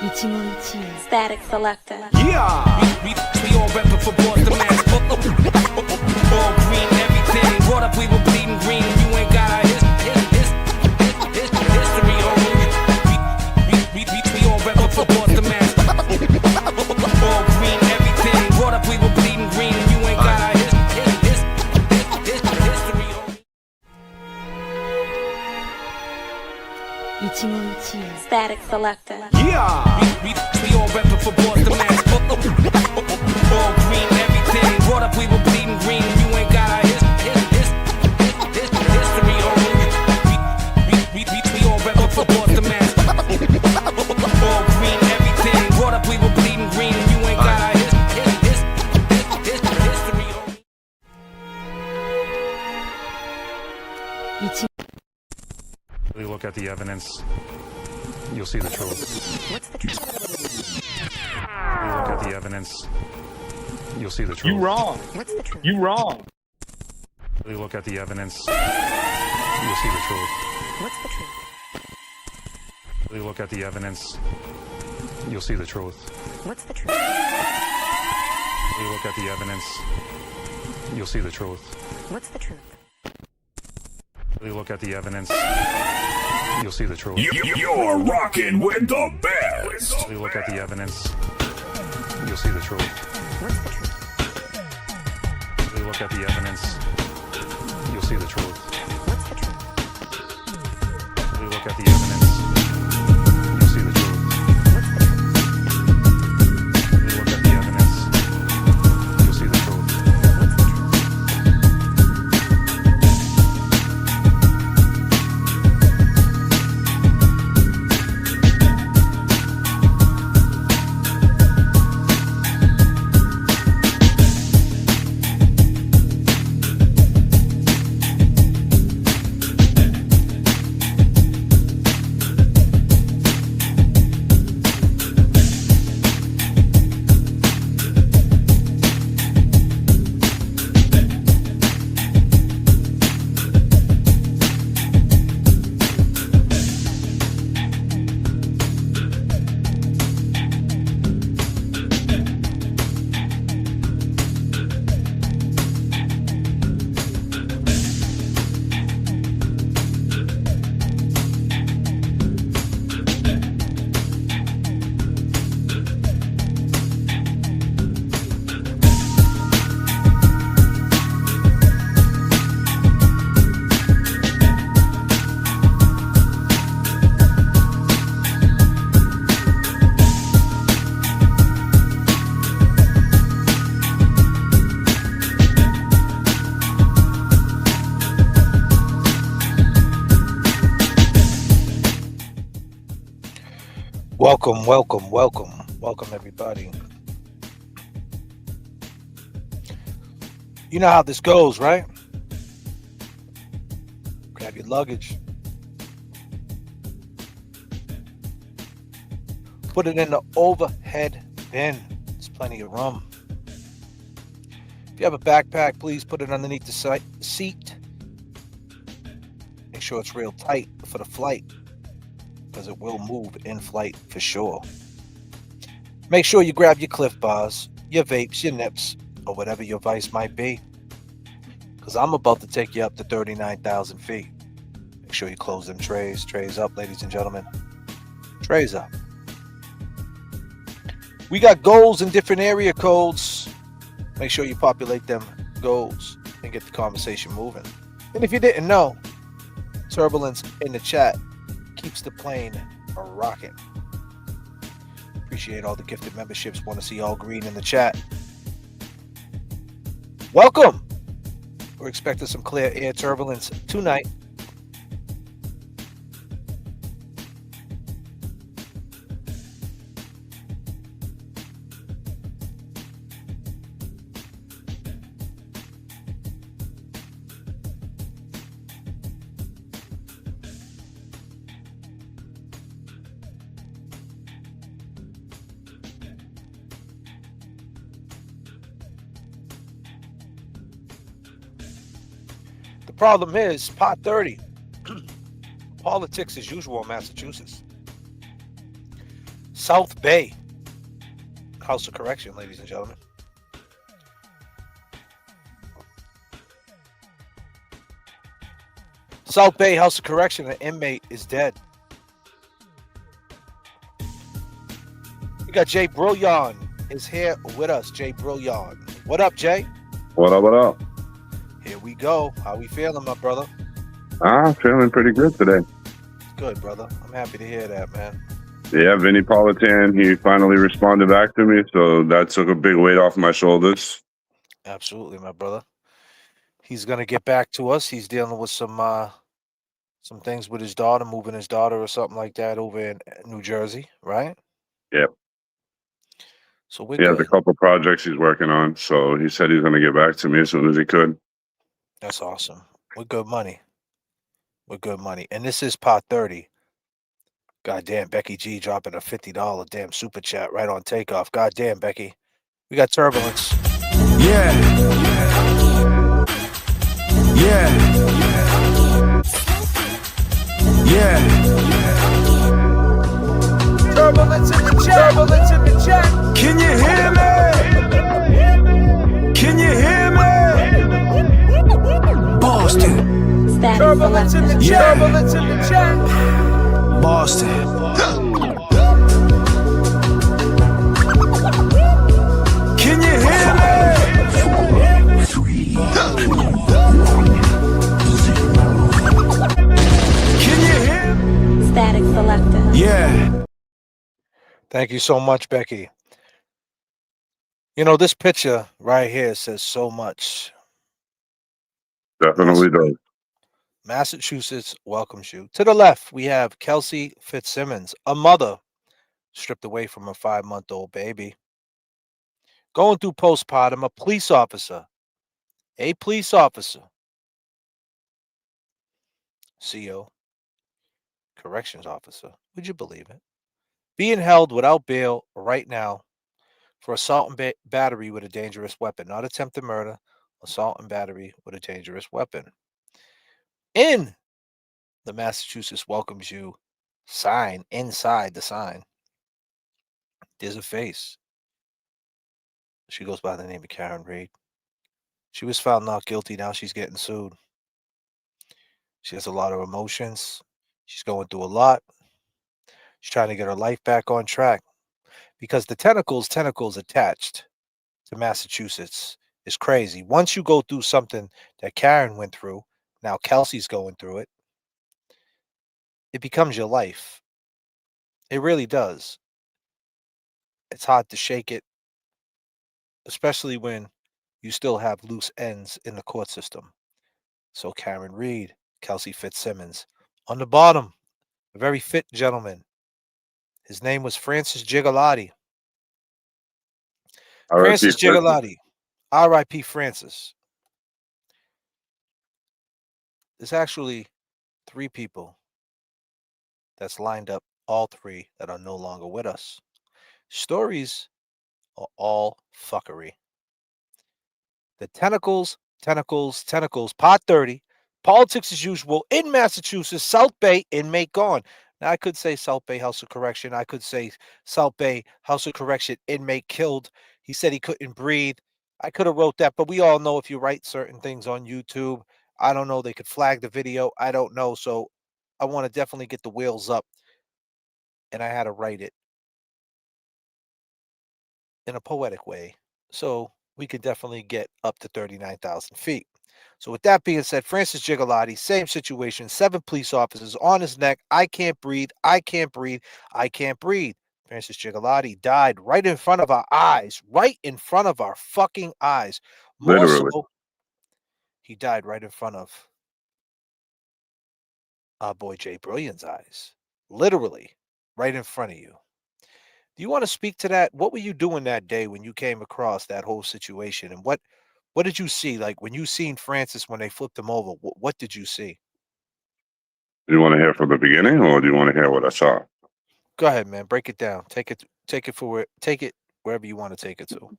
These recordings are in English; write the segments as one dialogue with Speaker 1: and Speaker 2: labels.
Speaker 1: Static Selector.
Speaker 2: Yeah, we all reppin' for Boston, man. All green, everything. Brought up, we were bleeding green. You ain't got our history on we all reppin' for Boston, man. All green, everything. Brought up, we were bleeding green. You ain't got our history on
Speaker 1: Static Selector.
Speaker 2: Yeah, we all reppin' for Boston, man. All green, everything. Brought up, we were bleeding green. You ain't got our history on we all reppin' for Boston, man. All green, everything. Brought up, we were bleeding green. You ain't got our history on
Speaker 3: Really look at the evidence, you'll see the truth.
Speaker 1: What's the truth?
Speaker 3: Really look at the evidence, you'll see the truth.
Speaker 4: You wrong.
Speaker 1: What's the truth?
Speaker 4: You wrong.
Speaker 3: Really look at the evidence, you'll see the truth.
Speaker 1: What's the truth?
Speaker 3: Really look at the evidence, you'll see the truth.
Speaker 1: What's the truth?
Speaker 3: Really look at the evidence, you'll see the truth.
Speaker 1: What's the truth?
Speaker 3: Really look at the evidence, you'll see the truth.
Speaker 5: You're rocking with the best.
Speaker 3: Really look at the evidence, you'll see the truth.
Speaker 1: What's the truth?
Speaker 3: Really look at the evidence, you'll see the truth.
Speaker 1: What's the truth?
Speaker 3: Really look at the evidence, you'll see the truth.
Speaker 1: What's the truth?
Speaker 3: Really look at the evidence, you'll see the truth.
Speaker 1: What's the truth?
Speaker 6: Welcome everybody. You know how this goes, right? Grab your luggage. Put it in the overhead bin. There's plenty of room. If you have a backpack, please put it underneath the seat. Make sure it's real tight for the flight, because it will move in flight for sure. Make sure you grab your Cliff Bars, your vapes, your nips, or whatever your vice might be, because I'm about to take you up to 39,000 feet. Make sure you close them trays. Trays up, ladies and gentlemen. Trays up. We got goals in different area codes. Make sure you populate them goals and get the conversation moving. And if you didn't know, turbulence in the chat keeps the plane rocking. Appreciate all the gifted memberships. Want to see all green in the chat. Welcome. We're expecting some clear air turbulence tonight. Problem is, pot 30. Politics as usual in Massachusetts. South Bay House of Correction, ladies and gentlemen. South Bay House of Correction, an inmate is dead. We got Jay Brillion is here with us. Jay Brillion. What up, Jay?
Speaker 4: What up, what up?
Speaker 6: Here we go. How we feeling, my brother?
Speaker 4: Feeling pretty good today.
Speaker 6: Good, brother. I'm happy to hear that, man.
Speaker 4: Yeah, Vinny Politan, he finally responded back to me, so that took a big weight off my shoulders.
Speaker 6: Absolutely, my brother. He's gonna get back to us. He's dealing with some things with his daughter, moving his daughter or something like that over in New Jersey, right?
Speaker 4: Yep.
Speaker 6: So we're
Speaker 4: He has a
Speaker 6: good.
Speaker 4: couple projects he's working on, so he said he's going to get back to me as soon as he could.
Speaker 6: That's awesome. We're good money. We're good money. And this is part 30. Goddamn, Becky G dropping a $50 damn super chat right on takeoff. Goddamn, Becky. We got turbulence.
Speaker 2: Yeah. Yeah. Yeah.
Speaker 6: Turbulence in the chat. Turbulence in the chat.
Speaker 2: Can you hear me? Can you hear me? Boston.
Speaker 1: Static
Speaker 6: Turbulence in the
Speaker 1: selector.
Speaker 6: chat. Turbulence in the chat.
Speaker 2: Boston. Can you hear me? Can you hear me?
Speaker 1: Static selector.
Speaker 2: Yeah.
Speaker 6: Thank you so much, Becky. You know, this picture right here says so much.
Speaker 4: Definitely does.
Speaker 6: Massachusetts welcomes you. To the left, we have Kelsey Fitzsimmons, a mother stripped away from her 5-month-old baby. Going through postpartum, a police officer, CO, corrections officer, would you believe it? Being held without bail right now for assault and battery with a dangerous weapon, not attempted murder, assault and battery with a dangerous weapon. In the Massachusetts welcomes you sign, inside the sign, there's a face. She goes by the name of Karen Reed. She was found not guilty. Now she's getting sued. She has a lot of emotions. She's going through a lot. She's trying to get her life back on track because the tentacles attached to Massachusetts is crazy. Once you go through something that Karen went through, now Kelsey's going through it, it becomes your life. It really does. It's hard to shake it, especially when you still have loose ends in the court system. So Karen Reed, Kelsey Fitzsimmons. On the bottom, a very fit gentleman. His name was Francis Gigalotti. Francis Gigalotti. R.I.P. Francis. There's actually 3 people that's lined up, all 3 that are no longer with us. Stories are all fuckery. The tentacles, part 30. Politics as usual in Massachusetts, South Bay, inmate gone. Now, I could say South Bay House of Correction. I could say South Bay House of Correction, inmate killed. He said he couldn't breathe. I could have wrote that, but we all know if you write certain things on YouTube, I don't know, they could flag the video. I don't know. So I want to definitely get the wheels up. And I had to write it in a poetic way. So we could definitely get up to 39,000 feet. So with that being said, Francis Gigalotti, same situation, 7 police officers on his neck. I can't breathe. I can't breathe. I can't breathe. Francis Gigalotti died right in front of our eyes, right in front of our fucking eyes. More
Speaker 4: Literally.
Speaker 6: so, he died right in front of our boy Jay Brillion's eyes. Literally, right in front of you. Do you want to speak to that? What were you doing that day when you came across that whole situation? And what did you see? Like when you seen Francis when they flipped him over, what did you see?
Speaker 4: Do you want to hear from the beginning, or do you want to hear what I saw?
Speaker 6: Go ahead, man. Break it down. Take it wherever you want to take it to.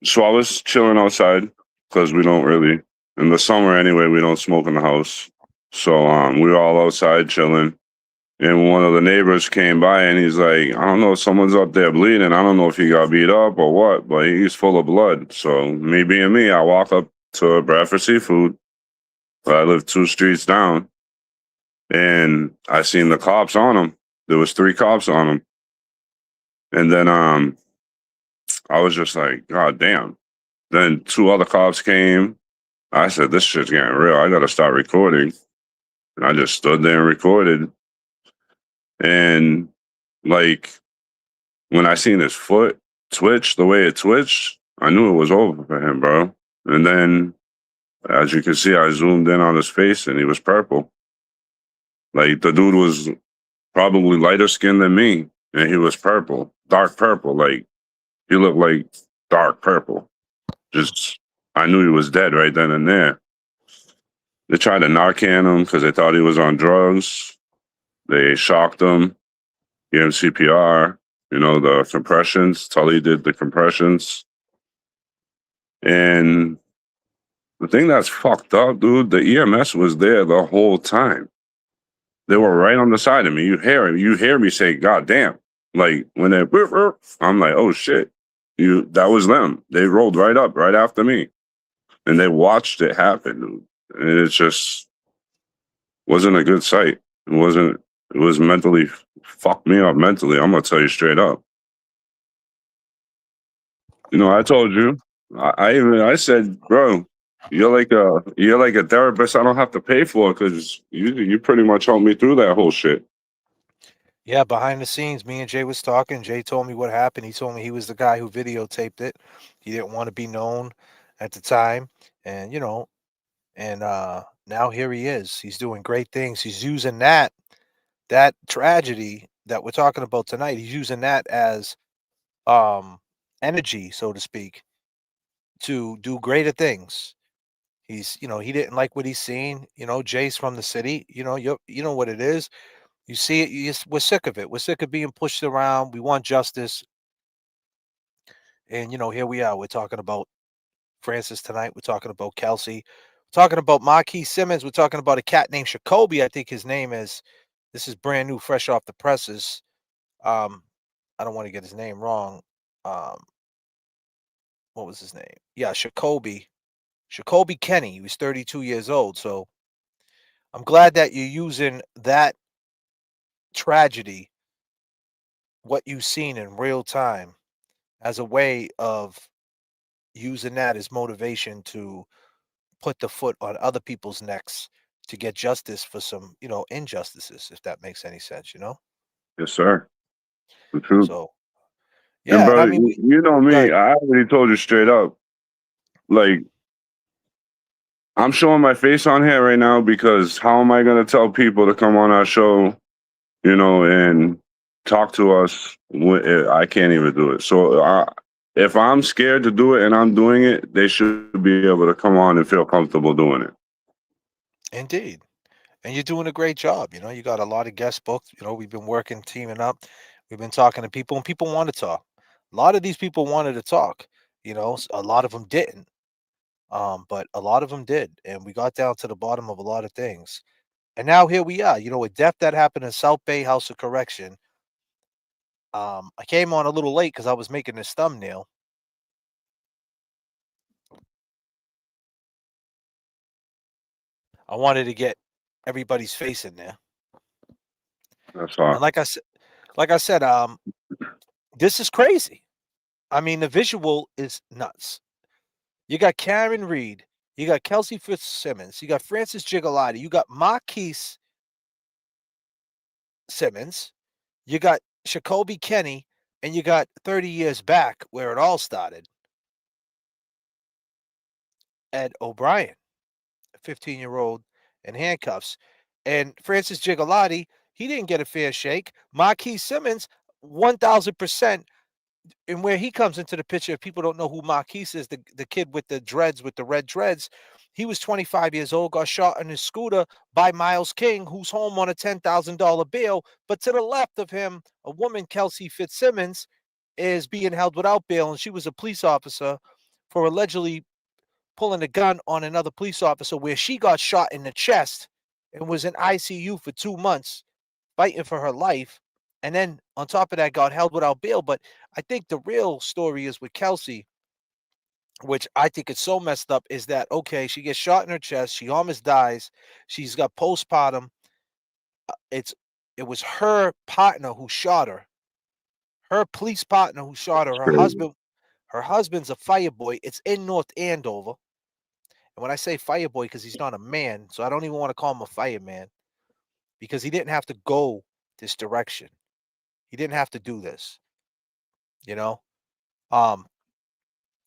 Speaker 4: So I was chilling outside because we don't really, in the summer anyway, we don't smoke in the house. So we were all outside chilling. And one of the neighbors came by and he's like, I don't know, someone's up there bleeding. I don't know if he got beat up or what, but he's full of blood. So me being me, I walk up to Bradford Seafood, where I live 2 streets down, and I seen the cops on him. There was 3 cops on him. And then I was just like, God damn. Then 2 other cops came. I said, this shit's getting real. I gotta start recording. And I just stood there and recorded. And like when I seen his foot twitch the way it twitched, I knew it was over for him, bro. And then as you can see, I zoomed in on his face and he was purple. Like the dude was probably lighter skinned than me, and he was purple, dark purple. Like he looked like dark purple. Just I knew he was dead right then and there. They tried to Narcan him because they thought he was on drugs. They shocked him, gave him CPR, the compressions. Tully did the compressions. And the thing that's fucked up, dude, the EMS was there the whole time. They were right on the side of me. You hear me say, God damn. Like when they, I'm like, oh shit. That was them. They rolled right up right after me. And they watched it happen, dude. And it just wasn't a good sight. It was mentally, fucked me up mentally. I'm gonna tell you straight up. I told you. I said, bro, you're like a therapist I don't have to pay for because you pretty much helped me through that whole shit.
Speaker 6: Yeah, behind the scenes, me and Jay was talking. Jay told me what happened. He told me he was the guy who videotaped it. He didn't want to be known at the time, and now here he is. He's doing great things. He's using that tragedy that we're talking about tonight. He's using that as energy, so to speak, to do greater things. He didn't like what he's seen. Jay's from the city. You know what it is. You see it. We're sick of it. We're sick of being pushed around. We want justice. And here we are. We're talking about Francis tonight. We're talking about Kelsey. We're talking about Marquis Simmons. We're talking about a cat named Jacoby. I think his name is. This is brand new, fresh off the presses. I don't want to get his name wrong. What was his name? Yeah, Jacoby. Jacoby Kenny. He was 32 years old. So I'm glad that you're using that tragedy, what you've seen in real time, as a way of using that as motivation to put the foot on other people's necks to get justice for some, injustices, if that makes any sense.
Speaker 4: Yes, sir. The truth.
Speaker 6: So,
Speaker 4: And
Speaker 6: yeah, and
Speaker 4: bro,
Speaker 6: I mean,
Speaker 4: you know me.
Speaker 6: good.
Speaker 4: I already told you straight up. Like I'm showing my face on here right now because how am I gonna tell people to come on our show, and talk to us? I can't even do it. So if I'm scared to do it and I'm doing it, they should be able to come on and feel comfortable doing it.
Speaker 6: Indeed. And you're doing a great job. You got a lot of guest books. We've been working, teaming up. We've been talking to people, and people want to talk. A lot of these people wanted to talk. A lot of them didn't. But a lot of them did. And we got down to the bottom of a lot of things. And now here we are. A death that happened in South Bay House of Correction. I came on a little late because I was making this thumbnail. I wanted to get everybody's face in there.
Speaker 4: That's all.
Speaker 6: And like I said, this is crazy. I mean, the visual is nuts. You got Karen Reed, you got Kelsey Fitzsimmons, you got Francis Gigalotti, you got Marquis Simmons, you got Jacoby Kenny, and you got 30 years back where it all started. Ed O'Brien, a 15-year-old in handcuffs. And Francis Gigalotti, he didn't get a fair shake. Marquis Simmons, 1,000%. And where he comes into the picture, if people don't know who Marquis is, the kid with the dreads, with the red dreads, he was 25 years old, got shot on his scooter by Miles King, who's home on a $10,000 bail. But to the left of him, a woman, Kelsey Fitzsimmons, is being held without bail, and she was a police officer for allegedly pulling a gun on another police officer, where she got shot in the chest and was in ICU for 2 months fighting for her life, and then on top of that got held without bail. But I think the real story is with Kelsey, which I think is so messed up, is that okay, she gets shot in her chest, she almost dies, she's got postpartum. It's it was her partner who shot her, her police partner who shot her. Her husband's a fireboy. It's in North Andover. And when I say fireboy, because he's not a man, so I don't even want to call him a fireman, because he didn't have to go this direction. He didn't have to do this. You know, um,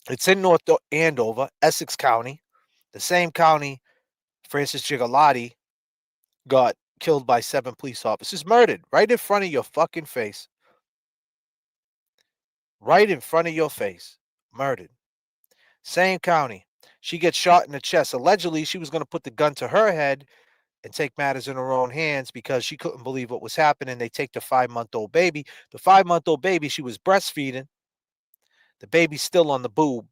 Speaker 6: it's in North Andover, Essex County, the same county Francis Gigalotti got killed by 7 police officers, murdered right in front of your fucking face. Right in front of your face, murdered. Same county. She gets shot in the chest. Allegedly, she was going to put the gun to her head and take matters in her own hands because she couldn't believe what was happening. They take the 5-month-old baby. The 5-month-old baby, she was breastfeeding. The baby's still on the boob.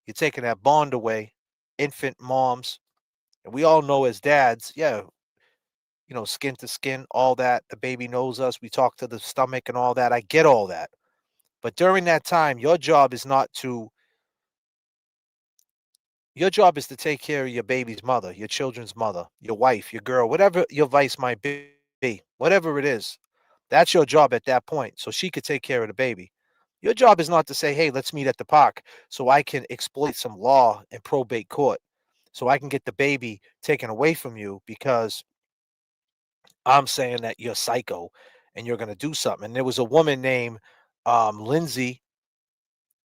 Speaker 6: You're taking that bond away. Infant moms. And we all know as dads, yeah, skin to skin, all that. The baby knows us. We talk to the stomach and all that. I get all that. But during that time, your job is to take care of your baby's mother, your children's mother, your wife, your girl, whatever your vice might be, whatever it is. That's your job at that point. So she could take care of the baby. Your job is not to say, hey, let's meet at the park so I can exploit some law in probate court, so I can get the baby taken away from you because I'm saying that you're psycho and you're going to do something. And there was a woman named Lindsay.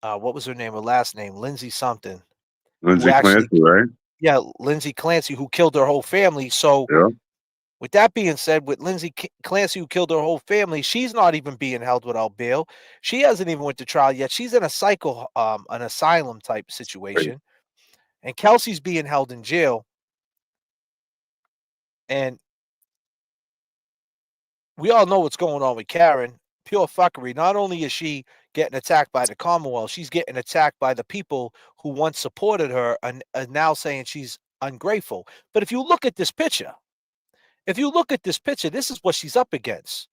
Speaker 6: What was her name? Her last name, Lindsay something. Who
Speaker 4: Lindsay
Speaker 6: actually,
Speaker 4: Clancy, right?
Speaker 6: yeah, Lindsay Clancy, who killed her whole family. So,
Speaker 4: Yeah.
Speaker 6: with that being said, with Lindsay Clancy, who killed her whole family, she's not even being held without bail. She hasn't even went to trial yet. She's in an asylum type situation, and Kelsey's being held in jail. And we all know what's going on with Karen. Pure fuckery. Not only is she getting attacked by the Commonwealth, she's getting attacked by the people who once supported her and are now saying she's ungrateful. But if you look at this picture, this is what she's up against.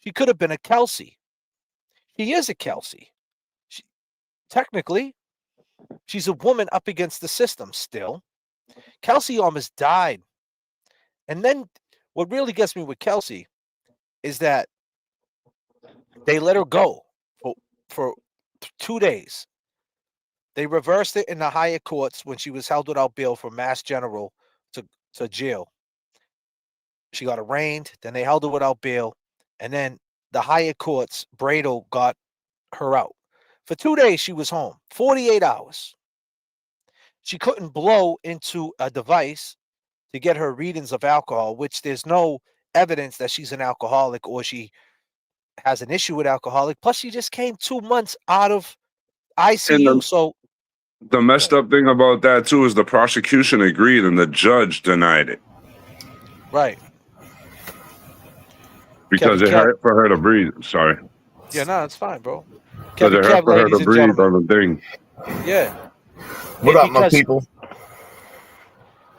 Speaker 6: She could have been a Kelsey. She is a Kelsey. Technically, she's a woman up against the system still. Kelsey almost died. And then what really gets me with Kelsey is that they let her go for 2 days. They reversed it in the higher courts when she was held without bail from Mass General to jail. She got arraigned, then they held her without bail, and then the higher courts, Bradle, got her out. For 2 days, she was home, 48 hours. She couldn't blow into a device to get her readings of alcohol, which there's no evidence that she's an alcoholic or she has an issue with alcoholic. Plus, she just came 2 months out of
Speaker 4: And
Speaker 6: ICU. So
Speaker 4: the messed up thing about that too is the prosecution agreed and the judge denied it
Speaker 6: right.
Speaker 4: because
Speaker 6: Kevin
Speaker 4: it
Speaker 6: Kev.
Speaker 4: hurt for her to breathe. Sorry,
Speaker 6: Yeah, no, it's fine, bro.
Speaker 4: because
Speaker 6: Kevin
Speaker 4: it hurt
Speaker 6: Kev,
Speaker 4: for her to
Speaker 6: ladies and
Speaker 4: breathe
Speaker 6: gentlemen.
Speaker 4: on the thing.
Speaker 6: Yeah.
Speaker 7: What up, my people?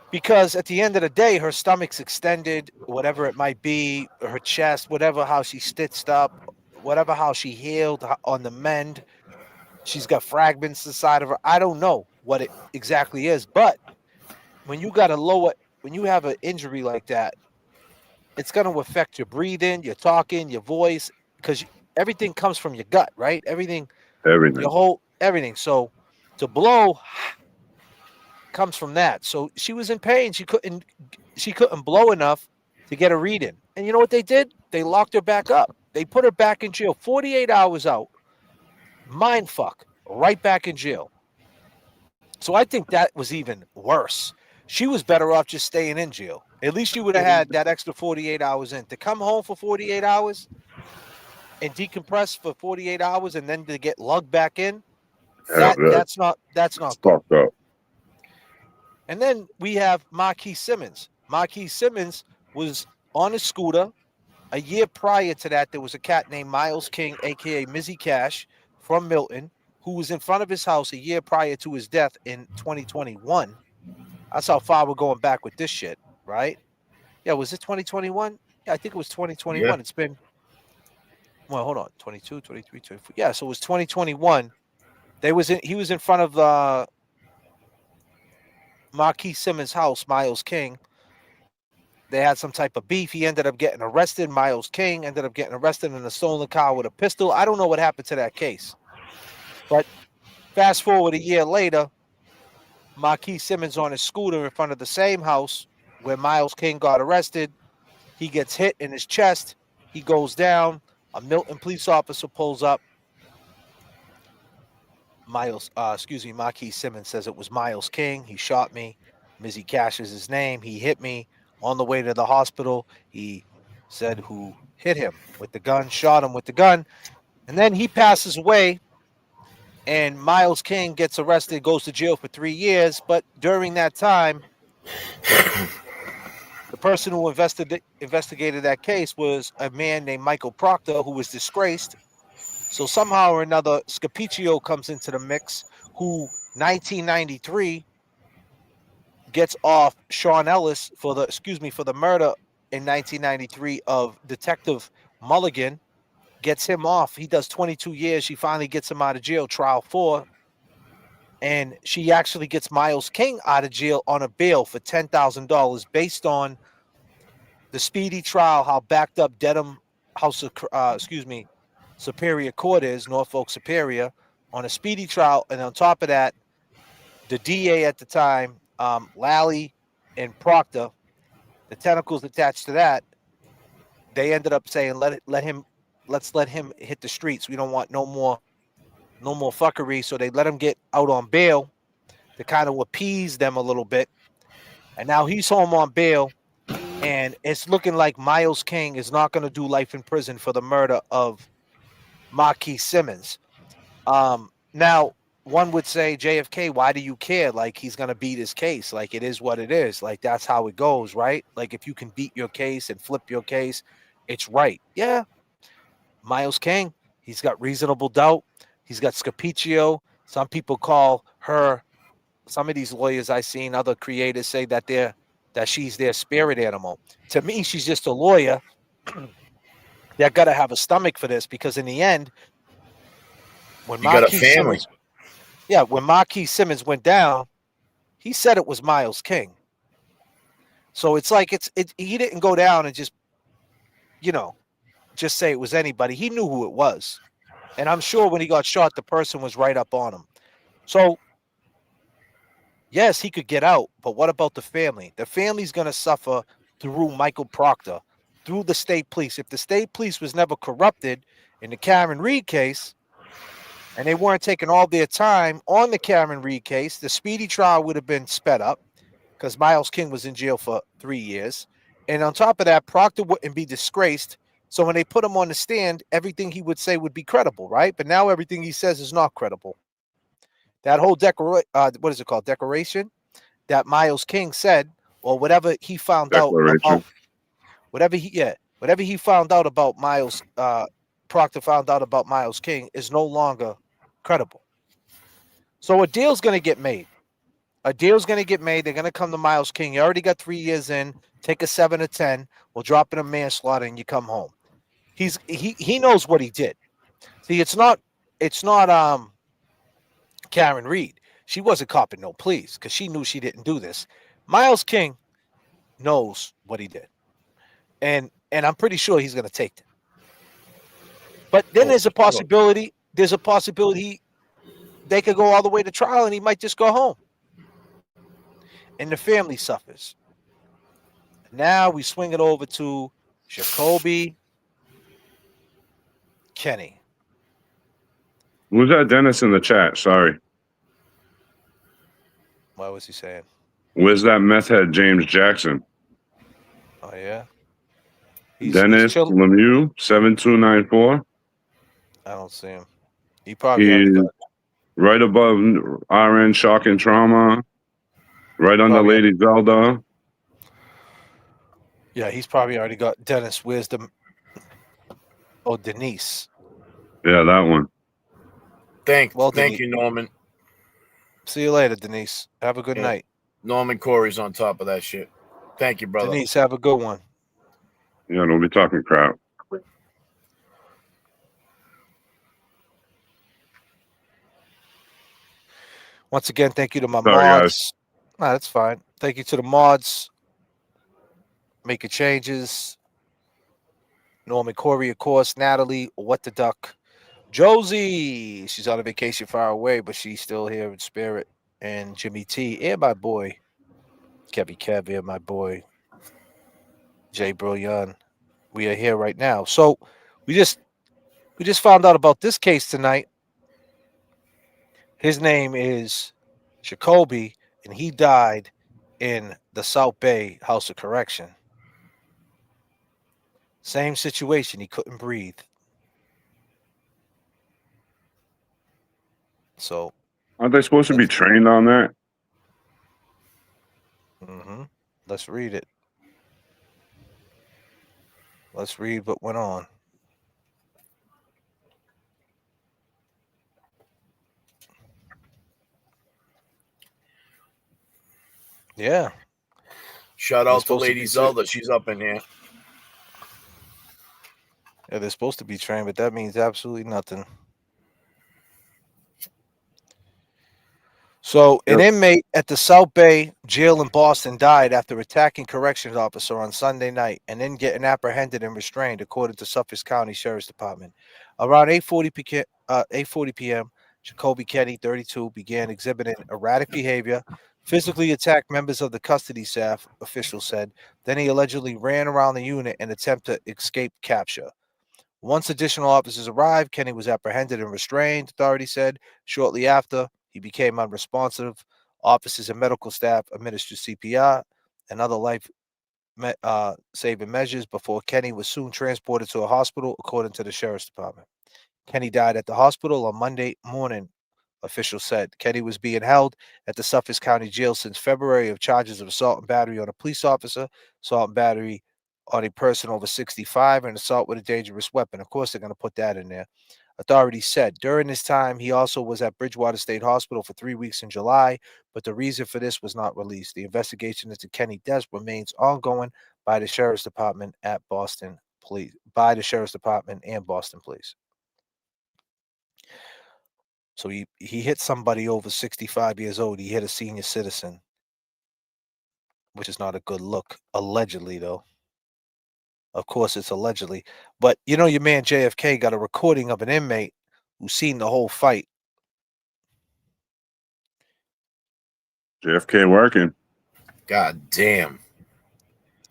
Speaker 6: Because at the end of the day, her stomach's extended, whatever it might be, her chest, whatever, how she stitched up, whatever, how she healed on the mend. She's got fragments inside of her. I don't know what it exactly is, but when you have an injury like that, it's going to affect your breathing, your talking, your voice, because everything comes from your gut, right? Everything. Everything. So to blow comes from that. So she was in pain. She couldn't blow enough to get a reading. And you know what they did? They locked her back up. They put her back in jail. 48 hours out. Mind fuck. Right back in jail. So I think that was even worse. She was better off just staying in jail. At least she would have had that extra 48 hours in. To come home for 48 hours and decompress for 48 hours and then to get lugged back in, that's not good.
Speaker 4: Fucked up.
Speaker 6: And then we have Marquis Simmons. Marquis Simmons was on a scooter. A year prior to that, there was a cat named Miles King, a.k.a. Mizzy Cash, from Milton, who was in front of his house a year prior to his death in 2021. That's how far we're going back with this shit, right? Yeah, was it 2021? Yeah, I think it was 2021.
Speaker 7: Yeah.
Speaker 6: It's been, well, hold on, 22, 23, 24. Yeah, so it was 2021. He was in front of Marquis Simmons' house, Miles King. They had some type of beef. He ended up getting arrested. Miles King ended up getting arrested in a stolen car with a pistol. I don't know what happened to that case. But fast forward a year later, Marquis Simmons on his scooter in front of the same house where Miles King got arrested. He gets hit in his chest. He goes down. A Milton police officer pulls up. Marquis Simmons says it was Miles King. He shot me. Mizzy Cash is his name. He hit me on the way to the hospital. He said who hit him with the gun, shot him with the gun. And then he passes away. And Miles King gets arrested, goes to jail for 3 years. But during that time, the person who investigated that case was a man named Michael Proctor, who was disgraced. So somehow or another, Scapiccio comes into the mix, who 1993 gets off Sean Ellis for the murder in 1993 of Detective Mulligan, gets him off. He does 22 years. She finally gets him out of jail, trial 4. And she actually gets Miles King out of jail on a bail for $10,000 based on the speedy trial, how backed up Dedham House of, Superior Court is, Norfolk Superior, on a speedy trial. And on top of that, the DA at the time, Lally and Proctor, the tentacles attached to that, they ended up saying, let's let him hit the streets. We don't want no more fuckery. So they let him get out on bail to kind of appease them a little bit. And now he's home on bail. And it's looking like Miles King is not going to do life in prison for the murder of Marquis Simmons. Now, one would say, J.F.K, why do you care? Like, he's going to beat his case. Like, it is what it is. Like, that's how it goes, right? Like, if you can beat your case and flip your case, it's right. Yeah. Miles King, he's got reasonable doubt. He's got Scapiccio. Some people call her, some of these lawyers I've seen, other creators say that she's their spirit animal. To me, she's just a lawyer that got to have a stomach for this, because in the end, when
Speaker 7: You got a family.
Speaker 6: when Marquis Simmons went down, he said it was Miles King. So it's like he didn't go down and just say it was anybody. He knew who it was. And I'm sure when he got shot, the person was right up on him. So yes, he could get out, but what about the family? The family's going to suffer through Michael Proctor, through the state police. If the state police was never corrupted in the Karen Reed case, and they weren't taking all their time on the Karen Reed case, the speedy trial would have been sped up, because Miles King was in jail for 3 years. And on top of that, Proctor wouldn't be disgraced. So when they put him on the stand, everything he would say would be credible, right? But now everything he says is not credible. That whole declaration that Miles King said, or whatever he found out about, whatever he found out about Miles, Proctor found out about Miles King, is no longer credible. So a deal's going to get made. They're going to come to Miles King. You already got 3 years in. Take a 7 or 10. We'll drop in a manslaughter and you come home. He knows what he did. See, it's not Karen Reed. She wasn't copping no pleas because she knew she didn't do this. Miles King knows what he did. And I'm pretty sure he's going to take it. But then there's a possibility they could go all the way to trial and he might just go home. And the family suffers. Now we swing it over to Jacoby Kenny.
Speaker 4: Who's that Dennis in the chat? Sorry.
Speaker 6: What was he saying?
Speaker 4: Where's that meth head James Jackson?
Speaker 6: Oh, yeah?
Speaker 4: Dennis Lemieux, 7294.
Speaker 6: I don't see him. He probably
Speaker 4: He's right above RN Shock and Trauma. Right under Lady Zelda.
Speaker 6: Yeah, he's probably already got Dennis. Where's the... Oh, Denise.
Speaker 4: Yeah, that one.
Speaker 7: Thank you, Norman.
Speaker 6: See you later, Denise. Have a good night.
Speaker 7: Norman Corey's on top of that shit. Thank you, brother.
Speaker 6: Denise, have a good one.
Speaker 4: Yeah, don't be talking crap.
Speaker 6: Once again, thank you to my
Speaker 4: Sorry, guys.
Speaker 6: mods. Nah, that's fine. Thank you to the mods. Making changes. Norman Corey, of course. Natalie, What the Duck. Josie, she's on a vacation far away, but she's still here in spirit. And Jimmy T, and my boy, Kevy Kev, and my boy, Jay Brillion. We are here right now. So we just found out about this case tonight. His name is Jacoby, and he died in the South Bay House of Correction. Same situation. He couldn't breathe. So
Speaker 4: Aren't they supposed to be trained on that?
Speaker 6: Let's read it. Let's read what went on. Yeah.
Speaker 7: Shout
Speaker 6: They're
Speaker 7: out to
Speaker 6: supposed to
Speaker 7: Lady
Speaker 6: be
Speaker 7: Zelda. She's up in here.
Speaker 6: Yeah, they're supposed to be trained, but that means absolutely nothing. So, an inmate at the South Bay jail in Boston died after attacking corrections officer on Sunday night and then getting apprehended and restrained, according to Suffolk County Sheriff's Department. Around 8:40 p.m., Jacoby Kenny, 32, began exhibiting erratic behavior, physically attacked members of the custody staff, officials said. Then he allegedly ran around the unit and attempted to escape capture. Once additional officers arrived, Kenny was apprehended and restrained, authorities said. Shortly after, he became unresponsive. Officers and medical staff administered CPR and other life-saving measures before Kenny was soon transported to a hospital, according to the Sheriff's Department. Kenny died at the hospital on Monday morning, officials said. Kenny was being held at the Suffolk County Jail since February of charges of assault and battery on a police officer, assault and battery on a person over 65, and assault with a dangerous weapon. Of course, they're going to put that in there. Authorities said during this time, he also was at Bridgewater State Hospital for 3 weeks in July, but the reason for this was not released. The investigation into Kenny death remains ongoing by the Sheriff's Department and Boston Police. So he hit somebody over 65 years old. He hit a senior citizen, which is not a good look, allegedly, though. Of course, it's allegedly. But, you know, your man J.F.K. got a recording of an inmate who's seen the whole fight.
Speaker 4: J.F.K. working.
Speaker 7: God damn.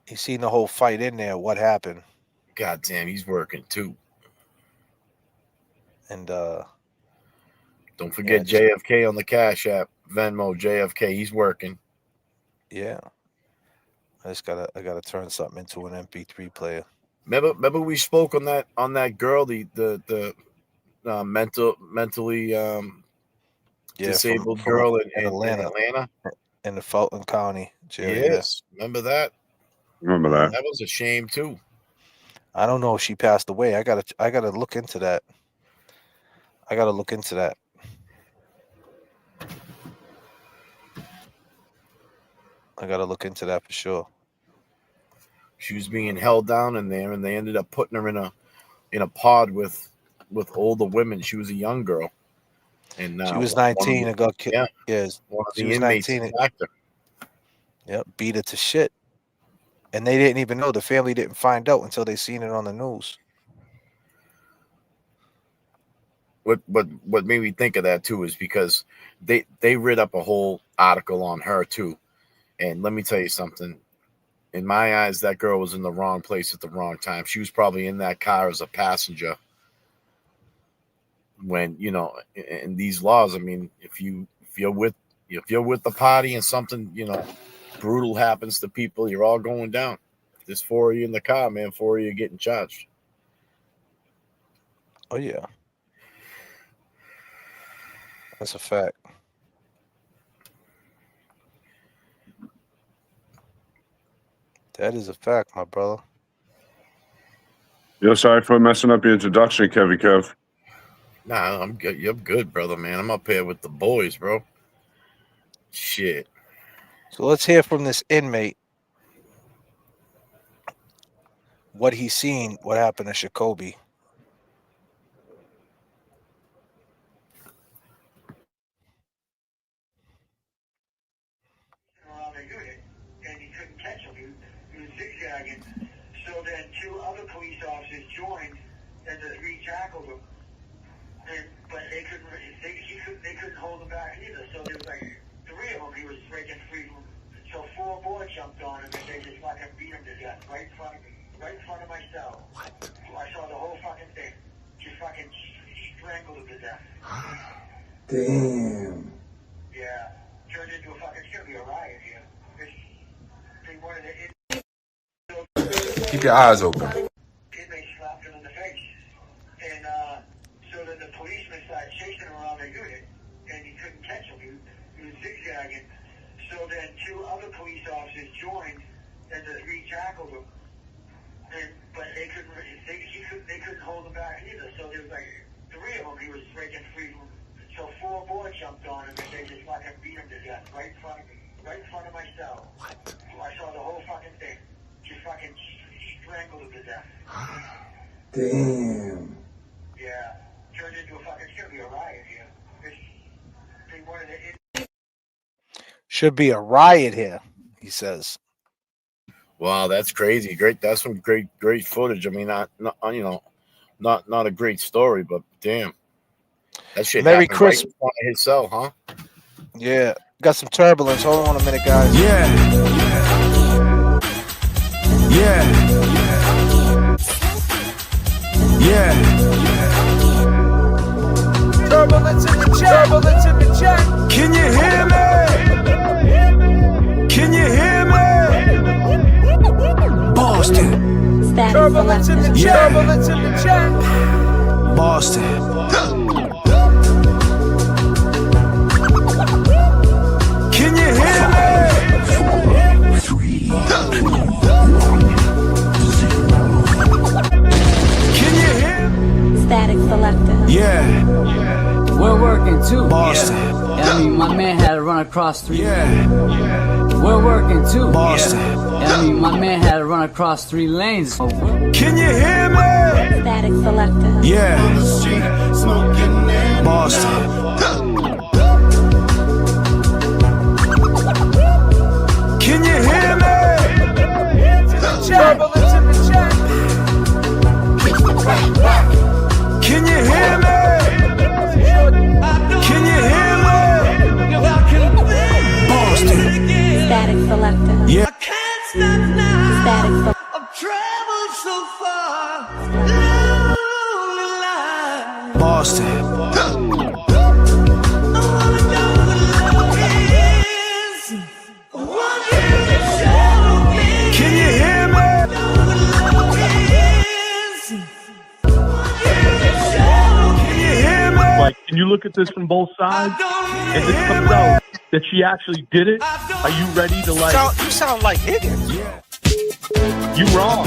Speaker 6: He's seen the whole fight in there. What happened?
Speaker 7: God damn, he's working too.
Speaker 6: And
Speaker 7: don't forget JFK on the Cash App, Venmo, JFK. He's working.
Speaker 6: Yeah. I gotta turn something into an MP3 player.
Speaker 7: Remember we spoke on that girl, the mentally disabled girl in Atlanta,
Speaker 6: in the Fulton County jail.
Speaker 7: Yes, remember that?
Speaker 4: Remember that?
Speaker 7: That was a shame too.
Speaker 6: I don't know if she passed away. I gotta look into that. I gotta look into that. I gotta look into that for sure.
Speaker 7: She was being held down in there, and they ended up putting her in a pod with older women. She was a young girl, and
Speaker 6: she was 19 and got killed.
Speaker 7: Yeah,
Speaker 6: yes,
Speaker 7: one of
Speaker 6: she
Speaker 7: the
Speaker 6: was
Speaker 7: inmates
Speaker 6: 19.
Speaker 7: attacked her.
Speaker 6: Yep, beat her to shit, and they didn't even know. The family didn't find out until they seen it on the news.
Speaker 7: What made me think of that too is because they read up a whole article on her too, and let me tell you something. In my eyes, that girl was in the wrong place at the wrong time. She was probably in that car as a passenger. When, you know, in these laws, I mean, if you're with the party and something, you know, brutal happens to people, you're all going down. There's 4 of you in the car, man. 4 of you getting charged.
Speaker 6: Oh yeah, that's a fact. That is a fact, my brother.
Speaker 4: Yo, sorry for messing up your introduction, Kevy Kev.
Speaker 7: Nah, I'm good. You're good, brother, man. I'm up here with the boys, bro. Shit.
Speaker 6: So let's hear from this inmate what he's seen, what happened to Jacoby.
Speaker 8: Around the unit, and he couldn't catch him. He was zigzagging. So then two other police officers joined, and the three tackled him. But they couldn't hold him back either. So there was like three of them. He was breaking free from. So four more jumped on him, and they just fucking beat him to death right in front of me, right in front of my cell. What? I saw the whole fucking thing. Just fucking strangled him to death.
Speaker 9: Damn.
Speaker 8: Yeah, turned into a fucking. It's gonna be a riot here. They wanted to.
Speaker 9: Keep your eyes open.
Speaker 8: Inmate slapped him in the face. And so then the policeman started chasing him around the unit, and he couldn't catch him. He was zigzagging. So then two other police officers joined, and the three tackled him. But they couldn't hold him back either. So there was like three of them. He was breaking free from. So four more jumped on him, and they just fucking beat him to death right in front of me, right in front of my cell. What? I saw the whole fucking thing. Just fucking strangled him to death.
Speaker 9: Damn.
Speaker 8: Yeah, turned into a fucking. It's gonna be a riot here. They wanted to.
Speaker 6: Should be a riot here, he says.
Speaker 7: Wow, that's crazy. Great. That's some great footage. I mean, not a great story, but damn. That shit
Speaker 6: Merry
Speaker 7: happened
Speaker 6: Christmas.
Speaker 7: right in front of his cell, huh?
Speaker 6: Yeah. Got some turbulence. Hold on a minute, guys.
Speaker 2: Yeah.
Speaker 6: Turbulence in the chat. Turbulence in the chat.
Speaker 2: Can you hear me? Can you hear me? Boston.
Speaker 1: Static
Speaker 6: Turbulence in the
Speaker 1: selected.
Speaker 6: chat. Turbulence in the chat.
Speaker 2: Boston. Can you hear me? Can you hear me?
Speaker 1: Static selected.
Speaker 2: Yeah.
Speaker 10: We're working too.
Speaker 2: Boston.
Speaker 10: I mean, my man had to run across three.
Speaker 2: Yeah.
Speaker 10: We're working too.
Speaker 2: Boston.
Speaker 10: I mean, my man had to run across 3 lanes.
Speaker 2: Can you hear me?
Speaker 1: Static selected.
Speaker 2: Yeah. Boston. Can you hear me?
Speaker 6: Turbulence in the chat.
Speaker 2: Can you hear me? Can you hear me? Boston.
Speaker 1: Static selected.
Speaker 2: Yeah.
Speaker 1: Static selected.
Speaker 2: Boston. Can you hear me? Can you hear me?
Speaker 11: Like, can you look at this from both sides? If it comes out that she actually did it, are you ready to like?
Speaker 6: You sound like Higgins.
Speaker 11: You wrong.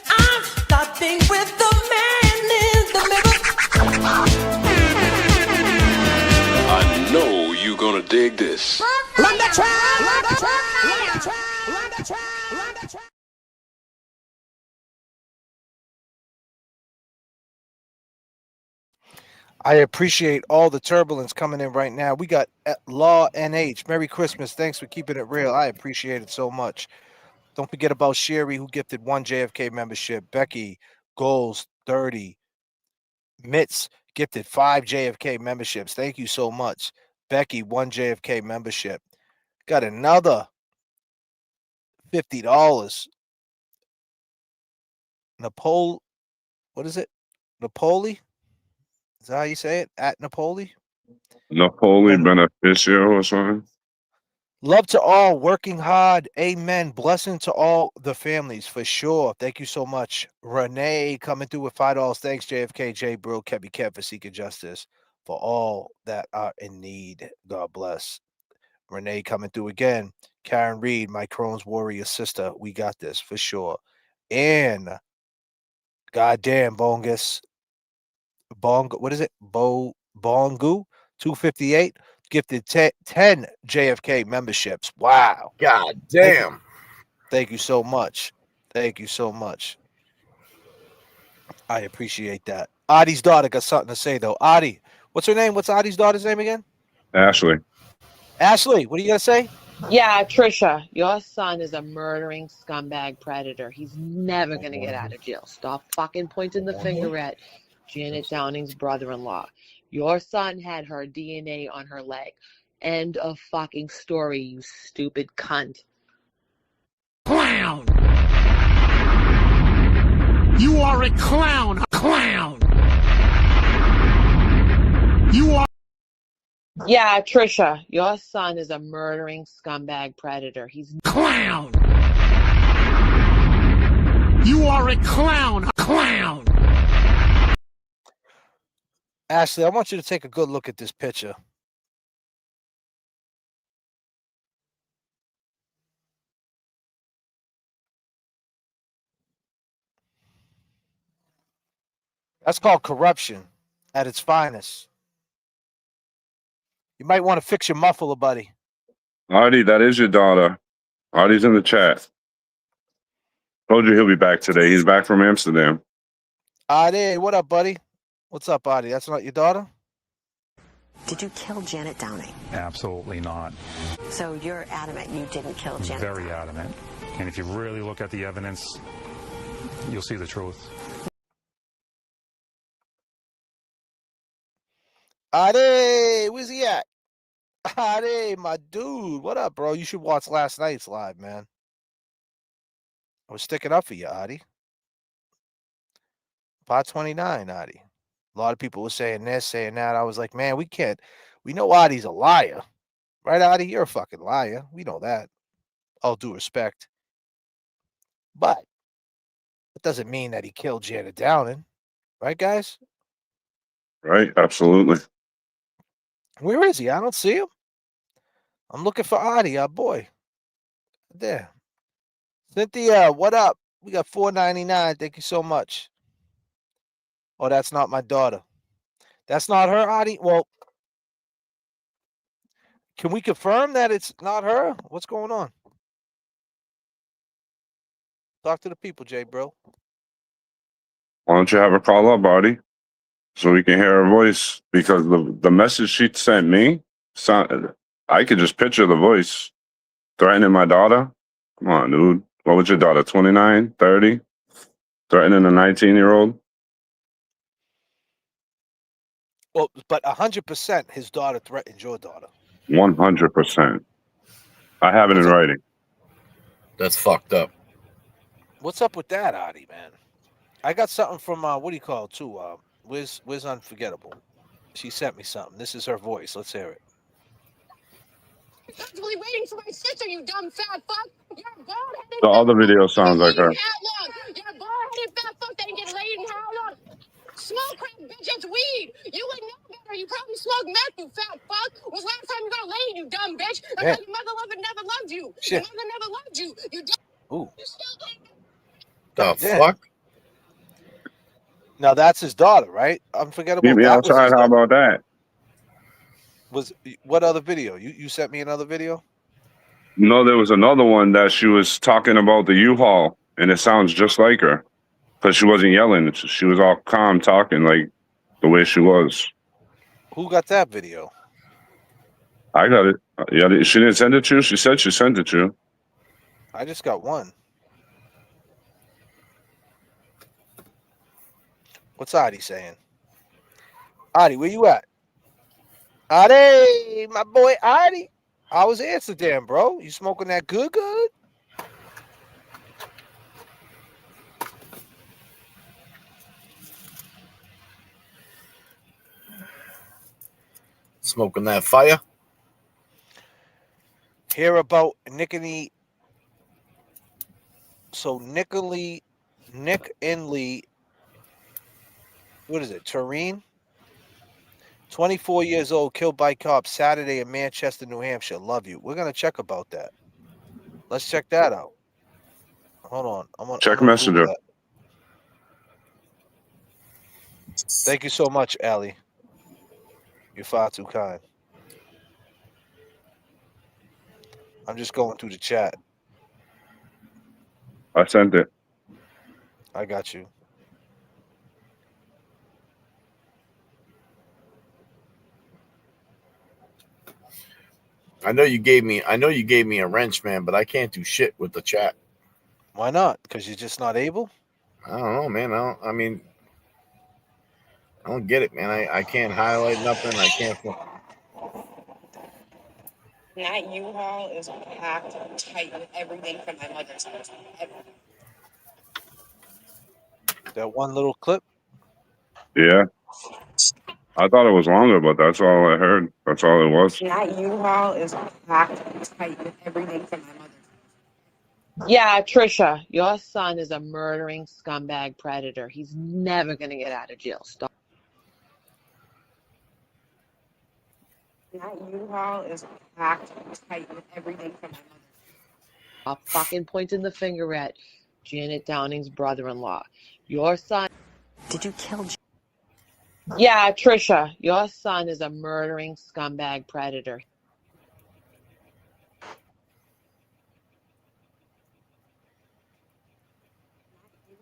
Speaker 12: I'm starting with the man in the middle.
Speaker 5: I know you gonna dig this.
Speaker 12: Run the track, run the track, run the track, run the track, run the track.
Speaker 6: I appreciate all the turbulence coming in right now. We got Law NH. Merry Christmas. Thanks for keeping it real. I appreciate it so much. Don't forget about Sherry, who gifted 1 JFK membership. Becky, Goals 30. Mitz gifted 5 JFK memberships. Thank you so much. Becky, 1 JFK membership. Got another $50. What is it? Napoli? Is that how you say it? At Napoli?
Speaker 4: Napoli Beneficio or something.
Speaker 6: Love to all, working hard. Amen. Blessing to all the families for sure. Thank you so much. Renee coming through with $5. Thanks, JFK, J. Brill, Kebby Kev for seeking justice for all that are in need. God bless. Renee coming through again. Karen Reed, my Crohn's warrior sister. We got this for sure. And goddamn Bongus. What is it? Bongu 258 gifted 10 JFK memberships. Wow.
Speaker 7: God damn.
Speaker 6: Thank you so much. Thank you so much. I appreciate that. Adi's daughter got something to say though. Adi, what's her name? What's Adi's daughter's name again?
Speaker 4: Ashley.
Speaker 6: Ashley, what are you gonna say?
Speaker 9: Yeah, Trisha, your son is a murdering scumbag predator. He's never going to get out of jail. Stop fucking pointing the finger at Janet Downing's brother-in-law. Your son had her DNA on her leg. End of fucking story, you stupid cunt.
Speaker 2: Clown! You are a clown! Clown! You are.
Speaker 9: Yeah, Trisha, your son is a murdering scumbag predator. He's
Speaker 2: clown! You are a clown! Clown!
Speaker 6: Ashley, I want you to take a good look at this picture. That's called corruption at its finest. You might want to fix your muffler, buddy.
Speaker 4: Artie, that is your daughter. Artie's in the chat. Told you he'll be back today. He's back from Amsterdam.
Speaker 6: Adi, what up, buddy? What's up, Adi? That's not your daughter?
Speaker 13: Did you kill Janet Downing?
Speaker 3: Absolutely not.
Speaker 13: So you're adamant you didn't kill Janet
Speaker 3: Very
Speaker 13: Downing?
Speaker 3: adamant. And if you really look at the evidence, you'll see the truth.
Speaker 6: Adi, where's he at? Adi, my dude. What up, bro? You should watch last night's live, man. I was sticking up for you, Adi. Pot 29, Adi. A lot of people were saying this, saying that. I was like, man, we know Adi's a liar. Right, Adi? You're a fucking liar. We know that. All due respect. But it doesn't mean that he killed Janet Downing. Right, guys?
Speaker 4: Right? Absolutely.
Speaker 6: Where is he? I don't see him. I'm looking for Adi, our boy. There. Cynthia, what up? We got $4.99. Thank you so much. Oh, that's not my daughter. That's not her, Adi? Well, can we confirm that it's not her? What's going on? Talk to the people, Jay, bro.
Speaker 4: Why don't you have her call up, Artie, so we can hear her voice? Because the message she sent me, I could just picture the voice threatening my daughter. Come on, dude. What was your daughter, 29, 30? Threatening a 19-year-old?
Speaker 6: Well, but 100% his daughter threatened your daughter.
Speaker 4: 100%. I have it in writing.
Speaker 7: That's fucked up.
Speaker 6: What's up with that, Adi, man? I got something from, what do you call it, too? Wiz Unforgettable. She sent me something. This is her voice. Let's hear it.
Speaker 14: Constantly waiting for my sister, you dumb fat fuck. You're a bald-headed
Speaker 4: The other video sounds like her.
Speaker 14: how long? You're a bald-headed fat fuck that didn't get laid in how long? Smoke crack, bitch, it's weed. You would know better. You probably smoke meth, you fat fuck. Was last time you got laid, you dumb bitch. Because your mother never loved you. Your mother never loved you. You dumb.
Speaker 6: Ooh.
Speaker 7: The fuck?
Speaker 6: Now that's his daughter, right? Unforgettable.
Speaker 4: Meet me
Speaker 6: That was
Speaker 4: outside.
Speaker 6: his
Speaker 4: How
Speaker 6: daughter.
Speaker 4: about that?
Speaker 6: What other video? You sent me another video?
Speaker 4: No, there was another one that she was talking about the U-Haul, and it sounds just like her. Because she wasn't yelling. She was all calm talking, like the way she was.
Speaker 6: Who got that video?
Speaker 4: I got it. Yeah, she didn't send it to you? She said she sent it to you.
Speaker 6: I just got one. What's Adi saying? Adi, where you at? Adi, my boy Adi. How was Amsterdam, bro? You smoking that good?
Speaker 7: Smoking that fire?
Speaker 6: Hear about Nick and Lee, what is it, Tureen? 24 years old, killed by cops Saturday in Manchester, New Hampshire. Love you. We're going to check about that. Let's check that out. Hold on. I'm gonna
Speaker 4: Check
Speaker 6: Google
Speaker 4: Messenger.
Speaker 6: that. Thank you so much, Allie. You're far too kind. I'm just going through the chat.
Speaker 4: I sent it.
Speaker 6: I got you.
Speaker 7: I know you gave me a wrench, man, but I can't do shit with the chat.
Speaker 6: Why not? Because you're just not able?
Speaker 7: I don't know, man. I don't get it, man. I can't highlight nothing. I can't.
Speaker 9: That U-Haul is packed tight with everything from my mother's house.
Speaker 6: That one little clip?
Speaker 4: Yeah. I thought it was longer, but that's all I heard. That's all it was.
Speaker 9: That U-Haul is packed tight with everything from my mother's house. Yeah, Trisha, your son is a murdering scumbag predator. He's never going to get out of jail. Stop. That U-Haul is packed tight with everything from my mother's house. Stop fucking pointing the finger at Janet Downing's brother-in-law. Your son...
Speaker 13: Did you kill
Speaker 9: Yeah, Trisha, your son is a murdering scumbag predator.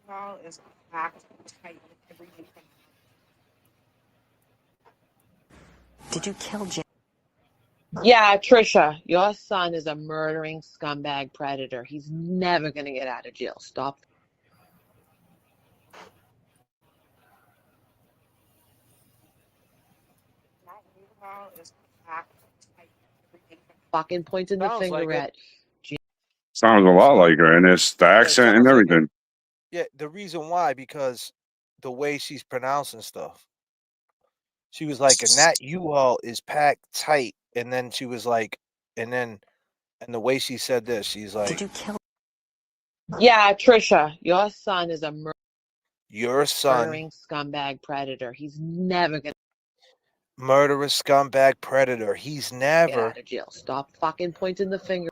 Speaker 9: U-Haul is packed tight with everything from
Speaker 13: Did you kill Janet?
Speaker 9: Yeah, Trisha, your son is a murdering scumbag predator. He's never going to get out of jail. Stop. That U-Haul is packed tight with everything from fucking pointing the
Speaker 6: Sounds
Speaker 9: finger
Speaker 6: like it.
Speaker 9: at...
Speaker 4: Sounds a lot like her, and it's the
Speaker 6: Yeah, it
Speaker 4: accent and
Speaker 6: sounds like it.
Speaker 4: everything.
Speaker 6: Yeah, the reason why, because the way she's pronouncing stuff. She was like, and that U-Haul is packed tight. And then she was like, and the way she said this, she's like,
Speaker 13: Did you kill?
Speaker 9: Yeah, Trisha, your son is a
Speaker 6: your son,
Speaker 9: murdering scumbag predator. He's never going to
Speaker 6: murderous scumbag predator. He's
Speaker 9: get
Speaker 6: never.
Speaker 9: out of jail. Stop fucking pointing the finger.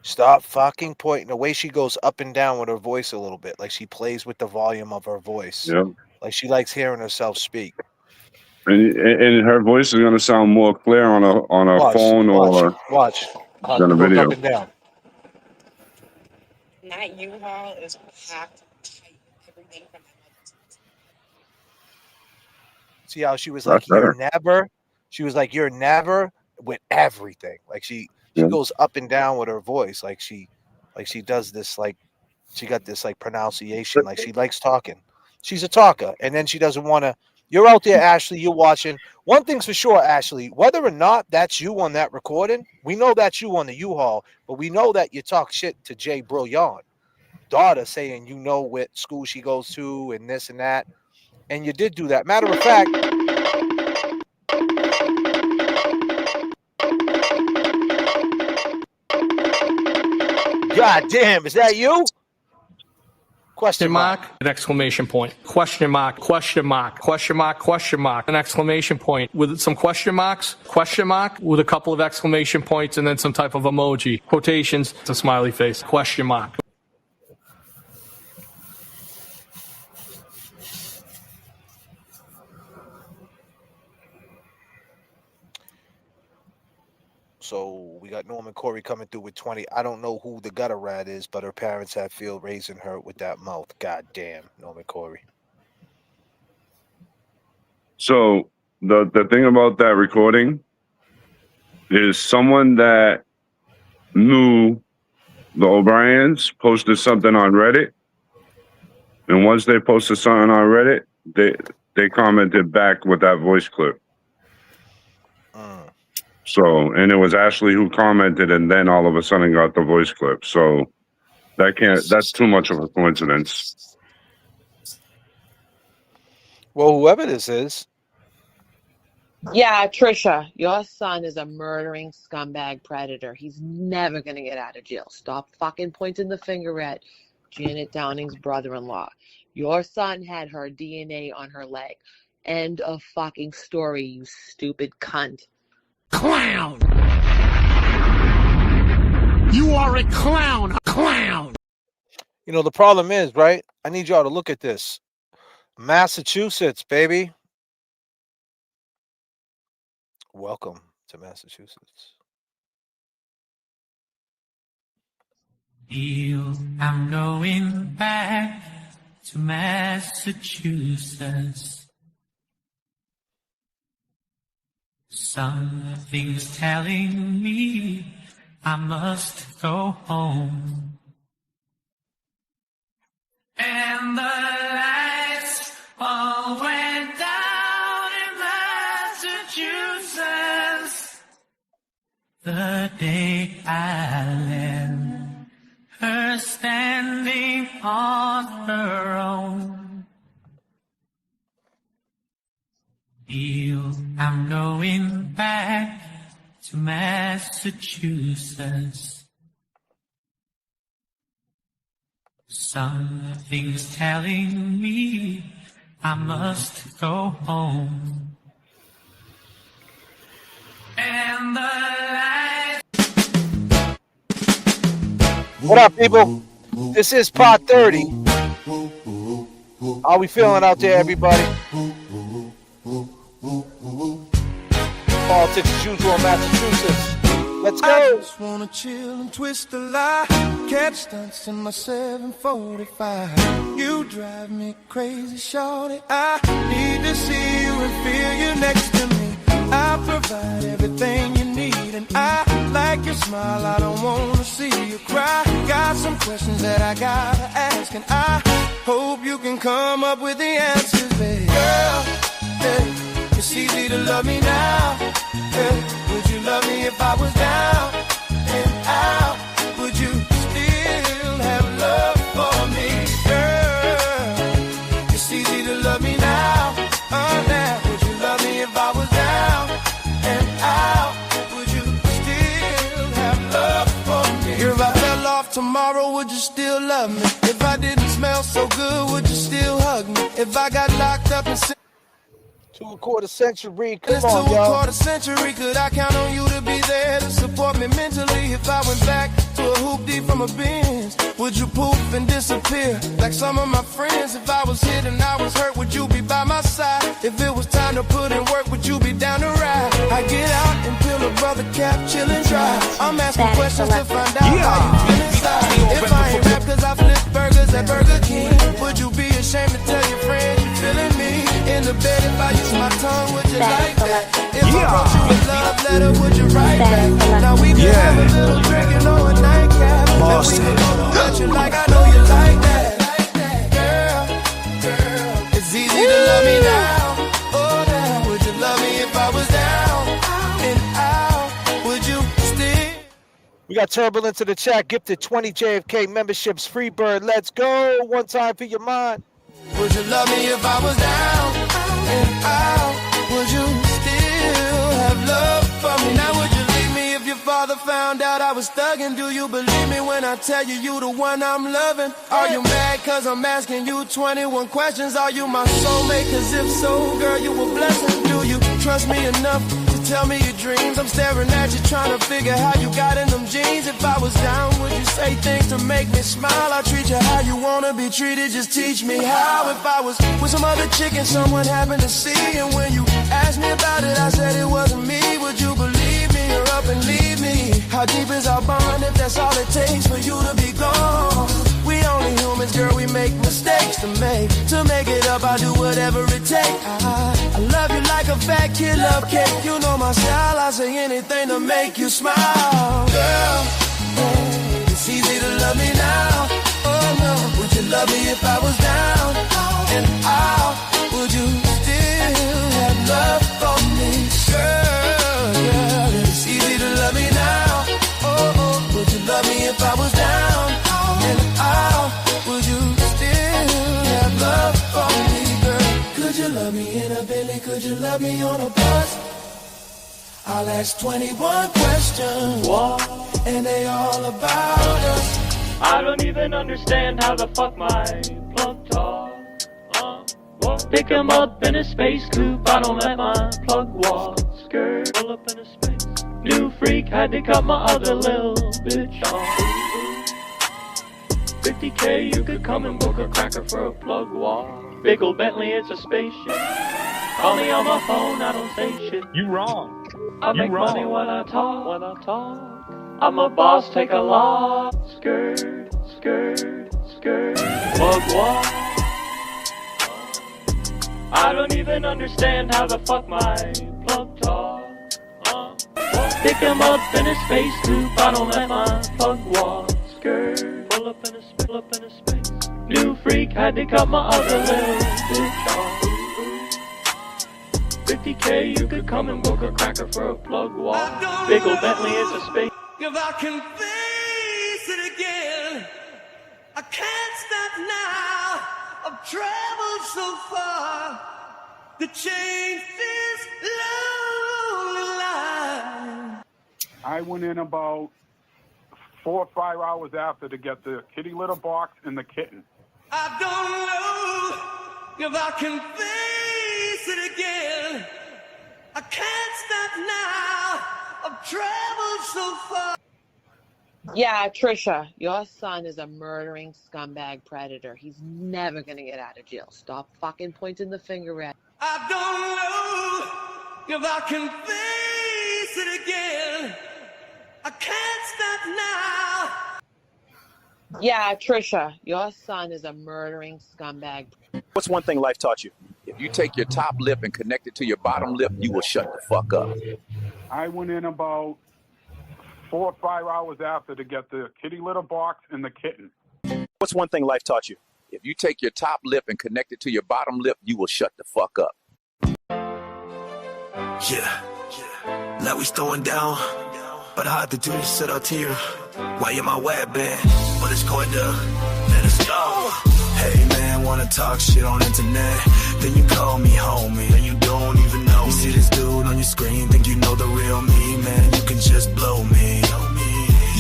Speaker 6: Stop fucking pointing. The way she goes up and down with her voice a little bit, like she plays with the volume of her voice.
Speaker 4: Yeah.
Speaker 6: Like she likes hearing herself speak.
Speaker 4: And her voice is gonna sound more clear on a
Speaker 6: Watch,
Speaker 4: phone or
Speaker 6: watch.
Speaker 4: than a
Speaker 6: It goes
Speaker 4: video.
Speaker 6: up and down.
Speaker 9: That U-Haul is packed tight with everything from my mother's house.
Speaker 6: See how she was
Speaker 4: That's
Speaker 6: like, you're
Speaker 4: better.
Speaker 6: never. She was like, you're never with everything. Like she
Speaker 4: Yeah.
Speaker 6: goes up and down with her voice. Like she does this, like she got this like pronunciation. Like she likes talking. She's a talker. And then she doesn't want to. You're out there, Ashley. You're watching. One thing's for sure, Ashley, whether or not that's you on that recording, we know that's you on the U-Haul, but we know that you talk shit to Jay Brilliant, daughter, saying you know what school she goes to and this and that. And you did do that. Matter of fact, God damn, is that you? Question mark.
Speaker 11: An exclamation point. Question mark. Question mark. Question mark. Question mark. An exclamation point with some question marks. Question mark with a couple of exclamation points and then some type of emoji. Quotations. It's a smiley face. Question mark.
Speaker 6: So we got Norman Corey coming through with 20. I don't know who the gutter rat is, but her parents have feel raising her with that mouth. God damn, Norman Corey.
Speaker 4: So the thing about that recording is someone that knew the O'Briens posted something on Reddit, and once they posted something on Reddit, they commented back with that voice clip. So, and it was Ashley who commented, and then all of a sudden got the voice clip. So that's too much of a coincidence.
Speaker 6: Well, whoever this is.
Speaker 9: Yeah, Trisha, your son is a murdering scumbag predator. He's never going to get out of jail. Stop fucking pointing the finger at Janet Downing's brother-in-law. Your son had her DNA on her leg. End of fucking story, you stupid cunt.
Speaker 12: Clown! You are a clown! A clown!
Speaker 6: You know, the problem is, right? I need y'all to look at this. Massachusetts, baby. Welcome to Massachusetts.
Speaker 15: I'm going back to Massachusetts. Something's telling me I must go home. And the lights all went down in Massachusetts the day I left her standing on her own. I'm going back to Massachusetts. Something's telling me I must go home. And the lights.
Speaker 6: What up, people? This is Part 30. How we feeling out there, everybody? Politics as usual in Massachusetts. Let's go.
Speaker 16: I just wanna chill and twist a lie. Catch stunts in my 745. You drive me crazy, shorty. I need to see you and feel you next to me. I provide everything you need, and I like your smile. I don't wanna see you cry. Got some questions that I gotta ask, and I hope you can come up with the answers, baby. Girl, hey, it's easy to love me now. Hey, would you love me if I was down and out? Would you still have love for me? Girl, it's easy to love me now. Oh, now, would you love me if I was down and out? Would you still have love for me? If I fell off tomorrow, would you still love me? If I didn't smell so good, would you still hug me? If I got locked up and
Speaker 6: to a quarter century, come
Speaker 16: it's
Speaker 6: on,
Speaker 16: to
Speaker 6: y'all.
Speaker 16: a quarter century, could I count on you to be there to support me mentally? If I went back to a hoop deep from a Benz, would you poof and disappear like some of my friends? If I was hit and I was hurt, would you be by my side? If it was time to put in work, would you be down to ride? I get out and peel a brother cap, chill and dry. I'm asking questions to find out how you feel inside. If I ain't rap cause I flip burgers at Burger King, would you be ashamed to tell your friends you feeling me? In the bed if I use my tongue, would you like that? If I wrote you a love letter, would you write back? Now we can have a little drinking on a nightcap, and we can go to what you like, I know you like that. Girl, it's easy to love me now. Oh, now, would you love me if I was down and out? Would you still?
Speaker 6: We got Turbulence in the chat, gifted 20 J.F.K. memberships, free bird. Let's go. One time for your mind.
Speaker 16: Would you love me if I was down and out? Would you still have love for me? Now would you leave me if your father found out I was thugging? Do you believe me when I tell you you the one I'm loving? Are you mad cause I'm asking you 21 questions? Are you my soulmate? Cause if so, girl, you a blessing. Do you trust me enough to tell me your dreams? I'm staring at you trying to figure how you got in them jeans. If I was down, would you say things to make me smile? I treat you how you wanna be treated, just teach me how. If I was with some other chick and someone happened to see, and when you asked me about it, I said it wasn't me, would you believe me or up and leave me? How deep is our bond if that's all it takes for you to be gone? We only humans, girl, we make mistakes to make it up, I'll do whatever it takes. I love you like a fat kid love cake. You know my style, I say anything to make you smile. Girl, it's easy to love me now. Oh no, would you love me if I was down and out? Would you still have love for me? Girl, it's easy to love me now. Oh, would you love me if I was down and out? Would you still have love for me, girl? Could you love me in a Bentley? Could you love me on a bus? I'll ask 21 questions, and they all about us.
Speaker 17: I don't even understand how the fuck my plug talk. Pick him up in a space coupe, I don't let my plug walk. Skirt, pull up in a space. New freak, had to cut my other little bitch off. 50K, you could come and book a cracker for a plug walk. Big ol' Bentley, it's a spaceship. Call me on my phone, I don't say shit.
Speaker 3: You wrong.
Speaker 17: I make money when I talk. I'm a boss, take a lot. Skirt. skirt, plug walk. I don't even understand how the fuck my plug talk. Pick him up in his space coupe, I don't let my plug walk. Skirt, pull up in a space. New freak, had to cut my other little bitch off. 50K, you could come and book a cracker for a plug walk. Big ol' Bentley, it's a space.
Speaker 12: If I can face it again, I can't stop now. I've traveled so far to change this lonely life.
Speaker 18: I went in about 4 or 5 hours after to get the kitty litter box and the kitten.
Speaker 12: I don't know if I can face it again. I can't stop now. I've traveled so far.
Speaker 9: Yeah, Trisha, your son is a murdering scumbag predator. He's never gonna get out of jail. Stop fucking pointing the finger at.
Speaker 12: I don't know if I can face it again. I can't stop now.
Speaker 9: Yeah, Trisha, your son is a murdering scumbag.
Speaker 19: What's one thing life taught you? If you take your top lip and connect it to your bottom lip, you will shut the fuck up.
Speaker 18: I went in about 4 or 5 hours after to get the kitty litter box and the kitten.
Speaker 19: What's one thing life taught you? If you take your top lip and connect it to your bottom lip, you will shut the fuck up.
Speaker 20: Yeah, now we throwing down, but I have to do this set out here. Why in my web band? But it's going to let us go. Hey man, wanna talk shit on internet? Then you call me homie, and you don't even know. You see this dude on your screen, think you know the real me, man. You can just blow me.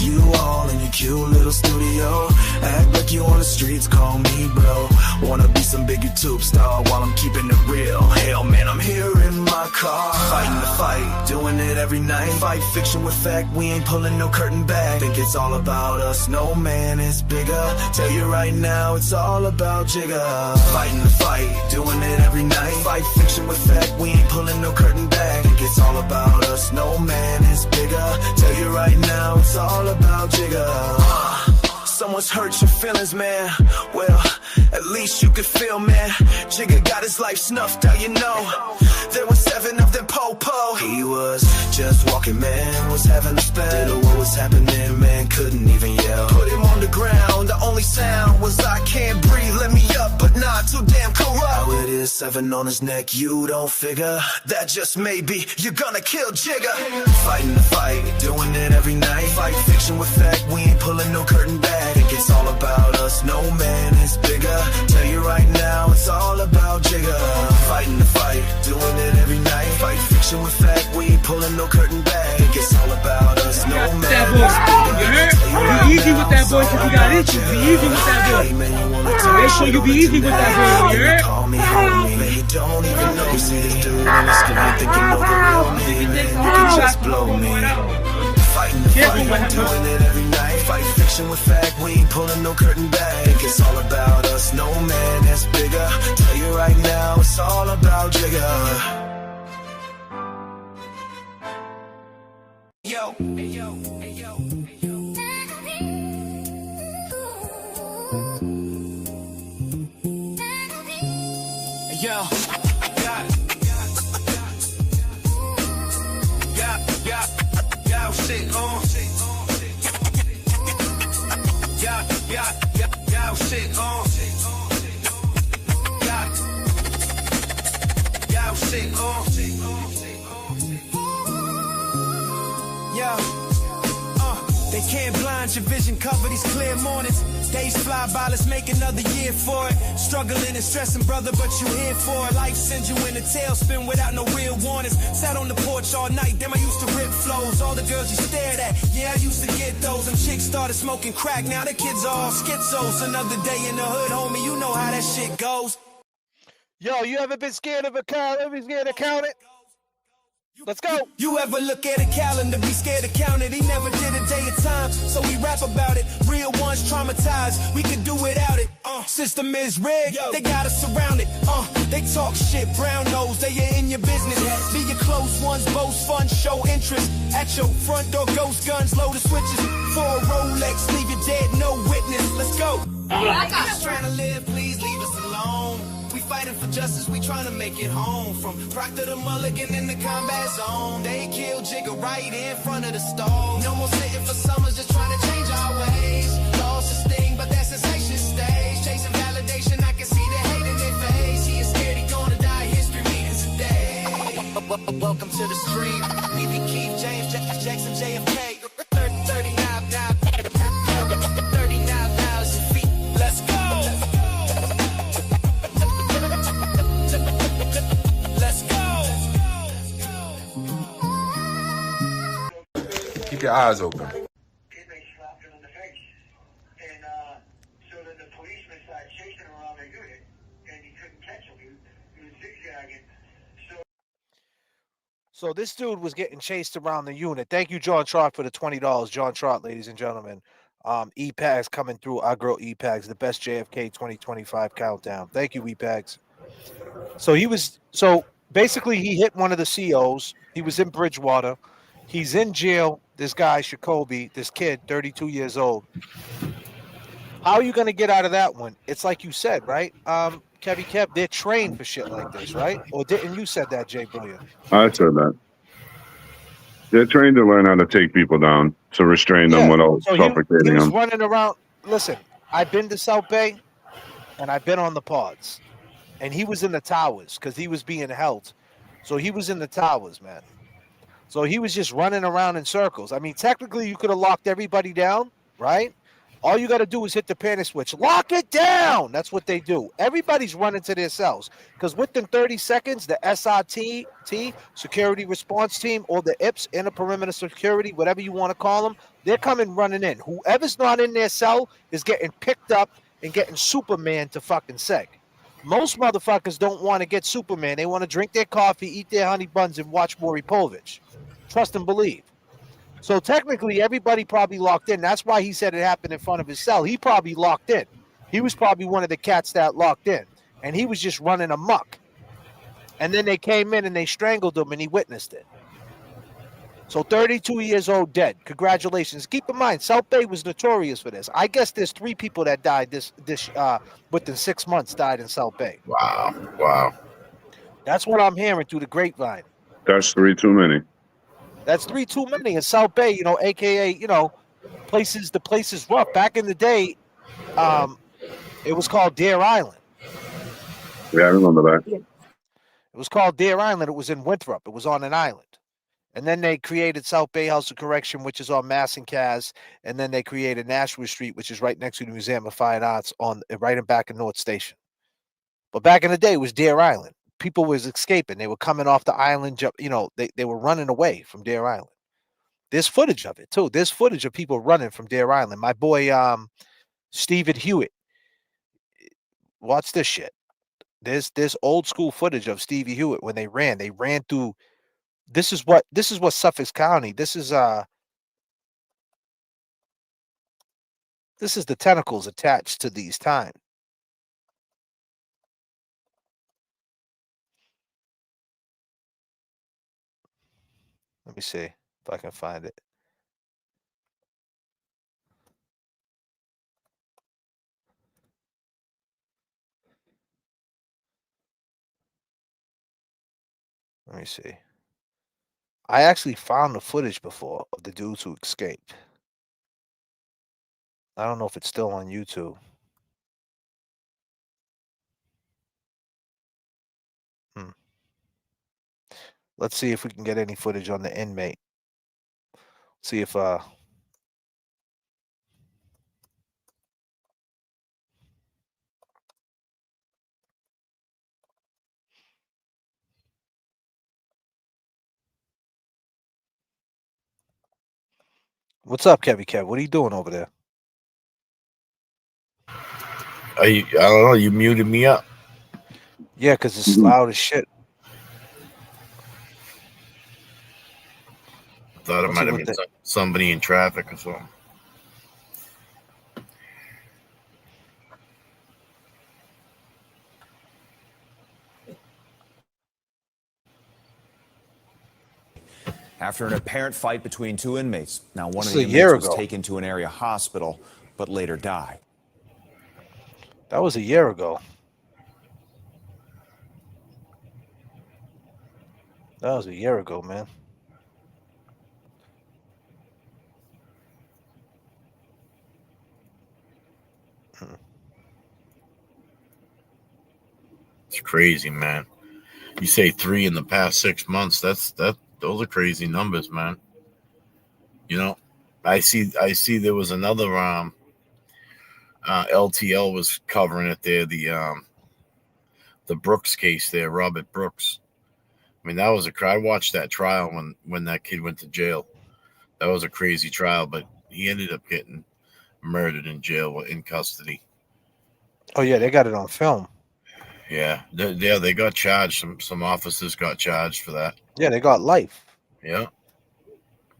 Speaker 20: You all in your cute little studio, act like you on the streets, call me bro. Wanna be some big YouTube star while I'm keeping it real. Hell man, I'm here in my car, fighting the fight, doing it every night. Fight fiction with fact, we ain't pulling no curtain back. Think it's all about us, no man is bigger. Tell you right now, it's all about Jigga. Fighting the fight, doing it every night. Fight fiction with fact, we ain't pulling no curtain back. Think it's all about us, no man is bigger. Tell you right now, it's all about Jigga. Someone's hurt your feelings, man. Well, at least you could feel, man. Jigga got his life snuffed out, you know. There were 7 of them po-po. He was just walking, man, was having a spell. Didn't know what was happening, man, couldn't even yell. Put him on the ground, the only sound was I can't breathe, let me up, but not too damn corrupt. How it is, 7 on his neck, you don't figure. That just may be, you're gonna kill Jigga. Fighting the fight, doing it every night. Fight fiction with fact, we ain't pulling no curtain back. Think it's all about us, no man is bigger. Tell you right now, it's all about Jigga. Fighting the fight, doing it every night. Fight fiction with fact, we ain't pulling no curtain back. Think it's all about us, no man is bigger.
Speaker 21: Be easy with that boy, cause he got itches. Be easy with that boy. Make sure you be easy with that boy, you heard?
Speaker 20: Call me homie, man, you don't even know. You see this dude on the screen, think you know the real me, man. You can just blow me. Fighting the fight, doing it every night. Fight fiction with fact, we ain't pulling no curtain back. Think it's all about us, no man is bigger. Tell you right now, it's all about Jigga. Yo, yo, yo, yo, shit on. Yeah, shit on. Yeah, shit on. Yeah. They can't blind your vision, cover these clear mornings. Days fly by, let's make another year for it. Struggling and stressing, brother, but you here for it. Life sends you in a tailspin without no real warnings. Sat on the porch all night, damn, I used to rip flows. All the girls you stared at, yeah, I used to get those. Them chicks started smoking crack, now the kids are all schizos. Another day in the hood, homie, you know how that shit goes.
Speaker 6: Yo, you ever been scared of a cow? Ever been scared of counting? Let's go.
Speaker 16: You ever look at a calendar, be scared to count it? He never did a day of time, so we rap about it. Real ones traumatized, we can do without it. System is rigged, they got us surrounded. They talk shit, brown nose, they are in your business. Be your close ones, boast fun, show interest. At your front door, ghost guns, load of switches. For a Rolex, leave you dead, no witness. Let's go. Just trying to live, please leave us alone. We fighting for justice, we trying to make it home. From Proctor to Mulligan in the combat zone. They killed Jigga right in front of the stove. No more sitting for summers, just trying to change our ways. Lost the sting, but that sensation stays. Chasing validation, I can see the hate in their face. He is scared he gonna die, history meetings today. Welcome to the stream. B.B. Keith, James Jackson, J.F.K. 39,000 feet. Let's go. Let's go.
Speaker 8: Keep your eyes open.
Speaker 6: So this dude was getting chased around the unit. Thank you, John Trott, for the $20. John Trott, ladies and gentlemen. E-Pags coming through. Our girl E-Pags, the best JFK 2025 countdown. Thank you, E-Pags. So basically he hit one of the COs. He was in Bridgewater. He's in jail. This guy, Jacoby, this kid, 32 years old. How are you going to get out of that one? It's like you said, right? Kevy Kev, they're trained for shit like this, right? Or didn't you said that, Jay Brilliant?
Speaker 4: I said that. They're trained to learn how to take people down, to restrain them without
Speaker 6: So he
Speaker 4: suffocating
Speaker 6: was
Speaker 4: them.
Speaker 6: running around. Listen, I've been to South Bay, and I've been on the pods, and he was in the towers because he was being held. So he was in the towers, man. So he was just running around in circles. I mean, technically, you could have locked everybody down, right? All you got to do is hit the panic switch. Lock it down. That's what they do. Everybody's running to their cells because within 30 seconds, the SRT, security response team, or the IPS, inner perimeter security, whatever you want to call them, they're coming running in. Whoever's not in their cell is getting picked up and getting Superman to fucking seg. Most motherfuckers don't want to get Superman. They want to drink their coffee, eat their honey buns, and watch Maury Povich. Trust and believe. So technically, everybody probably locked in. That's why he said it happened in front of his cell. He probably locked in. He was probably one of the cats that locked in. And he was just running amok. And then they came in and they strangled him and he witnessed it. So 32 years old, dead. Congratulations. Keep in mind, South Bay was notorious for this. I guess there's 3 people that died within 6 months died in South Bay.
Speaker 7: Wow.
Speaker 6: That's what I'm hearing through the grapevine.
Speaker 4: That's 3 too many.
Speaker 6: That's 3 too many in South Bay, AKA, the place is rough. Back in the day, it was called Deer Island.
Speaker 4: Yeah, I remember that.
Speaker 6: It was called Deer Island. It was in Winthrop. It was on an island. And then they created South Bay House of Correction, which is on Mass and Cas. And then they created Nashua Street, which is right next to the Museum of Fine Arts, right in back of North Station. But back in the day, it was Deer Island. People was escaping. They were coming off the island. They were running away from Deer Island. There's footage of it too. There's footage of people running from Deer Island. My boy, Stephen Hewitt. Watch this shit. There's old school footage of Stevie Hewitt when they ran. They ran through. This is what Suffolk County. This is the tentacles attached to these times. Let me see if I can find it. Let me see. I actually found the footage before of the dudes who escaped. I don't know if it's still on YouTube. Let's see if we can get any footage on the inmate. See if what's up, Kevy Kev? What are you doing over there?
Speaker 7: I don't know. You muted me up.
Speaker 6: Yeah, because it's loud as shit.
Speaker 7: Thought it
Speaker 6: Let's
Speaker 7: might
Speaker 6: see
Speaker 7: have
Speaker 6: what
Speaker 7: been somebody in traffic or something.
Speaker 8: After an apparent fight between two inmates. Now, one
Speaker 6: This
Speaker 8: of the
Speaker 6: is a year
Speaker 8: inmates was
Speaker 6: ago.
Speaker 8: taken to an area hospital, but later died.
Speaker 6: That was a year ago. That was a year ago, man.
Speaker 7: It's crazy, man. You say 3 in the past 6 months. Those are crazy numbers, man. You know, I see there was another LTL was covering it there, the Brooks case there, Robert Brooks. I mean, that was I watched that trial when that kid went to jail. That was a crazy trial, but he ended up getting murdered in jail in custody.
Speaker 6: Oh yeah, they got it on film.
Speaker 7: Yeah, they got charged. Some officers got charged for that.
Speaker 6: Yeah, they got life.
Speaker 7: Yeah,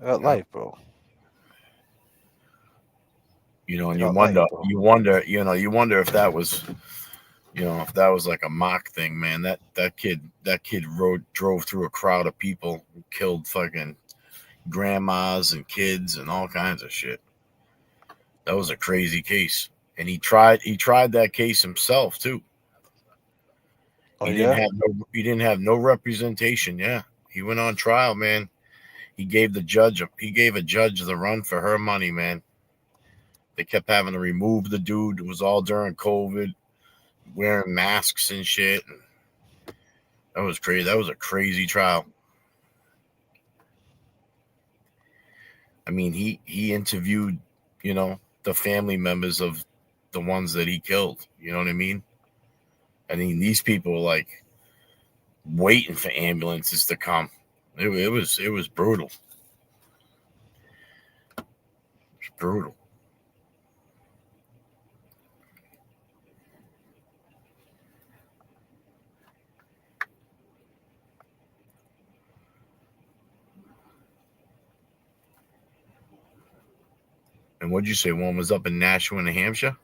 Speaker 6: They got life, bro.
Speaker 7: You know, and
Speaker 6: They
Speaker 7: you
Speaker 6: got life,
Speaker 7: wonder,
Speaker 6: bro.
Speaker 7: you wonder if that was, if that was like a mock thing, man. That kid drove through a crowd of people, and killed fucking grandmas and kids and all kinds of shit. That was a crazy case, and he tried that case himself too.
Speaker 6: Oh,
Speaker 7: he
Speaker 6: yeah?
Speaker 7: didn't have no representation. Yeah, he went on trial, man. He gave a judge the run for her money, man. They kept having to remove the dude. It was all during COVID, wearing masks and shit. That was crazy. That was a crazy trial. I mean, he interviewed, the family members of the ones that he killed. You know what I mean? I mean, these people were like waiting for ambulances to come. It was brutal. It's brutal. And what'd you say? One was up in Nashua, New Hampshire?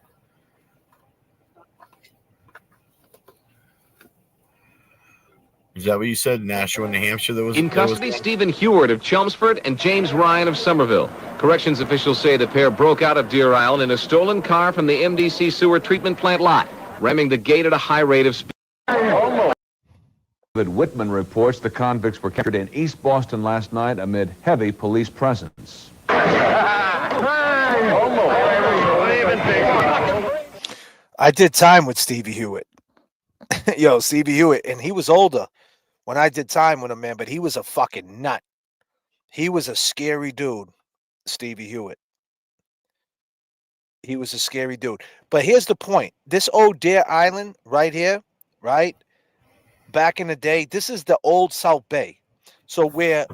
Speaker 7: Is that what you said? Nashua, New Hampshire?
Speaker 22: In custody, Stephen Heward of Chelmsford and James Ryan of Somerville. Corrections officials say the pair broke out of Deer Island in a stolen car from the MDC sewer treatment plant lot, ramming the gate at a high rate of speed.
Speaker 23: David Whitman reports the convicts were captured in East Boston last night amid heavy police presence.
Speaker 6: I did time with Stevie Hewitt. Yo, Stevie Hewitt, and he was older when I did time with him, man, but he was a fucking nut. He was a scary dude, Stevie Hewitt. He was a scary dude. But here's the point. This old Deer Island right here, right? Back in the day, this is the old South Bay. So where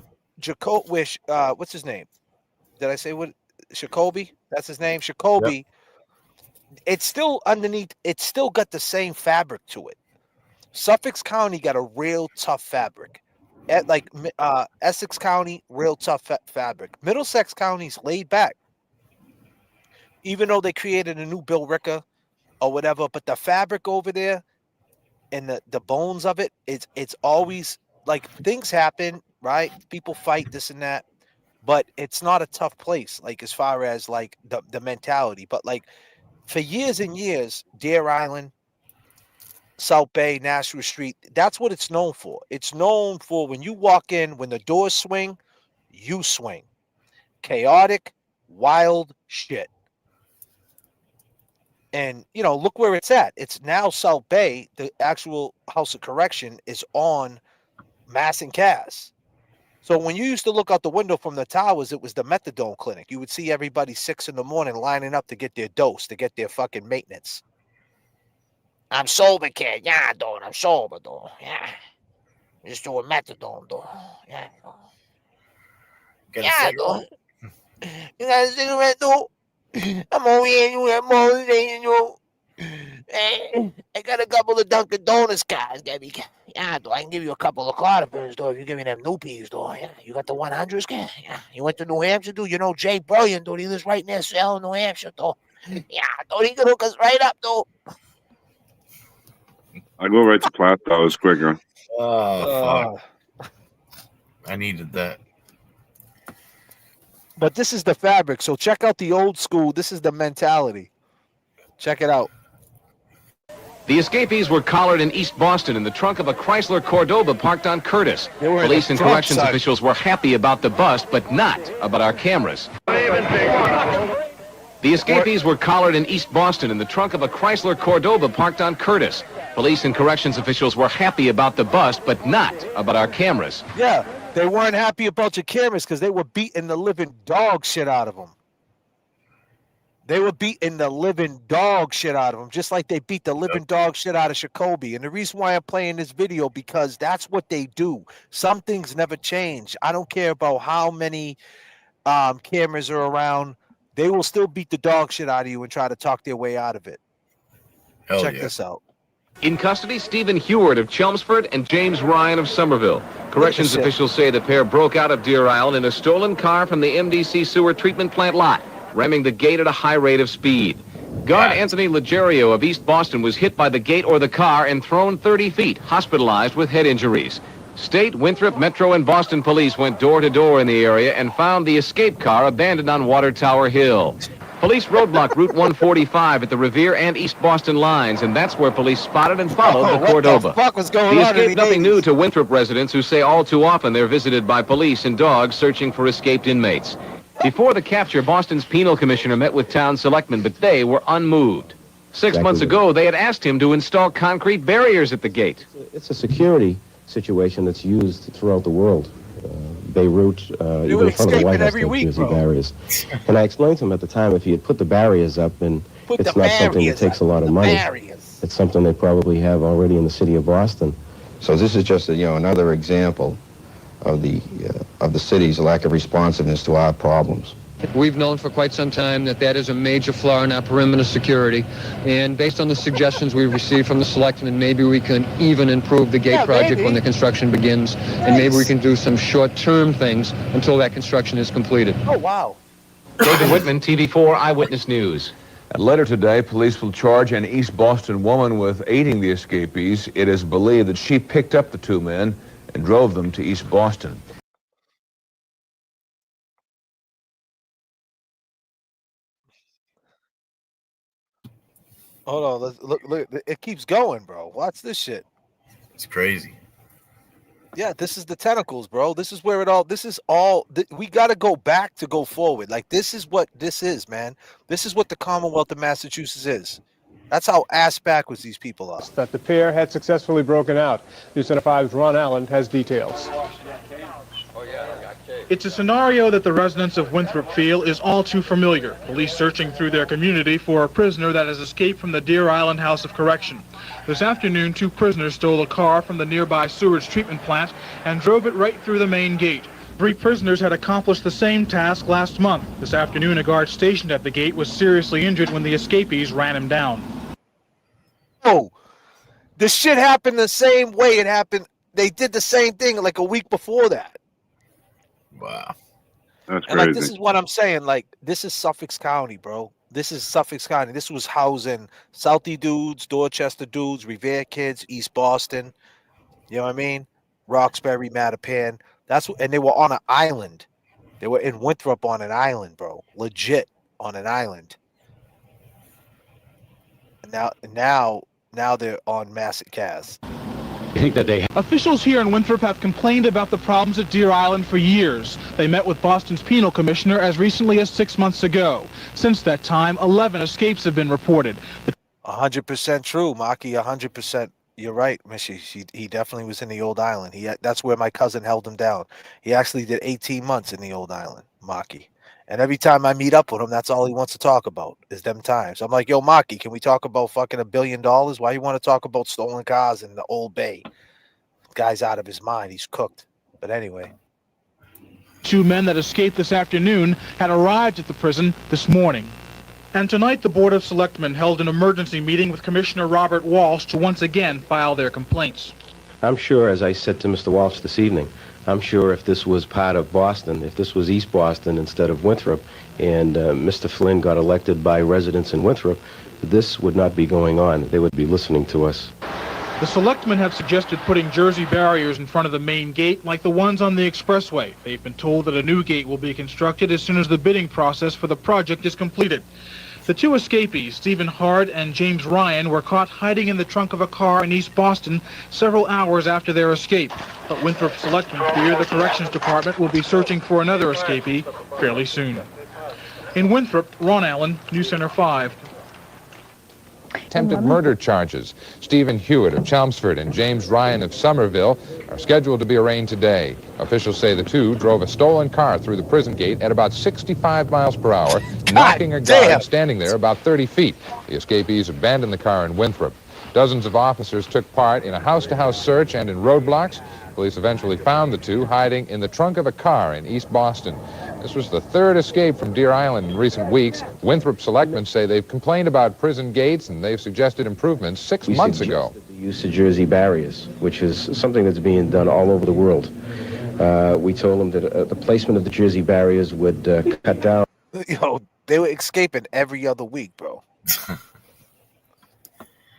Speaker 6: what's his name? Did I say what? Jacoby? That's his name? Jacoby. Yep. It's still underneath. It's still got the same fabric to it. Suffolk County got a real tough fabric. Essex County, real tough fabric. Middlesex County's laid back. Even though they created a new Bill Ricker or whatever, but the fabric over there and the bones of it, it's always like things happen, right? People fight, this and that, but it's not a tough place, like as far as like the mentality. But like for years and years, Deer Island, South Bay, Nashua Street, that's what it's known for. It's known for when you walk in, when the doors swing, you swing. Chaotic, wild shit. And, look where it's at. It's now South Bay. The actual House of Correction is on Mass and Cass. So when you used to look out the window from the towers, it was the methadone clinic. You would see everybody 6 a.m. lining up to get their dose, to get their fucking maintenance. I'm sober, kid. Yeah, dude. I'm sober, dude. Yeah. Just doing methadone, dude. Yeah. Yeah, dude. You got a cigarette, dude? I'm over here. You got motivating, dude. Hey, I got a couple of Dunkin' Donuts cards. Yeah, though, I can give you a couple of quarter pins, though, if you give me them new peas, though. Yeah, you got the 100s, kid? Yeah, you went to New Hampshire, dude? You know Jay Brilliant, dude. He lives right near Salem, New Hampshire, though. Yeah, though, he can hook us right up, though.
Speaker 4: I go right to Plastow. It's quicker.
Speaker 7: Oh, fuck. I needed that.
Speaker 6: But this is the fabric, so check out the old school. This is the mentality. Check it out.
Speaker 22: The escapees were collared in East Boston in the trunk of a Chrysler Cordoba parked on Curtis. Police and corrections officials were happy about the bust, but not about our cameras. The escapees were collared in East Boston in the trunk of a Chrysler Cordoba parked on Curtis. Police and corrections officials were happy about the bust, but not about our cameras.
Speaker 6: Yeah, they weren't happy about your cameras because they were beating the living dog shit out of them. They were beating the living dog shit out of them, just like they beat the living dog shit out of Jacoby. And the reason why I'm playing this video, because that's what they do. Some things never change. I don't care about how many cameras are around. They will still beat the dog shit out of you and try to talk their way out of it. Check this out.
Speaker 22: In custody, Stephen Heward of Chelmsford and James Ryan of Somerville. Corrections officials say the pair broke out of Deer Island in a stolen car from the MDC sewer treatment plant lot, ramming the gate at a high rate of speed. Guard Anthony Legerio of East Boston was hit by the gate or the car and thrown 30 feet, hospitalized with head injuries. State, Winthrop, Metro, and Boston police went door to door in the area and found the escape car abandoned on Water Tower Hill. Police roadblocked Route 145 at the Revere and East Boston lines, and that's where police spotted and followed the Cordoba.
Speaker 6: What the fuck was going
Speaker 22: The
Speaker 6: on?
Speaker 22: escape nothing new to Winthrop residents who say all too often they're visited by police and dogs searching for escaped inmates. Before the capture, Boston's penal commissioner met with town selectmen, but they were unmoved. 6 months ago, they had asked him to install concrete barriers at the gate.
Speaker 1: It's a security situation that's used throughout the world. Beirut, even in front of the White House, there's barriers. And I explained to him at the time, if he had put the barriers up, and it's not something that takes a lot of money. It's something they probably have already in the city of Boston.
Speaker 5: So this is just another example of the city's lack of responsiveness to our problems.
Speaker 10: We've known for quite some time that that is a major flaw in our perimeter security, and based on the suggestions we've received from the selectmen, maybe we can even improve the gate project when the construction begins, and maybe we can do some short-term things until that construction is completed.
Speaker 6: Oh, wow.
Speaker 22: David Whitman, TV4 Eyewitness News.
Speaker 23: And later today, police will charge an East Boston woman with aiding the escapees. It is believed that she picked up the two men and drove them to East Boston.
Speaker 6: Hold on, look, it keeps going, bro. Watch this shit.
Speaker 7: It's crazy.
Speaker 6: Yeah, this is the tentacles, bro. This is where it all. This is all. We got to go back to go forward. Like, this is what this is, man. This is what the Commonwealth of Massachusetts is. That's how ass backwards these people are.
Speaker 24: That the pair had successfully broken out. News Center 5's Ron Allen has details.
Speaker 25: It's a scenario that the residents of Winthrop feel is all too familiar. Police searching through their community for a prisoner that has escaped from the Deer Island House of Correction. This afternoon, two prisoners stole a car from the nearby sewage treatment plant and drove it right through the main gate. 3 prisoners had accomplished the same task last month. This afternoon, a guard stationed at the gate was seriously injured when the escapees ran him down.
Speaker 6: Oh, this shit happened the same way it happened. They did the same thing like a week before that.
Speaker 7: Wow.
Speaker 4: That's
Speaker 6: And
Speaker 4: crazy.
Speaker 6: like, this is what I'm saying. Like, this is Suffolk County, bro. This is Suffolk County. This was housing Southie dudes, Dorchester dudes, Revere kids, East Boston. You know what I mean? Roxbury, Mattapan. That's what, and they were on an island. They were in Winthrop on an island, bro. Legit on an island. And now they're on Massacaz.
Speaker 25: Officials here in Winthrop have complained about the problems at Deer Island for years. They met with Boston's penal commissioner as recently as 6 months ago. Since that time, 11 escapes have been reported.
Speaker 6: 100% true, Maki. 100%. You're right, Mishy. He definitely was in the old island. That's where my cousin held him down. He actually did 18 months in the old island, Maki. And every time I meet up with him, that's all he wants to talk about is them times. I'm like, yo, Maki, can we talk about fucking $1 billion? Why you want to talk about stolen cars in the Old Bay? Guy's out of his mind. He's cooked. But anyway.
Speaker 25: 2 men that escaped this afternoon had arrived at the prison this morning. And tonight, the Board of Selectmen held an emergency meeting with Commissioner Robert Walsh to once again file their complaints.
Speaker 1: I'm sure, as I said to Mr. Walsh this evening, I'm sure if this was part of Boston, if this was East Boston instead of Winthrop, and Mr. Flynn got elected by residents in Winthrop, this would not be going on. They would be listening to us.
Speaker 25: The selectmen have suggested putting Jersey barriers in front of the main gate like the ones on the expressway. They've been told that a new gate will be constructed as soon as the bidding process for the project is completed. The two escapees, Stephen Hard and James Ryan, were caught hiding in the trunk of a car in East Boston several hours after their escape. But Winthrop selectmen fear the corrections department will be searching for another escapee fairly soon. In Winthrop, Ron Allen, News Center 5.
Speaker 2: Attempted murder charges. Stephen Hewitt of Chelmsford and James Ryan of Somerville are scheduled to be arraigned today. Officials say the two drove a stolen car through the prison gate at about 65 miles per hour, knocking a guard standing there about 30 feet. The escapees abandoned the car in Winthrop. Dozens of officers took part in a house-to-house search and in roadblocks. Police eventually found the two hiding in the trunk of a car in East Boston. This was the third escape from Deer Island in recent weeks. Winthrop selectmen say they've complained about prison gates and they've suggested improvements 6 months ago.
Speaker 1: The use of Jersey barriers, which is something that's being done all over the world. We told them that the placement of the Jersey barriers would cut down.
Speaker 6: Yo, they were escaping every other week, bro.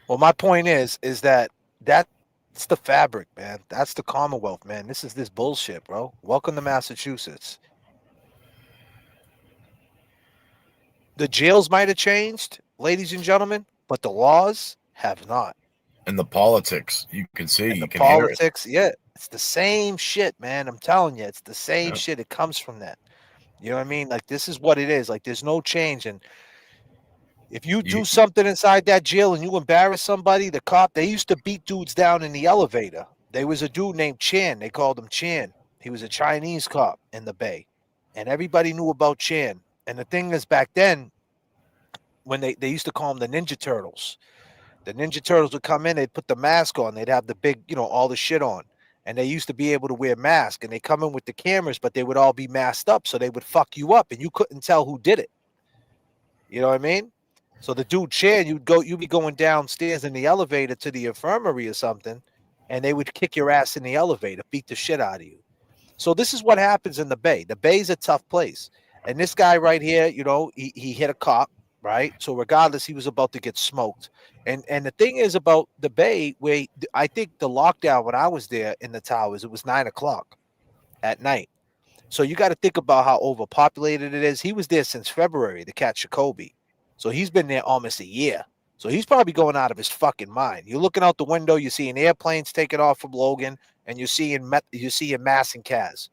Speaker 6: Well, my point is that that's the fabric, man. That's the Commonwealth, man. This is this bullshit, bro. Welcome to Massachusetts. The jails might have changed, ladies and gentlemen, but the laws have not.
Speaker 7: And the politics, you can see, you can
Speaker 6: politics, yeah, it's the same shit, man. I'm telling you, it's the same shit. It comes from that. You know what I mean? Like, this is what it is. Like, there's no change. And if you do something inside that jail and you embarrass somebody, the cop, they used to beat dudes down in the elevator. There was a dude named Chan. They called him Chan. He was a Chinese cop in the Bay. And everybody knew about Chan. And the thing is, back then, when they used to call them the Ninja Turtles. The Ninja Turtles would come in, they'd put the mask on, they'd have the big, all the shit on. And they used to be able to wear masks. And they come in with the cameras, but they would all be masked up. So they would fuck you up and you couldn't tell who did it. You know what I mean? So the dude Chan, you'd be going downstairs in the elevator to the infirmary or something, and they would kick your ass in the elevator, beat the shit out of you. So this is what happens in the Bay. The Bay's a tough place. And this guy right here, he hit a cop, right? So regardless, he was about to get smoked. And the thing is about the Bay, where I think the lockdown when I was there in the towers, it was 9:00 at night. So you got to think about how overpopulated it is. He was there since February to catch Jacoby. So he's been there almost a year. So he's probably going out of his fucking mind. You're looking out the window, you're seeing airplanes taking off from Logan, and you're seeing Mass and Kaz.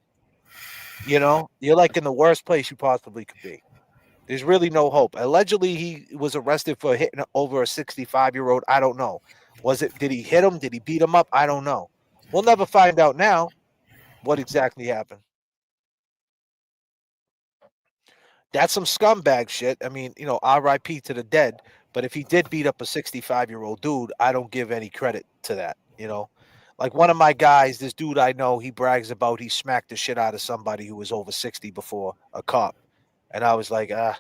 Speaker 6: You're like in the worst place you possibly could be. There's really no hope. Allegedly, he was arrested for hitting over a 65-year-old. I don't know. Did he hit him? Did he beat him up? I don't know. We'll never find out now what exactly happened. That's some scumbag shit. I mean, RIP to the dead. But if he did beat up a 65-year-old dude, I don't give any credit to that. Like one of my guys, this dude I know, he brags about he smacked the shit out of somebody who was over 60 before, a cop. And I was like, I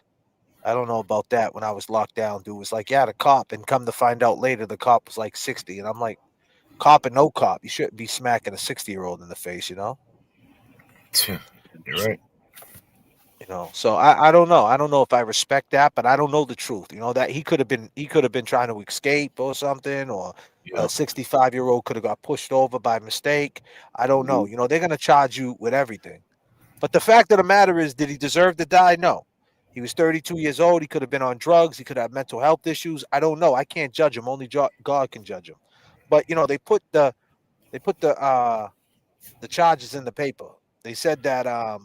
Speaker 6: don't know about that. When I was locked down, dude was like, yeah, the cop. And come to find out later, the cop was like 60. And I'm like, cop and no cop. You shouldn't be smacking a 60-year-old in the face,
Speaker 7: You're right.
Speaker 6: So I don't know. I don't know if I respect that, but I don't know the truth. That he could have been trying to escape or something, or a 65-year-old could have got pushed over by mistake. I don't know. They're going to charge you with everything. But the fact of the matter is, did he deserve to die? No. He was 32 years old. He could have been on drugs. He could have mental health issues. I don't know. I can't judge him. Only God can judge him. But they put the charges in the paper. They said that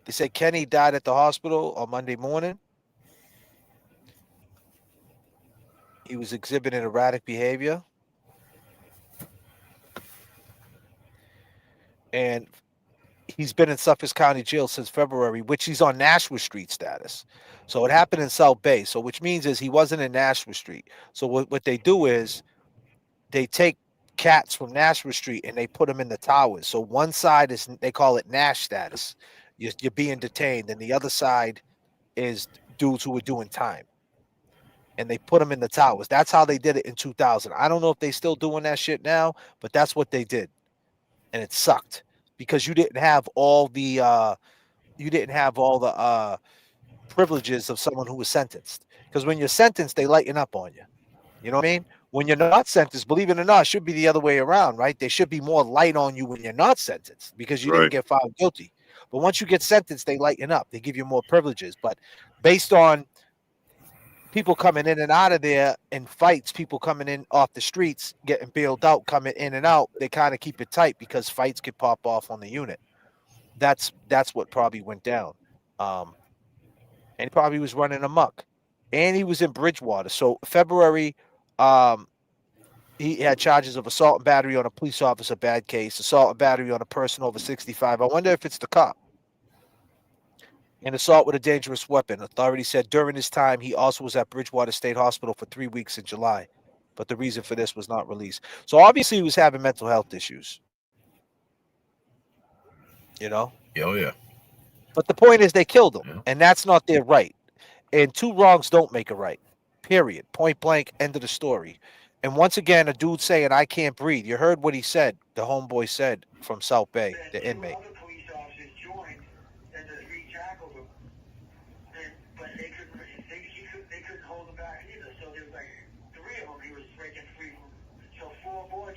Speaker 6: they said Kenny died at the hospital on Monday morning. He was exhibiting erratic behavior. And he's been in Suffolk County Jail since February, which he's on Nashua Street status. So it happened in South Bay. So which means is he wasn't in Nashua Street. So what they do is they take cats from Nashua Street and they put them in the towers. So one side is, they call it Nash status. You're being detained. And the other side is dudes who are doing time. and they put them in the towers. That's how they did it in 2000. I don't know if they still doing that shit now, but that's what they did, and it sucked because you didn't have all the privileges of someone who was sentenced. Because when you're sentenced, they lighten up on you. You know what I mean? When you're not sentenced, believe it or not, it should be the other way around, right? They should be more light on you when you're not sentenced because you didn't get found guilty. But once you get sentenced, they lighten up. They give you more privileges. But based on people coming in and out of there in fights, people coming in off the streets, getting bailed out, coming in and out, they kind of keep it tight because fights could pop off on the unit. That's what probably went down. And he probably was running amok. And he was in Bridgewater. So February, he had charges of assault and battery on a police officer, bad case, assault and battery on a person over 65. I wonder if it's the cop. And assault with a dangerous weapon. Authorities said during his time, he also was at Bridgewater State Hospital for 3 weeks in July. But the reason for this was not released. So obviously he was having mental health issues. You know?
Speaker 7: Oh, yeah.
Speaker 6: But the point is they killed him. And that's not their right. And two wrongs don't make a right. Period. Point blank, end of the story. And once again, a dude saying, I can't breathe. You heard what he said, the homeboy said from South Bay, the inmate.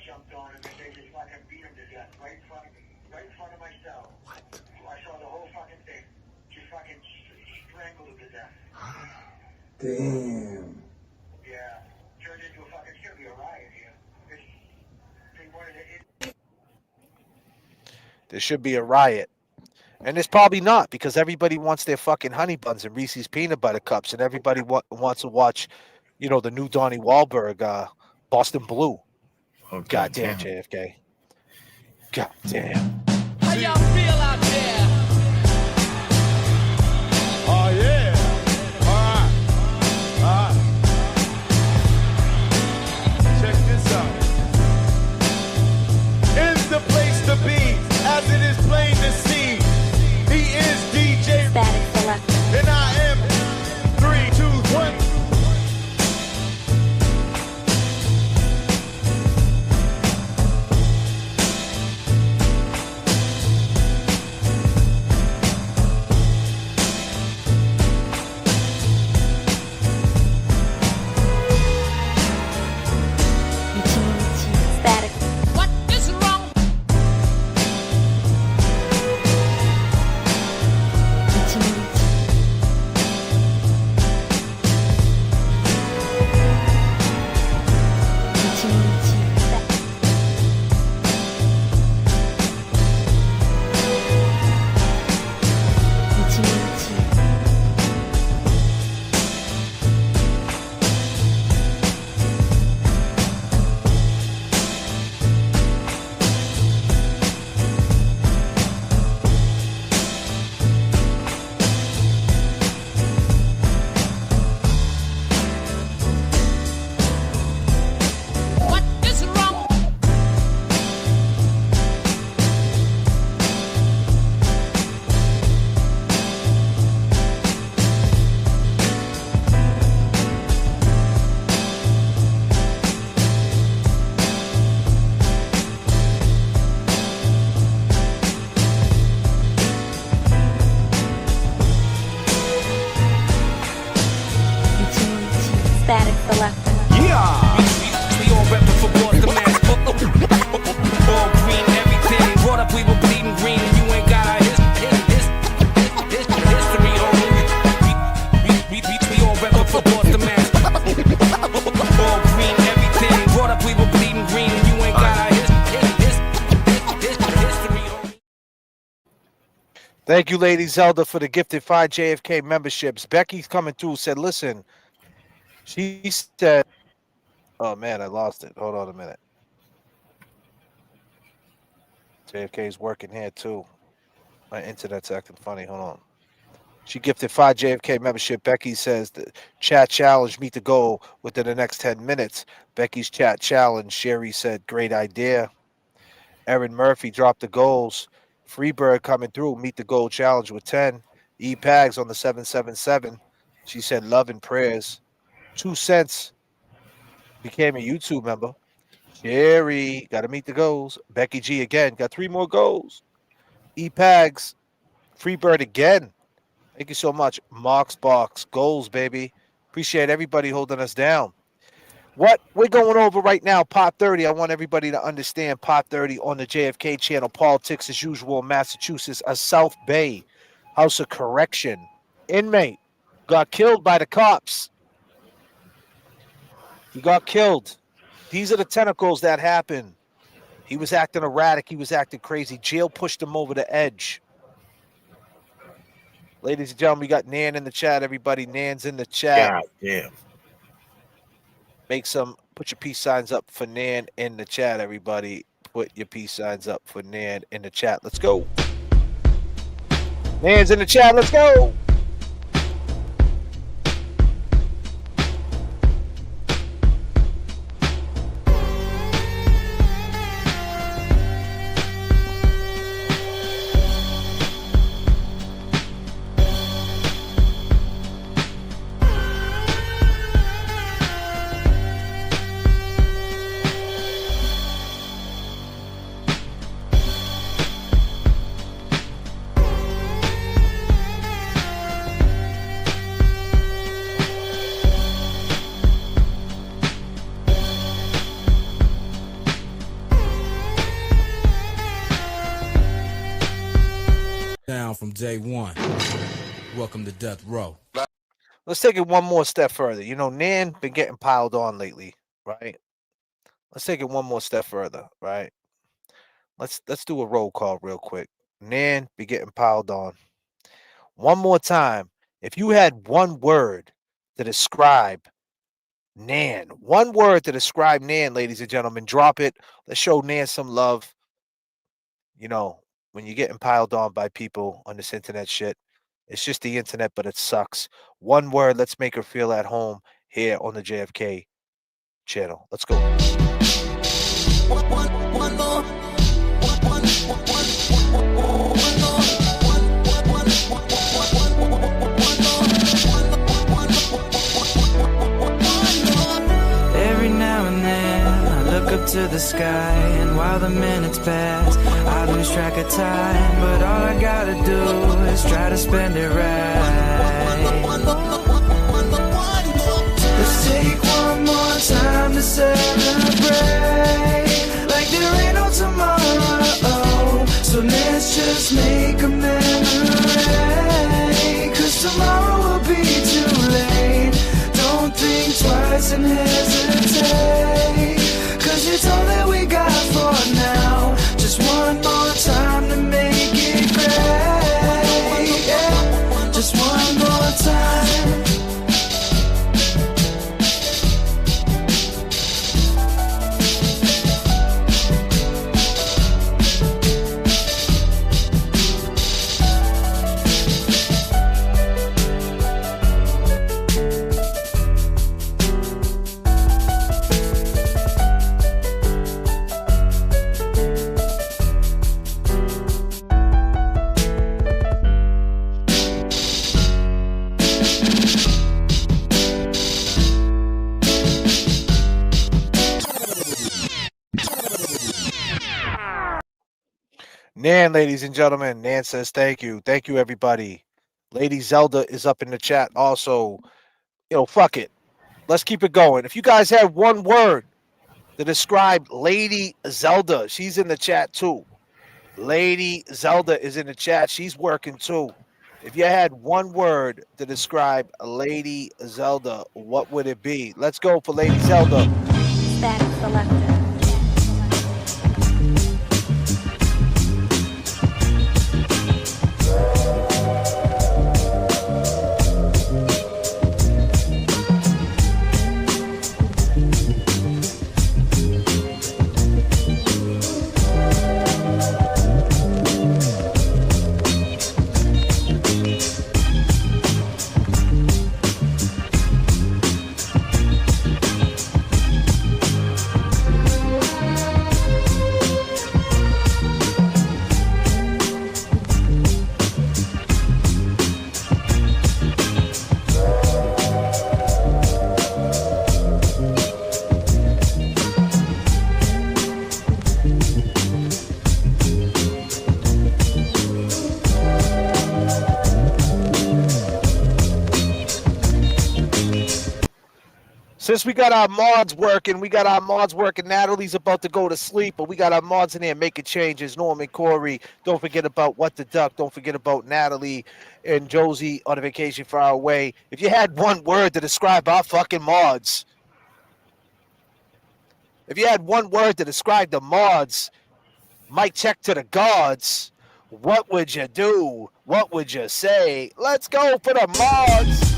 Speaker 12: Jumped on him and they just fucking beat him to death right in front of my cell. What? I saw the whole fucking thing. Just fucking strangled him to death.
Speaker 3: Damn.
Speaker 12: Yeah. Turned into a fucking, it's gonna be a riot here.
Speaker 6: There should be a riot. And it's probably not because everybody wants their fucking honey buns and Reese's peanut butter cups, and everybody wants to watch, you know, the new Donnie Wahlberg, Boston Blue.
Speaker 7: Oh,
Speaker 6: goddamn, JFK. Goddamn.
Speaker 12: How y'all feel out there?
Speaker 3: Oh, yeah. All right. Check this out. Is the place to be, as it is plain to see. He is DJ Static Selector. And I am 3, 2, 1.
Speaker 11: Static Selector.
Speaker 12: Yeah! We all reppin' for Boston, man. All green, everything. Brought up, we were bleeding green, and you ain't got our history on we all reppin' for Boston, man. All green, everything. Brought up, we were bleeding green, and you ain't got our history on
Speaker 6: Thank you, Lady Zelda, for the gifted 5 JFK memberships. Becky's coming through, said, listen, she said, oh, man, I lost it. Hold on a minute. JFK's working here, too. My internet's acting funny. Hold on. She gifted 5 JFK membership. Becky says, the chat challenge, meet the goal within the next 10 minutes. Becky's chat challenge. Sherry said, great idea. Erin Murphy dropped the goals. Freebird coming through, meet the goal challenge with 10. E. Pags on the 777. She said, love and prayers. 2 cents became a YouTube member. Jerry, got to meet the goals. Becky G again, got 3 more goals. E-Pags, Freebird again. Thank you so much. Marks Box, goals, baby. Appreciate everybody holding us down. What we're going over right now, Pot 30. I want everybody to understand Pot 30 on the JFK channel. Politics as usual in Massachusetts, a South Bay House of Correction. Inmate got killed by the cops. He got killed. These are the tentacles that happen. He was acting erratic. He was acting crazy. Jail pushed him over the edge. Ladies and gentlemen, we got Nan in the chat, everybody. Nan's in the chat.
Speaker 7: God damn.
Speaker 6: Put your peace signs up for Nan in the chat, everybody. Put your peace signs up for Nan in the chat. Let's go. Nan's in the chat. Let's go.
Speaker 9: Down from day one. Welcome to Death Row.
Speaker 6: Let's take it one more step further. You know, Nan been getting piled on lately, right? Let's take it one more step further, right? Let's do a roll call real quick. Nan be getting piled on. One more time. If you had one word to describe Nan, one word to describe Nan, ladies and gentlemen, drop it. Let's show Nan some love. You know, when you're getting piled on by people on this internet shit, it's just the internet, but it sucks. One word, let's make her feel at home here on the JFK channel. Let's go.
Speaker 16: One more.
Speaker 13: Every now and then I look up to the sky, and while the minutes pass I lose track of time, but all I gotta do is try to spend it right. Let's take one more time to celebrate like there ain't no tomorrow. So let's just make a memory, 'cause tomorrow will be too late. Don't think twice and hesitate, 'cause it's all that we got for now. Just one more time to make it great, yeah. Just one more time.
Speaker 6: Nan, ladies and gentlemen, Nan says thank you. Thank you, everybody. Lady Zelda is up in the chat also. You know, fuck it. Let's keep it going. If you guys have one word to describe Lady Zelda, she's in the chat too. Lady Zelda is in the chat. She's working too. If you had one word to describe Lady Zelda, what would it be? Let's go for Lady Zelda.
Speaker 11: Static selected.
Speaker 6: Since we got our mods working, Natalie's about to go to sleep, but we got our mods in there making changes. Norman, Corey, don't forget about What the Duck. Don't forget about Natalie and Josie on a vacation far away. If you had one word to describe our fucking mods, if you had one word to describe the mods, mic check to the gods, what would you do? What would you say? Let's go for the mods.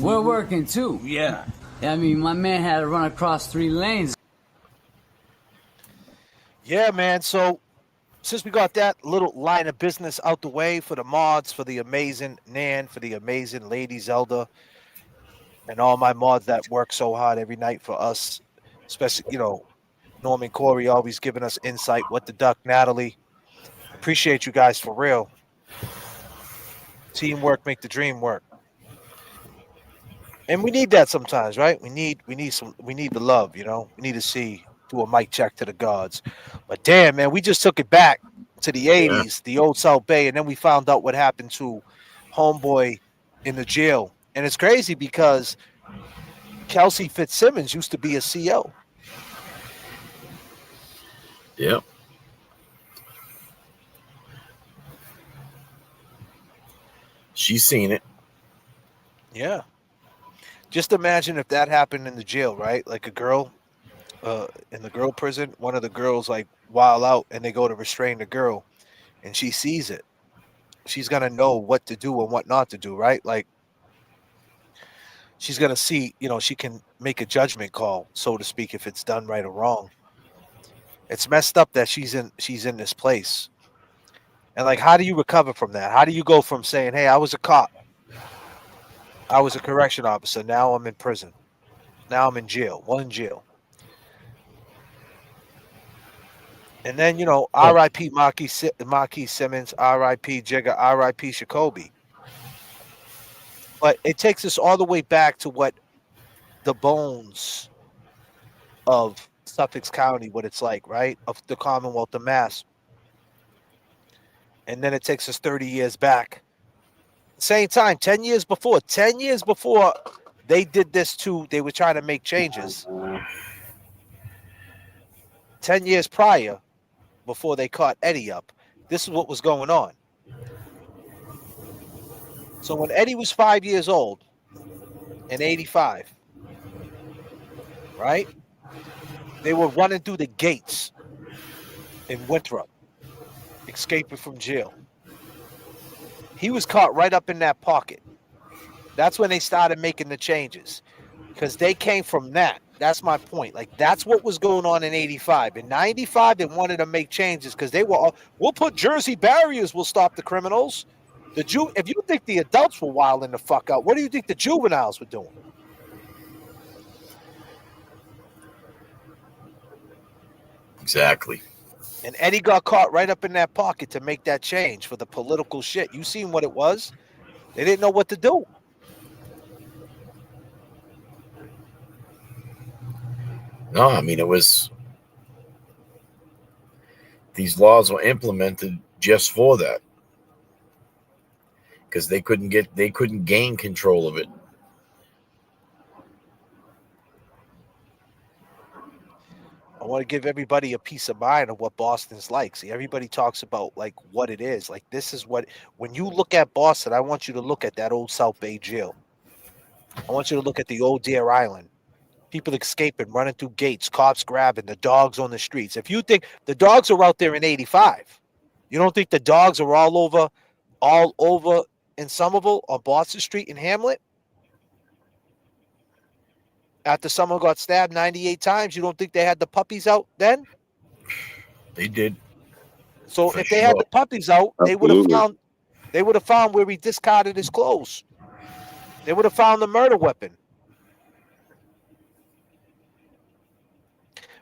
Speaker 14: We're working too. Yeah. I mean, my man had to run across 3 lanes.
Speaker 6: Yeah, man. So since we got that little line of business out the way for the mods, for the amazing Nan, for the amazing Lady Zelda, and all my mods that work so hard every night for us, especially, Norman, Corey always giving us insight. What the Duck, Natalie. Appreciate you guys for real. Teamwork make the dream work. And we need that sometimes, right? We need the love, We need to do a mic check to the gods. But damn, man, we just took it back to the 80s, the old South Bay, and then we found out what happened to homeboy in the jail. And it's crazy because Kelsey Fitzsimmons used to be a CO.
Speaker 7: Yep. She's seen it.
Speaker 6: Yeah. Just imagine if that happened in the jail, right? Like a girl in the girl prison, one of the girls like wild out and they go to restrain the girl and she sees it. She's going to know what to do and what not to do, right? Like she's going to see, she can make a judgment call, so to speak, if it's done right or wrong. It's messed up that she's in this place. And like, how do you recover from that? How do you go from saying, hey, I was a cop, I was a correction officer, now I'm in prison, now I'm in jail, in jail. And then, R.I.P. Marquis Simmons, R.I.P. Jigga, R.I.P. Jacoby. But it takes us all the way back to what the bones of Suffolk County, what it's like, right? Of the Commonwealth of Mass. And then it takes us 30 years back. Same time, 10 years before they did this too, they were trying to make changes. 10 years prior, before they caught Eddie up, this is what was going on. So when Eddie was 5 years old in 85, right? They were running through the gates in Winthrop, escaping from jail. He was caught right up in that pocket. That's when they started making the changes because they came from that. That's my point. Like, that's what was going on in 85. In 95, they wanted to make changes because they were all, we'll put Jersey barriers, we'll stop the criminals. If you think the adults were wilding the fuck out, what do you think the juveniles were doing?
Speaker 7: Exactly.
Speaker 6: And Eddie got caught right up in that pocket to make that change for the political shit. You seen what it was? They didn't know what to do.
Speaker 7: No, I mean, these laws were implemented just for that. because they couldn't gain control of it.
Speaker 6: I want to give everybody a peace of mind of what Boston's like. See, everybody talks about like what it is. Like this is what, when you look at Boston, I want you to look at that old South Bay jail. I want you to look at the old Deer Island. People escaping, running through gates, cops grabbing, the dogs on the streets. If you think the dogs are out there in 85, you don't think the dogs are all over in Somerville or Boston Street in Hamlet? After someone got stabbed 98 times, you don't think they had the puppies out then?
Speaker 7: They did.
Speaker 6: So if they had the puppies out, they would have found where he discarded his clothes. They would have found the murder weapon.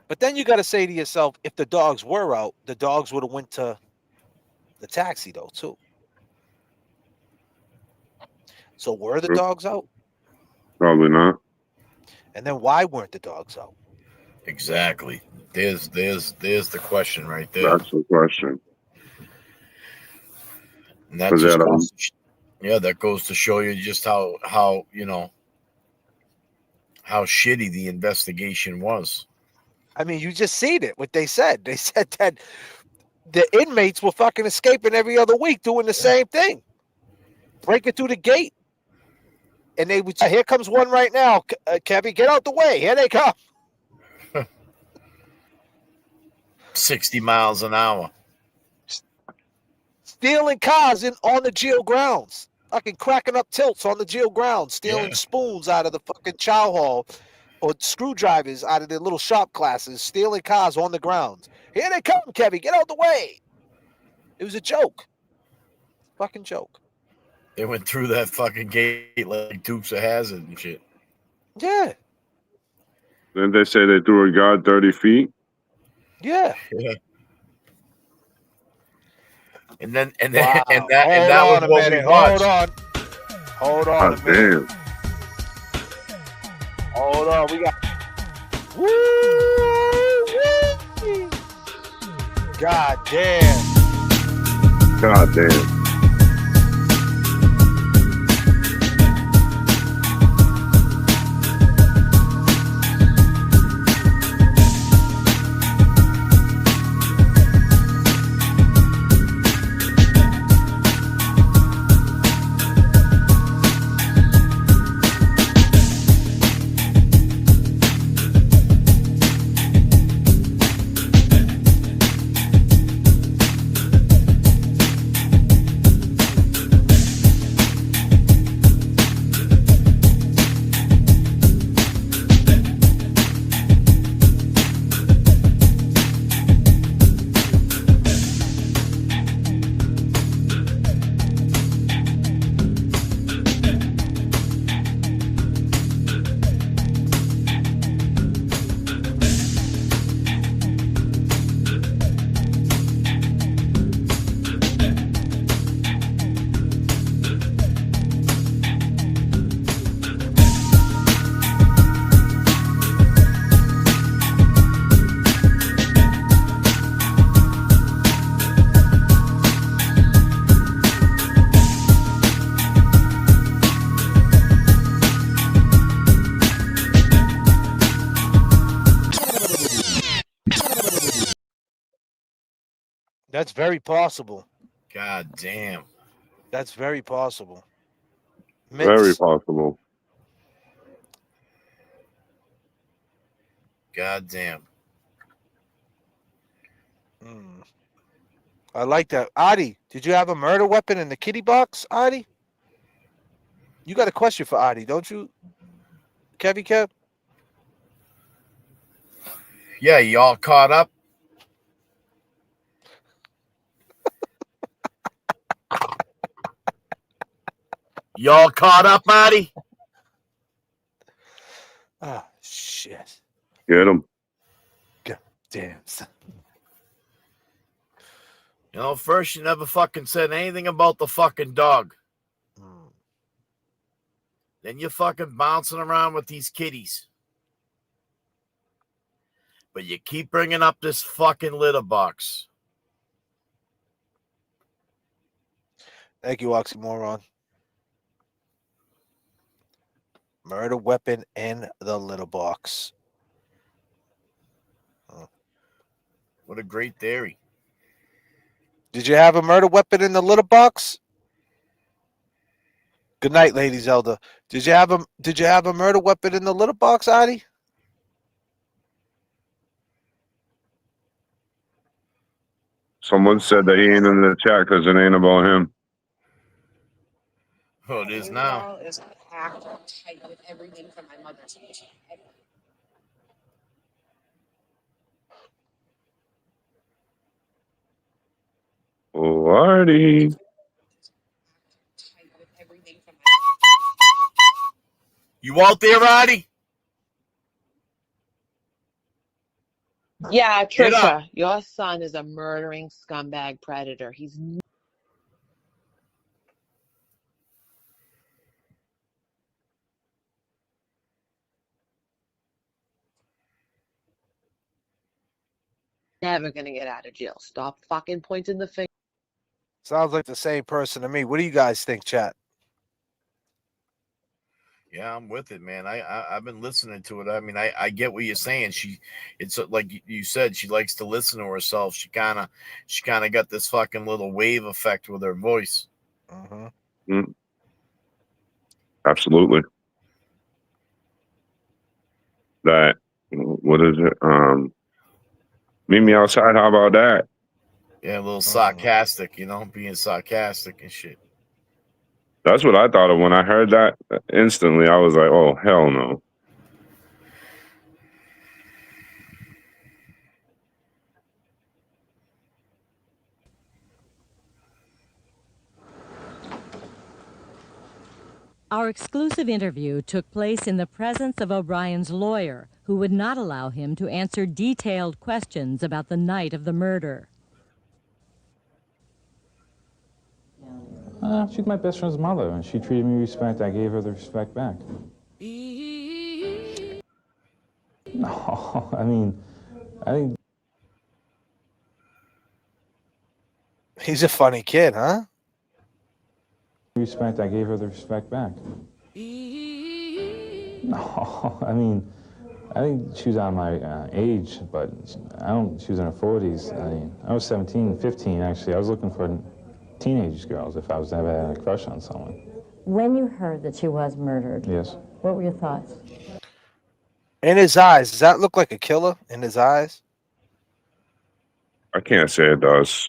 Speaker 6: But then you got to say to yourself, if the dogs were out, the dogs would have went to the taxi though too. So were the dogs out?
Speaker 4: Probably not.
Speaker 6: And then why weren't the dogs out?
Speaker 7: Exactly. There's the question right there.
Speaker 4: That's the question.
Speaker 7: And that just that goes to show you just how how shitty the investigation was.
Speaker 6: I mean, you just seen it. What they said. They said that the inmates were fucking escaping every other week, doing the same thing, breaking through the gate. And they would say, here comes one right now. Kevin, get out the way. Here they come.
Speaker 7: 60 miles an hour.
Speaker 6: Stealing cars on the jail grounds. Fucking cracking up tilts on the jail grounds. Stealing spoons out of the fucking chow hall. Or screwdrivers out of their little shop classes. Stealing cars on the grounds. Here they come, Kevin. Get out the way. It was a joke. Fucking joke.
Speaker 7: They went through that fucking gate like Dukes of Hazzard and shit.
Speaker 6: Yeah.
Speaker 4: Didn't they say they threw a guard 30 feet?
Speaker 6: Yeah.
Speaker 7: And that
Speaker 6: was what we watched. Hold on.
Speaker 4: Damn.
Speaker 6: Hold on. We got. Woo! God damn.
Speaker 4: God damn.
Speaker 6: That's very possible.
Speaker 7: God damn.
Speaker 6: That's very possible.
Speaker 4: Very possible.
Speaker 7: God damn.
Speaker 6: I like that. Adi, did you have a murder weapon in the kitty box, Adi? You got a question for Adi, don't you, Kev?
Speaker 7: Yeah, y'all caught up? Y'all caught up, Marty?
Speaker 6: Ah, shit.
Speaker 4: Get him.
Speaker 6: God damn.
Speaker 7: First you never fucking said anything about the fucking dog. Then you're fucking bouncing around with these kitties. But you keep bringing up this fucking litter box.
Speaker 6: Thank you, Oxymoron. Murder weapon in the litter box.
Speaker 7: What a great theory.
Speaker 6: Did you have a murder weapon in the litter box? Good night, ladies elder. Did you have a murder weapon in the litter box, Adi?
Speaker 4: Someone said that he ain't in the chat because it ain't about him.
Speaker 7: Oh, it is now.
Speaker 15: Is packed tight with everything from my mother's age.
Speaker 4: Lordy.
Speaker 7: You out there, Roddy?
Speaker 15: Yeah,
Speaker 7: Get up.
Speaker 15: Trisha, your son is a murdering scumbag predator. He's never gonna get out of jail. Stop fucking pointing the finger.
Speaker 6: Sounds like the same person to me. What do you guys think, chat?
Speaker 7: Yeah, I'm with it, man. I've been listening to it. I mean, I get what you're saying. It's like you said, she likes to listen to herself. She kind of got this fucking little wave effect with her voice.
Speaker 4: Mm. Absolutely. That, what is it? Meet me outside. How about that?
Speaker 7: Yeah, a little sarcastic, being sarcastic and shit.
Speaker 4: That's what I thought of when I heard that. Instantly, I was like, oh, hell no.
Speaker 17: Our exclusive interview took place in the presence of O'Brien's lawyer, who would not allow him to answer detailed questions about the night of the murder.
Speaker 18: She's my best friend's mother, and she treated me with respect. I gave her the respect back. No, I think...
Speaker 6: He's a funny kid, huh?
Speaker 18: Respect, I gave her the respect back. No, I think she was on my age, but she was in her 40s. I was 17, 15, actually. I was looking for teenage girls if I was ever having a crush on someone.
Speaker 17: When you heard that she was murdered,
Speaker 18: yes.
Speaker 17: What were your thoughts?
Speaker 6: In his eyes, does that look like a killer in his eyes?
Speaker 4: I can't say it does.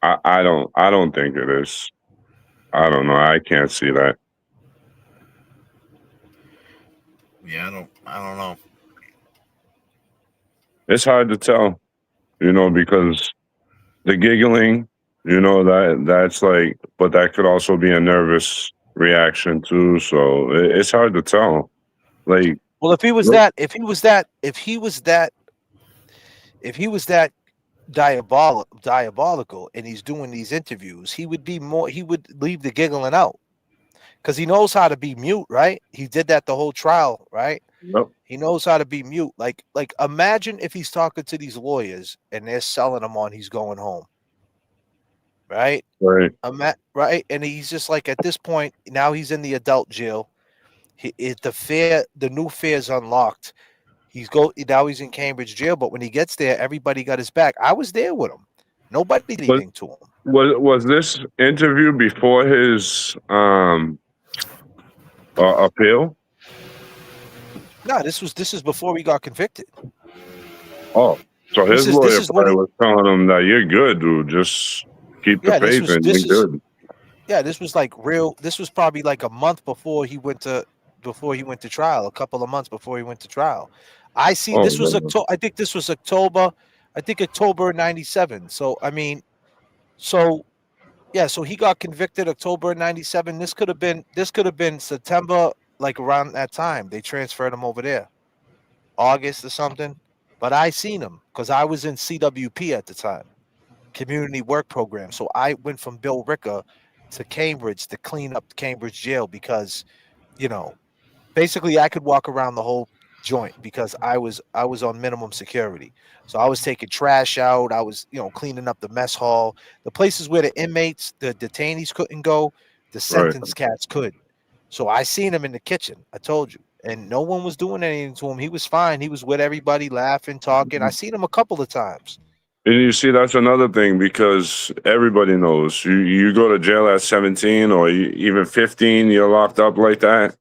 Speaker 4: I don't think it is. I don't know. I can't see that.
Speaker 7: Yeah, I don't know.
Speaker 4: It's hard to tell, because the giggling, that's like, but that could also be a nervous reaction too. So it's hard to tell. Like,
Speaker 6: well, if he was that diabolical and he's doing these interviews, he would leave the giggling out because he knows how to be mute, right? He did that the whole trial, right?
Speaker 4: Yep.
Speaker 6: He knows how to be mute. Like imagine if he's talking to these lawyers and they're selling him on he's going home, right?
Speaker 4: Right.
Speaker 6: Right, and he's just like at this point now he's in the adult jail. The new fear's unlocked. Now he's in Cambridge jail, but when he gets there, everybody got his back. I was there with him. Nobody did anything to him.
Speaker 4: Was this interview before his appeal?
Speaker 6: No, this is before he got convicted.
Speaker 4: Oh, so his lawyer probably was telling him that you're good, dude. Just keep the faith and you're good.
Speaker 6: Yeah, this was like real. This was probably like a month before he went to trial. A couple of months before he went to trial. This was October. I think this was October. I think October '97. So so he got convicted October '97. This could have been September, like around that time. They transferred him over there, August or something. But I seen him because I was in CWP at the time, Community Work Program. So I went from Bill Ricker to Cambridge to clean up Cambridge jail because, basically I could walk around the whole joint because I was on minimum security. So I was taking trash out. I was, cleaning up the mess hall, the places where the inmates, the detainees couldn't go, the sentence cats could. So I seen him in the kitchen. I told you, and no one was doing anything to him. He was fine. He was with everybody, laughing, talking. I seen him a couple of times.
Speaker 4: And you see, that's another thing because everybody knows you go to jail at 17 or even 15, you're locked up like that,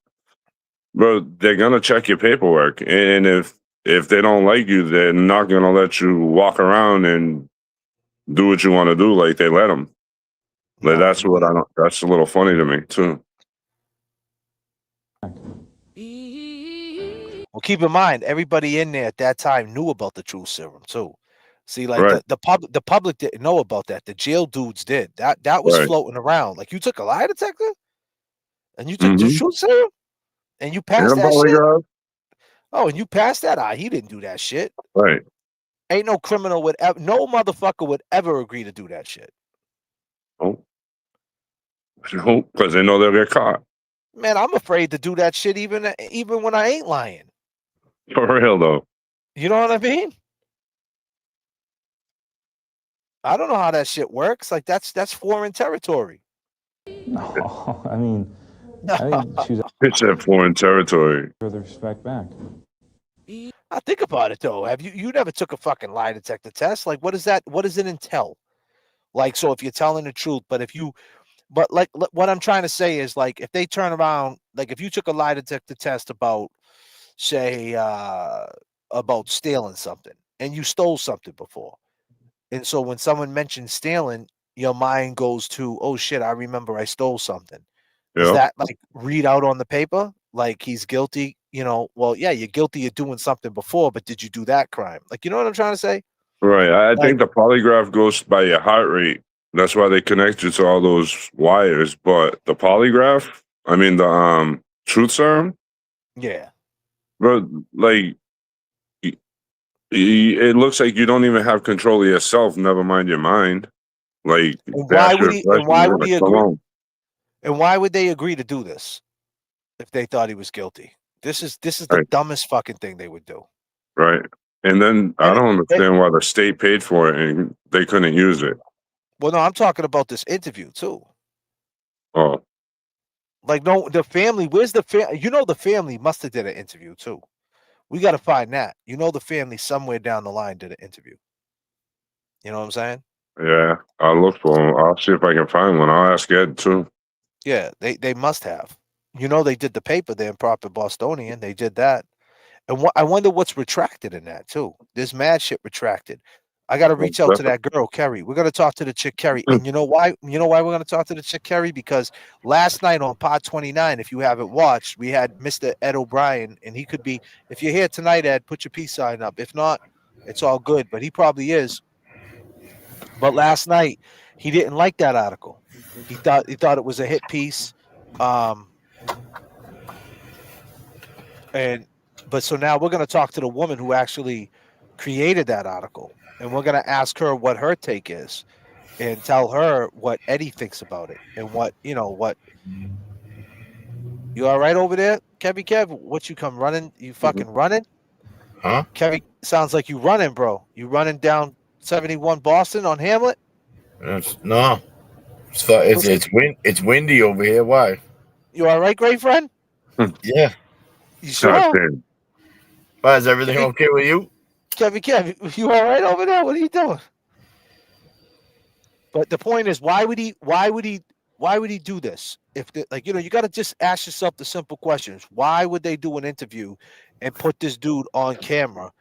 Speaker 4: bro. They're gonna check your paperwork, and if they don't like you, they're not gonna let you walk around and do what you want to do like they let them. Like that's what I don't. That's a little funny to me too.
Speaker 6: Well, keep in mind, everybody in there at that time knew about the truth serum too. See, like
Speaker 4: Right.
Speaker 6: the public didn't know about that. The jail dudes did. That was
Speaker 4: Right.
Speaker 6: floating around. Like you took a lie detector, and you took the
Speaker 4: Mm-hmm.
Speaker 6: truth serum, and you passed that shit. Oh, and you passed that? He didn't do that shit.
Speaker 4: Right.
Speaker 6: Ain't no criminal would ever, no motherfucker would ever agree to do that shit.
Speaker 4: Oh. No, because they know they'll get caught.
Speaker 6: Man, I'm afraid to do that shit even when I ain't lying.
Speaker 4: For real though.
Speaker 6: You know what I mean? I don't know how that shit works. Like that's foreign territory.
Speaker 18: No, I mean, I think she was
Speaker 4: It's that foreign territory.
Speaker 18: for the respect back.
Speaker 6: I think about it though. Have you never took a fucking lie detector test? Like, what is that? What does it entail? Like, so if you're telling the truth, but like what I'm trying to say is like if they turn around, like if you took a lie detector test about, say, about stealing something, and you stole something before, and so when someone mentions stealing, your mind goes to, oh shit, I remember I stole something. Does
Speaker 4: Yep.
Speaker 6: that like read out on the paper like he's guilty? You know, well, yeah, you're guilty of doing something before, but did you do that crime? Like, you know what I'm trying to say?
Speaker 4: Right. I
Speaker 6: Like,
Speaker 4: think the polygraph goes by your heart rate. That's why they connect you to all those wires. But the polygraph, I mean the truth serum,
Speaker 6: yeah.
Speaker 4: bro, like it looks like you don't even have control of yourself, never mind your mind. Like
Speaker 6: And
Speaker 4: that's
Speaker 6: why
Speaker 4: your
Speaker 6: would he? And
Speaker 4: question.
Speaker 6: why
Speaker 4: You're
Speaker 6: would
Speaker 4: like,
Speaker 6: he
Speaker 4: come
Speaker 6: agree?
Speaker 4: on.
Speaker 6: And why would they agree to do this if they thought he was guilty? This is the
Speaker 4: Right.
Speaker 6: dumbest fucking thing they would do.
Speaker 4: Right. And then I don't understand why the state paid for it and they couldn't use it.
Speaker 6: Well, no, I'm talking about this interview too.
Speaker 4: Oh,
Speaker 6: Like, no, the family. Where's the family? You know, the family must have did an interview too. We got to find that. You know, the family somewhere down the line did an interview. You know what I'm saying?
Speaker 4: yeah. I'll look for them. I'll see if I can find one. I'll ask Ed too.
Speaker 6: Yeah, they must have. You know, they did the paper, the improper Bostonian. They did that. And I wonder what's retracted in that too. There's mad shit retracted. I got to reach out to that girl, Kerry. We're gonna talk to the chick, Kerry. And you know why? You know why we're gonna talk to the chick, Kerry? Because last night on Pod 29, if you haven't watched, we had Mr. Ed O'Brien, and he could be. If you're here tonight, Ed, put your peace sign up. If not, it's all good. But he probably is. But last night, he didn't like that article. He thought it was a hit piece. But so now we're going to talk to the woman who actually created that article, and we're going to ask her what her take is, and tell her what Eddie thinks about it, and what you all right over there, Kevy Kev? What you come running? You fucking running?
Speaker 7: Huh?
Speaker 6: Kevy sounds like you running, bro. You running down 71 Boston on Hamlet?
Speaker 7: No, it's windy over here. Why?
Speaker 6: You all right, great friend?
Speaker 7: Yeah.
Speaker 6: You sure?
Speaker 7: Why, is everything okay with you?
Speaker 6: Kevy Kev, you all right over there? What are you doing? But the point is, why would he do this? If you got to just ask yourself the simple questions. Why would they do an interview and put this dude on camera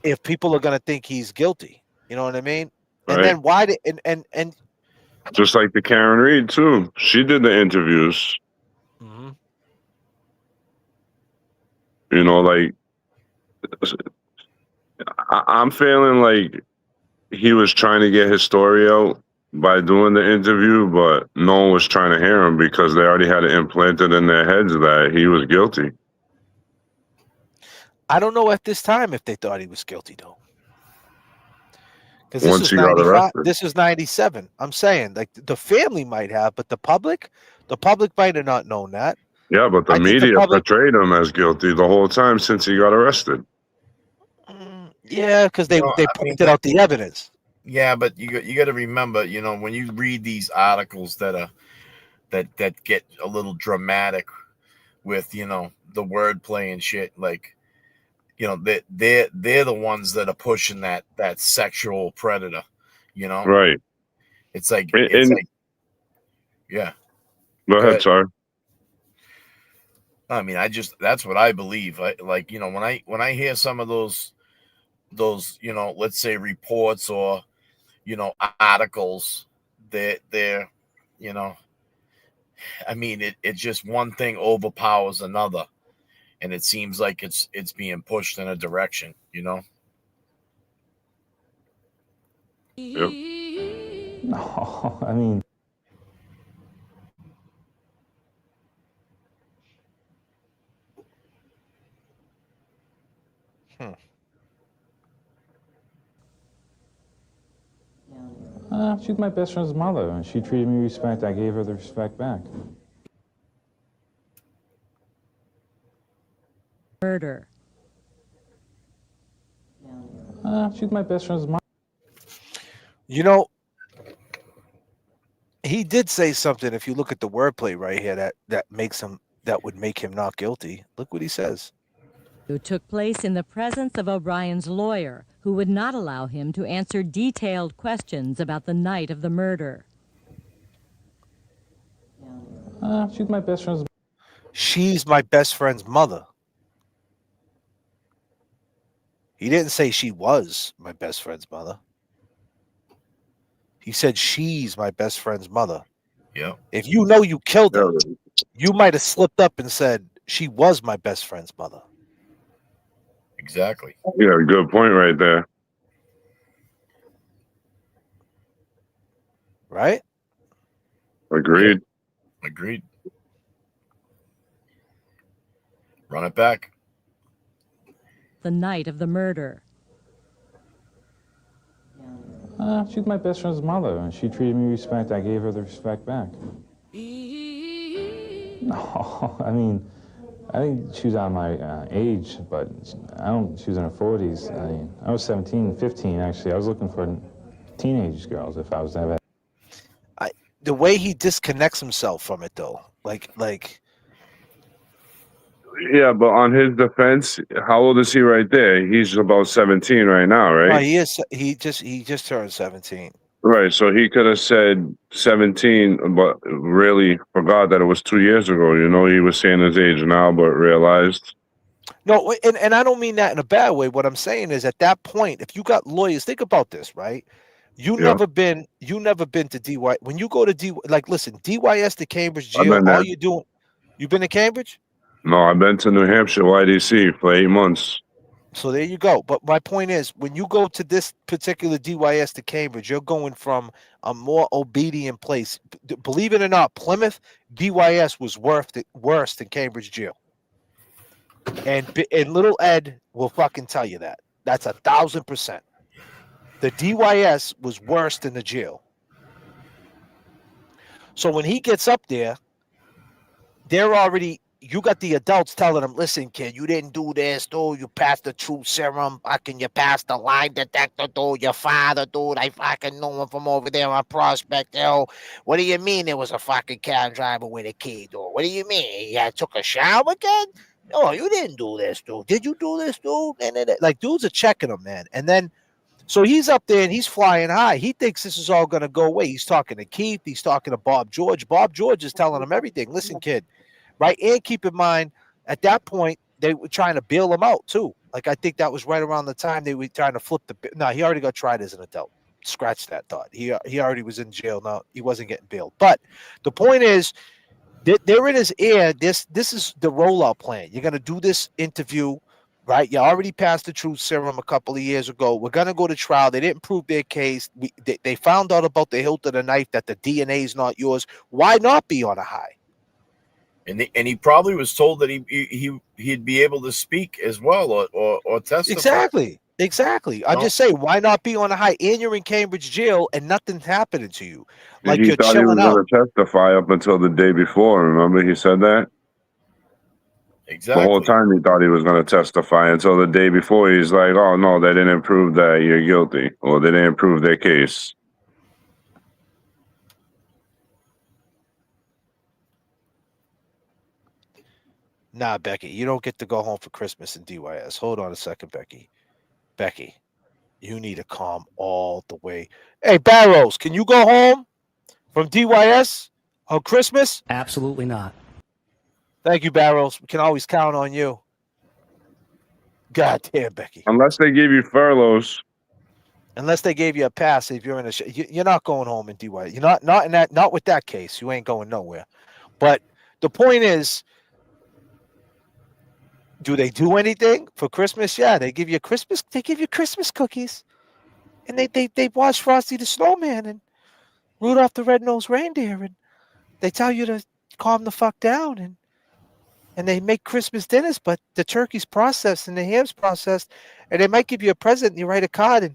Speaker 6: if people are going to think he's guilty? You know what I mean?
Speaker 4: Right.
Speaker 6: And then why did and
Speaker 4: just like the Karen Reed too. She did the interviews.
Speaker 6: Mm-hmm.
Speaker 4: You know, like I'm feeling like he was trying to get his story out by doing the interview, but no one was trying to hear him because they already had it implanted in their heads that he was guilty.
Speaker 6: I don't know at this time if they thought he was guilty though. Because
Speaker 4: Once he got arrested.
Speaker 6: This is 97. I'm saying, like, the family might have, but the public might have not known that.
Speaker 4: Yeah, but the media portrayed him as guilty the whole time since he got arrested.
Speaker 6: Yeah, because they pointed out the evidence.
Speaker 7: Yeah, but you got to remember, when you read these articles that are that get a little dramatic with, you know, the wordplay and shit. Like, you know, they're the ones that are pushing that sexual predator. You know,
Speaker 4: Right.
Speaker 7: it's like
Speaker 4: And
Speaker 7: yeah.
Speaker 4: go ahead, sorry.
Speaker 7: I mean, that's what I believe. Like, you know, when I hear some of those, you know, let's say reports or, you know, articles, they're, you know, I mean, it just one thing overpowers another, and it seems like it's being pushed in a direction, you know.
Speaker 4: Yep.
Speaker 18: No, I mean. She's my best friend's mother, and she treated me with respect. I gave her the respect back.
Speaker 17: Murder.
Speaker 18: She's my best friend's mother.
Speaker 6: You know, he did say something. If you look at the wordplay right here, that would make him not guilty. Look what he says.
Speaker 17: Who took place in the presence of O'Brien's lawyer, who would not allow him to answer detailed questions about the night of the murder.
Speaker 18: She's my best friend's.
Speaker 6: She's my best friend's mother. He didn't say she was my best friend's mother. He said she's my best friend's mother.
Speaker 7: Yeah.
Speaker 6: If you know you killed her, you might have slipped up and said she was my best friend's mother.
Speaker 7: Exactly.
Speaker 4: Yeah, good point right there.
Speaker 6: Right?
Speaker 4: Agreed.
Speaker 7: Yeah. Agreed. Run it back.
Speaker 17: The night of the murder.
Speaker 18: She's my best friend's mother, and she treated me with respect. I gave her the respect back. No, I mean, I think she was on my age, but she was in her 40s. I mean, I was 17, 15, actually. I was looking for teenage girls if I was that bad.
Speaker 6: The way he disconnects himself from it, though, like.
Speaker 4: Yeah, but on his defense, how old is he right there? He's about 17 right now, right?
Speaker 6: No, he is. He just turned 17.
Speaker 4: Right, so he could have said 17, but really forgot that it was 2 years ago. You know, he was saying his age now, but realized.
Speaker 6: No, and I don't mean that in a bad way. What I'm saying is, at that point, if you got lawyers, think about this, right? You never been to DY. When you go to D, like, listen, DYS to Cambridge jail. All you doing? You been to Cambridge?
Speaker 4: No, I've been to New Hampshire YDC for 8 months.
Speaker 6: So there you go. But my point is, when you go to this particular DYS to Cambridge, you're going from a more obedient place. Believe it or not, Plymouth DYS was worse than Cambridge jail. And little Ed will fucking tell you that. That's 1,000%. The DYS was worse than the jail. So when he gets up there, you got the adults telling him, listen, kid, you didn't do this, dude. You passed the truth serum. Fucking you passed the lie detector, dude. Your father, dude. I fucking know him from over there on Prospect Hill. What do you mean there was a fucking cab driver with a key, dude? What do you mean? You took a shower again? No, you didn't do this, dude. Did you do this, dude? And then, like, dudes are checking him, man. And then, so he's up there and he's flying high. He thinks this is all going to go away. He's talking to Keith. He's talking to Bob George. Bob George is telling him everything. Listen, kid. Right. And keep in mind, at that point, they were trying to bail him out, too. Like, I think that was right around the time they were trying to flip the. No, he already got tried as an adult. Scratch that thought. He already was in jail. No, he wasn't getting bailed. But the point is, they're in his ear. This is the rollout plan. You're going to do this interview, right? You already passed the truth serum a couple of years ago. We're going to go to trial. They didn't prove their case. They found out about the hilt of the knife, that the DNA is not yours. Why not be on a high?
Speaker 7: And he probably was told that he'd be able to speak as well or testify.
Speaker 6: Exactly. I'm just saying, why not be on a high? And you're in Cambridge jail and nothing's happening to you. Like,
Speaker 4: he
Speaker 6: you're
Speaker 4: thought he was
Speaker 6: chilling out.
Speaker 4: going to testify up until the day before. Remember, he said that.
Speaker 7: Exactly.
Speaker 4: The whole time he thought he was going to testify until the day before. He's like, "Oh no, they didn't prove that you're guilty, or they didn't prove their case."
Speaker 6: Nah, Becky, you don't get to go home for Christmas in DYS. Hold on a second, Becky. Becky, you need to calm all the way. Hey, Barrows, can you go home from DYS on Christmas?
Speaker 5: Absolutely not.
Speaker 6: Thank you, Barrows. We can always count on you. God damn, Becky.
Speaker 4: Unless they give you furloughs.
Speaker 6: Unless they gave you a pass, if you're in you're not going home in DYS. You're not with that case. You ain't going nowhere. But the point is, do they do anything for Christmas? Yeah, they give you Christmas. They give you Christmas cookies, and they watch Frosty the Snowman and Rudolph the Red-Nosed Reindeer, and they tell you to calm the fuck down, and they make Christmas dinners, but the turkey's processed and the ham's processed, and they might give you a present and you write a card, and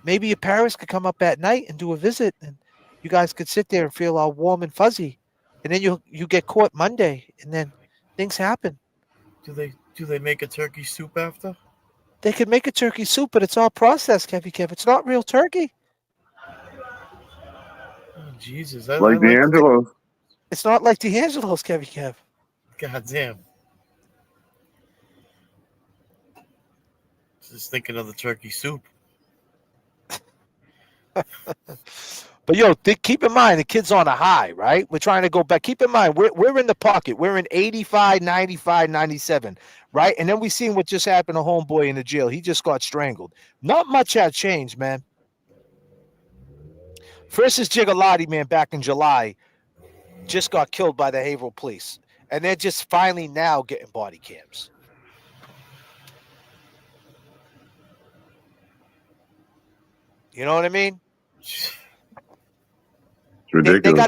Speaker 6: maybe your parents could come up at night and do a visit, and you guys could sit there and feel all warm and fuzzy, and then you get caught Monday, and then things happen.
Speaker 7: Do they make a turkey soup after?
Speaker 6: They could make a turkey soup, but it's all processed, Kevy Kev. It's not real turkey.
Speaker 7: Oh, Jesus.
Speaker 4: Like D'Angelo's.
Speaker 6: It's not like D'Angelo's, Kevy Kev.
Speaker 7: God damn. Just thinking of the turkey soup.
Speaker 6: But yo, keep in mind the kid's on a high, right? We're trying to go back. Keep in mind we're in the pocket. We're in 85, 95, 97, right? And then we seen what just happened to homeboy in the jail. He just got strangled. Not much had changed, man. First is Gigalotti, man, back in July, just got killed by the Haverhill police. And they're just finally now getting body cams. You know what I mean?
Speaker 4: Ridiculous.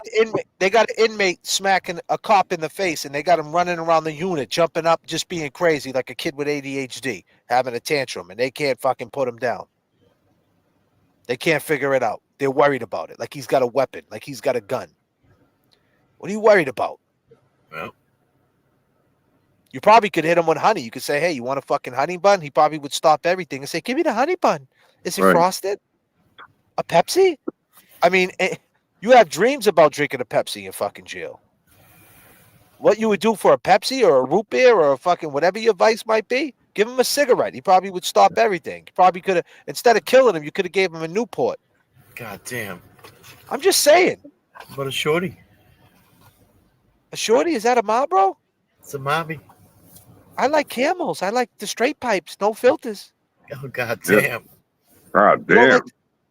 Speaker 6: They got an inmate smacking a cop in the face, and they got him running around the unit, jumping up, just being crazy like a kid with ADHD, having a tantrum, and they can't fucking put him down. They can't figure it out. They're worried about it, like he's got a weapon, like he's got a gun. What are you worried about?
Speaker 7: Well,
Speaker 6: you probably could hit him with honey. You could say, hey, you want a fucking honey bun? He probably would stop everything and say, give me the honey bun. Is it frosted? A Pepsi? I mean, you have dreams about drinking a Pepsi in fucking jail. What you would do for a Pepsi or a root beer or a fucking whatever your vice might be, give him a cigarette. He probably would stop everything. You probably could have, instead of killing him, you could have gave him a Newport.
Speaker 7: God damn.
Speaker 6: I'm just saying.
Speaker 7: What a shorty.
Speaker 6: A shorty? Is that a Marlboro?
Speaker 7: It's a Mobby.
Speaker 6: I like Camels. I like the straight pipes, no filters.
Speaker 7: Oh, god damn.
Speaker 4: God damn.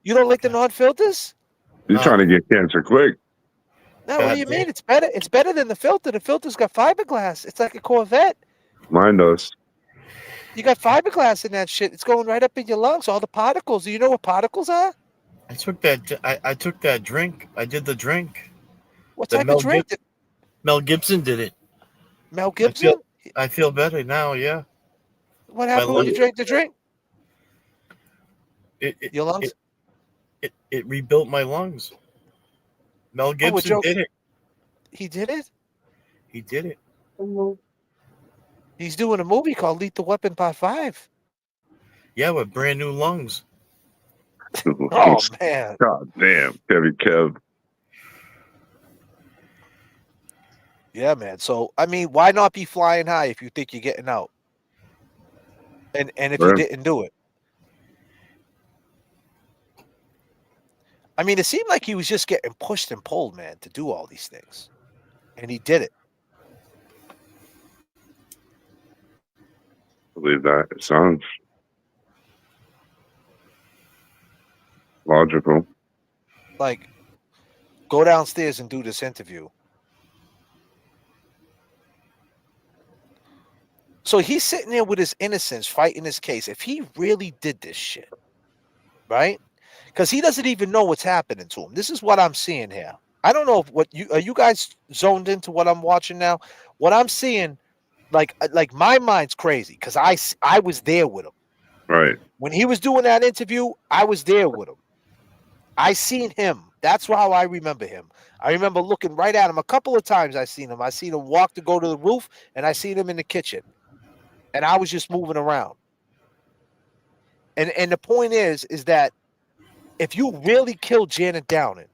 Speaker 6: You don't like the non-filters?
Speaker 4: You're trying to get cancer quick.
Speaker 6: No, what do you mean? It's better. It's better than the filter. The filter's got fiberglass. It's like a Corvette.
Speaker 4: Mine does.
Speaker 6: You got fiberglass in that shit. It's going right up in your lungs. All the particles. Do you know what particles are?
Speaker 7: I took that drink. I did the drink.
Speaker 6: What type of drink?
Speaker 7: Mel Gibson did it.
Speaker 6: Mel Gibson?
Speaker 7: I feel better now, yeah.
Speaker 6: What happened when you drank the drink? Your lungs?
Speaker 7: It rebuilt my lungs. Mel Gibson did it.
Speaker 6: He did it?
Speaker 7: He did it.
Speaker 6: He's doing a movie called Lethal Weapon Part 5.
Speaker 7: Yeah, with brand new lungs.
Speaker 6: Oh, man.
Speaker 4: God damn, Kevy Kev.
Speaker 6: Yeah, man. So, I mean, why not be flying high if you think you're getting out? And if you didn't do it? I mean, it seemed like he was just getting pushed and pulled, man, to do all these things. And he did it.
Speaker 4: I believe that. It sounds logical.
Speaker 6: Like, go downstairs and do this interview. So he's sitting there with his innocence fighting his case. If he really did this shit, right? Because he doesn't even know what's happening to him. This is what I'm seeing here. I don't know if are you guys zoned into what I'm watching now? What I'm seeing, like my mind's crazy because I was there with him.
Speaker 4: Right.
Speaker 6: When he was doing that interview, I was there with him. I seen him. That's how I remember him. I remember looking right at him a couple of times. I seen him walk to go to the roof, and I seen him in the kitchen. And I was just moving around. And the point is that if you really killed Janet Downing,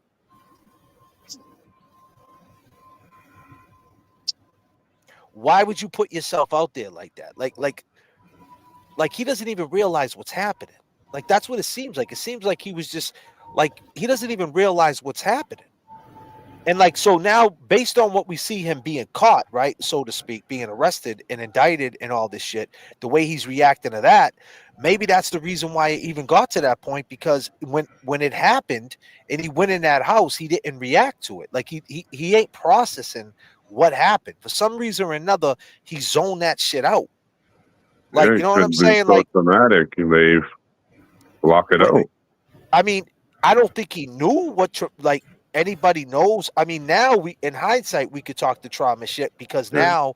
Speaker 6: Why would you put yourself out there like that? Like he doesn't even realize what's happening. Like that's what it seems like. It seems like he was just like he doesn't even realize what's happening. And like so now, based on what we see him being caught, right, so to speak, being arrested and indicted and all this shit, the way he's reacting to that, maybe that's the reason why it even got to that point. Because when it happened and he went in that house, he didn't react to it. Like he ain't processing what happened. For some reason or another, he zoned that shit out. Like,
Speaker 4: Yeah,
Speaker 6: you know what I'm
Speaker 4: could be
Speaker 6: saying?
Speaker 4: so
Speaker 6: Like,
Speaker 4: traumatic they block it out.
Speaker 6: I mean, I don't think he knew what like anybody knows. I mean, now we in hindsight we could talk the trauma shit because now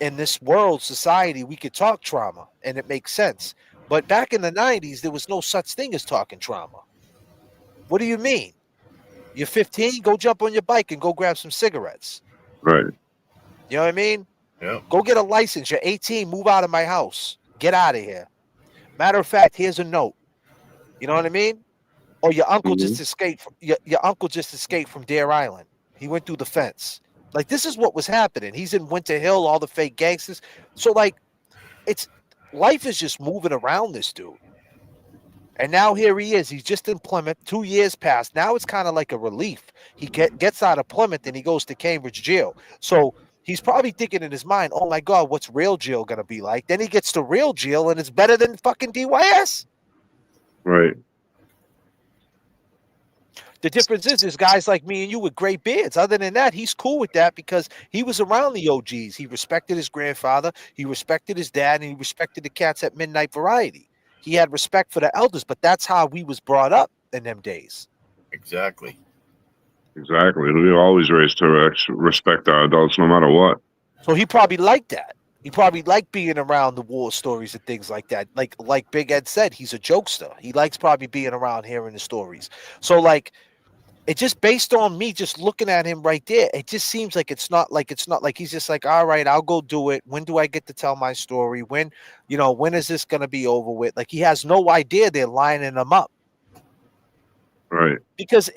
Speaker 6: in this world society we could talk trauma and it makes sense. But back in the 90s, there was no such thing as talking trauma. What do you mean? You're 15, go jump on your bike and go grab some cigarettes.
Speaker 4: Right.
Speaker 6: You know what I mean?
Speaker 7: Yeah.
Speaker 6: Go get a license. You're 18, move out of my house. Get out of here. Matter of fact, here's a note. You know what I mean? Or your uncle just escaped. Your uncle just escaped from Deer Island. He went through the fence. Like this is what was happening. He's in Winter Hill, all the fake gangsters. So like, it's life is just moving around this dude. And now here he is. He's just in Plymouth. 2 years passed. Now it's kind of like a relief. He gets out of Plymouth and he goes to Cambridge jail. So he's probably thinking in his mind, "Oh my God, what's real jail gonna be like?" Then he gets to real jail and it's better than fucking DYS.
Speaker 4: Right.
Speaker 6: The difference is there's guys like me and you with great beards. Other than that, he's cool with that because he was around the OGs. He respected his grandfather, he respected his dad, and he respected the cats at Midnight Variety. He had respect for the elders, but that's how we was brought up in them days.
Speaker 7: Exactly.
Speaker 4: Exactly. We always raised to respect our adults no matter what.
Speaker 6: So he probably liked that. He probably liked being around the war stories and things like that. Like Big Ed said, he's a jokester. He likes probably being around hearing the stories. So like, it just based on me just looking at him right there, it just seems like it's not like he's just like, all right, I'll go do it. When do I get to tell my story? When is this gonna be over with? Like he has no idea they're lining him up.
Speaker 4: Right.
Speaker 6: Because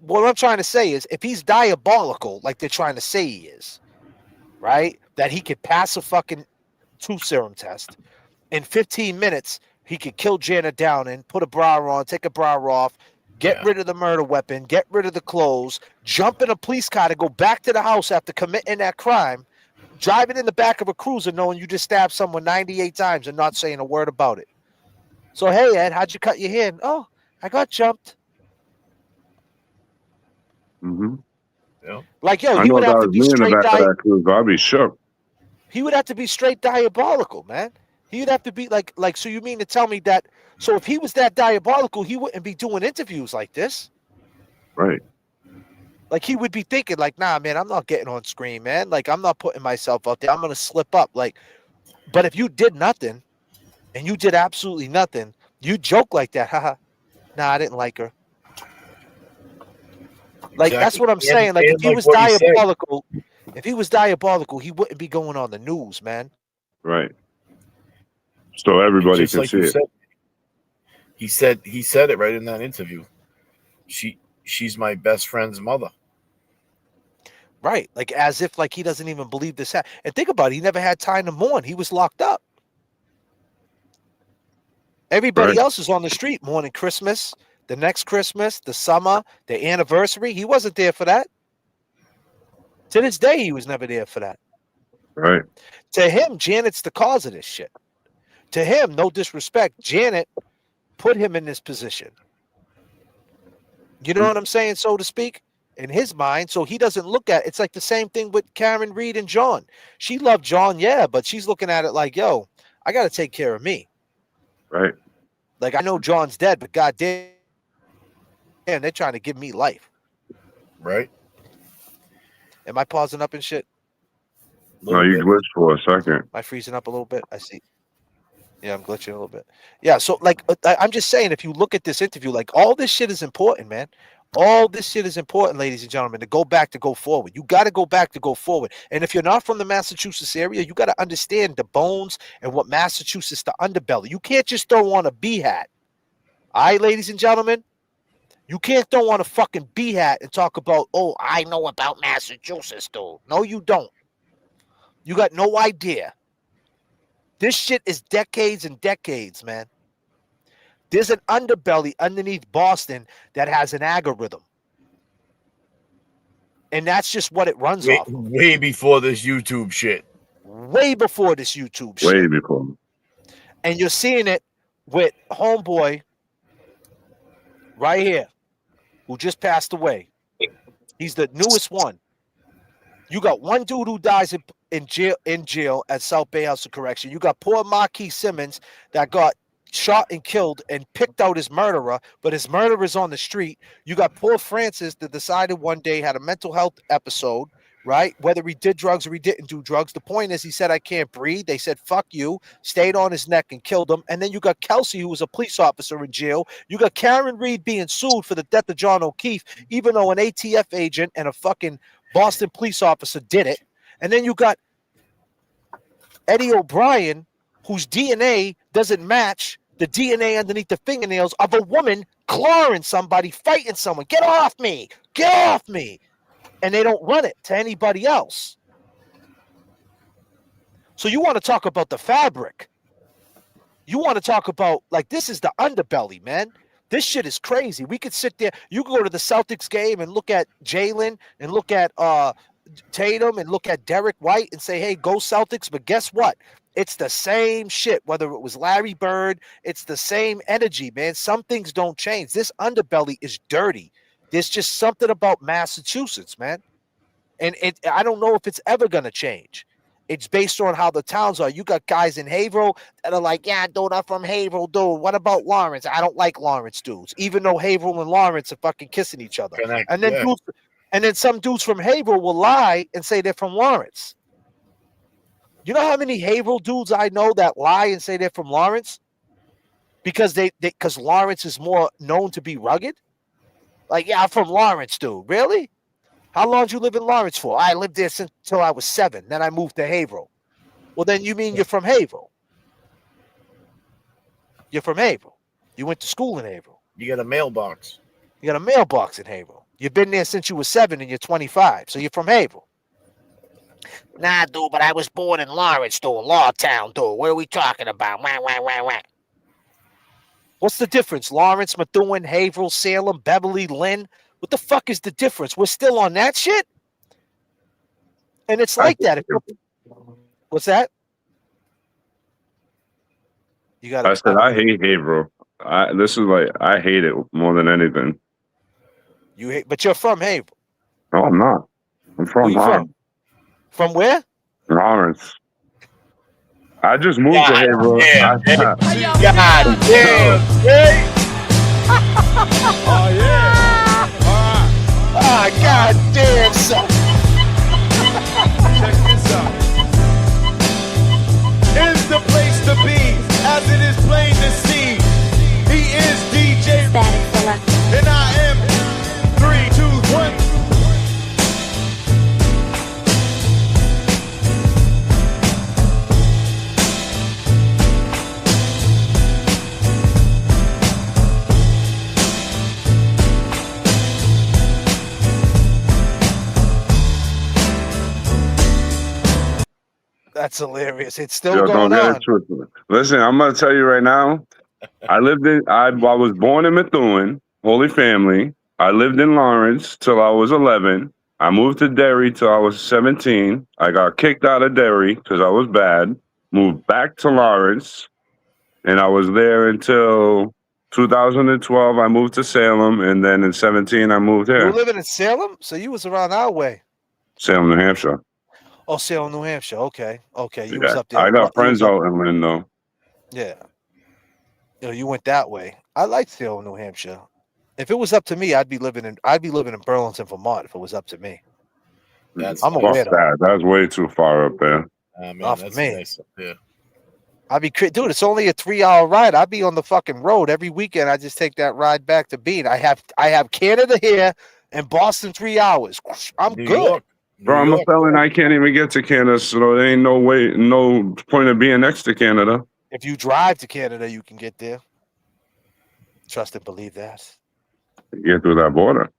Speaker 6: what I'm trying to say is if he's diabolical, like they're trying to say he is, right? That he could pass a fucking truth serum test in 15 minutes, he could kill Janet Downing, put a bra on, take a bra off, get rid of the murder weapon, get rid of the clothes, jump in a police car to go back to the house after committing that crime, driving in the back of a cruiser knowing you just stabbed someone 98 times and not saying a word about it. So, hey, Ed, how'd you cut your hand? Oh, I got jumped.
Speaker 4: Mm-hmm.
Speaker 7: Yeah.
Speaker 6: Like, yo,
Speaker 4: I
Speaker 6: he
Speaker 4: know
Speaker 6: would
Speaker 4: if
Speaker 6: have
Speaker 4: that
Speaker 6: to
Speaker 4: was
Speaker 6: be
Speaker 4: me in the
Speaker 6: straight
Speaker 4: back of that cruise, I'd be shook.
Speaker 6: He would have to be straight diabolical, man. He'd have to be like, so you mean to tell me that, so if he was that diabolical, he wouldn't be doing interviews like this.
Speaker 4: Right.
Speaker 6: Like he would be thinking like, nah, man, I'm not getting on screen, man. Like I'm not putting myself out there. I'm going to slip up. Like, but if you did nothing and you did absolutely nothing, you joke like that. Haha. Nah, I didn't like her. Like, that's what I'm saying. Like, if he was diabolical, he wouldn't be going on the news, man.
Speaker 4: Right. So everybody
Speaker 7: Just
Speaker 4: can
Speaker 7: like
Speaker 4: see
Speaker 7: you
Speaker 4: it.
Speaker 7: said, he said it right in that interview. She's my best friend's mother.
Speaker 6: Right. Like as if like he doesn't even believe this. And think about it. He never had time to mourn. He was locked up. Everybody else is on the street mourning Christmas, the next Christmas, the summer, the anniversary. He wasn't there for that. To this day, he was never there for that.
Speaker 4: Right.
Speaker 6: To him, Janet's the cause of this shit. To him, no disrespect, Janet put him in this position. You know what I'm saying, so to speak? In his mind, so he doesn't look at it's like the same thing with Karen Reed and John. She loved John, yeah, but she's looking at it like, yo, I got to take care of me.
Speaker 4: Right.
Speaker 6: Like, I know John's dead, but goddamn, they're trying to give me life.
Speaker 7: Right.
Speaker 6: Am I pausing up and shit?
Speaker 4: No, you glitched for a second.
Speaker 6: Am I freezing up a little bit? I see. Yeah, I'm glitching a little bit. Yeah, so like I'm just saying, if you look at this interview, like all this shit is important, man. All this shit is important, ladies and gentlemen, to go back, to go forward. You got to go back to go forward. And if you're not from the Massachusetts area, you got to understand the bones and what Massachusetts, the underbelly. You can't just throw on a B hat. All right, ladies and gentlemen, you can't throw on a fucking B hat and talk about, oh, I know about Massachusetts, dude. No, you don't. You got no idea. This shit is decades and decades, man. There's an underbelly underneath Boston that has an algorithm. And that's just what it runs off of.
Speaker 7: Way before this YouTube shit.
Speaker 6: Way before this YouTube shit.
Speaker 4: Way before.
Speaker 6: And you're seeing it with homeboy right here, who just passed away. He's the newest one. You got one dude who dies in jail at South Bay House of Correction. You got poor Marquis Simmons that got shot and killed and picked out his murderer, but his murderer's on the street. You got poor Francis that decided one day, had a mental health episode, right? Whether he did drugs or he didn't do drugs. The point is, he said, I can't breathe. They said, fuck you, stayed on his neck and killed him. And then you got Kelsey, who was a police officer in jail. You got Karen Reed being sued for the death of John O'Keefe, even though an ATF agent and a fucking Boston police officer did it. And then you got Eddie O'Brien, whose DNA doesn't match the DNA underneath the fingernails of a woman clawing somebody, fighting someone. Get off me! Get off me! And they don't run it to anybody else. So you want to talk about the fabric. You want to talk about, like, this is the underbelly, man. This shit is crazy. We could sit there. You can go to the Celtics game and look at Jalen and look at Tatum and look at Derek White and say, hey, go Celtics. But guess what? It's the same shit. Whether it was Larry Bird, it's the same energy, man. Some things don't change. This underbelly is dirty. There's just something about Massachusetts, man. And I don't know if it's ever going to change. It's based on how the towns are. You got guys in Haverhill that are like, yeah, dude, I'm from Haverhill, dude. What about Lawrence? I don't like Lawrence dudes, even though Haverhill and Lawrence are fucking kissing each other. And then some dudes from Haverhill will lie and say they're from Lawrence. You know how many Haverhill dudes I know that lie and say they're from Lawrence? Because because Lawrence is more known to be rugged? Like, yeah, I'm from Lawrence, dude. Really? How long did you live in Lawrence for? I lived there until I was 7. Then I moved to Haverhill. Well, then you mean you're from Haverhill. You're from Haverhill. You went to school in Haverhill.
Speaker 7: You got a mailbox.
Speaker 6: You got a mailbox in Haverhill. You've been there since you were 7 and you're 25. So you're from Haverhill. Nah, dude, but I was born in Lawrence, dude. Lawtown, dude. What are we talking about? Wah, wah, wah, wah. What's the difference? Lawrence, Methuen, Haverhill, Salem, Beverly, Lynn. What the fuck is the difference? We're still on that shit? And it's like that. What's that? You got.
Speaker 4: I said I hate Haverhill. This is like, I hate it more than anything.
Speaker 6: You hate, but you're from Haverhill.
Speaker 4: No, I'm not. I'm from Lawrence.
Speaker 6: From where?
Speaker 4: Lawrence. I just moved to Haverhill.
Speaker 6: God damn.
Speaker 3: Oh yeah.
Speaker 6: Ah, God damn, son.
Speaker 3: Check this out. Is the place to be, as it is plain to see. He is DJ
Speaker 11: Static Selector.
Speaker 3: and I am 3, 2, 1.
Speaker 6: That's hilarious. It's still going on.
Speaker 4: Listen, I'm gonna tell you right now. I was born in Methuen, Holy Family. I lived in Lawrence till I was 11. I moved to Derry till I was 17. I got kicked out of Derry because I was bad. Moved back to Lawrence, and I was there until 2012. I moved to Salem, and then in 17 I moved
Speaker 6: You
Speaker 4: here.
Speaker 6: were living in Salem? So you was around our way.
Speaker 4: Salem, New Hampshire.
Speaker 6: Oh, Salem, New Hampshire. Okay. You
Speaker 4: Yeah,
Speaker 6: was up there.
Speaker 4: I got friends out in Lynn, though.
Speaker 6: Yeah. You went that way. I like Salem, New Hampshire. If it was up to me, I'd be living in Burlington, Vermont. If it was up to me, I'm a
Speaker 4: Fuck
Speaker 6: weirdo.
Speaker 4: that. That's way too far up there.
Speaker 6: Not for me.
Speaker 7: Nice up there.
Speaker 6: I'd be dude. It's only a 3-hour ride. I'd be on the fucking road every weekend. I just take that ride back to Bean. I have Canada here and Boston 3 hours. I'm
Speaker 7: New
Speaker 6: good.
Speaker 7: York.
Speaker 4: Bro, I'm a felon. I can't even get to Canada, so there ain't no point of being next to Canada.
Speaker 6: If you drive to Canada, you can get there. Trust and believe that.
Speaker 4: Get through that border.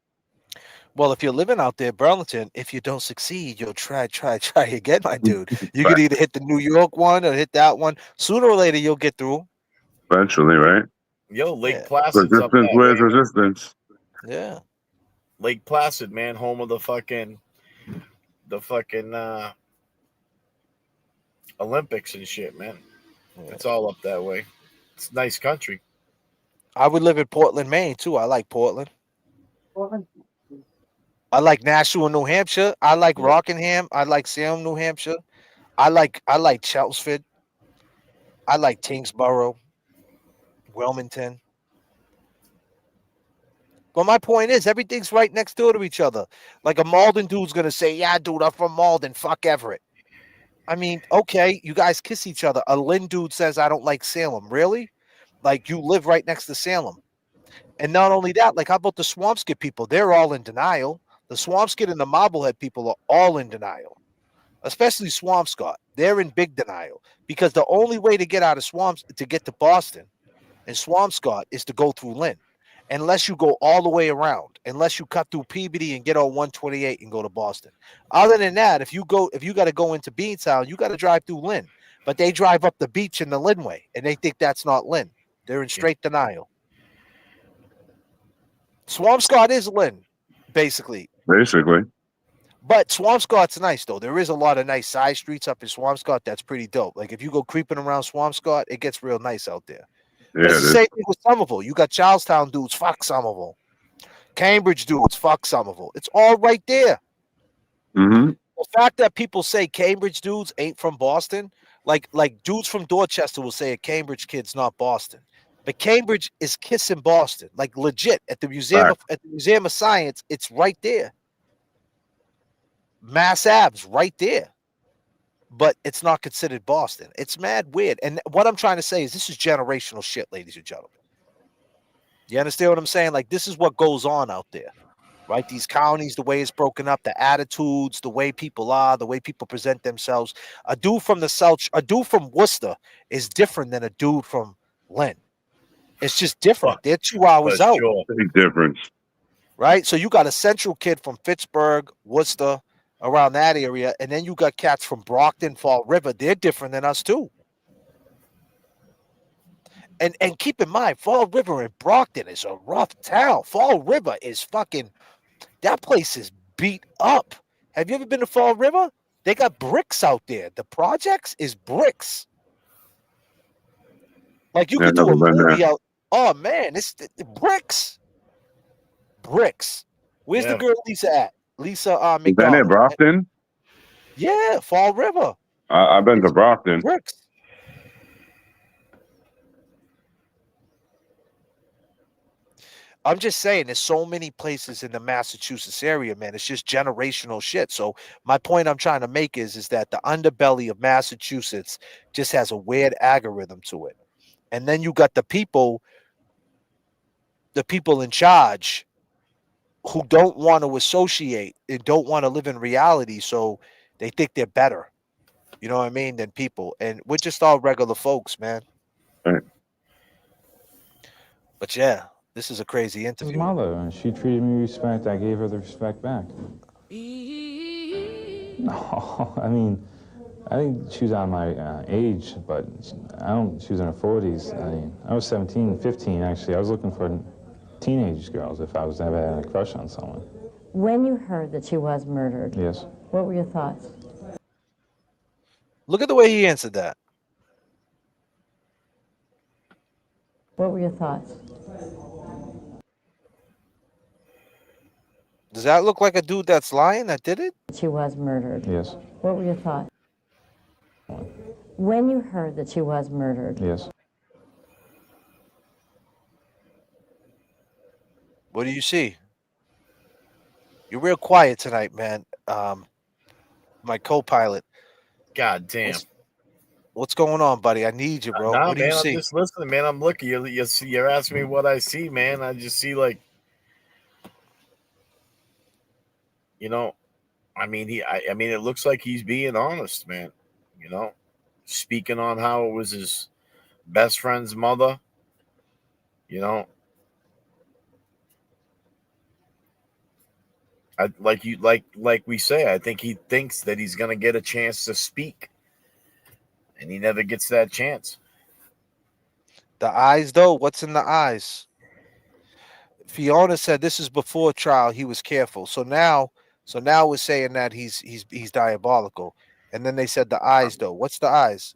Speaker 6: Well, if you're living out there, Burlington, if you don't succeed, you'll try again, my dude. You could either hit the New York one or hit that one. Sooner or later, you'll get through.
Speaker 4: Eventually, right?
Speaker 7: Yo, Lake
Speaker 6: Yeah.
Speaker 7: Placid's up
Speaker 4: Resistance,
Speaker 7: that
Speaker 4: where's
Speaker 7: way.
Speaker 4: resistance?
Speaker 6: Yeah.
Speaker 7: Lake Placid, man, home of the fucking Olympics and shit, man. It's all up that way. It's nice country.
Speaker 6: I would live in Portland, Maine, too. I like Portland. I like Nashua, New Hampshire. I like Rockingham. I like Salem, New Hampshire. I like Chelmsford. I like Tingsboro, Wilmington. But my point is, everything's right next door to each other. Like a Malden dude's gonna say, "Yeah, dude, I'm from Malden. Fuck Everett." I mean, okay, you guys kiss each other. A Lynn dude says, "I don't like Salem." Really? Like you live right next to Salem. And not only that, like how about the Swampscott people? They're all in denial. The Swampscott and the Marblehead people are all in denial, especially Swampscott. They're in big denial because the only way to get out of Swamps to get to Boston and Swampscott is to go through Lynn. Unless you go all the way around, unless you cut through Peabody and get on 128 and go to Boston. Other than that, if you got to go into Beantown, you got to drive through Lynn. But they drive up the beach in the Lynnway, and they think that's not Lynn. They're in straight denial. Swampscott is Lynn, basically.
Speaker 4: Basically.
Speaker 6: But Swampscott's nice, though. There is a lot of nice side streets up in Swampscott that's pretty dope. Like, if you go creeping around Swampscott, it gets real nice out there.
Speaker 4: Yeah,
Speaker 6: It's the same thing with Somerville. You got Charlestown dudes, fuck Somerville. Cambridge dudes, fuck Somerville. It's all right there.
Speaker 4: Mm-hmm.
Speaker 6: The fact that people say Cambridge dudes ain't from Boston, like dudes from Dorchester will say a Cambridge kid's not Boston. But Cambridge is kissing Boston, like legit at the Museum of Science. It's right there. Mass Ave's right there. But it's not considered Boston. It's mad weird. And what I'm trying to say is this is generational shit, ladies and gentlemen. You understand what I'm saying? Like, this is what goes on out there, right? These counties, the way it's broken up, the attitudes, the way people are, the way people present themselves. A dude from the South, a dude from Worcester is different than a dude from Lynn. It's just different. They're 2 hours out.
Speaker 4: Sure. Big difference.
Speaker 6: Right? So you got a central kid from Fitchburg, Worcester, around that area, and then you got cats from Brockton, Fall River. They're different than us too. And keep in mind, Fall River and Brockton is a rough town. Fall River is fucking, that place is beat up. Have you ever been to Fall River? They got bricks out there. The projects is bricks. Like you could do a movie out. Oh man, it's the bricks. Bricks. Where's the girl Lisa at? Lisa McDonald.
Speaker 4: Is that in Brockton?
Speaker 6: Yeah, Fall River.
Speaker 4: I've been to Brockton.
Speaker 6: Bricks. I'm just saying there's so many places in the Massachusetts area, man. It's just generational shit. So my point I'm trying to make is that the underbelly of Massachusetts just has a weird algorithm to it. And then you got the people in charge who don't want to associate and don't want to live in reality. So they think they're better, you know what I mean, than people. And we're just all regular folks, man.
Speaker 4: Right.
Speaker 6: But yeah, this is a crazy interview.
Speaker 18: His mother, and she treated me with respect. I gave her the respect back. No, I mean, I think she was on my age, but she was in her 40s. I mean, I was 17, 15, actually. I was looking for teenage girls if I was ever had a crush on someone.
Speaker 17: When you heard that she was murdered,
Speaker 18: yes,
Speaker 17: what were your thoughts?
Speaker 6: Look at the way he answered that.
Speaker 17: What were your thoughts?
Speaker 6: Does that look like a dude that's lying that did it?
Speaker 17: She was murdered.
Speaker 18: Yes.
Speaker 17: What were your thoughts? When you heard that she was murdered.
Speaker 18: Yes.
Speaker 6: What do you see? You're real quiet tonight, man. My co-pilot.
Speaker 7: God damn.
Speaker 6: What's going on, buddy? I need you, bro.
Speaker 7: Nah,
Speaker 6: what do
Speaker 7: man,
Speaker 6: you see?
Speaker 7: I'm just listening, man. I'm looking. You're asking me what I see, man. I just see I mean, it looks like he's being honest, man. Speaking on how it was his best friend's mother. like we say, I think he thinks that he's gonna get a chance to speak, and he never gets that chance.
Speaker 6: The eyes, though, what's in the eyes? Fiona said this is before trial. He was careful. So now we're saying that he's diabolical. And then they said the eyes, though. What's the eyes?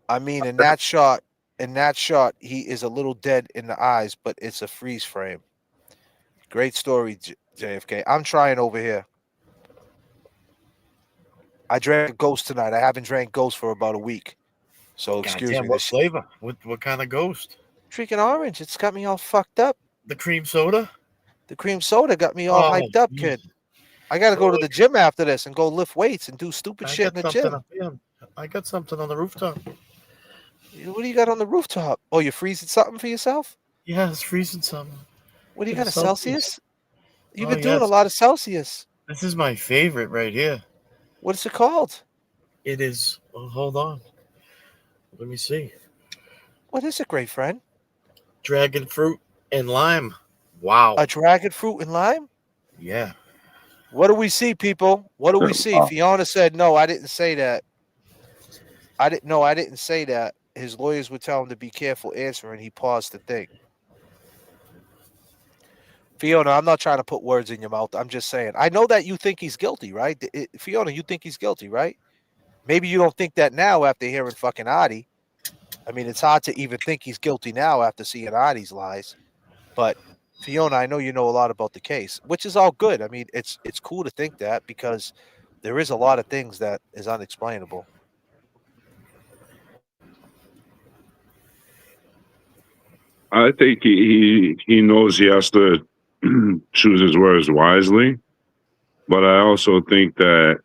Speaker 6: I mean, in that shot, he is a little dead in the eyes, but it's a freeze frame. Great story, JFK. I'm trying over here. I drank Ghost tonight. I haven't drank Ghost for about a week. So excuse me.
Speaker 7: What flavor? What kind of Ghost?
Speaker 6: Drinking orange. It's got me all fucked up.
Speaker 7: The cream soda?
Speaker 6: The cream soda got me all hyped up, kid. I got to go to the gym after this and go lift weights and do stupid shit in the gym.
Speaker 7: I got something on the rooftop.
Speaker 6: What do you got on the rooftop? Oh, you're freezing something for yourself?
Speaker 7: Yeah, it's freezing something.
Speaker 6: What do you got, a Celsius? You've been
Speaker 7: yes.
Speaker 6: doing a lot of Celsius.
Speaker 7: This is my favorite right here.
Speaker 6: What is it called?
Speaker 7: It is, hold on. Let me see.
Speaker 6: What is it, great friend?
Speaker 7: Dragon fruit and lime. Wow.
Speaker 6: A dragon fruit and lime?
Speaker 7: Yeah.
Speaker 6: What do we see, people? What do we see? Fiona said, no, I didn't say that. I didn't say that. His lawyers would tell him to be careful answering. He paused to think. Fiona, I'm not trying to put words in your mouth. I'm just saying. I know that you think he's guilty, right? Fiona, you think he's guilty, right? Maybe you don't think that now after hearing fucking Adi. I mean, it's hard to even think he's guilty now after seeing Adi's lies. But Fiona, I know you know a lot about the case, which is all good. I mean, it's cool to think that because there is a lot of things that is unexplainable.
Speaker 4: I think he knows he has to choose his words wisely, but I also think that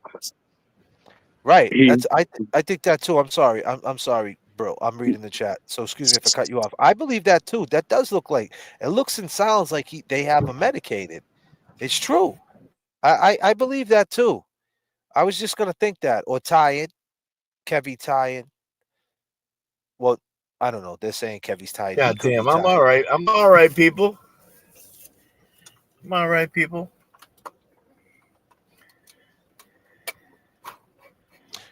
Speaker 6: right. I think that too. I'm sorry. I'm sorry, bro. I'm reading the chat, so excuse me if I cut you off. I believe that too. That does look like it looks and sounds like they have him medicated. It's true. I believe that too. I was just gonna think that or tired, Kevy tired. Well, I don't know. They're saying Kevy's tired.
Speaker 7: God damn, I'm all right. I'm all right, people. I'm all right, people.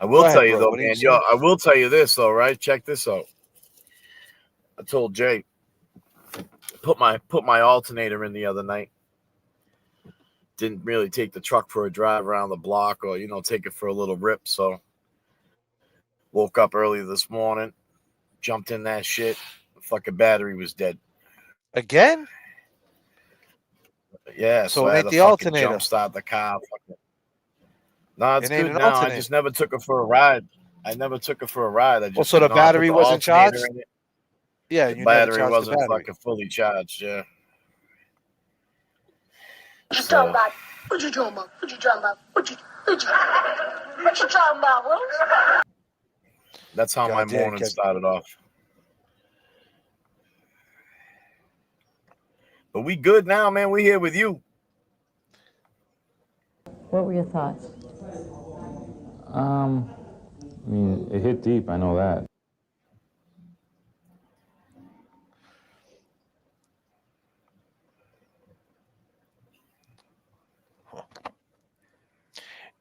Speaker 7: I will tell you though, man. Yo, I will tell you this though, right? Check this out. I told Jay, put my alternator in the other night. Didn't really take the truck for a drive around the block or take it for a little rip. So woke up early this morning, jumped in that shit. The fucking battery was dead.
Speaker 6: Again?
Speaker 7: Yeah, so
Speaker 6: it
Speaker 7: I
Speaker 6: ain't
Speaker 7: had
Speaker 6: the
Speaker 7: to
Speaker 6: alternator.
Speaker 7: Jump start the car. No, it's good now. I just never took her for a ride. I just
Speaker 6: so the battery wasn't charged? Yeah,
Speaker 7: the battery wasn't fucking fully charged. Yeah.
Speaker 5: What you talking about? What you talking about? What you talking about? What you talking about?
Speaker 7: That's how my morning started off. But we good now, man. We here with you.
Speaker 17: What were your thoughts?
Speaker 18: I mean, it hit deep, I know that.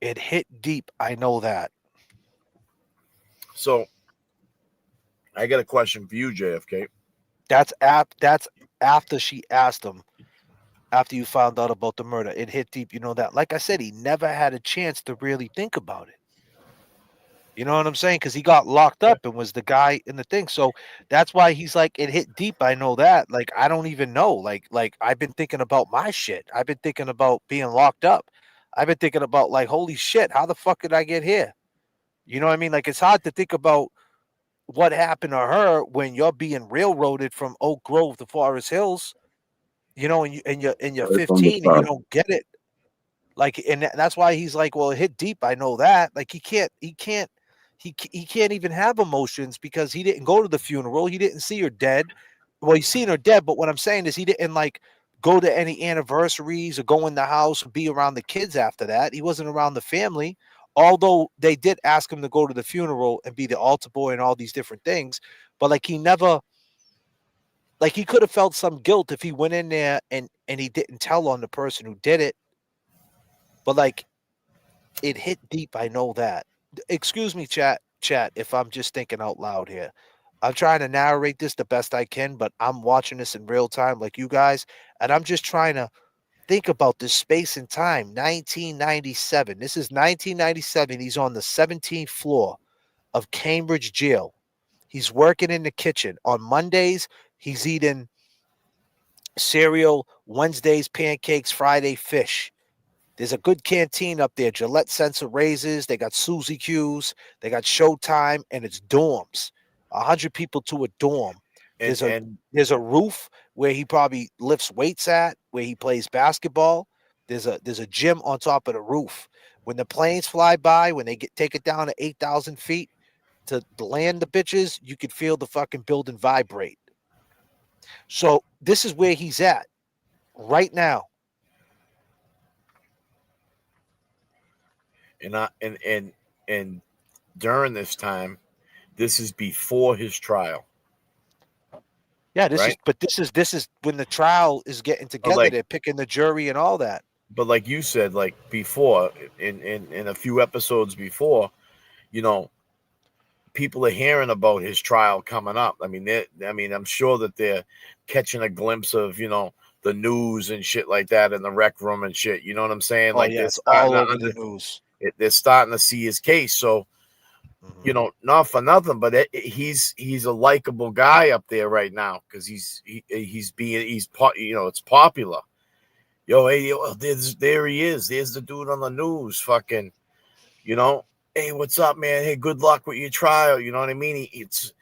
Speaker 6: It hit deep, I know that.
Speaker 7: So, I got a question for you, JFK.
Speaker 6: That's after she asked him, after you found out about the murder. It hit deep, you know that. Like I said, he never had a chance to really think about it. You know what I'm saying? Because he got locked up and was the guy in the thing. So that's why he's like, it hit deep. I know that. Like, I don't even know. Like I've been thinking about my shit. I've been thinking about being locked up. I've been thinking about like, holy shit, how the fuck did I get here? You know what I mean? Like, it's hard to think about what happened to her when you're being railroaded from Oak Grove to Forest Hills, you know, and you're 15 and you don't get it. Like, and that's why he's like, well, it hit deep. I know that. Like, he can't even have emotions because he didn't go to the funeral. He didn't see her dead. Well, he's seen her dead, but what I'm saying is he didn't like go to any anniversaries or go in the house or be around the kids after that. He wasn't around the family, although they did ask him to go to the funeral and be the altar boy and all these different things. But like, he never, like, he could have felt some guilt if he went in there and and he didn't tell on the person who did it. But like, it hit deep. I know that. Excuse me, chat, if I'm just thinking out loud here. I'm trying to narrate this the best I can, but I'm watching this in real time like you guys, and I'm just trying to think about this space and time. 1997. This is 1997. He's on the 17th floor of Cambridge Jail. He's working in the kitchen. On Mondays, he's eating cereal. Wednesdays, pancakes. Friday, fish. There's a good canteen up there. Gillette Sensor Razors. They got Suzy Q's. They got Showtime, and it's dorms. 100 people to a dorm. There's a roof where he probably lifts weights at, where he plays basketball. There's a gym on top of the roof. When the planes fly by, when they take it down to 8,000 feet to land the bitches, you could feel the fucking building vibrate. So this is where he's at right now.
Speaker 7: And during this time, this is before his trial.
Speaker 6: Yeah, this is when the trial is getting together. They're picking the jury and all that.
Speaker 7: But like you said, like before, in a few episodes before, you know, people are hearing about his trial coming up. I mean, I'm sure that they're catching a glimpse of, you know, the news and shit like that in the rec room and shit. You know what I'm saying?
Speaker 6: Oh,
Speaker 7: Like,
Speaker 6: yeah, it's all over the news.
Speaker 7: They're starting to see his case. So, you know, not for nothing, but he's a likable guy up there right now because it's popular. Yo, hey, there he is. There's the dude on the news. Fucking, you know, hey, what's up, man? Hey, good luck with your trial. You know what I mean? It's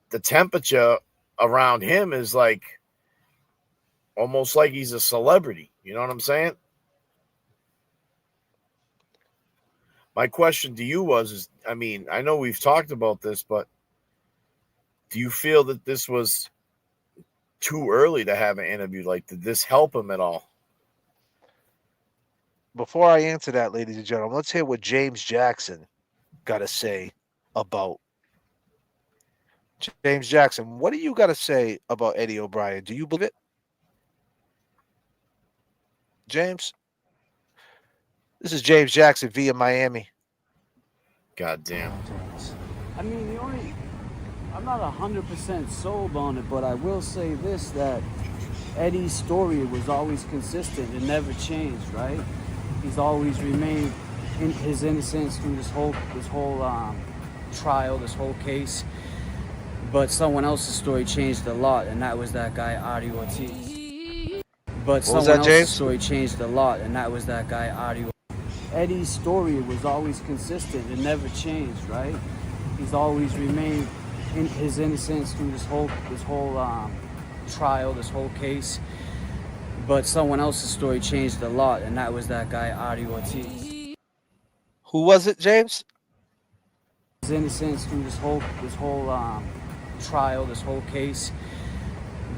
Speaker 7: the temperature around him is like almost like he's a celebrity. You know what I'm saying? My question to you I mean, I know we've talked about this, but do you feel that this was too early to have an interview? Like, did this help him at all?
Speaker 6: Before I answer that, ladies and gentlemen, let's hear what James Jackson got to say about James Jackson. What do you got to say about Eddie O'Brien? Do you believe it, James? This is James Jackson via Miami.
Speaker 7: God damn.
Speaker 14: I mean, I'm not 100% sold on it, but I will say this, that Eddie's story was always consistent. It never changed, right? He's always remained in his innocence through this whole trial, this whole case. But someone else's story changed a lot, and that was that guy, Adi Ortiz. But someone else's story changed a lot, and that was that guy, Adi Ortiz. Eddie's story was always consistent. It never changed, right? He's always remained in his innocence through this whole trial, this whole case. But someone else's story changed a lot, and that was that guy, Adi Ortiz.
Speaker 6: Who was it, James?
Speaker 14: His innocence through this whole trial, this whole case.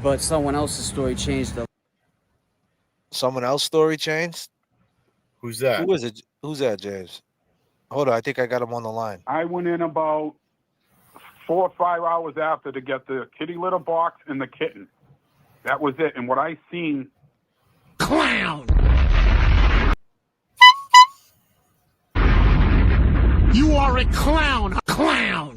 Speaker 14: But someone else's story changed a lot.
Speaker 6: Someone else's story changed?
Speaker 7: Who's that?
Speaker 6: Who is it? Who's that, James? Hold on, I think I got him on the line.
Speaker 8: I went in about 4 or 5 hours after to get the kitty litter box and the kitten. That was it. And what I seen...
Speaker 12: Clown! You are a clown! Clown!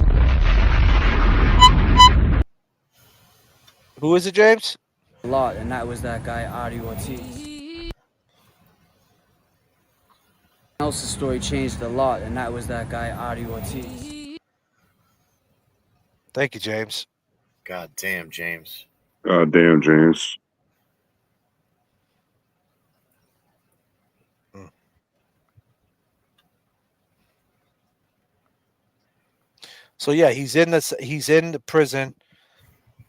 Speaker 6: Who is it, James?
Speaker 14: A lot, and that was that guy, Adi Ortiz. Else's story changed a lot, and that was that guy, Adi Ortiz.
Speaker 6: Thank you, James.
Speaker 7: God damn, James.
Speaker 4: God damn, James.
Speaker 6: So yeah, he's in the prison.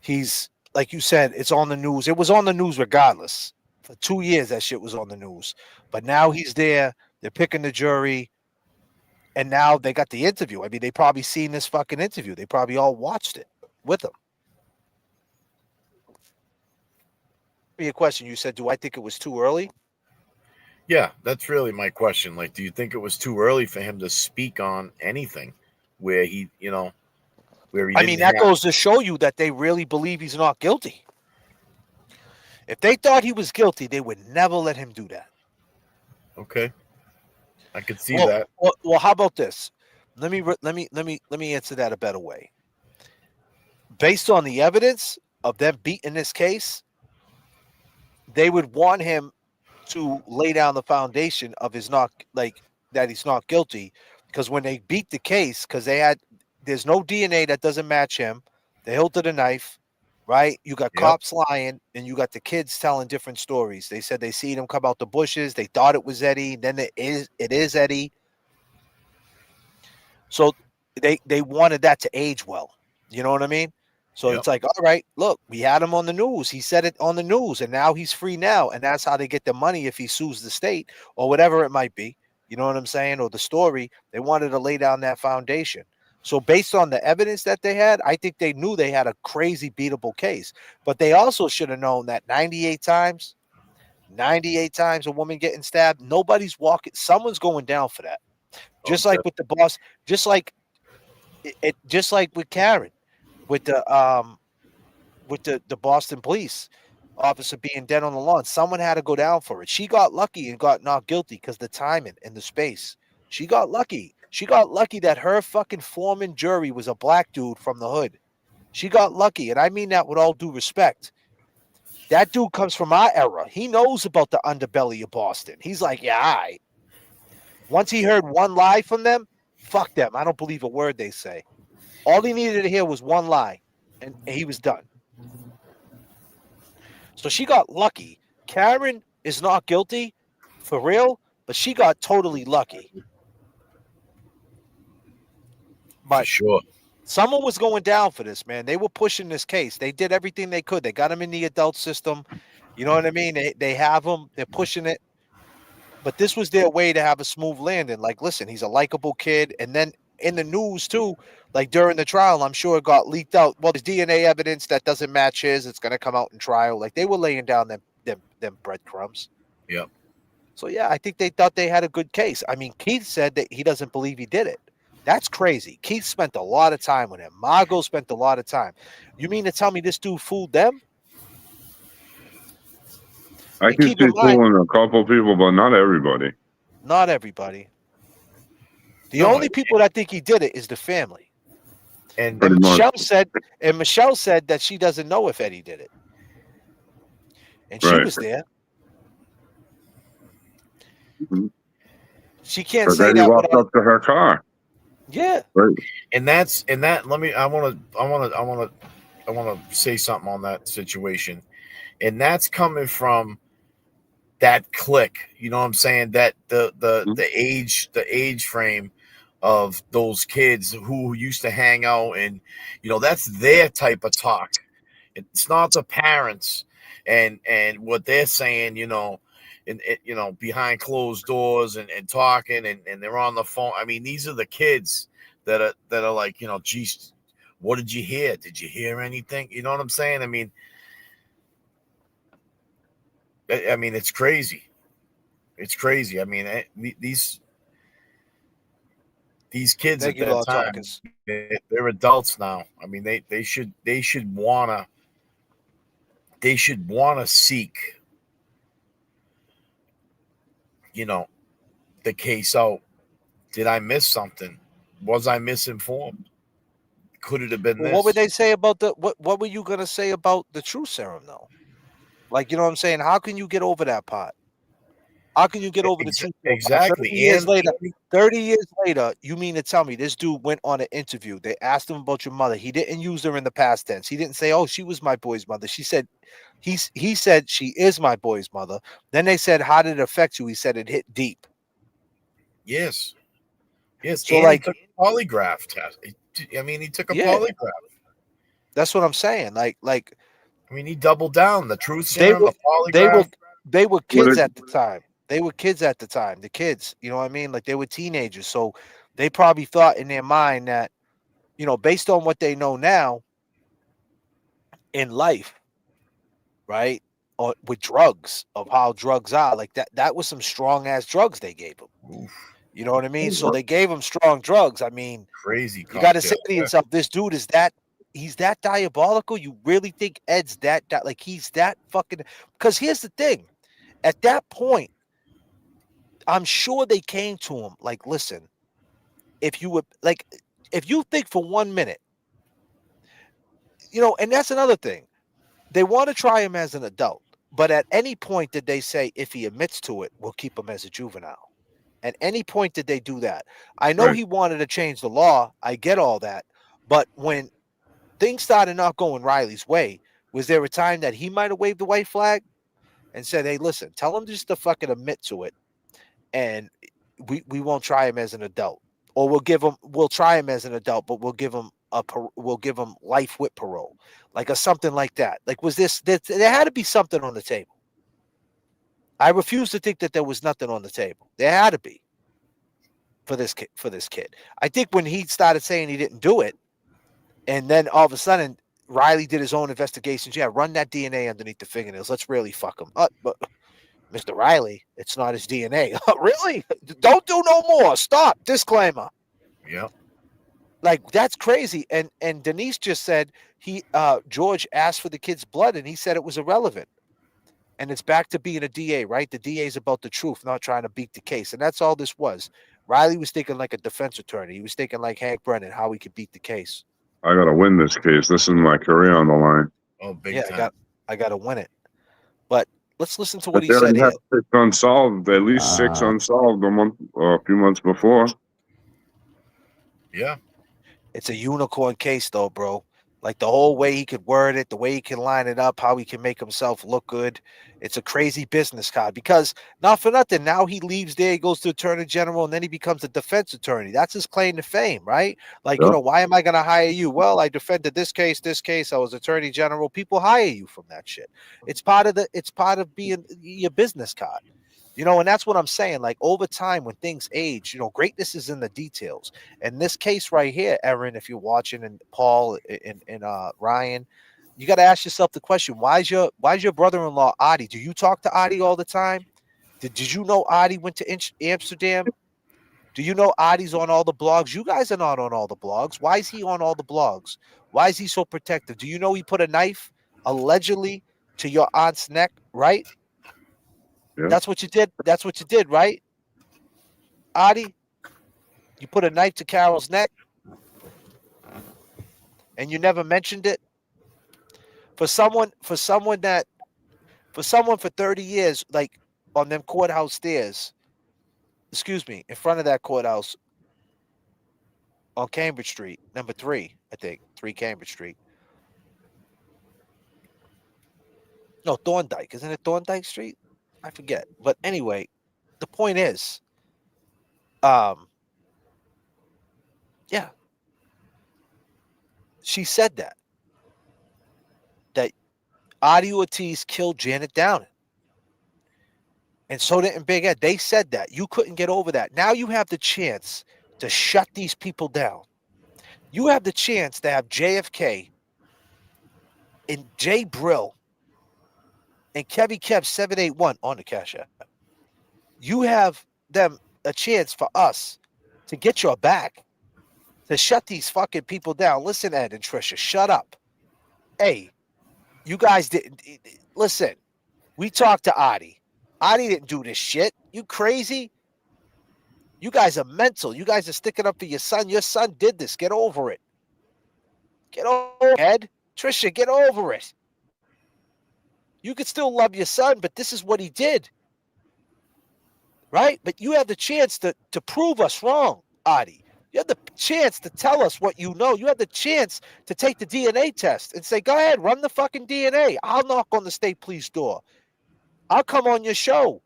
Speaker 6: He's, like you said, it's on the news. It was on the news regardless. For 2 years, that shit was on the news. But now he's there. They're picking the jury. And now they got the interview. I mean, they probably seen this fucking interview. They probably all watched it with him. Your question, you said, do I think it was too early?
Speaker 7: Yeah, that's really my question. Like, do you think it was too early for him to speak on anything where he, you know, where he
Speaker 6: I mean, that goes to show you that they really believe he's not guilty. If they thought he was guilty, they would never let him do that.
Speaker 7: Okay, I could see that.
Speaker 6: Well, how about this? Let me answer that a better way. Based on the evidence of them beating this case, they would want him to lay down the foundation of his not like that he's not guilty, because when they beat the case, because there's no DNA that doesn't match him. The hilt of the knife, right? You got cops lying, and you got the kids telling different stories. They said they seen him come out the bushes. They thought it was Eddie. Then it is Eddie. So they wanted that to age well. You know what I mean? So it's like, all right, look, we had him on the news. He said it on the news, and now he's free now. And that's how they get the money if he sues the state or whatever it might be. You know what I'm saying? Or the story. They wanted to lay down that foundation. So based on the evidence that they had, I think they knew they had a crazy beatable case. But they also should have known that 98 times a woman getting stabbed, nobody's walking. Someone's going down for that. Just like with the boss, just like with Karen, with the Boston police officer being dead on the lawn. Someone had to go down for it. She got lucky and got not guilty because the timing and the space. She got lucky. She got lucky that her fucking foreman jury was a black dude from the hood. She got lucky, and I mean that with all due respect. That dude comes from our era. He knows about the underbelly of Boston. He's like, yeah, all right. Once he heard one lie from them, fuck them. I don't believe a word they say. All he needed to hear was one lie, and he was done. So she got lucky. Karen is not guilty, for real, but she got totally lucky.
Speaker 7: But sure.
Speaker 6: Someone was going down for this, man. They were pushing this case. They did everything they could. They got him in the adult system. You know what I mean? They have him. They're pushing it. But this was their way to have a smooth landing. Like, listen, he's a likable kid. And then in the news, too, like during the trial, I'm sure it got leaked out. Well, there's DNA evidence that doesn't match his. It's going to come out in trial. Like, they were laying down them breadcrumbs.
Speaker 7: Yep.
Speaker 6: So, yeah, I think they thought they had a good case. I mean, Keith said that he doesn't believe he did it. That's crazy. Keith spent a lot of time with him. Margot spent a lot of time. You mean to tell me this dude fooled them?
Speaker 4: I can see fooling a couple people, but not everybody.
Speaker 6: Not everybody. The only people that think he did it is the family. And Michelle said that she doesn't know if Eddie did it. And she was there.
Speaker 4: Mm-hmm.
Speaker 6: She can't
Speaker 4: but
Speaker 6: say
Speaker 4: then
Speaker 6: that.
Speaker 4: He walked up to her car.
Speaker 6: Yeah.
Speaker 4: Right.
Speaker 7: And that. I want to say something on that situation, and that's coming from that clique. You know what I'm saying? That the age frame of those kids who used to hang out, and that's their type of talk. It's not the parents and what they're saying, and behind closed doors and talking and they're on the phone. I mean, these are the kids that are like, geez, what did you hear? Did you hear anything? You know what I'm saying? I mean, it's crazy. It's crazy. I mean, these kids at that time, they're adults now. I mean, they should wanna seek, the case out. Did I miss something? Was I misinformed? Could it have been this?
Speaker 6: What would they say about what were you gonna say about the truth serum though? Like, you know what I'm saying? How can you get over that part? How can you get over the truth?
Speaker 7: Exactly.
Speaker 6: 30 years later, you mean to tell me this dude went on an interview? They asked him about your mother. He didn't use her in the past tense. He didn't say, "Oh, she was my boy's mother." He said, "She is my boy's mother." Then they said, "How did it affect you?" He said, "It hit deep."
Speaker 7: Yes.
Speaker 6: So,
Speaker 7: and
Speaker 6: like,
Speaker 7: he took a polygraph test. I mean, he took a polygraph.
Speaker 6: That's what I'm saying. Like,
Speaker 7: I mean, he doubled down. The truth serum, the polygraph.
Speaker 6: They were kids at the time. They were kids at the time. The kids, you know what I mean? Like, they were teenagers. So they probably thought in their mind that, based on what they know now in life, right? Or with drugs, of how drugs are, like that was some strong ass drugs they gave him.
Speaker 7: Oof.
Speaker 6: You know what I mean? So they gave him strong drugs. I mean,
Speaker 7: crazy.
Speaker 6: You got to say to yourself, this dude is that he's that diabolical? You really think Ed's that like he's that fucking? Because here's the thing, at that point, I'm sure they came to him like, listen, if you would like, if you think for 1 minute, and that's another thing, they want to try him as an adult, but at any point did they say if he admits to it, we'll keep him as a juvenile? At any point did they do that? I know he wanted to change the law. I get all that, but when things started not going Riley's way, was there a time that he might have waved the white flag and said, hey, listen, tell him just to fucking admit to it, and we won't try him as an adult, or we'll try him as an adult, but we'll give him life with parole, like something like that. Like, was there had to be something on the table. I refuse to think that there was nothing on the table. There had to be for this kid. I think when he started saying he didn't do it, and then all of a sudden Riley did his own investigations. Yeah, run that DNA underneath the fingernails. Let's really fuck him up. But Mr. Riley, it's not his DNA. Really? Don't do no more. Stop. Disclaimer.
Speaker 7: Yeah.
Speaker 6: Like, that's crazy. And Denise just said George asked for the kid's blood and he said it was irrelevant. And it's back to being a DA, right? The DA is about the truth, not trying to beat the case. And that's all this was. Riley was thinking like a defense attorney. He was thinking like Hank Brennan, how he could beat the case.
Speaker 4: I gotta win this case. This is my career on the line.
Speaker 7: Oh, big time.
Speaker 6: I gotta win it. But let's listen to what he said here.
Speaker 4: 6 unsolved, at least 6 unsolved a few months before.
Speaker 7: Yeah.
Speaker 6: It's a unicorn case, though, bro. Like, the whole way he could word it, the way he can line it up, how he can make himself look good. It's a crazy business card because, not for nothing, now he leaves there, he goes to Attorney General, and then he becomes a defense attorney. That's his claim to fame, right? Like, why am I going to hire you? Well, I defended this case. I was Attorney General. People hire you from that shit. It's part of being your business card. And that's what I'm saying. Like, over time, when things age, greatness is in the details. And this case right here, Erin, if you're watching, and Paul and Ryan, you got to ask yourself the question: why's your brother-in-law Adi? Do you talk to Adi all the time? Did you know Adi went to Amsterdam? Do you know Adi's on all the blogs? You guys are not on all the blogs. Why is he on all the blogs? Why is he so protective? Do you know he put a knife allegedly to your aunt's neck? Right. Yeah. That's what you did. That's what you did, right? Adi, you put a knife to Carol's neck and you never mentioned it. For someone for 30 years, like on them courthouse stairs, in front of that courthouse on Cambridge Street, number 3, I think, 3 Cambridge Street. No, Thorndike. Isn't it Thorndike Street? I forget. But anyway, the point is, yeah, she said that Adi Ortiz killed Janet Downing. And so didn't Big Ed. They said that. You couldn't get over that. Now you have the chance to shut these people down. You have the chance to have J.F.K. and Jay Brill and Kevy Kev 781 on the Cash App. You have them a chance for us to get your back, to shut these fucking people down. Listen, Ed and Trisha, shut up. Hey, you guys didn't listen. We talked to Adi. Adi didn't do this shit. You crazy? You guys are mental. You guys are sticking up for your son. Your son did this. Get over it. Get over it, Ed. Trisha, get over it. You could still love your son, but this is what he did. Right? But you have the chance to prove us wrong, Adi. You have the chance to tell us what you know. You have the chance to take the DNA test and say, go ahead, run the fucking DNA. I'll knock on the state police door. I'll come on your show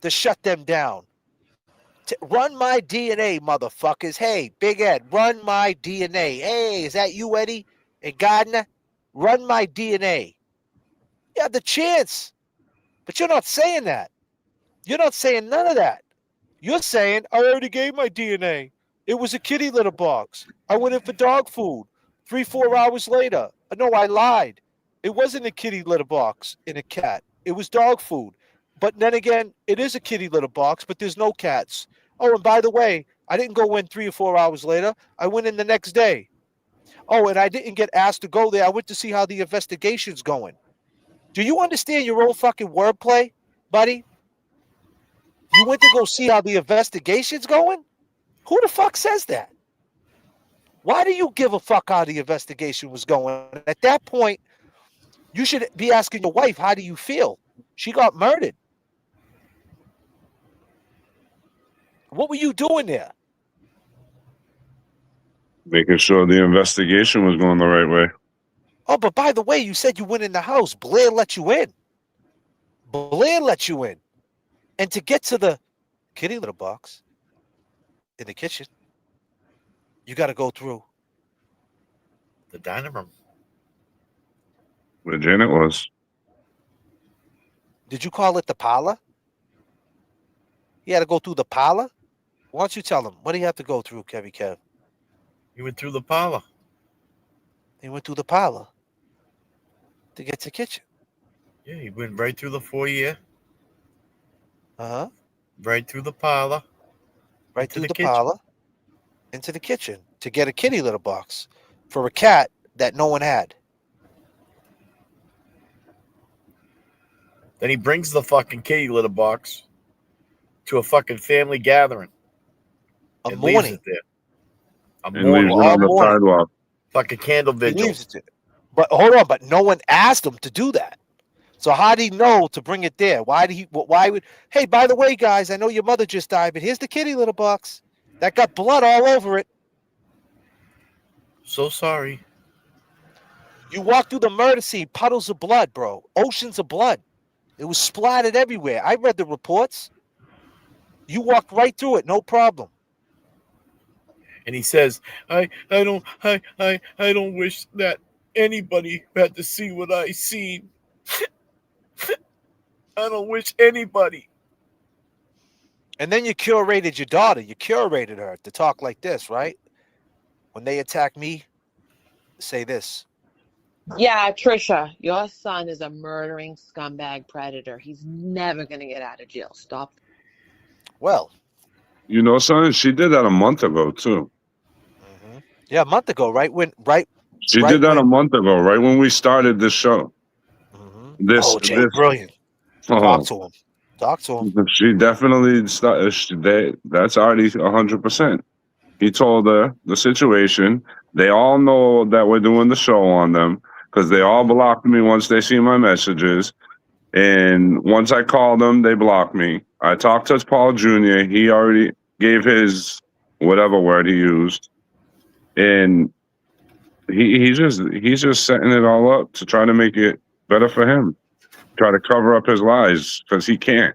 Speaker 6: to shut them down. Run my DNA, motherfuckers. Hey, Big Ed, run my DNA. Hey, is that you, Eddie and Gardner? Run my DNA. You have the chance, but you're not saying that. You're not saying none of that. You're saying, I already gave my DNA. It was a kitty litter box. I went in for dog food. 3-4 hours later. No, I lied. It wasn't a kitty litter box and a cat. It was dog food. But then again, it is a kitty litter box, but there's no cats. Oh, and by the way, I didn't go in 3 or 4 hours later. I went in the next day. Oh, and I didn't get asked to go there. I went to see how the investigation's going. Do you understand your own fucking wordplay, buddy? You went to go see how the investigation's going? Who the fuck says that? Why do you give a fuck how the investigation was going? At that point, you should be asking your wife, how do you feel? She got murdered. What were you doing there?
Speaker 4: Making sure the investigation was going the right way.
Speaker 6: Oh, but by the way, you said you went in the house. Blair let you in. Blair let you in. And to get to the kitty litter box in the kitchen, you got to go through
Speaker 7: the dining room.
Speaker 4: Where Janet was.
Speaker 6: Did you call it the parlor? You had to go through the parlor? Why don't you tell him? What do you have to go through, Kevy Kev?
Speaker 7: He went through the parlor.
Speaker 6: He went through the parlor to get to the kitchen.
Speaker 7: Yeah, he went right through the foyer.
Speaker 6: Uh-huh.
Speaker 7: Right through the parlor.
Speaker 6: Right through the parlor into the kitchen to get a kitty litter box for a cat that no one had.
Speaker 7: Then he brings the fucking kitty litter box to a fucking family gathering.
Speaker 6: A
Speaker 7: and
Speaker 6: morning.
Speaker 7: Leaves it there.
Speaker 4: And leaves it on the sidewalk.
Speaker 7: Fucking candle vigil.
Speaker 6: He leaves it there. But hold on, but no one asked him to do that. So how did he know to bring it there? Why would, hey, by the way, guys, I know your mother just died, but here's the kitty litter box. That got blood all over it.
Speaker 7: So sorry.
Speaker 6: You walk through the murder scene, puddles of blood, bro. Oceans of blood. It was splattered everywhere. I read the reports. You walked right through it, no problem.
Speaker 7: And he says, I don't wish that anybody had to see what I seen. I don't wish anybody.
Speaker 6: And then you curated your daughter. You curated her to talk like this, right? When they attack me, say this.
Speaker 15: Yeah, Trisha, your son is a murdering scumbag predator. He's never going to get out of jail. Stop.
Speaker 6: Well.
Speaker 4: You know, son, she did that a month ago, too.
Speaker 6: Mm-hmm. Yeah, a month ago, right?
Speaker 4: She did that a month ago, right when we started this show.
Speaker 6: Mm-hmm. Jay, brilliant. Talk to him. Talk to him.
Speaker 4: She definitely started. That's already 100%. He told her the situation. They all know that we're doing the show on them because they all blocked me once they see my messages. And once I called them, they blocked me. I talked to Paul Jr. He already gave his whatever word he used. And he's just setting it all up to try to make it better for him. Try to cover up his lies because he can't.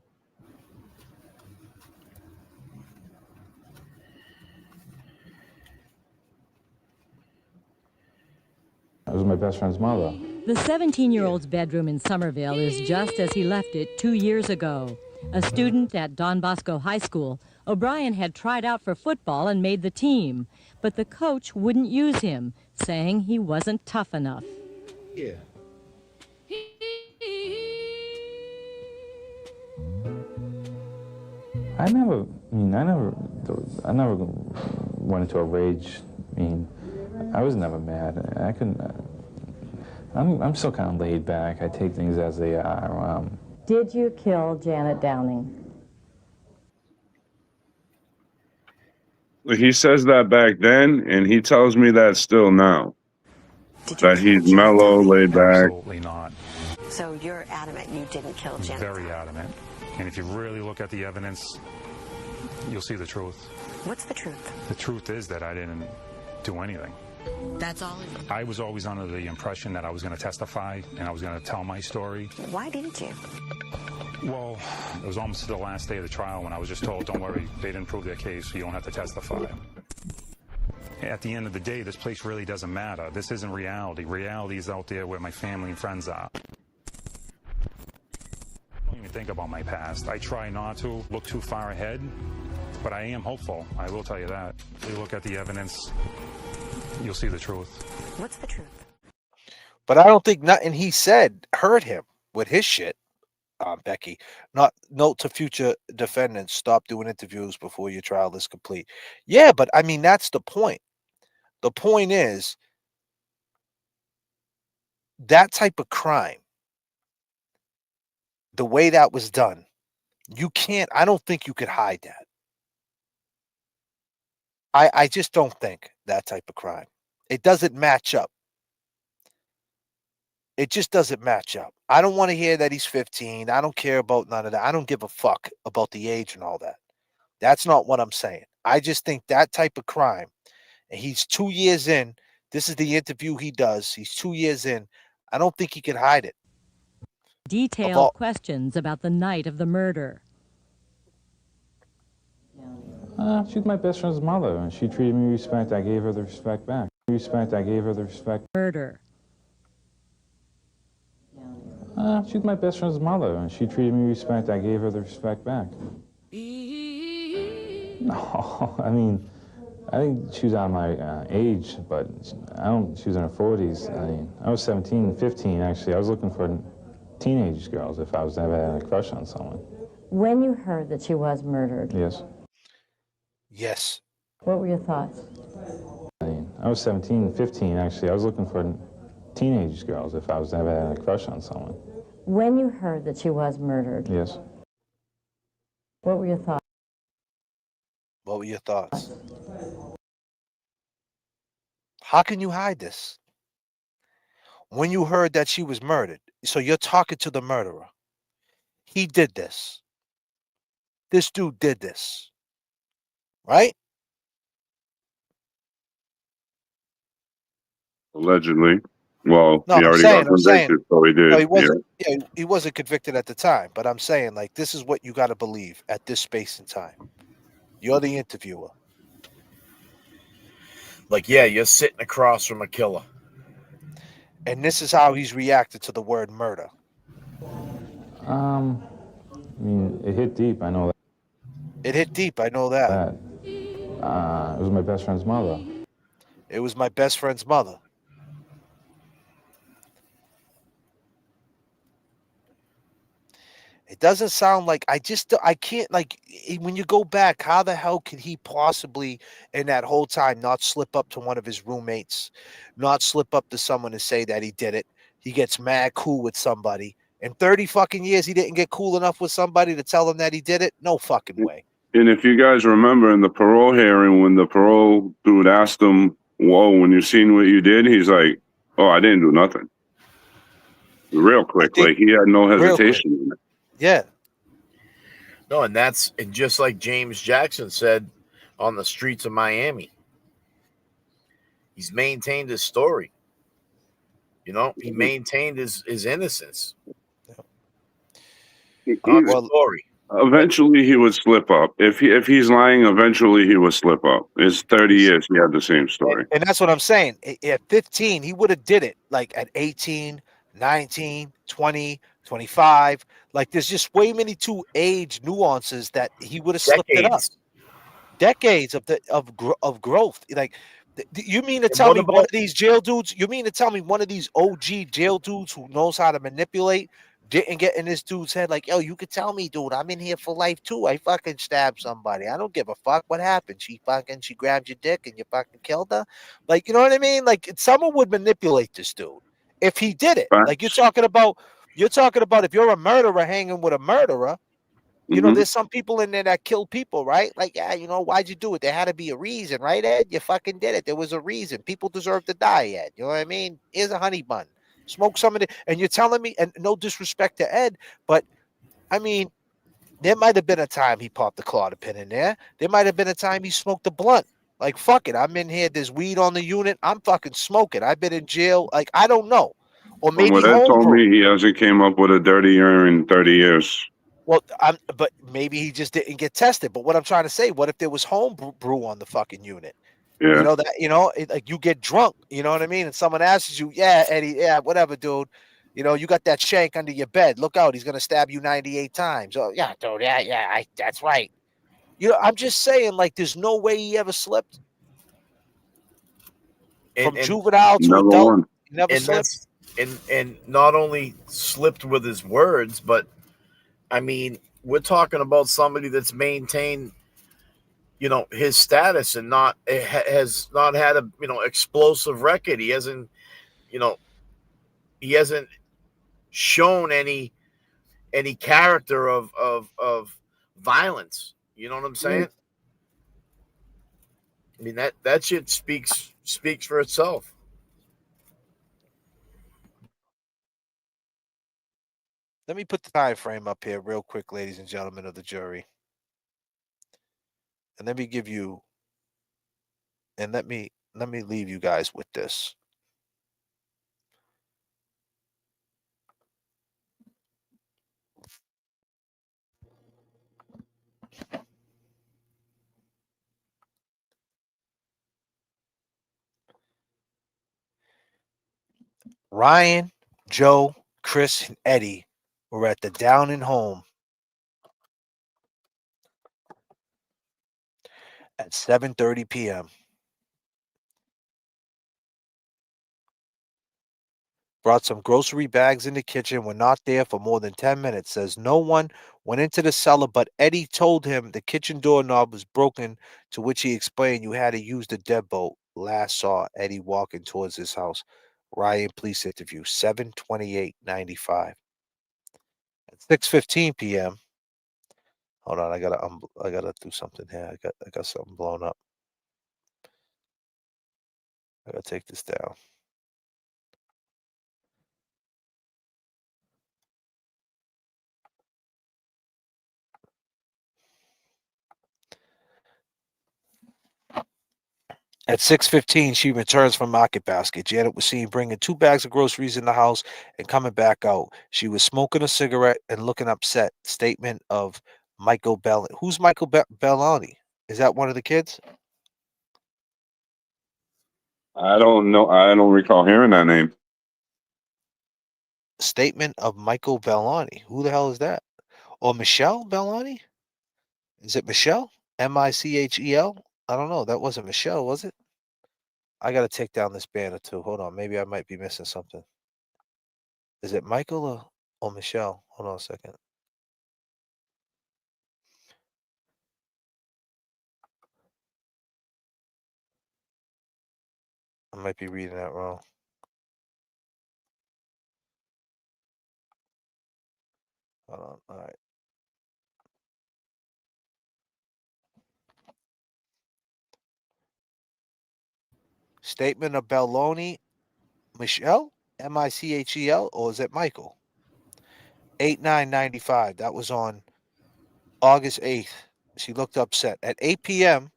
Speaker 18: That was my best friend's mother.
Speaker 17: The 17-year-old's bedroom in Somerville is just as he left it 2 years ago. A student at Don Bosco High School, O'Brien had tried out for football and made the team, but the coach wouldn't use him, saying he wasn't tough enough.
Speaker 9: Yeah.
Speaker 18: I never went into a rage. I was never mad. I'm still kind of laid back. I take things as they are.
Speaker 17: Did you kill Janet Downing?
Speaker 4: He says that back then, and he tells me that still now. That he's mellow, laid back.
Speaker 10: Absolutely not.
Speaker 19: So you're adamant you didn't kill Janet?
Speaker 10: Very adamant. And if you really look at the evidence, you'll see the truth.
Speaker 19: What's the truth?
Speaker 10: The truth is that I didn't do anything.
Speaker 19: That's all?
Speaker 10: I was always under the impression that I was going to testify and I was going to tell my story.
Speaker 19: Why didn't you?
Speaker 10: Well, it was almost the last day of the trial when I was just told, don't worry, they didn't prove their case, so you don't have to testify. At the end of the day, this place really doesn't matter. This isn't reality. Reality is out there where my family and friends are. I don't even think about my past. I try not to look too far ahead, but I am hopeful. I will tell you that. If you look at the evidence, you'll see the truth.
Speaker 19: What's the truth?
Speaker 6: But I don't think nothing he said hurt him with his shit, Becky. Note to future defendants, stop doing interviews before your trial is complete. Yeah, but I mean, that's the point. The point is, that type of crime, the way that was done, I don't think you could hide that. I just don't think that type of crime. It doesn't match up. It just doesn't match up. I don't want to hear that he's 15. I don't care about none of that. I don't give a fuck about the age and all that. That's not what I'm saying. I just think that type of crime, and he's 2 years in. This is the interview he does. He's 2 years in. I don't think he could hide it.
Speaker 17: Detailed questions about the night of the murder.
Speaker 18: She's my best friend's mother, and she treated me with respect. I gave her the respect back. I gave her the respect.
Speaker 17: Murder.
Speaker 18: She's my best friend's mother, and she treated me with respect. I gave her the respect back. No, I mean, I think she was on my age, but she was in her 40s. I mean, I was 17, 15, actually. I was looking for teenage girls if I was ever had a crush on someone.
Speaker 17: When you heard that she was murdered,
Speaker 18: Yes.
Speaker 6: Yes.
Speaker 17: what were your thoughts?
Speaker 18: I mean, I was 17, 15, actually. I was looking for teenage girls if I was ever had a crush on someone.
Speaker 17: When you heard that she was murdered,
Speaker 18: Yes.
Speaker 17: what were your thoughts?
Speaker 6: What were your thoughts? How can you hide this? When you heard that she was murdered, so you're talking to the murderer. He did this. This dude did this. Right?
Speaker 4: Allegedly. Well,
Speaker 6: No,
Speaker 4: he already got convicted, so he did.
Speaker 6: No, he wasn't. Yeah, he wasn't convicted at the time. But I'm saying, like, this is what you got to believe at this space and time. You're the interviewer.
Speaker 7: Like, yeah, you're sitting across from a killer.
Speaker 6: And this is how he's reacted to the word murder.
Speaker 18: I mean, it hit deep, I know that.
Speaker 6: It hit deep, I know that.
Speaker 18: It was my best friend's mother.
Speaker 6: It was my best friend's mother. It doesn't sound like I can't, like, when you go back, how the hell could he possibly in that whole time not slip up to one of his roommates, not slip up to someone and say that he did it? He gets mad cool with somebody. In 30 fucking years, he didn't get cool enough with somebody to tell him that he did it? No fucking way.
Speaker 4: And if you guys remember in the parole hearing, when the parole dude asked him, whoa, when you seen what you did, he's like, oh, I didn't do nothing. Real quick. Like, he had no hesitation in it.
Speaker 6: Yeah.
Speaker 7: No, and just like James Jackson said on the streets of Miami. He's maintained his story. You know, he maintained his innocence. Story.
Speaker 4: Eventually, he would slip up. If he's lying, eventually he would slip up. It's 30 years. He had the same story.
Speaker 6: And that's what I'm saying. At 15, he would have did it. Like at 18, 19, 20, 25. Like there's just way many two age nuances that he would have slipped it up. Decades of growth. Like, you mean to tell me one of these jail dudes? You mean to tell me one of these OG jail dudes who knows how to manipulate didn't get in this dude's head? Like, yo, you could tell me, dude, I'm in here for life too. I fucking stabbed somebody. I don't give a fuck what happened. She grabbed your dick and you fucking killed her. Like, you know what I mean? Like, someone would manipulate this dude if he did it. Like, you're talking about if you're a murderer hanging with a murderer. You know, there's some people in there that kill people, right? Like, yeah, you know, why'd you do it? There had to be a reason, right, Ed? You fucking did it. There was a reason. People deserve to die, Ed. You know what I mean? Here's a honey bun. Smoke some of it. And you're telling me, and no disrespect to Ed, but I mean, there might have been a time he popped the Clonopin in there. There might have been a time he smoked a blunt. Like, fuck it. I'm in here. There's weed on the unit. I'm fucking smoking. I've been in jail. Like, I don't know. Or maybe
Speaker 4: From what Ed told me, he hasn't came up with a dirty year in 30 years.
Speaker 6: Well, but maybe he just didn't get tested. But what I'm trying to say, what if there was home brew on the fucking unit?
Speaker 4: Yeah.
Speaker 6: You know that, like you get drunk, you know what I mean? And someone asks you, yeah, Eddie, yeah, whatever, dude. You know, you got that shank under your bed. Look out, he's gonna stab you 98 times. Oh, yeah, dude, yeah, that's right. You know, I'm just saying, like, there's no way he ever slipped. From juvenile to adult, never slipped.
Speaker 7: And not only slipped with his words, but I mean, we're talking about somebody that's maintained, you know, his status and has not had a, explosive record. He hasn't, shown any character of violence. You know what I'm saying? I mean, that shit speaks for itself.
Speaker 6: Let me put the time frame up here real quick, ladies and gentlemen of the jury. And let me give you and let me leave you guys with this. Ryan, Joe, Chris, and Eddie were at the Downing home at 7:30 p.m. Brought some grocery bags in the kitchen, were not there for more than 10 minutes. Says no one went into the cellar, but Eddie told him the kitchen doorknob was broken, to which he explained you had to use the deadbolt. Last saw Eddie walking towards his house. Ryan police interview, 7/28/95. At 6:15 p.m. Hold on, I gotta do something here. I got something blown up. I gotta take this down. At 6:15, she returns from Market Basket. Janet was seen bringing 2 bags of groceries in the house and coming back out. She was smoking a cigarette and looking upset. Statement of Michael Bell. Who's Michael Bellani? Is that one of the kids?
Speaker 4: I don't know. I don't recall hearing that name.
Speaker 6: Statement of Michael Bellani. Who the hell is that? Or Michelle Bellani? Is it Michelle? Michel? I don't know. That wasn't Michelle, was it? I got to take down this banner too. Hold on. Maybe I might be missing something. Is it Michael or Michelle? Hold on a second. I might be reading that wrong. Hold on. All right. Statement of Belloni, Michelle, Michel, or is it Michael? 8/9/95. That was on August 8th. She looked upset. At 8 p.m.,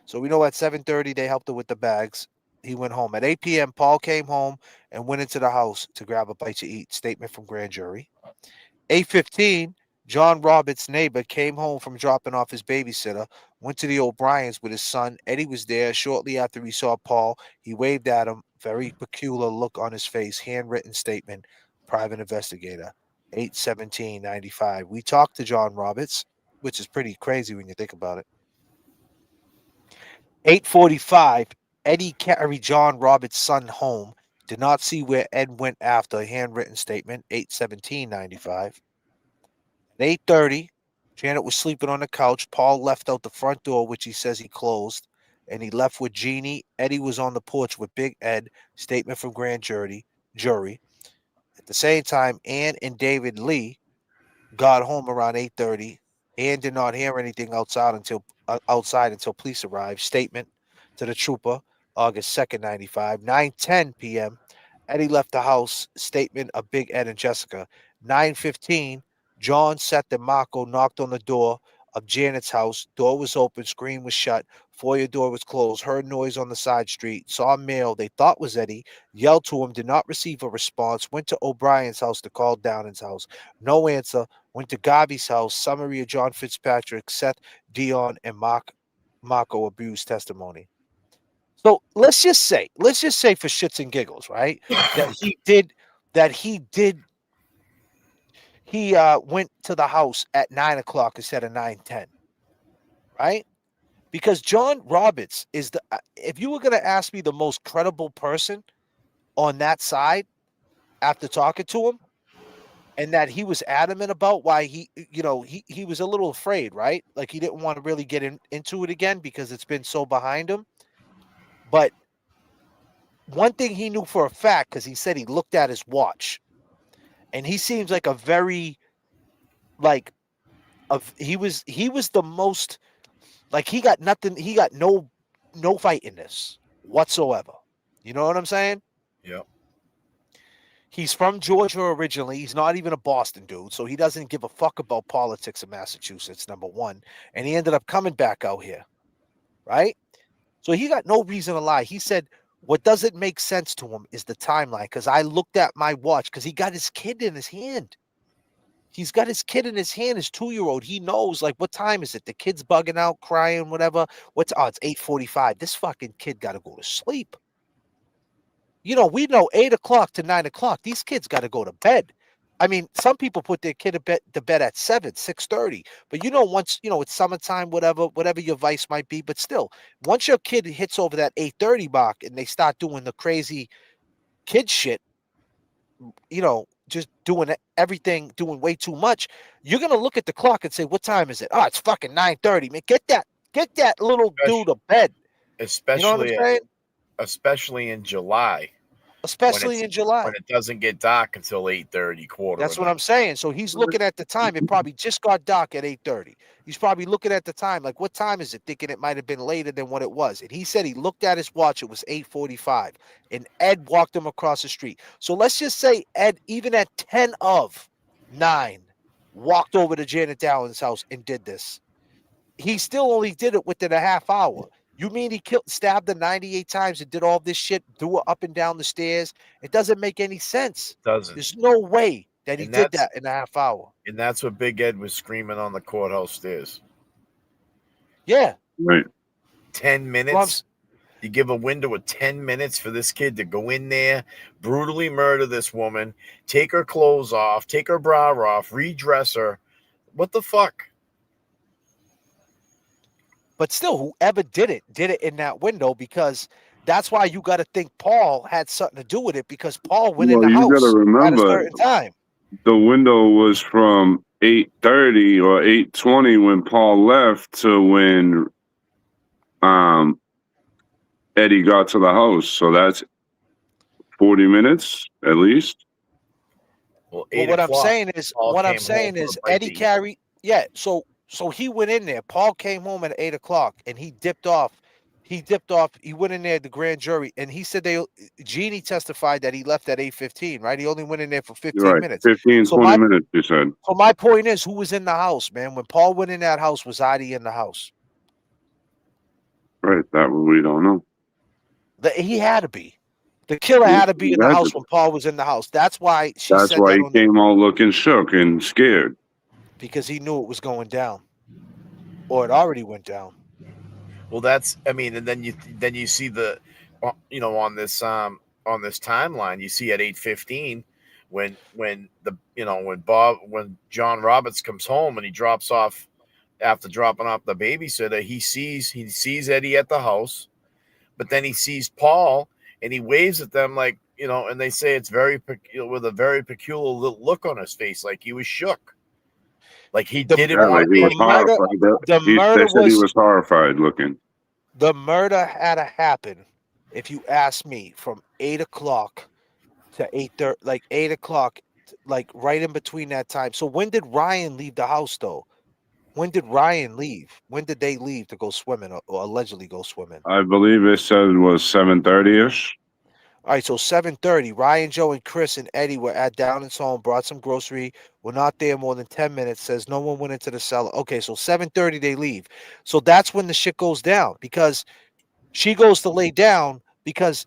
Speaker 6: so we know at 7:30 they helped her with the bags. He went home. At 8 p.m., Paul came home and went into the house to grab a bite to eat. Statement from grand jury. 8:15, John Roberts' neighbor came home from dropping off his babysitter, went to the O'Briens with his son. Eddie was there. Shortly after he saw Paul, he waved at him. Very peculiar look on his face. Handwritten statement, private investigator. 8/17/95. We talked to John Roberts, which is pretty crazy when you think about it. 8:45, Eddie carried John Roberts' son home. Did not see where Ed went after. A handwritten statement. 8/17/95. At 8:30, Janet was sleeping on the couch. Paul left out the front door, which he says he closed, and he left with Jeannie. Eddie was on the porch with Big Ed. Statement from grand jury. At the same time, Ann and David Lee got home around 8:30. Ann did not hear anything outside until police arrived. Statement to the trooper, August 2nd, 95. 9:10 p.m. Eddie left the house. Statement of Big Ed and Jessica. 9:15. John, Seth, and Marco knocked on the door of Janet's house. Door was open, screen was shut, foyer door was closed. Heard noise on the side street. Saw a male they thought was Eddie. Yelled to him, did not receive a response. Went to O'Brien's house to call Downing's house. No answer. Went to Garvey's house. Summary of John Fitzpatrick, Seth, Dion, and Marco abused testimony. So let's just say for shits and giggles, right? He went to the house at 9 o'clock instead of 9:10, right? Because John Roberts is if you were going to ask me the most credible person on that side after talking to him, and that he was adamant about why he was a little afraid, right? Like he didn't want to really get into it again because it's been so behind him. But one thing he knew for a fact, because he said he looked at his watch, and he seems like a very, like, he was the most, like, he got nothing, he got no fight in this whatsoever. You know what I'm saying?
Speaker 7: Yep.
Speaker 6: He's from Georgia originally. He's not even a Boston dude, so he doesn't give a fuck about politics in Massachusetts, number one. And he ended up coming back out here, right? So he got no reason to lie. He said what doesn't make sense to him is the timeline, because I looked at my watch, because he got his kid in his hand. He's got his kid in his hand, his 2-year-old. He knows, like, what time is it? The kid's bugging out, crying, whatever. It's 8:45. This fucking kid got to go to sleep. You know, we know 8 o'clock to 9 o'clock. These kids got to go to bed. I mean, some people put their kid to bed at 7, 6:30. But you know, once, you know, it's summertime, whatever your vice might be. But still, once your kid hits over that 8:30 mark and they start doing the crazy kid shit, you know, just doing everything, doing way too much, you're gonna look at the clock and say, "What time is it? Oh, it's fucking 9:30. Man, get that little dude to bed." You know what I'm saying?
Speaker 7: Especially in July.
Speaker 6: Especially in July.
Speaker 7: When it doesn't get dark until 8:30, quarter.
Speaker 6: That's what I'm saying. So he's looking at the time. It probably just got dark at 8:30. He's probably looking at the time, like, what time is it? Thinking it might have been later than what it was. And he said he looked at his watch. It was 8:45. And Ed walked him across the street. So let's just say Ed, even at 10 of 9, walked over to Janet Allen's house and did this. He still only did it within a half hour. You mean he stabbed her 98 times and did all this shit, threw her up and down the stairs? It doesn't make any sense.
Speaker 7: Doesn't.
Speaker 6: There's no way that he did that in a half hour.
Speaker 7: And that's what Big Ed was screaming on the courthouse stairs.
Speaker 6: Yeah.
Speaker 4: Right.
Speaker 7: 10 minutes. You give a window of 10 minutes for this kid to go in there, brutally murder this woman, take her clothes off, take her bra off, redress her. What the fuck?
Speaker 6: But still, whoever did it in that window, because that's why you got to think Paul had something to do with it, because Paul went in the house
Speaker 4: gotta remember,
Speaker 6: at a certain time.
Speaker 4: The window was from 8:30 or 8:20 when Paul left to when Eddie got to the house. So that's 40 minutes at least.
Speaker 7: Well,
Speaker 6: what I'm saying is Eddie carried. Yeah, so he went in there. Paul came home at 8 o'clock and he dipped off. He went in there at the grand jury, and he said Jeannie testified that he left at 8:15, right? He only went in there for 15 minutes.
Speaker 4: 20 minutes, you said.
Speaker 6: So my point is, who was in the house, man? When Paul went in that house, was Adi in the house?
Speaker 4: Right, that we don't know.
Speaker 6: He had to be. The killer had to be in the house when Paul was in the house. That's why she said that.
Speaker 4: He came all looking shook and scared.
Speaker 6: Because he knew it was going down. Or it already went down.
Speaker 7: Well, and then you see the, on this timeline, you see at 8:15 when John Roberts comes home and he drops off, after dropping off the babysitter, he sees Eddie at the house, but then he sees Paul and he waves at them like, and they say it's with a very peculiar look on his face, like he was shook. Like he didn't want
Speaker 4: he was horrified. He was horrified looking.
Speaker 6: The murder had to happen, if you ask me, from 8 o'clock to 8:30, like 8 o'clock, like right in between that time. So when did Ryan leave the house, though? When did Ryan leave? When did they leave to go swimming or allegedly go swimming?
Speaker 4: I believe it said it was 7:30-ish.
Speaker 6: All right, so 7:30, Ryan, Joe, and Chris and Eddie were at Downton's home, brought some grocery, were not there more than 10 minutes, says no one went into the cellar. Okay, so 7:30 they leave. So that's when the shit goes down, because she goes to lay down because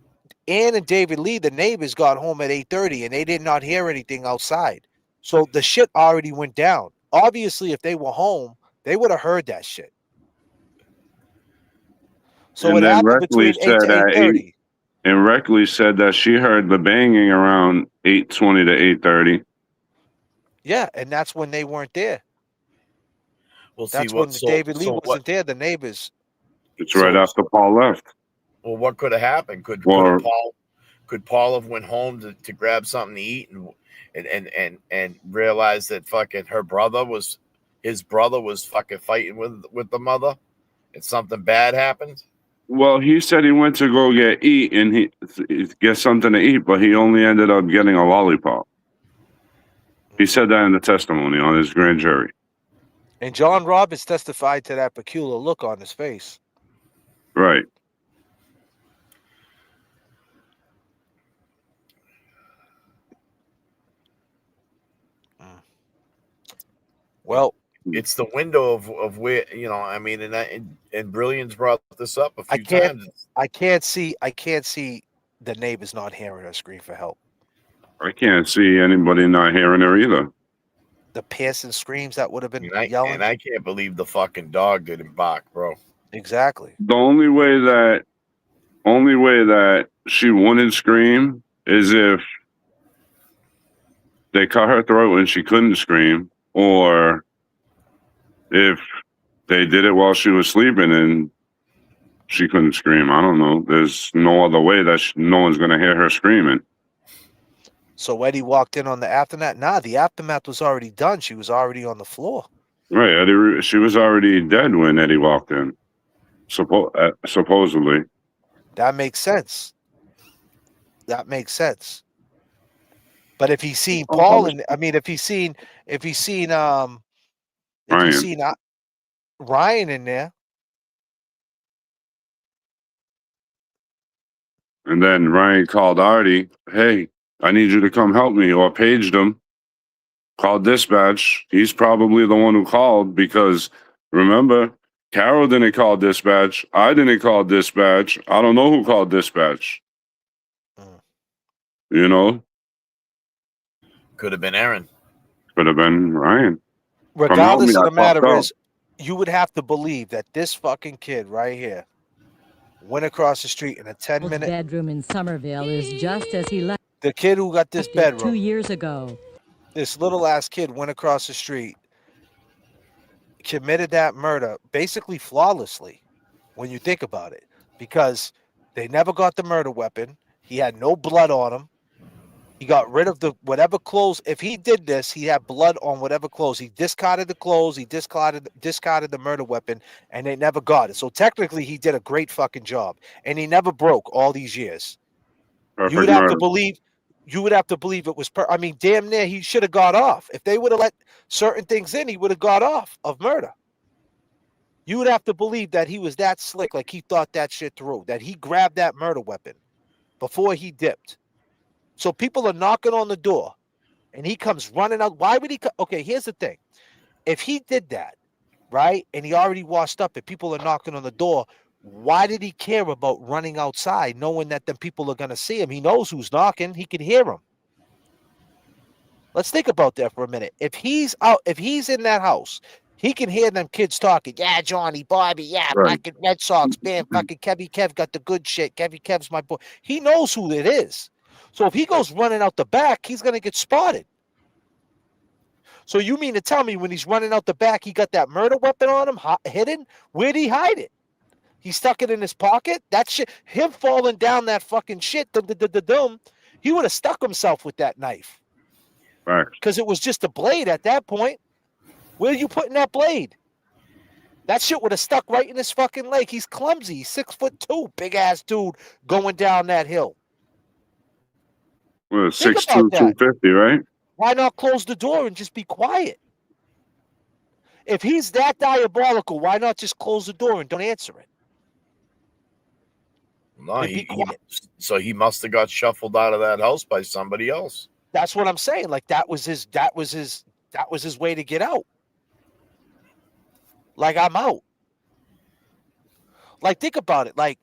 Speaker 6: Ann and David Lee, the neighbors, got home at 8:30 and they did not hear anything outside. So the shit already went down. Obviously, if they were home, they would have heard that shit. So
Speaker 4: and
Speaker 6: it
Speaker 4: then
Speaker 6: happened between 8 to 8:30.
Speaker 4: And Reckley said that she heard the banging around 8:20 to 8:30.
Speaker 6: Yeah, and that's when they weren't there.
Speaker 7: Well,
Speaker 6: that's when David Lee wasn't there. The neighbors.
Speaker 4: It's right after Paul left.
Speaker 7: Well, what could have happened? Could Paul have went home to grab something to eat and realize that fucking his brother was fucking fighting with the mother, and something bad happened?
Speaker 4: Well, he said he went to go get something to eat, but he only ended up getting a lollipop. He said that in the testimony on his grand jury.
Speaker 6: And John Roberts testified to that peculiar look on his face.
Speaker 4: Right.
Speaker 6: Well,
Speaker 7: it's the window of where, you know, I mean, and Brilliant's brought this up a few times.
Speaker 6: I can't see the neighbors not hearing her scream for help.
Speaker 4: I can't see anybody not hearing her either.
Speaker 6: The piercing screams that would have been
Speaker 7: yelling. And I can't believe the fucking dog didn't bark, bro.
Speaker 6: Exactly.
Speaker 4: The only way that she wouldn't scream is if they cut her throat and she couldn't scream, or if they did it while she was sleeping and she couldn't scream. I don't know. There's no other way that no one's going to hear her screaming.
Speaker 6: So Eddie walked in on the aftermath. Nah, the aftermath was already done. She was already on the floor.
Speaker 4: Right. She was already dead when Eddie walked in. Supposedly.
Speaker 6: That makes sense. But if he's seen Paul, and I mean, if he's seen Ryan in there,
Speaker 4: and then Ryan called Artie, "Hey, I need you to come help me," or paged him, called dispatch. He's probably the one who called, because remember, Carol didn't call dispatch. I didn't call dispatch. I don't know who called dispatch. You know?
Speaker 7: Could have been Aaron.
Speaker 4: Could have been Ryan.
Speaker 6: Regardless of the matter is, you would have to believe that this fucking kid right here went across the street in a 10-minute
Speaker 17: bedroom in Somerville is just as he left.
Speaker 6: The kid who got this bedroom
Speaker 17: 2 years ago.
Speaker 6: This little ass kid went across the street, committed that murder basically flawlessly when you think about it, because they never got the murder weapon. He had no blood on him. He got rid of whatever clothes. If he did this, he had blood on whatever clothes. He discarded the clothes. He discarded the murder weapon, and they never got it. So technically, he did a great fucking job, and he never broke all these years. You would have to believe it was. I mean, damn near he should have got off. If they would have let certain things in, he would have got off of murder. You would have to believe that he was that slick, like he thought that shit through, that he grabbed that murder weapon before he dipped. So people are knocking on the door, and he comes running out. Why would he? Okay, here's the thing. If he did that, right, and he already washed up and people are knocking on the door, why did he care about running outside knowing that them people are going to see him? He knows who's knocking. He can hear them. Let's think about that for a minute. If he's in that house, he can hear them kids talking. Yeah, Johnny, Bobby, yeah, fucking Red Sox, man, fucking Kevy Kev got the good shit. Kevy Kev's my boy. He knows who it is. So if he goes running out the back, he's going to get spotted. So you mean to tell me when he's running out the back, he got that murder weapon on him, hidden? Where'd he hide it? He stuck it in his pocket? That shit, him falling down that fucking shit, he would have stuck himself with that knife.
Speaker 4: Right.
Speaker 6: Because it was just a blade at that point. Where are you putting that blade? That shit would have stuck right in his fucking leg. He's clumsy. He's 6'2", big-ass dude going down that hill.
Speaker 4: Well, 6'2", 250, right?
Speaker 6: Why not close the door and just be quiet? If he's that diabolical, why not just close the door and don't answer it?
Speaker 7: No, he must have got shuffled out of that house by somebody else.
Speaker 6: That's what I'm saying. Like that was his way to get out. Like, I'm out. Like, think about it. Like,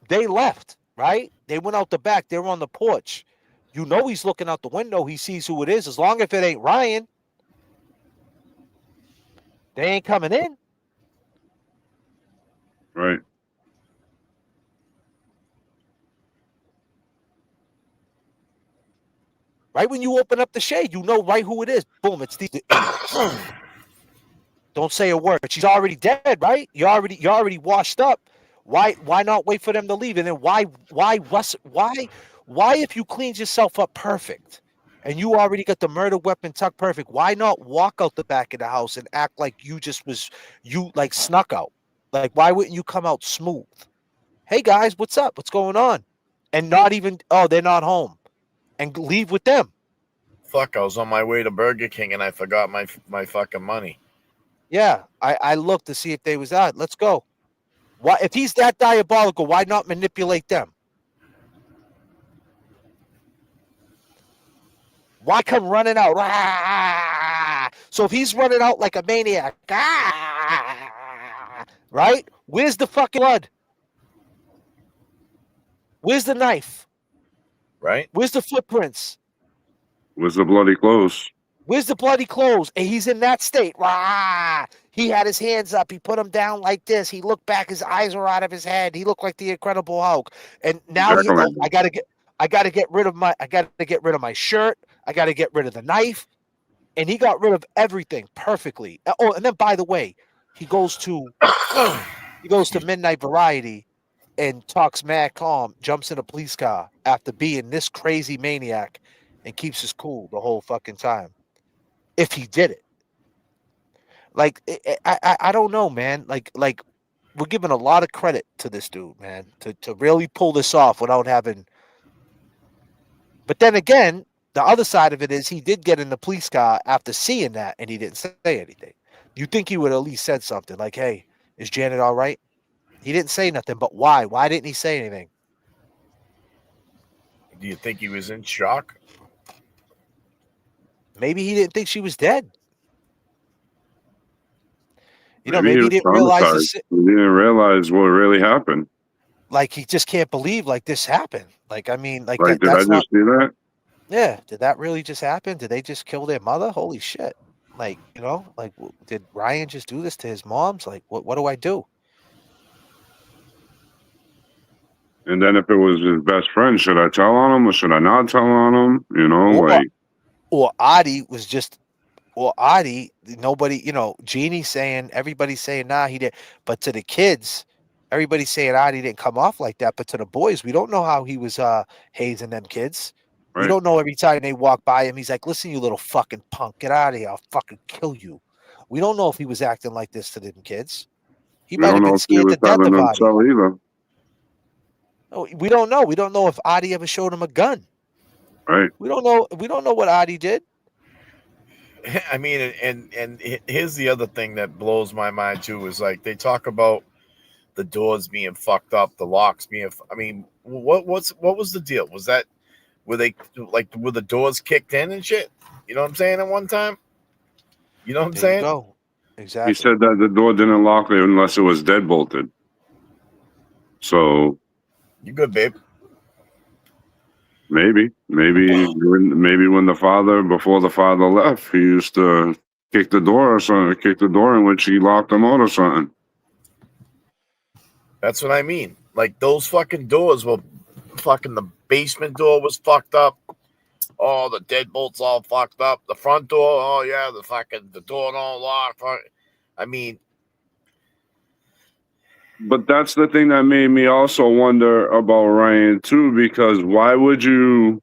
Speaker 6: they left, right? They went out the back. They were on the porch. You know he's looking out the window. He sees who it is. As long as it ain't Ryan, they ain't coming in.
Speaker 4: Right.
Speaker 6: Right when you open up the shade, you know right who it is. Boom, it's the Don't say a word. She's already dead, right? You're already washed up. Why not wait for them to leave? And then why if you cleaned yourself up perfect and you already got the murder weapon tucked perfect, why not walk out the back of the house and act like you snuck out? Like, why wouldn't you come out smooth? Hey guys, what's up? What's going on? And not even, oh, they're not home, and leave with them.
Speaker 7: Fuck, I was on my way to Burger King and I forgot my fucking money.
Speaker 6: Yeah, I looked to see if they was out. Let's go. Why, if he's that diabolical, why not manipulate them? Why come running out? Ah! So if he's running out like a maniac, right? Where's the fucking blood? Where's the knife?
Speaker 7: Right?
Speaker 6: Where's the footprints?
Speaker 4: Where's the bloody clothes?
Speaker 6: Where's the bloody clothes? And he's in that state. Rah! He had his hands up. He put them down like this. He looked back. His eyes were out of his head. He looked like the Incredible Hulk. And now I gotta get rid of my shirt. I gotta get rid of the knife. And he got rid of everything perfectly. Oh, and then by the way, he goes to Midnight Variety and talks mad calm, jumps in a police car after being this crazy maniac, and keeps his cool the whole fucking time. If he did it. Like, I don't know, man. Like we're giving a lot of credit to this dude, man, to really pull this off without having. But then again, the other side of it is he did get in the police car after seeing that, and he didn't say anything. You think he would at least said something like, "Hey, is Janet all right?" He didn't say nothing. But why? Why didn't he say anything?
Speaker 7: Do you think he was in shock?
Speaker 6: Maybe he didn't think she was dead. You know,
Speaker 4: Maybe
Speaker 6: maybe he didn't realize
Speaker 4: he didn't realize what really happened.
Speaker 6: Like, he just can't believe like this happened. Like, I mean, like
Speaker 4: Did
Speaker 6: that's
Speaker 4: I just see that?
Speaker 6: Yeah, did that really just happen? Did they just kill their mother? Holy shit! Like, you know, like, did Ryan just do this to his mom's? Like, what do I do?
Speaker 4: And then if it was his best friend, should I tell on him or should I not tell on him? You know,
Speaker 6: Or Adi was just, or Adi, nobody, you know, Jeannie's saying, everybody's saying, nah, he did. But to the kids, everybody's saying Adi didn't come off like that. But to the boys, we don't know how he was hazing them kids. We don't know every time they walk by him, he's like, listen, you little fucking punk, get out of here. I'll fucking kill you. We don't know if he was acting like this to them kids. He
Speaker 4: we
Speaker 6: might
Speaker 4: don't
Speaker 6: have
Speaker 4: know
Speaker 6: been
Speaker 4: if he
Speaker 6: scared
Speaker 4: was
Speaker 6: to death
Speaker 4: having
Speaker 6: of
Speaker 4: them
Speaker 6: Adi.
Speaker 4: sell either.
Speaker 6: No, we don't know. We don't know if Adi ever showed him a gun.
Speaker 4: Right.
Speaker 6: We don't know. We don't know what Adi did.
Speaker 7: I mean, and here's the other thing that blows my mind too is like they talk about the doors being fucked up, the locks being. I mean, what was the deal? Was that were the doors kicked in and shit? You know what I'm saying? At one time, you know what I'm
Speaker 6: There
Speaker 7: saying?
Speaker 6: you go. Exactly.
Speaker 4: He said that the door didn't lock unless it was deadbolted. So
Speaker 7: you good, babe?
Speaker 4: Maybe when before the father left, he used to kick the door or something, kick the door in which he locked him out or something.
Speaker 7: That's what I mean. Like those fucking doors were fucking, the basement door was fucked up. Oh, the deadbolt's all fucked up. The front door, oh yeah, the door don't lock. I mean,
Speaker 4: but that's the thing that made me also wonder about Ryan too, because why would you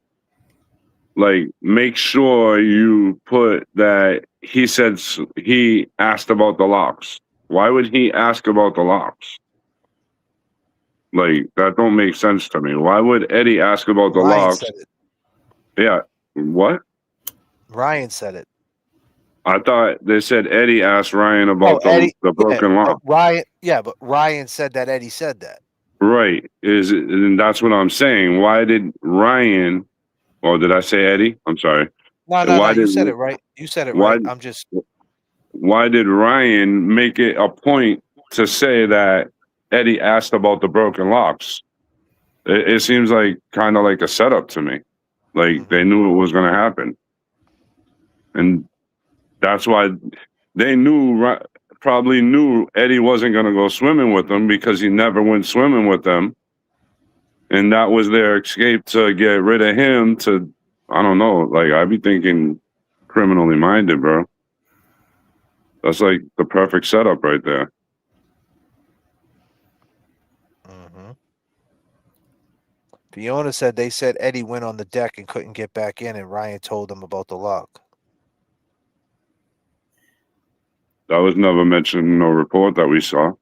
Speaker 4: like make sure you put that he said he asked about the locks? Why would he ask about the locks? Like, that don't make sense to me. Why would Eddie ask about the
Speaker 6: Ryan
Speaker 4: locks?
Speaker 6: said it.
Speaker 4: Yeah. What?
Speaker 6: Ryan said it.
Speaker 4: I thought they said Eddie asked Ryan about the broken lock.
Speaker 6: Ryan, yeah, but Ryan said that Eddie said that.
Speaker 4: Right. And that's what I'm saying. Why did Ryan, or did I say Eddie? I'm sorry.
Speaker 6: No, you said it right. You said it right. I'm just.
Speaker 4: Why did Ryan make it a point to say that Eddie asked about the broken locks? It seems like kind of like a setup to me. Like they knew it was going to happen. And that's why they probably knew Eddie wasn't going to go swimming with them because he never went swimming with them. And that was their escape to get rid of him to, I don't know, like I'd be thinking criminally minded, bro. That's like the perfect setup right there.
Speaker 6: Fiona said they said Eddie went on the deck and couldn't get back in, and Ryan told him about the lock.
Speaker 4: That was never mentioned in no report that we saw.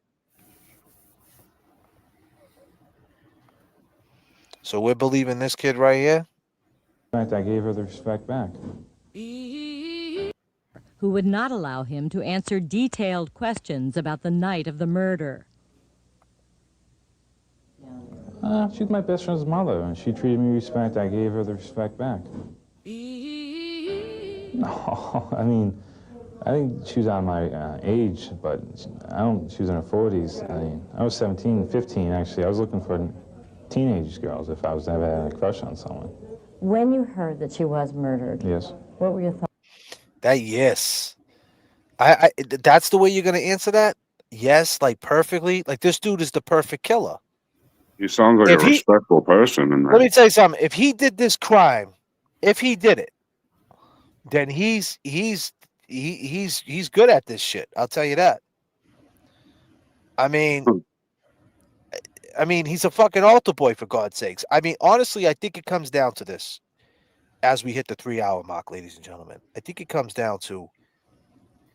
Speaker 6: So we're believing this kid right here?
Speaker 18: In fact, I gave her the respect back.
Speaker 17: Who would not allow him to answer detailed questions about the night of the murder.
Speaker 18: She's my best friend's mother, and she treated me with respect. I gave her the respect back. No, I mean, I think she was on my age, but she was in her 40s. I mean, I was 17, 15, actually. I was looking for teenage girls if I was ever had a crush on someone.
Speaker 17: When you heard that she was murdered,
Speaker 18: yes,
Speaker 17: what were your thoughts?
Speaker 6: Yes. That's the way you're going to answer that? Yes, like perfectly. Like this dude is the perfect killer.
Speaker 4: He sounds like a respectful person. And
Speaker 6: let me tell you something. If he did this crime, if he did it, then he's good at this shit. I'll tell you that. I mean, he's a fucking altar boy, for God's sakes. I mean, honestly, I think it comes down to this. As we hit the 3-hour mark, ladies and gentlemen, I think it comes down to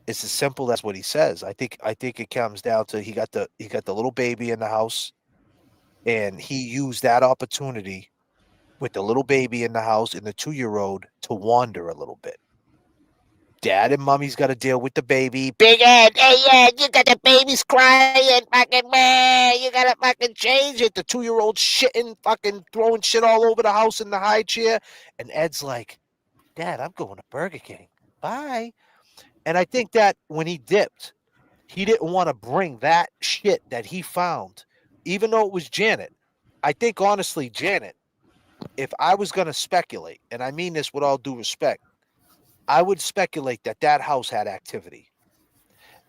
Speaker 6: it's as simple as what he says. I think it comes down to he got the little baby in the house, and he used that opportunity with the little baby in the house and the 2-year-old to wander a little bit. Dad and mommy's got to deal with the baby. Big Ed, hey Ed, you got the baby's crying, fucking man, you gotta fucking change it. The 2-year-old shitting, fucking throwing shit all over the house in the high chair, and Ed's like, Dad, I'm going to Burger King. Bye. And I think that when he dipped, he didn't want to bring that shit that he found, even though it was Janet. I think, honestly, Janet, if I was going to speculate, and I mean this with all due respect, I would speculate that house had activity.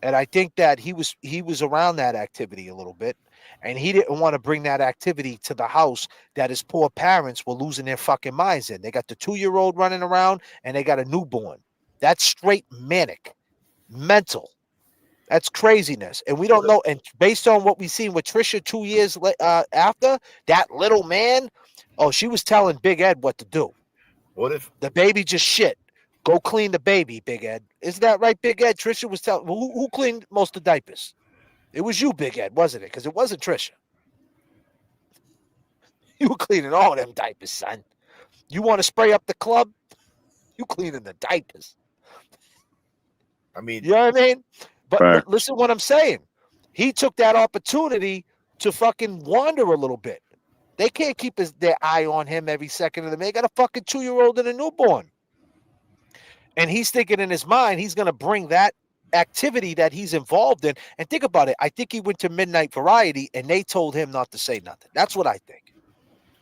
Speaker 6: And I think that he was around that activity a little bit, and he didn't want to bring that activity to the house that his poor parents were losing their fucking minds in. They got the 2-year-old running around, and they got a newborn. That's straight manic, mental. That's craziness. And we don't know. And based on what we've seen with Trisha 2 years after, that little man, she was telling Big Ed what to do.
Speaker 7: What if
Speaker 6: the baby just shit? Go clean the baby, Big Ed. Isn't that right, Big Ed? Trisha was telling who cleaned most of the diapers? It was you, Big Ed, wasn't it? Because it wasn't Trisha. You were cleaning all them diapers, son. You want to spray up the club? You cleaning the diapers.
Speaker 7: I mean,
Speaker 6: you know what I mean? But listen what I'm saying. He took that opportunity to fucking wander a little bit. They can't keep their eye on him every second of the day. They got a fucking 2-year-old and a newborn. And he's thinking in his mind, he's going to bring that activity that he's involved in. And think about it. I think he went to Midnight Variety and they told him not to say nothing. That's what I think.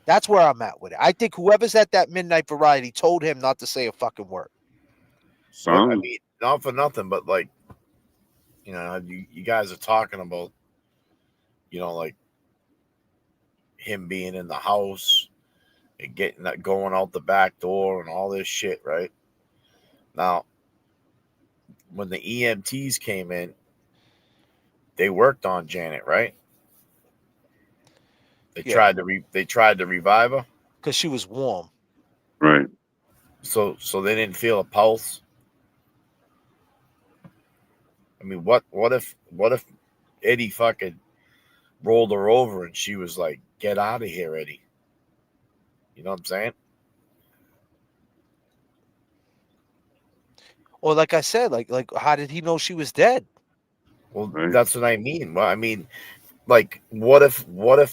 Speaker 6: That's where I'm at with it. I think whoever's at that Midnight Variety told him not to say a fucking word.
Speaker 7: Well, I mean, not for nothing, but like, you guys are talking about, like him being in the house and going out the back door and all this shit, right? Now, when the EMTs came in, they worked on Janet, right? They tried to revive her
Speaker 6: because she was warm,
Speaker 4: right?
Speaker 7: So they didn't feel a pulse. I mean, what if Eddie fucking rolled her over and she was like, "Get out of here, Eddie." You know what I'm saying?
Speaker 6: Or like I said, like how did he know she was dead?
Speaker 7: Well, that's what I mean. Well, I mean, like, what if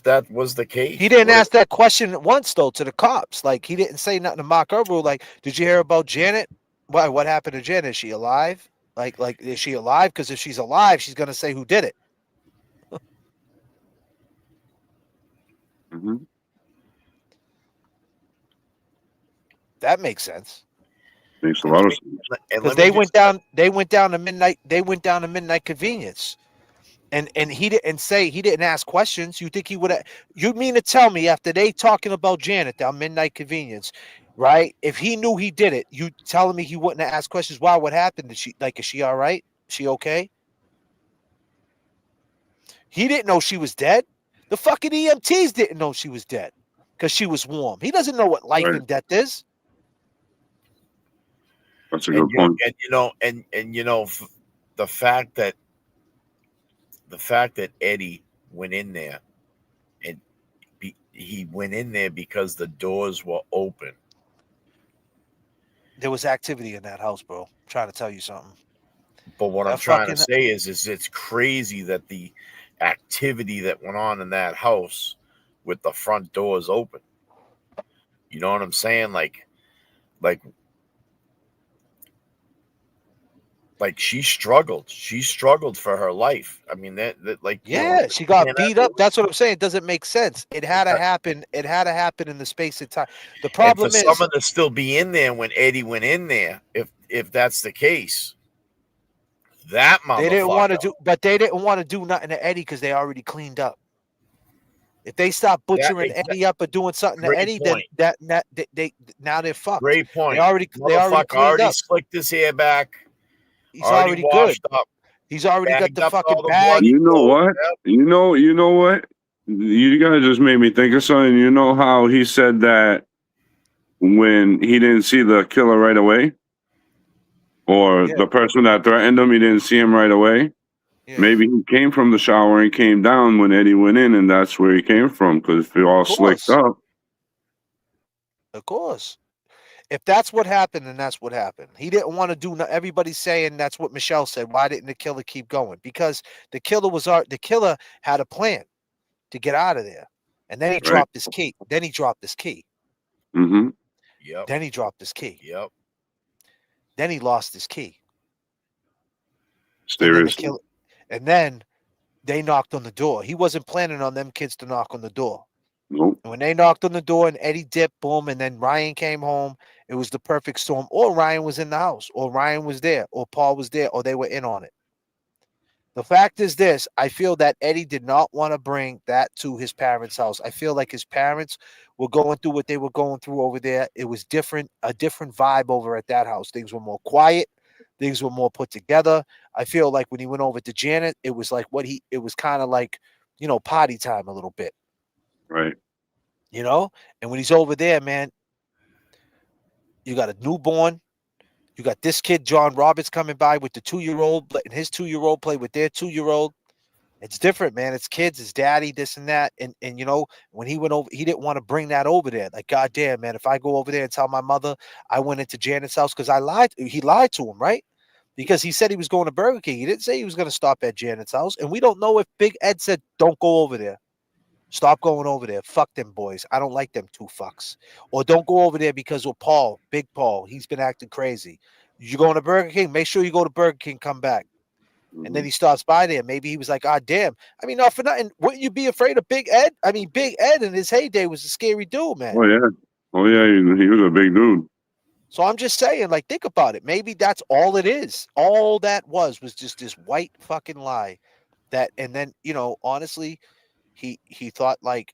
Speaker 7: that was the case?
Speaker 6: He didn't ask that question once though to the cops. Like he didn't say nothing to Mark Erbo. Like, did you hear about Janet? What happened to Janet? Is she alive? Like is she alive? Because if she's alive, she's gonna say who did it.
Speaker 4: Mm-hmm.
Speaker 6: That makes sense.
Speaker 4: Makes a lot of sense.
Speaker 6: Because they went down to midnight. They went down to Midnight Convenience, and he didn't ask questions. You think he would have? You mean to tell me after they talking about Janet down Midnight Convenience, right? If he knew he did it, you telling me he wouldn't have asked questions? Why? What happened? Is she all right? Is she okay? He didn't know she was dead. The fucking EMTs didn't know she was dead because she was warm. He doesn't know what life and death is.
Speaker 4: That's a good point.
Speaker 7: And the fact that he went in there because the doors were open.
Speaker 6: There was activity in that house, bro. I'm trying to tell you something.
Speaker 7: But what I'm trying to say is it's crazy that the activity that went on in that house with the front doors open. You know what I'm saying? Like she struggled. She struggled for her life. I mean, that like,
Speaker 6: yeah, she got beat up. That's what I'm saying. It doesn't make sense. It had to happen. It had to happen in the space of time. The problem
Speaker 7: is someone to still be in there when Eddie went in there. If that's the case, that motherfucker.
Speaker 6: They didn't want to do, but they didn't want to do nothing to Eddie because they already cleaned up. If they stop butchering Eddie up or doing something to Eddie, then they now they're fucked.
Speaker 7: Great point.
Speaker 6: They already cleaned up.
Speaker 7: Slicked his hair back.
Speaker 6: He's already
Speaker 7: washed
Speaker 6: good.
Speaker 7: up.
Speaker 6: He's already got
Speaker 7: Bagged
Speaker 6: the
Speaker 7: up
Speaker 6: fucking
Speaker 7: all the
Speaker 6: bag.
Speaker 4: You know what? You know what? You guys just made me think of something. You know how he said that when he didn't see the killer right away, or the person that threatened him, he didn't see him right away.
Speaker 6: Yeah.
Speaker 4: Maybe he came from the shower and came down when Eddie went in, and that's where he came from. Because if you're all slicked up,
Speaker 6: of course. If that's what happened, then that's what happened. He didn't want to do. Everybody's saying that's what Michelle said. Why didn't the killer keep going? Because the killer had a plan to get out of there, and then he dropped his key. Then he dropped his key.
Speaker 4: Mm-hmm.
Speaker 7: Yep.
Speaker 6: Then he dropped his key.
Speaker 7: Yep.
Speaker 6: Then he lost his key.
Speaker 4: Seriously.
Speaker 6: And then they knocked on the door. He wasn't planning on them kids to knock on the door.
Speaker 4: Nope.
Speaker 6: And when they knocked on the door and Eddie dipped, boom, and then Ryan came home, it was the perfect storm. Or Ryan was in the house, or Ryan was there, or Paul was there, or they were in on it. The fact is this, I feel that Eddie did not want to bring that to his parents' house. I feel like his parents were going through what they were going through over there. It was a different vibe over at that house. Things were more quiet. Things were more put together. I feel like when he went over to Janet, it was like it was kind of like, party time a little bit.
Speaker 4: Right.
Speaker 6: And when he's over there, man, you got a newborn. You got this kid, John Roberts, coming by with the 2-year-old, letting his 2-year-old play with their 2-year-old. It's different, man. It's kids, it's daddy, this and that. And when he went over, he didn't want to bring that over there. Like, goddamn, man, if I go over there and tell my mother I went into Janet's house because he lied to him, right? Because he said he was going to Burger King. He didn't say he was going to stop at Janet's house. And we don't know if Big Ed said, don't go over there. Stop going over there. Fuck them boys. I don't like them two fucks. Or don't go over there because of Paul, Big Paul. He's been acting crazy. You going to Burger King? Make sure you go to Burger King, come back. And then he stops by there. Maybe he was like, ah, damn. I mean, not for nothing. Wouldn't you be afraid of Big Ed? I mean, Big Ed in his heyday was a scary dude, man.
Speaker 4: Oh, yeah. He was a big dude.
Speaker 6: So I'm just saying, like, think about it. Maybe that's all it is. All that was just this white fucking lie. And then, honestly, he thought, like,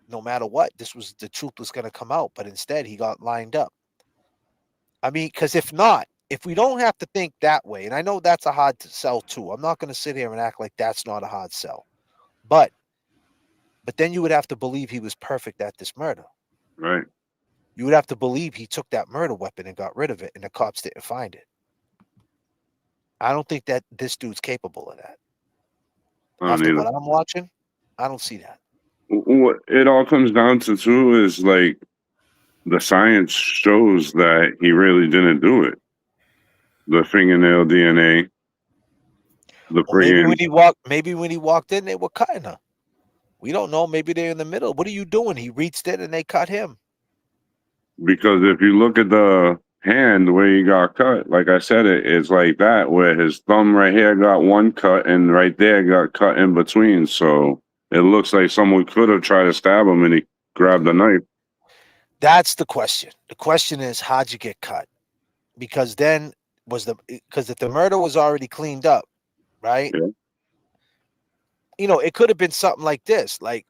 Speaker 6: no matter what, the truth was going to come out. But instead, he got lined up. I mean, because if we don't have to think that way, and I know that's a hard sell too. I'm not going to sit here and act like that's not a hard sell. But then you would have to believe he was perfect at this murder.
Speaker 4: Right.
Speaker 6: You would have to believe he took that murder weapon and got rid of it, and the cops didn't find it. I don't think that this dude's capable of that. After what I'm watching, I don't see that.
Speaker 4: What it all comes down to, too, is like the science shows that he really didn't do it. The fingernail DNA.
Speaker 6: Maybe when he walked in, they were cutting her. We don't know. Maybe they're in the middle. What are you doing? He reached in and they cut him.
Speaker 4: Because if you look at the hand where he got cut, like I said, it's like that, where his thumb right here got one cut and right there got cut in between. So it looks like someone could have tried to stab him and he grabbed the knife.
Speaker 6: That's the question. The question is, how'd you get cut? Because then if the murder was already cleaned up, right?
Speaker 4: Yeah.
Speaker 6: It could have been something like this. Like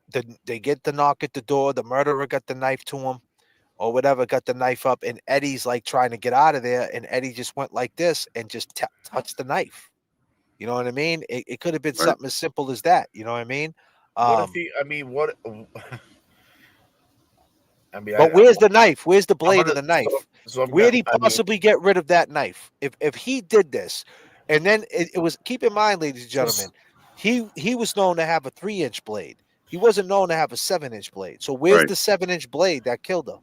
Speaker 6: they get the knock at the door, the murderer got the knife to him or whatever, got the knife up, and Eddie's like trying to get out of there, and Eddie just went like this and just touched the knife. You know what I mean? It could have been something as simple as that. You know what I mean?
Speaker 7: What if he, I mean, what? I mean,
Speaker 6: but where's the knife? Where's the blade of the knife?
Speaker 7: So
Speaker 6: Where'd he possibly get rid of that knife? If he did this, and then it was, keep in mind, ladies and gentlemen, he was known to have a 3-inch blade. He wasn't known to have a 7-inch blade. So where's
Speaker 4: Right.
Speaker 6: the 7-inch blade that killed him?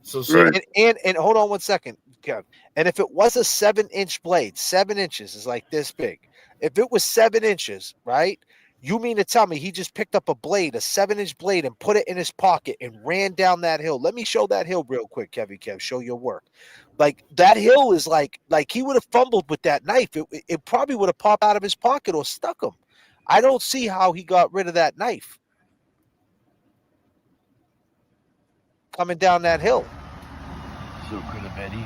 Speaker 7: So
Speaker 4: Right.
Speaker 6: And hold on 1 second, Kev. And if it was a 7-inch blade, 7 inches is like this big. If it was 7 inches, right? You mean to tell me he just picked up a blade, a 7-inch blade, and put it in his pocket and ran down that hill? Let me show that hill real quick, Kev. Show your work. Like that hill is like he would have fumbled with that knife. It probably would have popped out of his pocket or stuck him. I don't see how he got rid of that knife coming down that hill.
Speaker 7: So could have Eddie.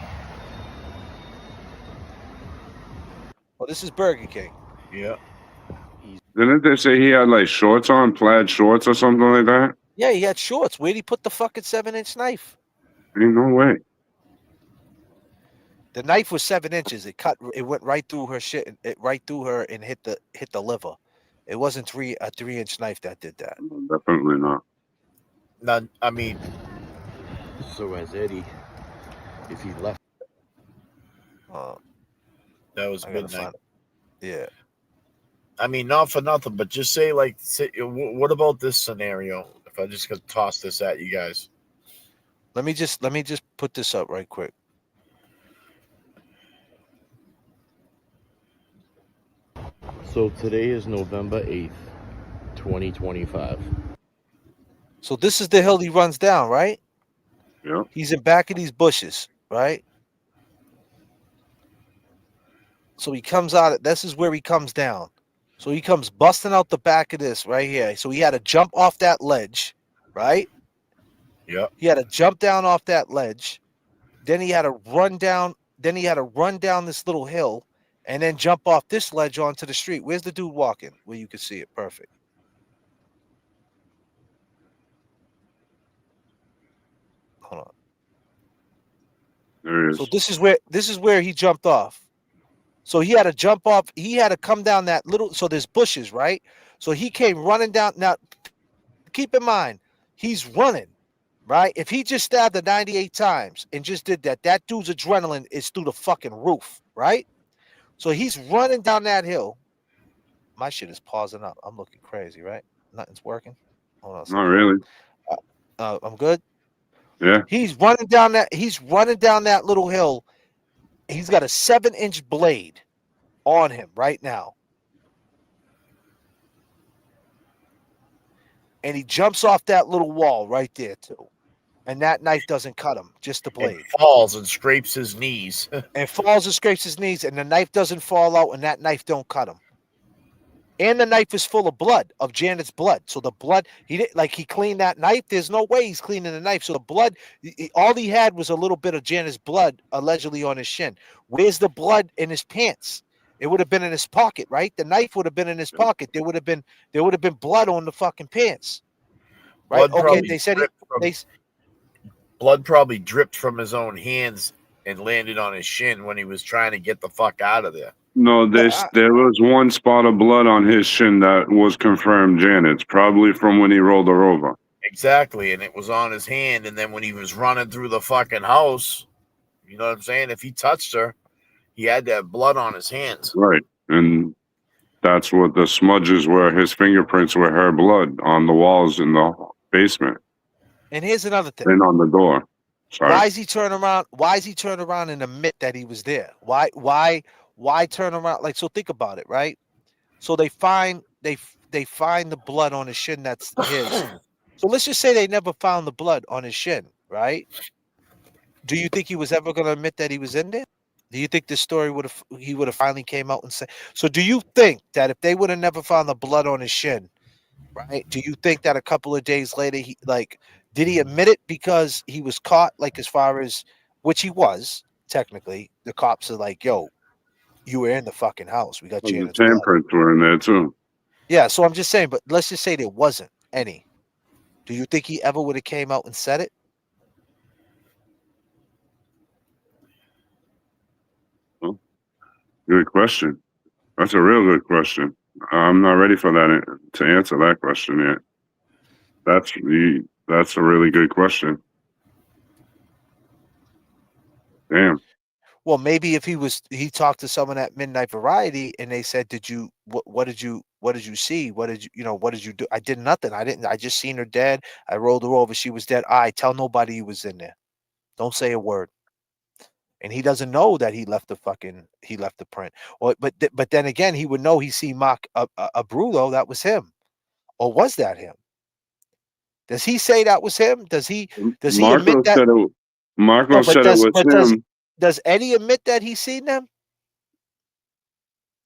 Speaker 6: Well, this is Burger King.
Speaker 7: Yeah.
Speaker 4: Didn't they say he had like shorts on, plaid shorts or something like that?
Speaker 6: Yeah, he had shorts. Where'd he put the fucking 7-inch knife?
Speaker 4: Ain't no way.
Speaker 6: The knife was 7 inches. It went right through her shit, right through her, and hit the liver. It wasn't a 3-inch knife that did that.
Speaker 4: Definitely not.
Speaker 7: None. I mean, so as Eddie, if he left, that was midnight.
Speaker 6: Yeah.
Speaker 7: I mean, not for nothing, but just say what about this scenario? If I just could toss this at you guys.
Speaker 6: Let me just put this up right quick.
Speaker 20: So today is November 8th, 2025.
Speaker 6: So this is the hill he runs down, right?
Speaker 4: Yeah.
Speaker 6: He's in back of these bushes, right? So he comes out. This is where he comes down. So he comes busting out the back of this right here. So he had to jump off that ledge, right?
Speaker 7: Yeah.
Speaker 6: He had to jump down off that ledge. Then he had to run down. Then he had to run down this little hill, and then jump off this ledge onto the street. Where's the dude walking? Where you can see it. Perfect. Hold on.
Speaker 4: There he is.
Speaker 6: So this is where he jumped off. So he had to jump off. He had to come down that little. So there's bushes, right? So he came running down. Now, keep in mind, he's running, right? If he just stabbed the 98 times and just did that, that dude's adrenaline is through the fucking roof, right? So he's running down that hill. My shit is pausing up. I'm looking crazy, right? Nothing's working. Hold on a second.
Speaker 4: Not really.
Speaker 6: I'm good.
Speaker 4: Yeah.
Speaker 6: He's running down that. He's running down that little hill. He's got a 7-inch blade on him right now. And he jumps off that little wall right there, too. And that knife doesn't cut him, just the blade.
Speaker 7: And falls and scrapes his knees.
Speaker 6: And falls and scrapes his knees, and the knife doesn't fall out, and that knife don't cut him. And the knife is full of blood, of Janet's blood. So the blood, he cleaned that knife. There's no way he's cleaning the knife. So the blood, all he had was a little bit of Janet's blood, allegedly on his shin. Where's the blood in his pants? It would have been in his pocket, right? The knife would have been in his pocket. There would have been blood on the fucking pants, right? Okay, they said
Speaker 7: blood probably dripped from his own hands and landed on his shin when he was trying to get the fuck out of there.
Speaker 4: No, there was one spot of blood on his shin that was confirmed Janet's, probably from when he rolled her over.
Speaker 7: Exactly, and it was on his hand, and then when he was running through the fucking house, you know what I'm saying? If he touched her, he had that blood on his hands.
Speaker 4: Right, and that's what the smudges were. His fingerprints were her blood on the walls in the basement.
Speaker 6: And here's another thing.
Speaker 4: And on the door. Sorry.
Speaker 6: Why is he turning around? Why is he turning around and admit that he was there? Why turn around? Like, so think about it, right? So they find the blood on his shin that's his. So let's just say they never found the blood on his shin, right? Do you think he was ever going to admit that he was in there? Do you think this story would have finally came out and said? So do you think that if they would have never found the blood on his shin, right? Do you think that a couple of days later did he admit it because he was caught? Like, as far as which he was technically, the cops are like, "Yo, you were in the fucking house. We got Janet's blood."
Speaker 4: The handprints were in there too.
Speaker 6: Yeah, so I'm just saying, but let's just say there wasn't any. Do you think he ever would have came out and said it?
Speaker 4: Well, good question. That's a real good question. I'm not ready for that to answer that question yet. That's a really good question. Damn.
Speaker 6: Well, maybe if he talked to someone at Midnight Variety and they said, what did you What did you see? What did what did you do? I did nothing. I just seen her dead. I rolled her over. She was dead. Tell nobody you was in there. Don't say a word. And he doesn't know that he left the print. But then again, he would know he seen Mark Brulo. That was him. Or was that him? Does he say that was him? Does he admit that?
Speaker 4: Marco said it was him.
Speaker 6: Does Eddie admit that he seen them?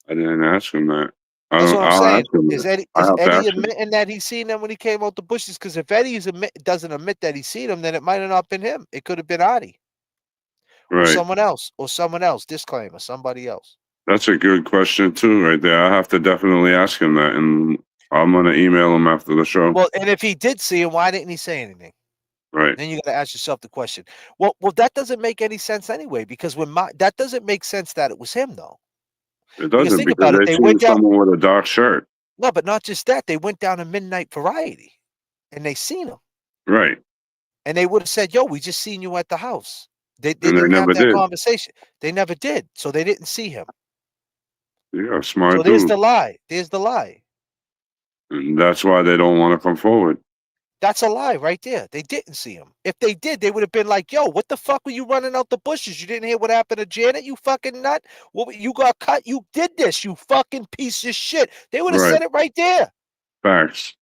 Speaker 4: I didn't ask him that.
Speaker 6: That's what I'm
Speaker 4: I'll
Speaker 6: saying.
Speaker 4: ask him
Speaker 6: Is
Speaker 4: that.
Speaker 6: Eddie admitting that he seen them when he came out the bushes? Because if Eddie doesn't admit that he seen them, then it might have not been him. It could have been Adi.
Speaker 4: Right.
Speaker 6: Or someone else. Disclaimer, somebody else.
Speaker 4: That's a good question too, right there. I have to definitely ask him that, and I'm gonna email him after the show.
Speaker 6: Well, and if he did see him, why didn't he say anything?
Speaker 4: Right.
Speaker 6: Then you got to ask yourself the question. Well, that doesn't make any sense anyway, because that doesn't make sense that it was him though.
Speaker 4: It doesn't, because they seen someone with a dark shirt.
Speaker 6: No, but not just that. They went down to Midnight Variety, and they seen him.
Speaker 4: Right.
Speaker 6: And they would have said, "Yo, we just seen you at the house." They
Speaker 4: And
Speaker 6: didn't
Speaker 4: never
Speaker 6: have that
Speaker 4: did.
Speaker 6: conversation. They never did, so they didn't see him.
Speaker 4: Yeah, smart
Speaker 6: So
Speaker 4: dude.
Speaker 6: there's the lie. There's the lie.
Speaker 4: And that's why they don't want to come forward.
Speaker 6: That's a lie right there. They didn't see him. If they did, they would have been like, "Yo, what the fuck were you running out the bushes? You didn't hear what happened to Janet, you fucking nut? Well, you got cut. You did this, you fucking piece of shit." They would have said it right there.
Speaker 4: Facts.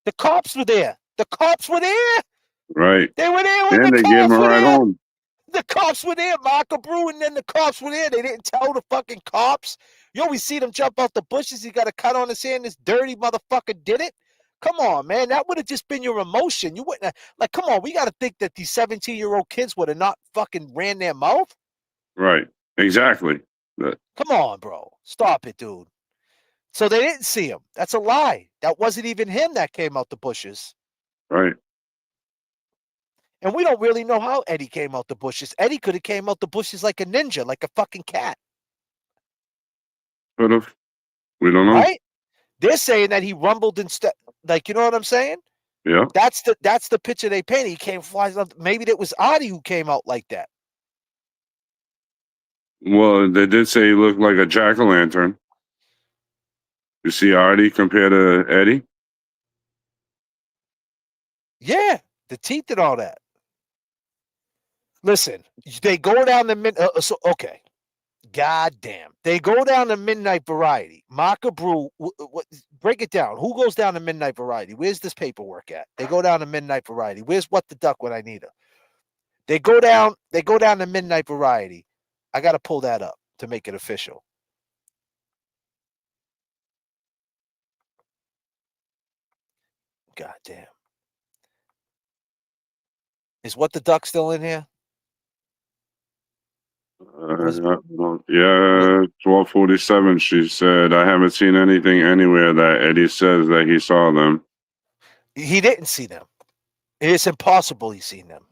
Speaker 6: The cops were there. The cops were there.
Speaker 4: Right.
Speaker 6: They were there when
Speaker 4: and
Speaker 6: the
Speaker 4: they gave him
Speaker 6: cops
Speaker 4: a
Speaker 6: were
Speaker 4: ride
Speaker 6: there.
Speaker 4: home.
Speaker 6: The cops were there, Marco Brew, and then the cops were there. They didn't tell the fucking cops. Yo, we see them jump out the bushes. He got a cut on his hand. This dirty motherfucker did it. Come on, man. That would have just been your emotion. You wouldn't have, come on. We got to think that these 17-year-old kids would have not fucking ran their mouth.
Speaker 4: Right. Exactly.
Speaker 6: Come on, bro. Stop it, dude. So they didn't see him. That's a lie. That wasn't even him that came out the bushes.
Speaker 4: Right.
Speaker 6: And we don't really know how Eddie came out the bushes. Eddie could have came out the bushes like a ninja, like a fucking cat.
Speaker 4: Could have. We don't know.
Speaker 6: Right? They're saying that he rumbled instead. Like, you know what I'm saying?
Speaker 4: Yeah.
Speaker 6: That's the picture they painted. He came flying up. Maybe it was Adi who came out like that.
Speaker 4: Well, they did say he looked like a jack-o'-lantern. You see Artie compared to Eddie?
Speaker 6: Yeah, the teeth and all that. Listen, they go down the okay. God damn. They go down to Midnight Variety. Marco Brew, break it down. Who goes down to Midnight Variety? Where's this paperwork at? They go down to Midnight Variety. Where's What the Duck when I need her? They go down to Midnight Variety. I got to pull that up to make it official. God damn. Is What the Duck still in here?
Speaker 4: Yeah, 12:47. She said, "I haven't seen anything anywhere that Eddie says that he saw them."
Speaker 6: He didn't see them. It's impossible he's seen them.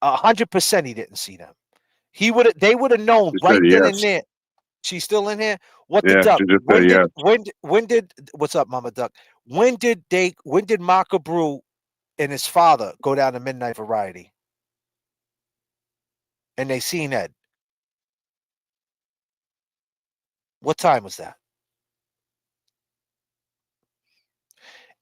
Speaker 6: 100% he didn't see them. They would have known right then and there. She's still in here. What the Duck? When did what's up, Mama Duck? When did Marco Brew and his father go down to Midnight Variety? And they seen Ed. What time was that?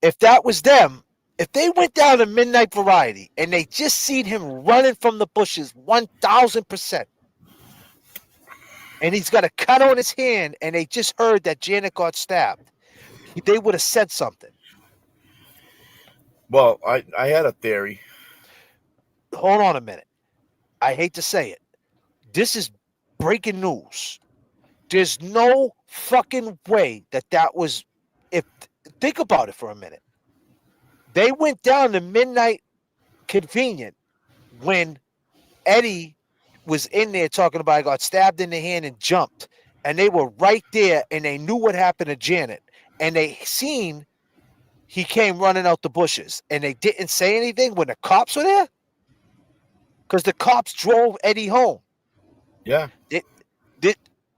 Speaker 6: If that was them, if they went down to Midnight Variety and they just seen him running from the bushes 1,000%, and he's got a cut on his hand, and they just heard that Janet got stabbed, they would have said something.
Speaker 7: Well, I had a theory.
Speaker 6: Hold on a minute. I hate to say it. This is breaking news. There's no fucking way that was. Think about it for a minute. They went down to Midnight Convenient when Eddie was in there talking about I got stabbed in the hand and jumped, and they were right there, and they knew what happened to Janet, and they seen he came running out the bushes, and they didn't say anything when the cops were there, because the cops drove Eddie home.
Speaker 7: Yeah.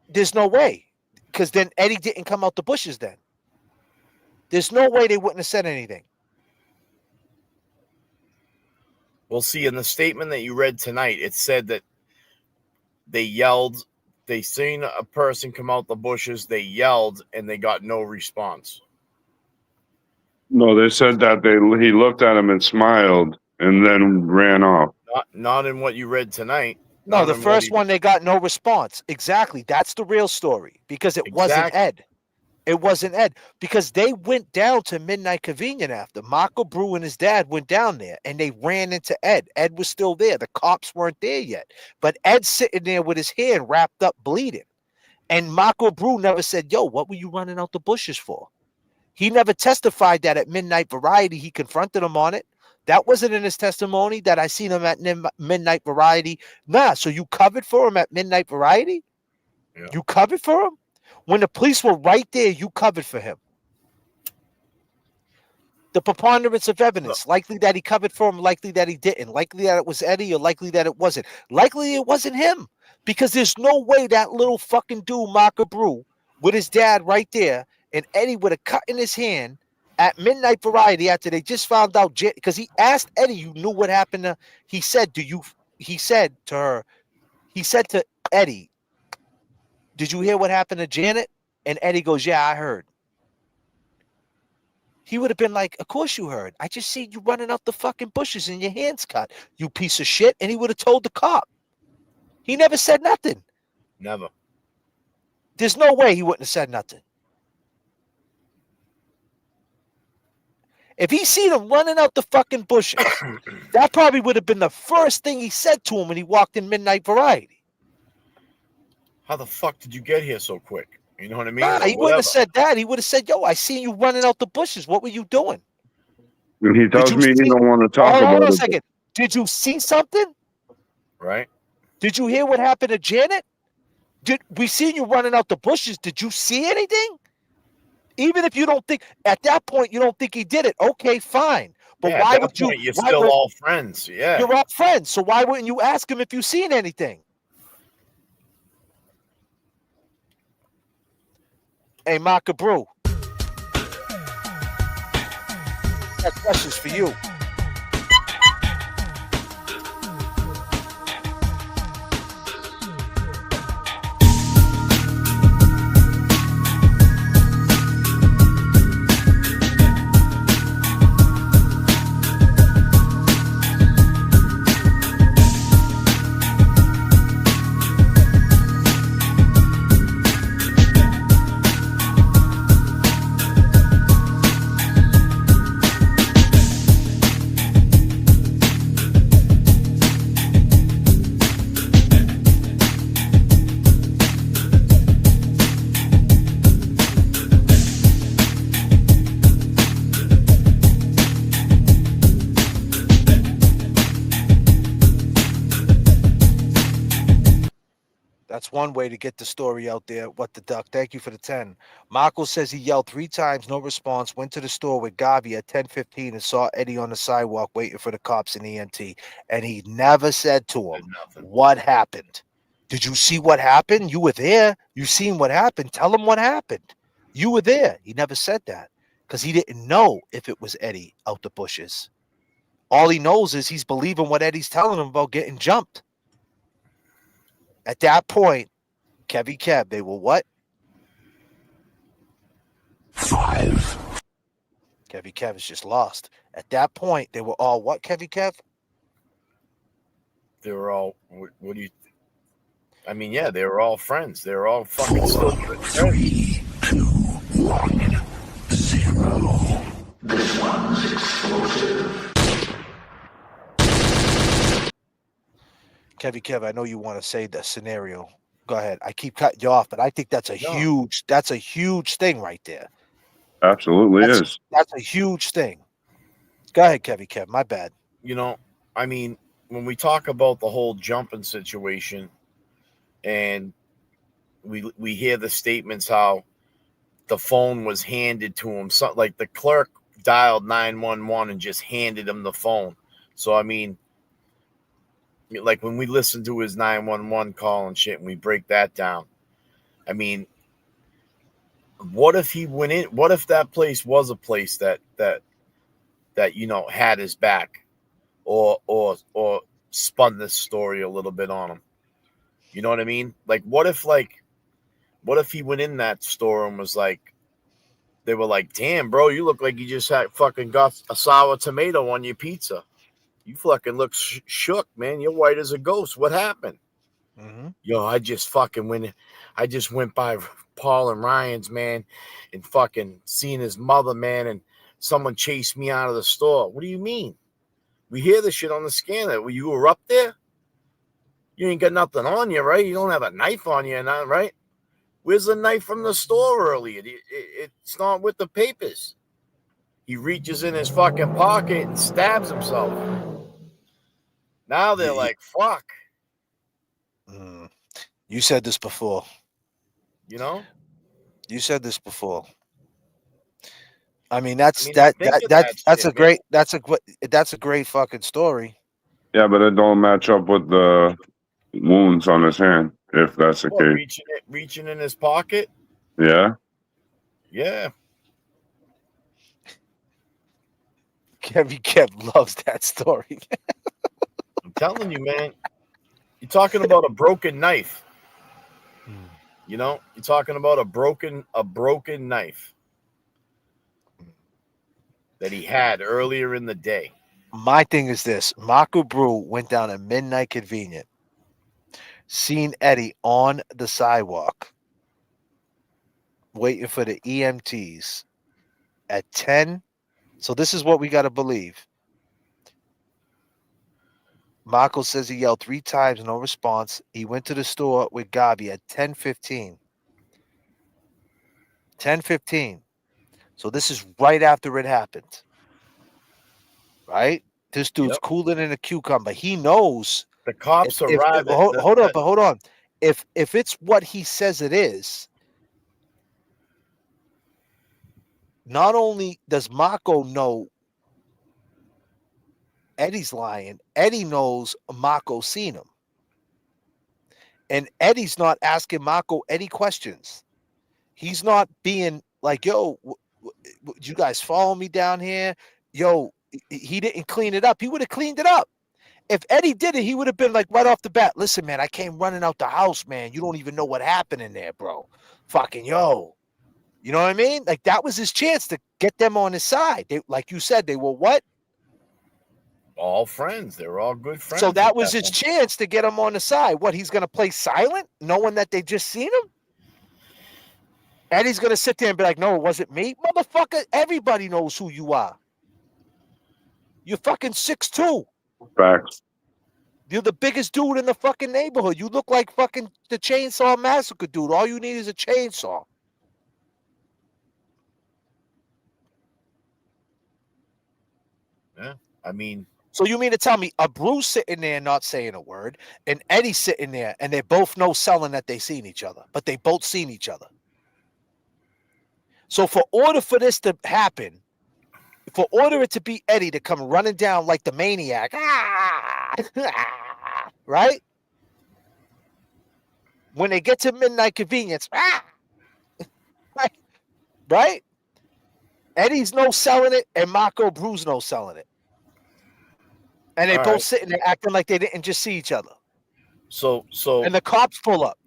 Speaker 6: There's no way, because then Eddie didn't come out the bushes then. There's no way they wouldn't have said anything.
Speaker 7: Well, see, in the statement that you read tonight, it said that they yelled they seen a person come out the bushes, they yelled, and they got no response.
Speaker 4: No, they said that he looked at him and smiled and then ran off.
Speaker 7: Not in what you read tonight.
Speaker 6: No, the first one they got no response. Exactly. That's the real story because it wasn't Ed. It wasn't Ed because they went down to Midnight Convenient after. Marco Brew and his dad went down there and they ran into Ed. Ed was still there. The cops weren't there yet. But Ed's sitting there with his hand wrapped up bleeding. And Marco Brew never said, yo, what were you running out the bushes for? He never testified that at Midnight Variety he confronted him on it. That wasn't in his testimony that I seen him at Midnight Variety. Nah, so you covered for him at Midnight Variety? Yeah. You covered for him? When the police were right there, you covered for him. The preponderance of evidence, likely that he covered for him, likely that he didn't, likely that it was Eddie, or likely that it wasn't. Likely it wasn't him, because there's no way that little fucking dude, Marco Brew, with his dad right there, and Eddie with a cut in his hand at Midnight Variety after they just found out, because he asked Eddie, you knew what happened to, he said to Eddie, did you hear what happened to Janet? And Eddie goes, yeah, I heard. He would have been like, of course you heard. I just seen you running out the fucking bushes and your hands cut, you piece of shit. And he would have told the cop. He never said nothing.
Speaker 7: Never.
Speaker 6: There's no way he wouldn't have said nothing. If he seen him running out the fucking bushes, that probably would have been the first thing he said to him when he walked in Midnight Variety.
Speaker 7: How the fuck did you get here so quick? You know what I mean?
Speaker 6: Nah, he wouldn't have said that. He would have said, yo, I seen you running out the bushes. What were you doing?
Speaker 4: And he tells me he don't want to talk about it.
Speaker 6: Hold on a second. Did you see something?
Speaker 7: Right.
Speaker 6: Did you hear what happened to Janet? Did we see you running out the bushes? Did you see anything? Even if you don't think, at that point, you don't think he did it. Okay, fine. But
Speaker 7: yeah,
Speaker 6: why would you?
Speaker 7: You're still all friends. Yeah.
Speaker 6: You're all friends. So why wouldn't you ask him if you've seen anything? Hey, Marco Brew. That question's for you. That's one way to get the story out there. What the duck? Thank you for the 10. Marco says he yelled 3 times, no response. Went to the store with Gavi at 10:15 and saw Eddie on the sidewalk waiting for the cops and EMT. And he never said to him, what happened? Did you see what happened? You were there. You seen what happened. Tell him what happened. You were there. He never said that because he didn't know if it was Eddie out the bushes. All he knows is he's believing what Eddie's telling him about getting jumped. At that point, Kevy Kev, they were what?
Speaker 12: 5.
Speaker 6: Kevy Kev is just lost. At that point, they were all what, Kevy Kev?
Speaker 7: They were all, what do you, I mean, yeah, they were all friends. They were all fucking still good.
Speaker 12: 3, 2, 1, 0.
Speaker 5: This one's explosive.
Speaker 6: Kevy Kev, I know you want to say the scenario. Go ahead. I keep cutting you off, but I think that's a huge thing right there.
Speaker 4: Absolutely is.
Speaker 6: That's a huge thing. Go ahead, Kevy Kev. My bad.
Speaker 7: You know, I mean, when we talk about the whole jumping situation, and we hear the statements how the phone was handed to him, something like the clerk dialed 911 and just handed him the phone. So I mean, like when we listen to his 911 call and shit, and we break that down, I mean, what if he went in? What if that place was a place that you know had his back, or spun this story a little bit on him? You know what I mean? Like, what if he went in that store and was like, they were like, damn, bro, you look like you just had fucking got a sour tomato on your pizza. You fucking look shook, man. You're white as a ghost. What happened?
Speaker 6: Mm-hmm.
Speaker 7: Yo, I just went by Paul and Ryan's, man, and fucking seen his mother, man, and someone chased me out of the store. What do you mean? We hear this shit on the scanner. You were up there? You ain't got nothing on you, right? You don't have a knife on you, not right? Where's the knife from the store earlier? It's not with the papers. He reaches in his fucking pocket and stabs himself. Now they're like, fuck.
Speaker 6: You said this before.
Speaker 7: You know?
Speaker 6: You said this before. I mean, that's a great fucking story.
Speaker 4: Yeah, but it don't match up with the wounds on his hand, if that's the case.
Speaker 7: Reaching in his pocket?
Speaker 4: Yeah.
Speaker 7: Yeah.
Speaker 6: Kevin Kev loves that story.
Speaker 7: I'm telling you, man. You're talking about a broken knife. You know, you're talking about a broken knife that he had earlier in the day.
Speaker 6: My thing is this: Marco Brew went down a midnight convenient, seen Eddie on the sidewalk, waiting for the EMTs at 10. So this is what we got to believe. Marco says he yelled 3 times, no response. He went to the store with Gabi at 10:15. 10:15. So this is right after it happened. Right? This dude's cooler than a cucumber. He knows
Speaker 7: the cops arrived.
Speaker 6: Hold on. If it's what he says it is, not only does Marco know Eddie's lying, Eddie knows Marco seen him. And Eddie's not asking Marco any questions. He's not being like, yo, you guys follow me down here? Yo, he didn't clean it up. He would have cleaned it up. If Eddie did it, he would have been like right off the bat, listen, man, I came running out the house, man. You don't even know what happened in there, bro. Fucking yo. You know what I mean? Like, that was his chance to get them on his side. They, like you said, they were what?
Speaker 7: All friends. They were all good friends.
Speaker 6: So that was his chance to get him on the side. What, he's going to play silent, knowing that they just seen him? Eddie's going to sit there and be like, no, it wasn't me. Motherfucker, everybody knows who you are. You're fucking 6'2".
Speaker 4: Facts.
Speaker 6: You're the biggest dude in the fucking neighborhood. You look like fucking the Chainsaw Massacre dude. All you need is a chainsaw.
Speaker 7: Yeah, I mean.
Speaker 6: So you mean to tell me a Bruce sitting there not saying a word, and Eddie sitting there, and they both know selling that they seen each other, but they both seen each other. So for order for this to happen, for order it to be Eddie to come running down like the maniac, right? When they get to midnight convenience, right? Eddie's no selling it, and Marco Brew's no selling it. And they both sitting there acting like they didn't just see each other.
Speaker 7: So
Speaker 6: and the cops pull up.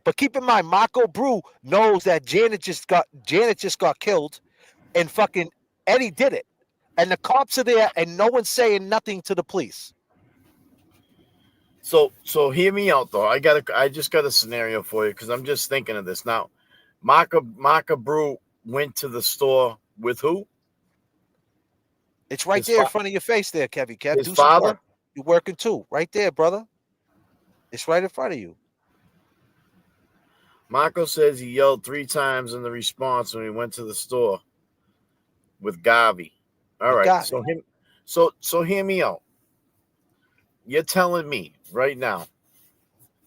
Speaker 6: But keep in mind, Marco Brew knows that Janet just got killed, and fucking Eddie did it. And the cops are there, and no one's saying nothing to the police.
Speaker 7: So hear me out though. I just got a scenario for you because I'm just thinking of this now. Marco Brew went to the store with who?
Speaker 6: It's right there in front of your face there, Kevin.
Speaker 7: His father?
Speaker 6: You're working too. Right there, brother. It's right in front of you.
Speaker 7: Marco says he yelled 3 times in the response when he went to the store with Gavi. All right. So hear me out. You're telling me right now,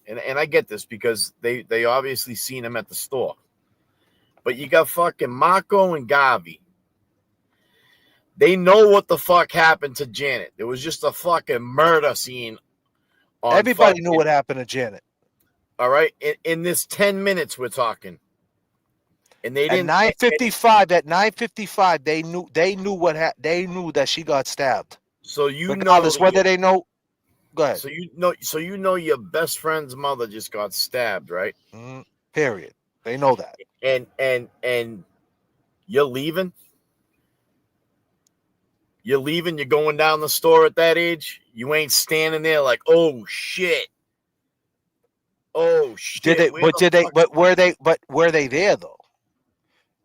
Speaker 7: and I get this because they obviously seen him at the store. But you got fucking Marco and Gavi. They know what the fuck happened to Janet. It was just a fucking murder scene.
Speaker 6: Everybody knew what happened to Janet.
Speaker 7: All right. In this 10 minutes we're talking. And they didn't.
Speaker 6: At 9:55, they knew what happened. They knew that she got stabbed.
Speaker 7: So you
Speaker 6: regardless
Speaker 7: know
Speaker 6: whether they know. Go ahead.
Speaker 7: So you know your best friend's mother just got stabbed, right?
Speaker 6: Period. They know that.
Speaker 7: And you're leaving. You're leaving. You're going down the store at that age. You ain't standing there like, oh shit. Oh shit.
Speaker 6: But were they there though?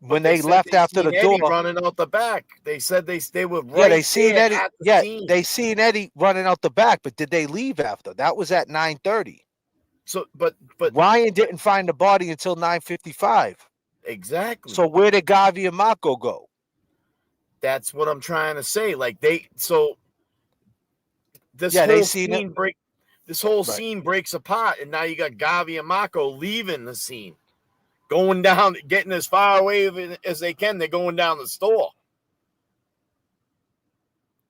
Speaker 6: When they left after the door,
Speaker 7: running out the back. They said they were right.
Speaker 6: Yeah, they seen
Speaker 7: there
Speaker 6: Eddie.
Speaker 7: at the
Speaker 6: Yeah,
Speaker 7: scene.
Speaker 6: they seen Eddie running out the back, but did they leave after? That was at 9:30.
Speaker 7: So, but
Speaker 6: Ryan didn't find the body until 9:55.
Speaker 7: Exactly.
Speaker 6: So where did Gavi and Mako go?
Speaker 7: That's what I'm trying to say. Like this whole scene breaks apart, and now you got Gavi and Mako leaving the scene, going down, getting as far away as they can. They're going down the store.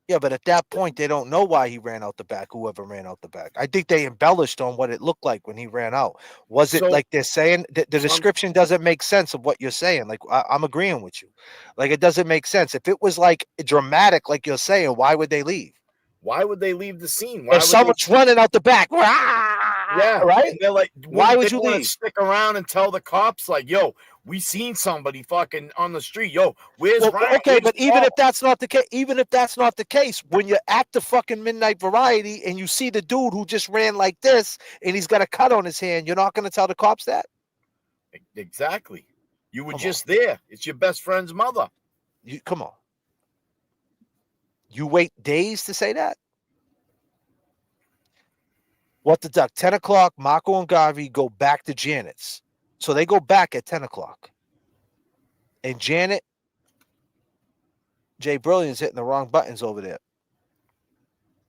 Speaker 6: Yeah, but at that point, they don't know why he ran out the back, whoever ran out the back. I think they embellished on what it looked like when he ran out. Was it like they're saying? The description doesn't make sense of what you're saying. Like, I'm agreeing with you. Like, it doesn't make sense. If it was like dramatic, like you're saying, why would they leave?
Speaker 7: Why would they leave the scene?
Speaker 6: If someone's running out the back, right?
Speaker 7: And they're like,
Speaker 6: why would you leave?
Speaker 7: Stick around and tell the cops, like, yo, we seen somebody fucking on the street. Yo, where's Ryan?
Speaker 6: Okay, but even if that's not the case, when you're at the fucking Midnight Variety and you see the dude who just ran like this and he's got a cut on his hand, you're not going to tell the cops that?
Speaker 7: Exactly. You were just there. It's your best friend's mother.
Speaker 6: Come on. You wait days to say that? What the duck? 10 o'clock, Mako and Gavi go back to Janet's. So they go back at 10 o'clock. And Janet, Jay Brilliant's hitting the wrong buttons over there.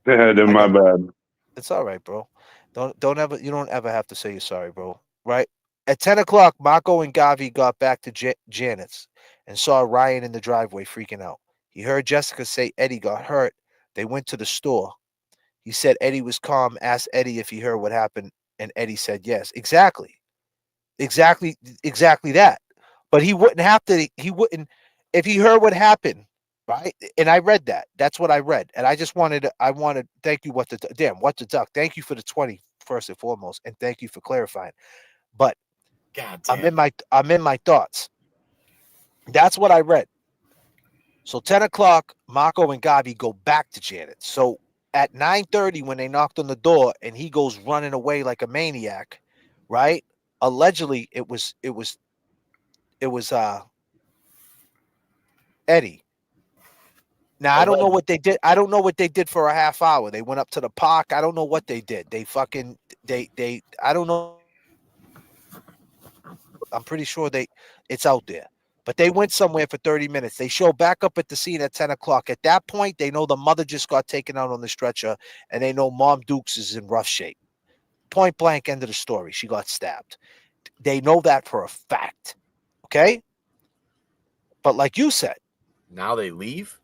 Speaker 4: Yeah, then my bad.
Speaker 6: It's all right, bro. You don't ever have to say you're sorry, bro. Right? At 10 o'clock, Mako and Gavi got back to Janet's and saw Ryan in the driveway freaking out. He heard Jessica say Eddie got hurt. They went to the store. He said Eddie was calm, asked Eddie if he heard what happened, and Eddie said yes. Exactly that. But he wouldn't have to, if he heard what happened, right? And I read that. That's what I read. And I wanted, thank you, what the duck. Thank you for the 20, first and foremost, and thank you for clarifying. But I'm in my thoughts. That's what I read. So 10 o'clock, Mako and Gavi go back to Janet. So at 9:30, when they knocked on the door and he goes running away like a maniac, right? Allegedly, it was Eddie. Now I don't know what they did. I don't know what they did for a half hour. They went up to the park. I don't know what they did. They I don't know. I'm pretty sure it's out there. But they went somewhere for 30 minutes. They show back up at the scene at 10 o'clock. At that point, they know the mother just got taken out on the stretcher, and they know Mom Dukes is in rough shape. Point blank, end of the story. She got stabbed. They know that for a fact. Okay? But like you said.
Speaker 7: Now they leave?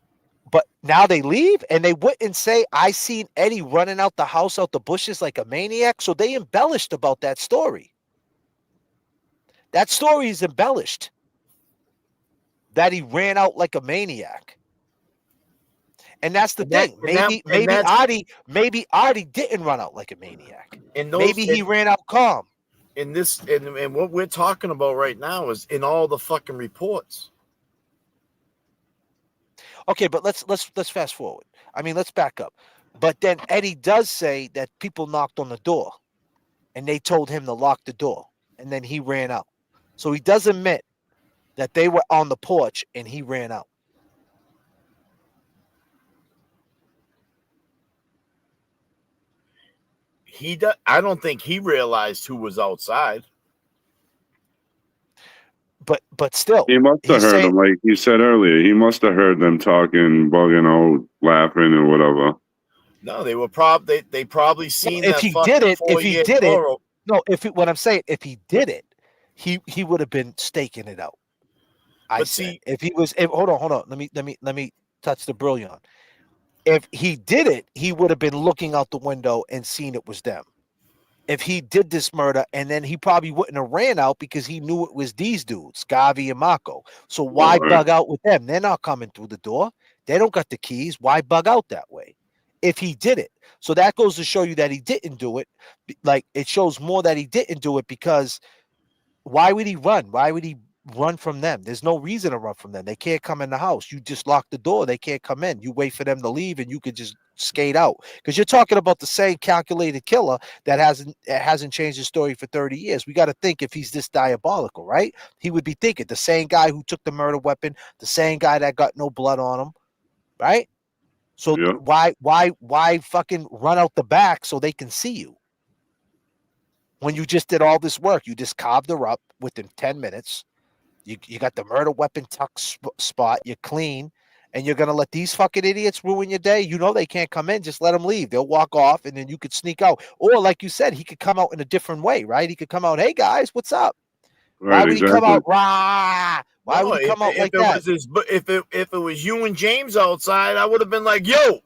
Speaker 6: But now they leave, and they wouldn't say, I seen Eddie running out the house, out the bushes like a maniac. So they embellished about that story. That story is embellished. That he ran out like a maniac. And that's the thing. Maybe Artie didn't run out like a maniac. Maybe he ran out calm.
Speaker 7: And what we're talking about right now is in all the fucking reports.
Speaker 6: Okay, but let's fast forward. I mean, let's back up. But then Eddie does say that people knocked on the door and they told him to lock the door, and then he ran out. So he does admit that they were on the porch and he ran out.
Speaker 7: I don't think he realized who was outside.
Speaker 6: But still,
Speaker 4: he must have heard them, like you said earlier. He must have heard them talking, bugging out, laughing, and whatever.
Speaker 7: No, they were they probably seen that.
Speaker 6: If he did it, what I'm saying, if he did it, he would have been staking it out. Hold on. Let me touch the brilliant. If he did it, he would have been looking out the window and seen it was them. If he did this murder, and then he probably wouldn't have ran out because he knew it was these dudes, Gavi and Mako. So why bug out with them? They're not coming through the door. They don't got the keys. Why bug out that way? If he did it. So that goes to show you that he didn't do it. Like, it shows more that he didn't do it, because why would he run? Why would he run from them? There's no reason to run from them. They can't come in the house. You just lock the door. They can't come in. You wait for them to leave and you could just skate out, because you're talking about the same calculated killer that hasn't changed his story for 30 years. We got to think, if he's this diabolical, right? He would be thinking the same guy who took the murder weapon, the same guy that got no blood on him, right? So why fucking run out the back so they can see you? When you just did all this work, you just carved her up within 10 minutes. You got the murder weapon tuck spot. You're clean, and you're gonna let these fucking idiots ruin your day. You know they can't come in. Just let them leave. They'll walk off, and then you could sneak out. Or, like you said, he could come out in a different way, right? He could come out, hey guys, what's up?
Speaker 4: Right,
Speaker 6: Why would
Speaker 4: exactly.
Speaker 6: he come out? Rah! Why would he come out like that?
Speaker 7: If it was you and James outside, I would have been like, "Yo,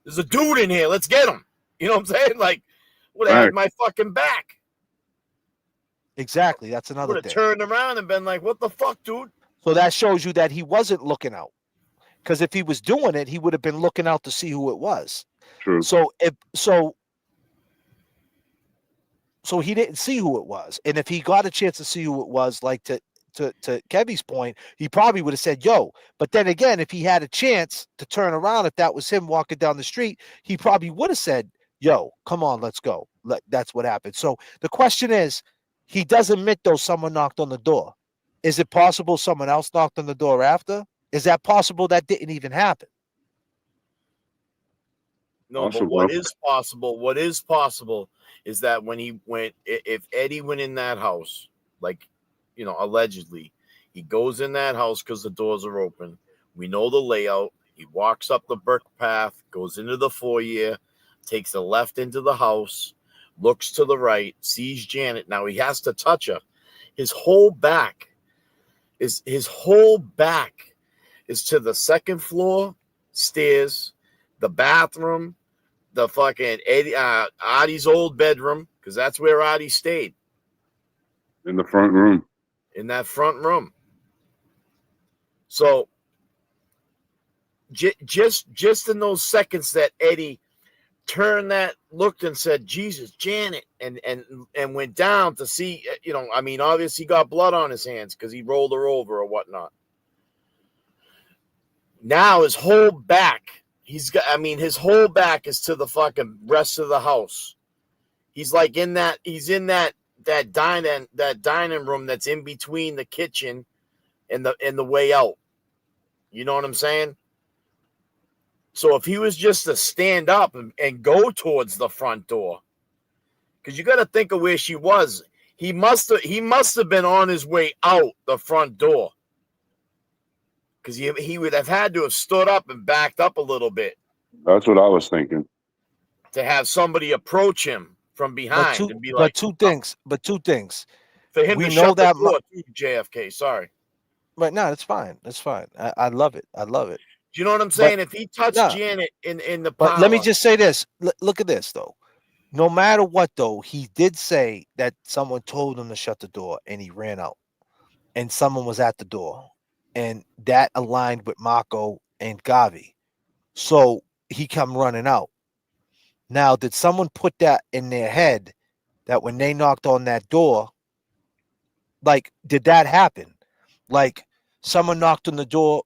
Speaker 7: there's a dude in here. Let's get him." You know what I'm saying? Like, would have had my fucking back.
Speaker 6: Exactly. That's another
Speaker 7: Would
Speaker 6: thing.
Speaker 7: have turned around and been like, "What the fuck, dude?"
Speaker 6: So that shows you that he wasn't looking out. Because if he was doing it, he would have been looking out to see who it was.
Speaker 4: True.
Speaker 6: So he didn't see who it was. And if he got a chance to see who it was, like to Kevy's point, he probably would have said, yo. But then again, if he had a chance to turn around, if that was him walking down the street, he probably would have said, yo, come on, let's go. That's what happened. So the question is, he does admit, though, someone knocked on the door. Is it possible someone else knocked on the door after? Is that possible that didn't even happen?
Speaker 7: No, but what is possible is that when he went, if Eddie went in that house, like, you know, allegedly, he goes in that house because the doors are open. We know the layout. He walks up the brick path, goes into the foyer, takes a left into the house, looks to the right, sees Janet. Now he has to touch her. His whole back is to the second floor stairs, the bathroom, the fucking Audie's old bedroom, because that's where Audie stayed.
Speaker 4: In the front room.
Speaker 7: In that front room. So just in those seconds that Eddie turned that, looked and said, Jesus, Janet, and went down to see, you know, I mean, obviously he got blood on his hands because he rolled her over or whatnot. Now his whole back, his whole back is to the fucking rest of the house. He's like in that dining room that's in between the kitchen and the way out. You know what I'm saying? So if he was just to stand up and go towards the front door, because you got to think of where she was, he must have been on his way out the front door. Because he would have had to have stood up and backed up a little bit.
Speaker 4: That's what I was thinking.
Speaker 7: To have somebody approach him from behind and be like,
Speaker 6: two things.
Speaker 7: For him
Speaker 6: we
Speaker 7: to
Speaker 6: know
Speaker 7: shut
Speaker 6: that
Speaker 7: the door to JFK. Sorry.
Speaker 6: But no, that's fine. That's fine. I love it. I love it.
Speaker 7: Do you know what I'm saying? If he touched Janet in the parlor.
Speaker 6: But let me just say this. Look at this, though. No matter what, though, he did say that someone told him to shut the door and he ran out. And someone was at the door. And that aligned with Marco and Gavi. So he come running out. Now, did someone put that in their head that when they knocked on that door, like, did that happen? Like, someone knocked on the door,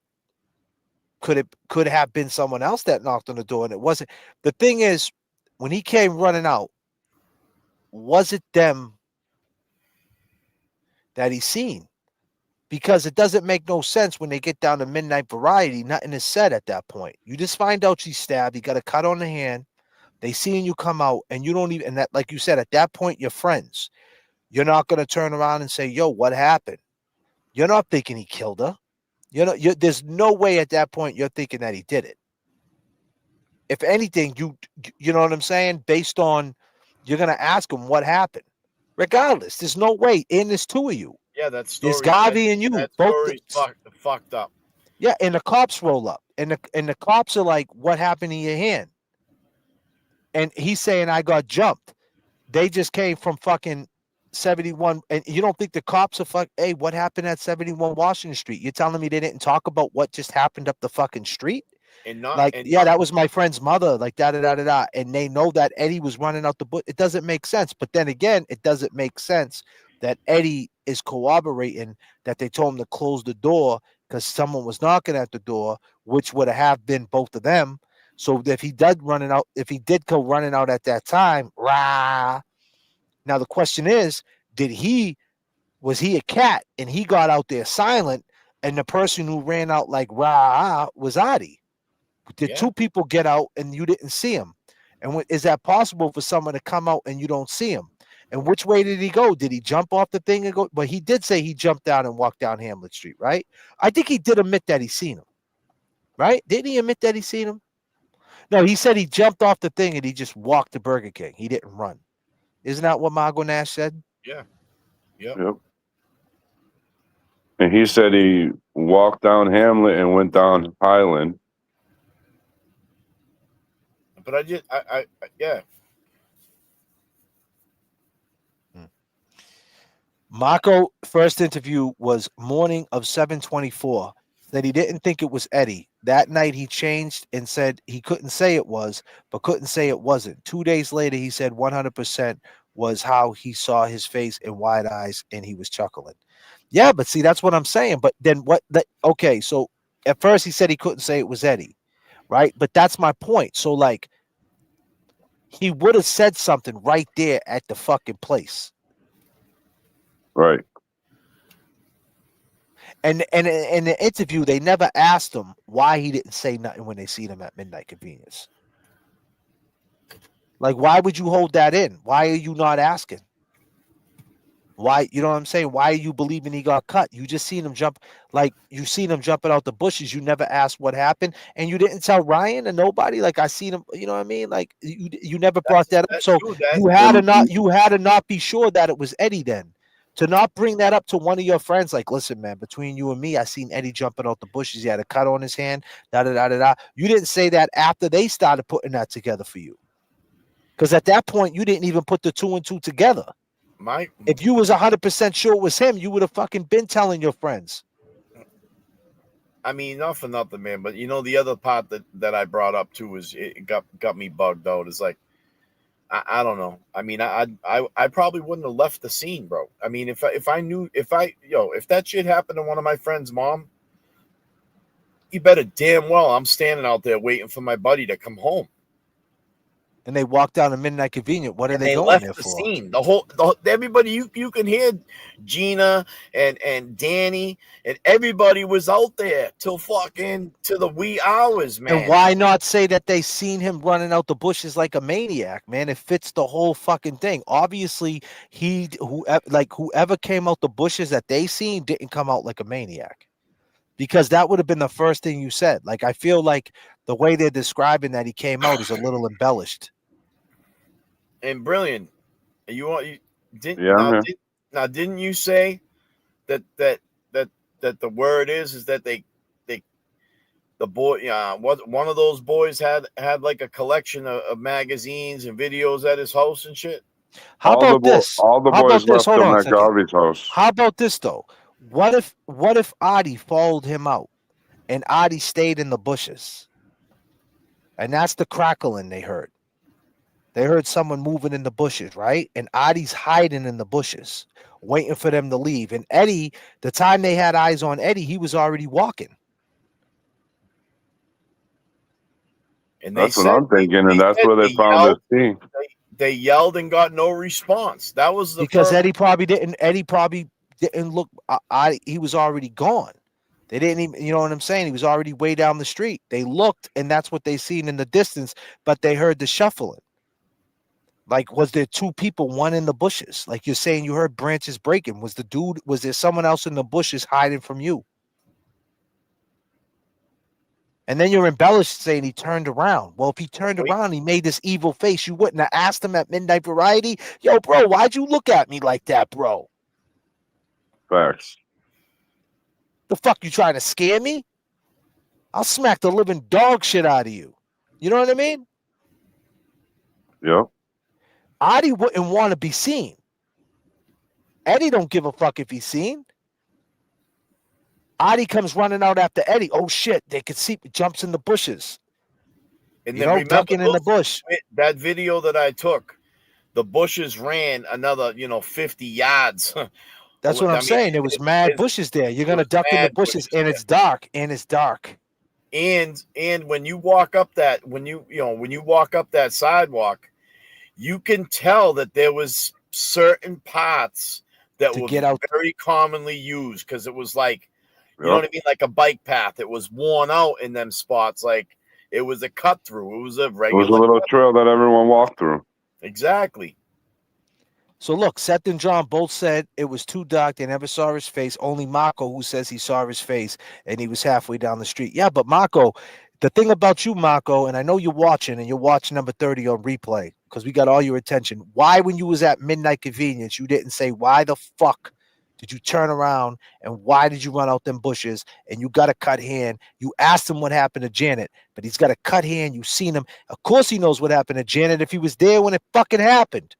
Speaker 6: could have been someone else that knocked on the door and it wasn't. The thing is, when he came running out, was it them that he seen? Because it doesn't make no sense when they get down to Midnight Variety. Nothing is said at that point. You just find out she's stabbed. You got a cut on the hand. They seeing you come out, and you don't even. And that, like you said, at that point, you're friends. You're not gonna turn around and say, "Yo, what happened?" You're not thinking he killed her. There's no way at that point you're thinking that he did it. If anything, you know what I'm saying. Based on, you're gonna ask him what happened. Regardless, there's no way. And there's two of you.
Speaker 7: Yeah, that story.
Speaker 6: There's Gavi and you.
Speaker 7: That
Speaker 6: both
Speaker 7: story's fucked up.
Speaker 6: Yeah, and the cops roll up, and the cops are like, "What happened to your hand?" And he's saying, "I got jumped." They just came from fucking 71, and you don't think the cops are hey, what happened at 71 Washington Street? You're telling me they didn't talk about what just happened up the fucking street?
Speaker 7: And not
Speaker 6: like,
Speaker 7: and
Speaker 6: yeah,
Speaker 7: not,
Speaker 6: that was my friend's mother, like da da da da da, and they know that Eddie was running out the bush. It doesn't make sense. But then again, it doesn't make sense that Eddie is corroborating that they told him to close the door because someone was knocking at the door, which would have been both of them. So if he did go running out at that time, rah. Now the question is, was he a cat and he got out there silent, and the person who ran out like rah was Adi? Did two people get out and you didn't see him? And is that possible for someone to come out and you don't see him? And which way did he go? Did he jump off the thing and go? But he did say he jumped down and walked down Hamlet Street, right? I think he did admit that he seen him, right? Didn't he admit that he seen him? No, he said he jumped off the thing and he just walked to Burger King. He didn't run. Isn't that what Margo Nash said?
Speaker 7: Yeah. Yep.
Speaker 4: And he said he walked down Hamlet and went down Highland.
Speaker 7: But I yeah.
Speaker 6: Marco first interview was morning of 7/24. Said he didn't think it was Eddie. That night he changed and said he couldn't say it was, but couldn't say it wasn't. 2 days later, he said 100% was how he saw his face and wide eyes and he was chuckling. Yeah, but see, that's what I'm saying. But then okay, so at first he said he couldn't say it was Eddie, right? But that's my point. So like he would have said something right there at the fucking place.
Speaker 4: Right.
Speaker 6: And in the interview, they never asked him why he didn't say nothing when they seen him at Midnight Convenience. Like, why would you hold that in? Why are you not asking? Why, you know what I'm saying? Why are you believing he got cut? You just seen him jump, like you seen him jumping out the bushes. You never asked what happened, and you didn't tell Ryan and nobody. Like I seen him, you know what I mean? Like you never brought that up. So you had to not be sure that it was Eddie then. To not bring that up to one of your friends, like, listen, man, between you and me, I seen Eddie jumping out the bushes. He had a cut on his hand. Da da da da da. You didn't say that after they started putting that together for you, because at that point you didn't even put the 2 and 2 together. If you was 100% sure it was him, you would have fucking been telling your friends.
Speaker 7: I mean, not for nothing, man. But you know, the other part that I brought up too is it got me bugged out. Is like, I don't know. I mean, I probably wouldn't have left the scene, bro. I mean, if that shit happened to one of my friends' mom, you better damn well I'm standing out there waiting for my buddy to come home.
Speaker 6: And they walk down to Midnight Convenient. What are they going
Speaker 7: left
Speaker 6: there
Speaker 7: the
Speaker 6: for?
Speaker 7: scene. Everybody you can hear Gina and Danny and everybody was out there till the wee hours, man.
Speaker 6: And why not say that they seen him running out the bushes like a maniac, man? It fits the whole fucking thing. Obviously, whoever came out the bushes that they seen didn't come out like a maniac. Because that would have been the first thing you said. Like, I feel like the way they're describing that he came out is a little embellished.
Speaker 7: And brilliant. Didn't you say that the word is that the boy one of those boys had like a collection of magazines and videos at his house and shit?
Speaker 6: How about this?
Speaker 4: All the boys left him at Garvey's house.
Speaker 6: How about this though? What if Adi followed him out and Adi stayed in the bushes? And that's the crackling they heard. They heard someone moving in the bushes, right? And Adi's hiding in the bushes, waiting for them to leave. And Eddie, the time they had eyes on Eddie, he was already walking.
Speaker 7: And
Speaker 4: that's what I'm thinking, and that's where they found his team.
Speaker 7: They yelled and got no response. That was
Speaker 6: because Eddie probably didn't look. He was already gone. They didn't even, you know what I'm saying? He was already way down the street. They looked, and that's what they seen in the distance, but they heard the shuffling. Like, was there two people, one in the bushes? Like you're saying you heard branches breaking. Was there someone else in the bushes hiding from you? And then you're embellished saying he turned around. Well, if he turned around, he made this evil face. You wouldn't have asked him at Midnight Variety, yo, bro, why'd you look at me like that, bro?
Speaker 4: Facts.
Speaker 6: The fuck, you trying to scare me? I'll smack the living dog shit out of you. You know what I mean?
Speaker 4: Yep.
Speaker 6: Adi wouldn't want to be seen. Eddie don't give a fuck if he's seen. Adi comes running out after Eddie. Oh shit! They could see jumps in the bushes.
Speaker 7: And
Speaker 6: You
Speaker 7: then
Speaker 6: know,
Speaker 7: remember
Speaker 6: ducking in the bush.
Speaker 7: that video that I took. The bushes ran another, 50 yards.
Speaker 6: That's what I'm saying. There was mad bushes there. You're gonna duck in the bushes, and it's dark.
Speaker 7: And when you walk up that when you walk up that sidewalk, you can tell that there was certain parts that
Speaker 6: To
Speaker 7: were
Speaker 6: get out.
Speaker 7: very commonly used because it was like, you know what I mean, like a bike path. It was worn out in them spots, like it was a cut through. It was a
Speaker 4: It was a
Speaker 7: regular
Speaker 4: little trail that everyone walked through.
Speaker 7: Exactly.
Speaker 6: So look, Seth and John both said it was too dark. They never saw his face. Only Mako, who says he saw his face and he was halfway down the street. Yeah, but Mako, the thing about you, Mako, and I know you're watching and you're watching number 30 on replay because we got all your attention. Why, when you was at Midnight Convenience, you didn't say, why the fuck did you turn around and why did you run out them bushes and you got a cut hand? You asked him what happened to Janet, but he's got a cut hand. You seen him. Of course he knows what happened to Janet if he was there when it fucking happened.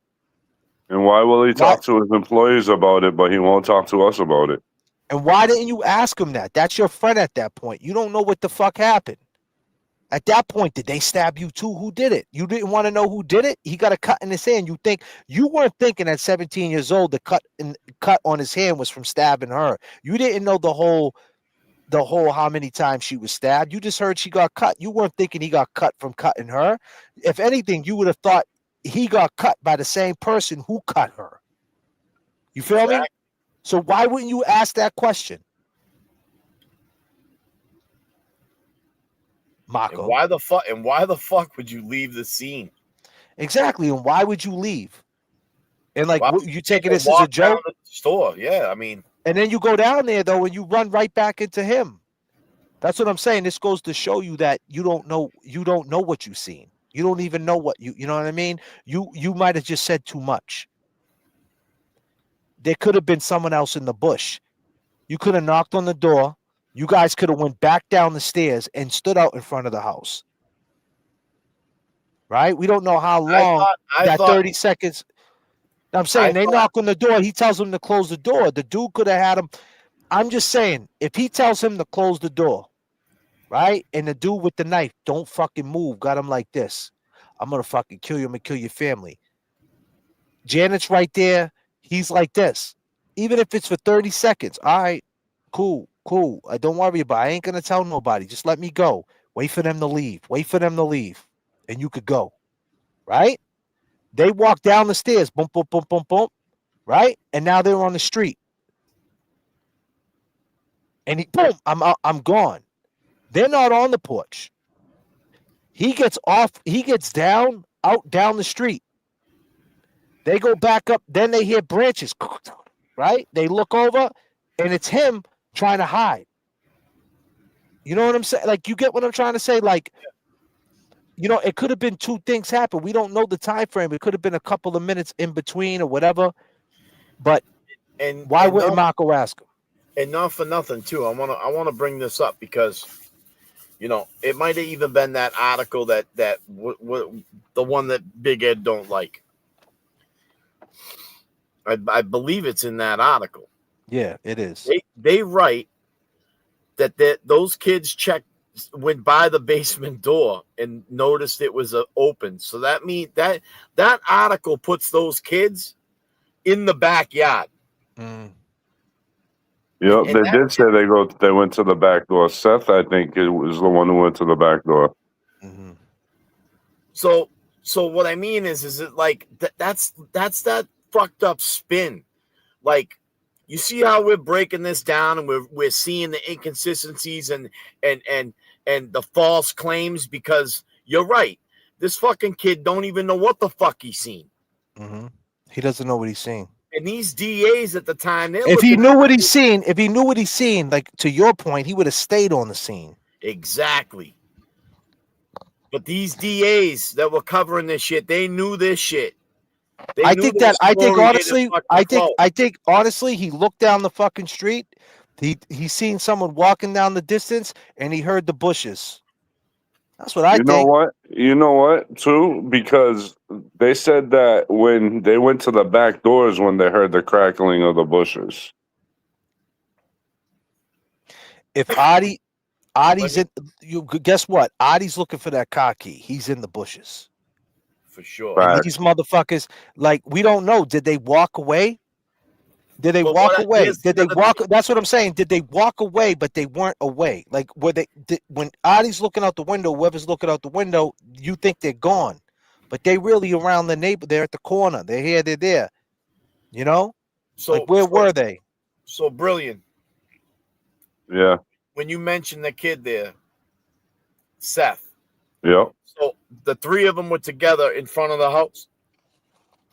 Speaker 4: And why will he talk to his employees about it, but he won't talk to us about it?
Speaker 6: And why didn't you ask him that? That's your friend at that point. You don't know what the fuck happened. At that point, did they stab you too? Who did it? You didn't want to know who did it? He got a cut in his hand. You weren't thinking at 17 years old the cut on his hand was from stabbing her. You didn't know the whole how many times she was stabbed. You just heard she got cut. You weren't thinking he got cut from cutting her. If anything, you would have thought he got cut by the same person who cut her. You feel me? So why wouldn't you ask that question? Mako.
Speaker 7: And why the fuck would you leave the scene?
Speaker 6: Exactly. And why would you leave? And like, you taking this as
Speaker 7: walk
Speaker 6: a joke?
Speaker 7: down to the store. Yeah, I mean.
Speaker 6: And then you go down there though, and you run right back into him. That's what I'm saying. This goes to show you that you don't know what you've seen. You don't even know what you know what I mean? You might have just said too much. There could have been someone else in the bush. You could have knocked on the door. You guys could have went back down the stairs and stood out in front of the house. Right? We don't know how long
Speaker 7: I thought
Speaker 6: 30 seconds. I'm saying they knock on the door. He tells them to close the door. The dude could have had him. I'm just saying, if he tells him to close the door, right? And the dude with the knife, don't fucking move, got him like this. I'm going to fucking kill you. I'm going to kill your family. Janet's right there. He's like this. Even if it's for 30 seconds. All right, cool. Don't worry about it. I ain't going to tell nobody. Just let me go. Wait for them to leave. And you could go. Right? They walk down the stairs. Boom, boom, boom, boom, boom. Right? And now they're on the street. And boom, I'm gone. They're not on the porch. He gets off. He gets down the street. They go back up. Then they hear branches. Right? They look over, and it's him trying to hide. You know what I'm saying? Like, you get what I'm trying to say? Like, it could have been two things happen. We don't know the time frame. It could have been a couple of minutes in between or whatever. But why wouldn't Mako ask him?
Speaker 7: And not for nothing, too. I want to bring this up because, it might have even been that article that the one that Big Ed don't like. I believe it's in that article.
Speaker 6: Yeah, it is.
Speaker 7: They write that those kids went by the basement door and noticed it was open. So that means that article puts those kids in the backyard.
Speaker 6: Mm.
Speaker 4: Yep, they did say they went to the back door. Seth, I think, was the one who went to the back door.
Speaker 6: Mm-hmm.
Speaker 7: So what I mean is it like that's that fucked up spin. Like, you see how we're breaking this down and we're seeing the inconsistencies and the false claims, because you're right. This fucking kid don't even know what the fuck he's seen.
Speaker 6: Mm-hmm. He doesn't know what he's seen.
Speaker 7: And these DAs at the time,
Speaker 6: if he knew what he's seen, like, to your point, he would have stayed on the scene.
Speaker 7: Exactly. But these DAs that were covering this shit, they knew this shit.
Speaker 6: I think honestly, he looked down the fucking street. He seen someone walking down the distance, and he heard the bushes. That's what I think.
Speaker 4: You know what, too? Because they said that when they went to the back doors when they heard the crackling of the bushes.
Speaker 6: If Adi's in, you guess what? Adi's looking for that car key. He's in the bushes
Speaker 7: for sure.
Speaker 6: And these motherfuckers, like, we don't know. Did they walk away? Did they walk away? Did they walk? That's what I'm saying. Did they walk away, but they weren't away? Like, were they? When Adi's looking out the window, whoever's looking out the window, you think they're gone, but they really around the neighbor. They're at the corner. They're here. They're there. You know, like, where were they?
Speaker 7: So brilliant.
Speaker 4: Yeah.
Speaker 7: When you mentioned the kid there, Seth.
Speaker 4: Yeah.
Speaker 7: So the three of them were together in front of the house.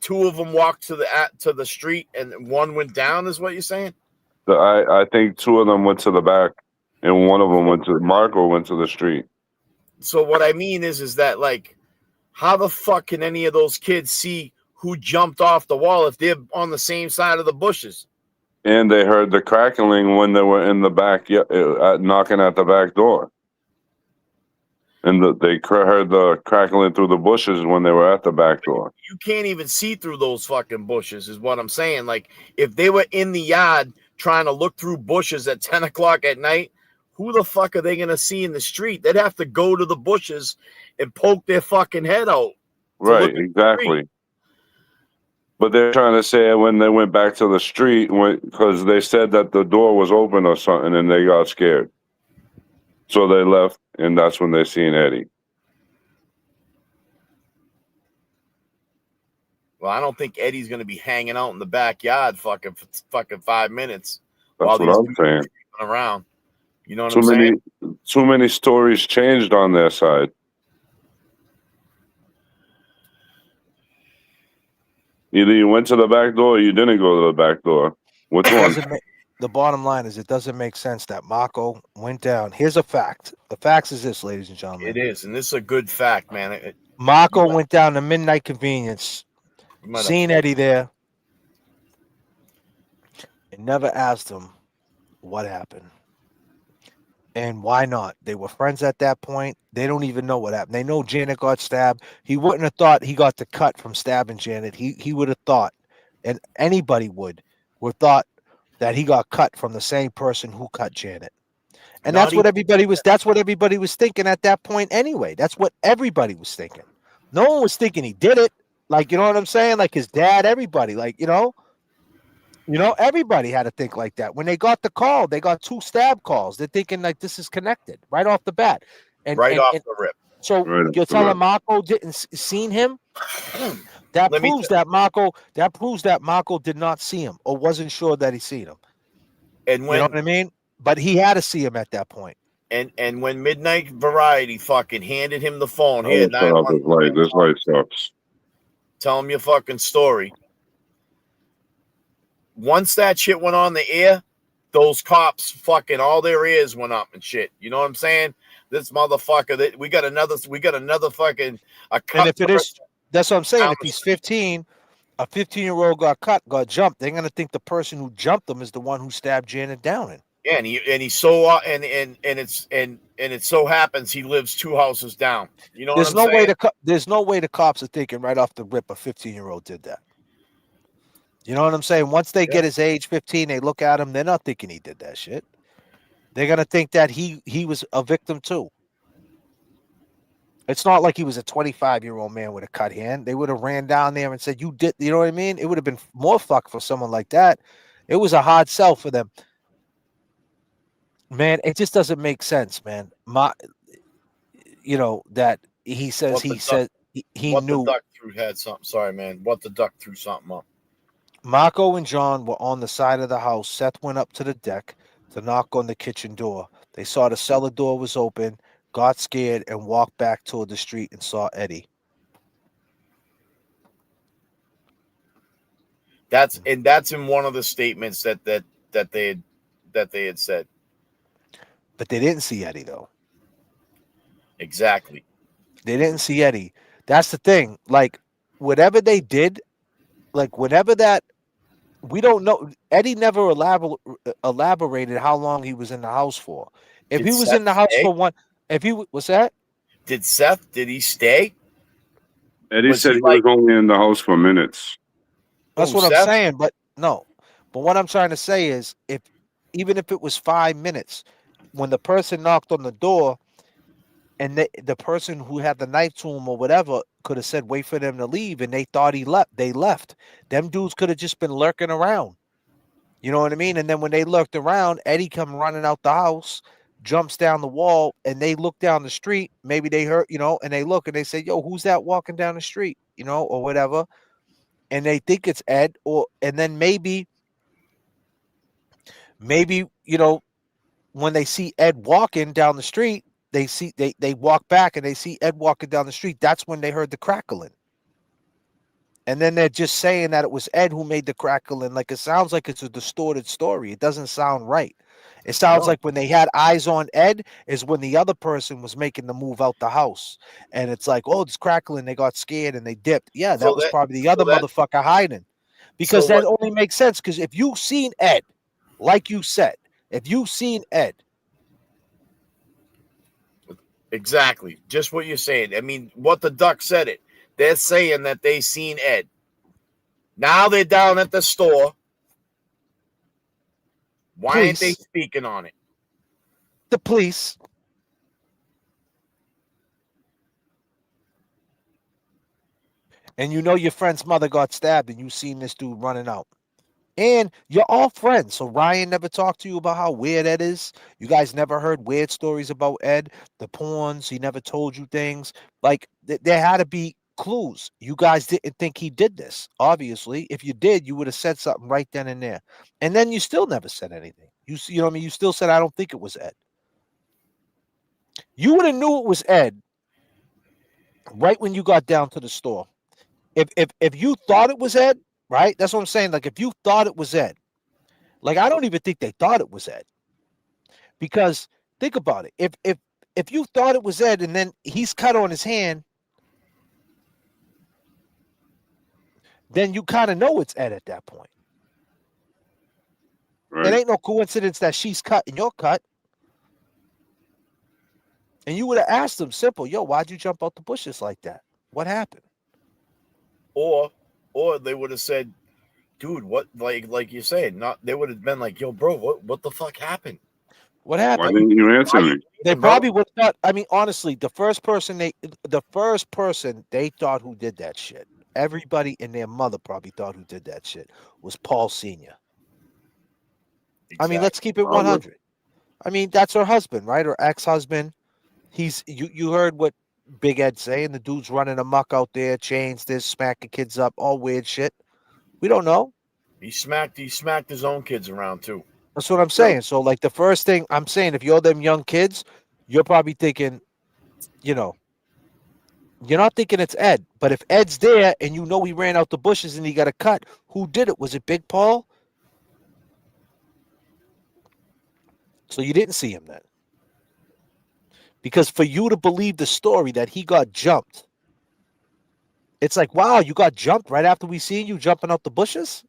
Speaker 7: Two of them walked to the street, and one went down. Is what you're saying?
Speaker 4: I think two of them went to the back, and one of them Marco went to the street.
Speaker 7: So what I mean is that, like, how the fuck can any of those kids see who jumped off the wall if they're on the same side of the bushes?
Speaker 4: And they heard the crackling when they were in the back, knocking at the back door. And they heard the crackling through the bushes when they were at the back door.
Speaker 7: You can't even see through those fucking bushes, is what I'm saying. Like, if they were in the yard trying to look through bushes at 10 o'clock at night, who the fuck are they going to see in the street? They'd have to go to the bushes and poke their fucking head out.
Speaker 4: Right, exactly. But they're trying to say when they went back to the street, because they said that the door was open or something, and they got scared. So they left, and that's when they seen Eddie.
Speaker 7: Well, I don't think Eddie's going to be hanging out in the backyard fucking 5 minutes.
Speaker 4: That's what I'm saying.
Speaker 7: Around. You know what I'm saying?
Speaker 4: Too many stories changed on their side. Either you went to the back door or you didn't go to the back door. Which one?
Speaker 6: The bottom line is, it doesn't make sense that Marco went down. Here's a fact. The fact is this, ladies and gentlemen.
Speaker 7: It is, and this is a good fact, man.
Speaker 6: Marco went down to Midnight Convenience, seen Eddie there, and never asked him what happened. And why not? They were friends at that point. They don't even know what happened. They know Janet got stabbed. He wouldn't have thought he got the cut from stabbing Janet. He would have thought, and anybody would thought that he got cut from the same person who cut Janet. And that's what everybody was thinking at that point anyway. That's what everybody was thinking. No one was thinking he did it. Like, you know what I'm saying? Like his dad, everybody, like, you know, everybody had to think like that. When they got the call, they got 2 stab calls. They're thinking like this is connected right off the bat. And off
Speaker 7: the rip.
Speaker 6: So you're telling Marco didn't seen him? That proves that Marco did not see him or wasn't sure that he seen him.
Speaker 7: And when,
Speaker 6: you know what I mean? But he had to see him at that point.
Speaker 7: And when Midnight Variety fucking handed him the phone, here,
Speaker 4: this light sucks.
Speaker 7: Tell him your fucking story. Once that shit went on the air, those cops fucking all their ears went up and shit. You know what I'm saying? This motherfucker, we got another fucking
Speaker 6: and if it is, that's what I'm saying. If he's 15, a 15-year-old got jumped, they're gonna think the person who jumped them is the one who stabbed Janet Downing.
Speaker 7: Yeah, and it so happens he lives 2 houses down. You know,
Speaker 6: there's no way the cops are thinking right off the rip a 15-year-old did that. You know what I'm saying? Once they get his age 15, they look at him, they're not thinking he did that shit. They're gonna think that he was a victim too. It's not like he was a 25-year-old man with a cut hand. They would have ran down there and said, "You did," you know what I mean? It would have been more fuck for someone like that. It was a hard sell for them. Man, it just doesn't make sense, man. That he says he knew.
Speaker 7: The duck threw had something. Sorry, man. What the duck threw something up.
Speaker 6: Marco and John were on the side of the house. Seth went up to the deck to knock on the kitchen door. They saw the cellar door was open, got scared, and walked back toward the street and saw Eddie.
Speaker 7: That's in one of the statements that they had said.
Speaker 6: But they didn't see Eddie though.
Speaker 7: Exactly.
Speaker 6: They didn't see Eddie. That's the thing. Like, whatever they did, like whatever that, we don't know. Eddie never elaborated how long he was in the house for. If he was in the house for one, what's that?
Speaker 7: Did he stay?
Speaker 4: Eddie said he was only in the house for minutes.
Speaker 6: That's what I'm saying. But no. But what I'm trying to say is, even if it was 5 minutes, when the person knocked on the door, and the person who had the knife to him or whatever could have said, wait for them to leave, and they thought he left. They left. Them dudes could have just been lurking around. You know what I mean? And then when they lurked around, Eddie come running out the house, jumps down the wall, and they look down the street. Maybe they heard, and they look and they say, yo, who's that walking down the street? Or whatever. And they think it's Ed, and then maybe, when they see Ed walking down the street, they walk back and they see Ed walking down the street. That's when they heard the crackling. And then they're just saying that it was Ed who made the crackling. Like, it sounds like it's a distorted story. It doesn't sound right. It sounds like when they had eyes on Ed is when the other person was making the move out the house. And it's like, oh, it's crackling. They got scared and they dipped. Yeah, that was probably the other motherfucker hiding. Because that only makes sense. Because if you've seen Ed, like you said, if you've seen Ed.
Speaker 7: Exactly. Just what you're saying. I mean, what the duck said it. They're saying that they seen Ed. Now they're down at the store. Why ain't they speaking on it?
Speaker 6: The police. And your friend's mother got stabbed and you seen this dude running out. And you're all friends. So Ryan never talked to you about how weird Ed is. You guys never heard weird stories about Ed, the porns. He never told you things. Like, there had to be clues. You guys didn't think he did this. Obviously, if you did, you would have said something right then and there. And then you still never said anything. You know what I mean? You still said, I don't think it was Ed. You would have knew it was Ed right when you got down to the store. If you thought it was Ed, right? That's what I'm saying. Like, if you thought it was Ed, like, I don't even think they thought it was Ed. Because think about it. If you thought it was Ed and then he's cut on his hand, then you kind of know it's Ed at that point. Right. It ain't no coincidence that she's cut and you're cut. And you would have asked him simple, yo, why'd you jump out the bushes like that? What happened?
Speaker 7: Or they would have said, dude, what, like you said, they would have been like, yo, bro, what the fuck happened?
Speaker 6: What happened?
Speaker 4: Why didn't you answer me?
Speaker 6: They probably would have thought, I mean, honestly, the first person they thought who did that shit, everybody and their mother probably thought who did that shit was Paul Sr. Exactly. I mean, let's keep it 100. I mean, that's her husband, right? Her ex-husband. You heard what Big Ed saying, the dude's running amok out there, chains this, smacking kids up, all weird shit. We don't know.
Speaker 7: He smacked his own kids around too.
Speaker 6: That's what I'm saying. So, like, the first thing I'm saying, if you're them young kids, you're probably thinking, you're not thinking it's Ed. But if Ed's there and he ran out the bushes and he got a cut, who did it? Was it Big Paul? So you didn't see him then. Because for you to believe the story that he got jumped, it's like, wow, you got jumped right after we seen you jumping out the bushes?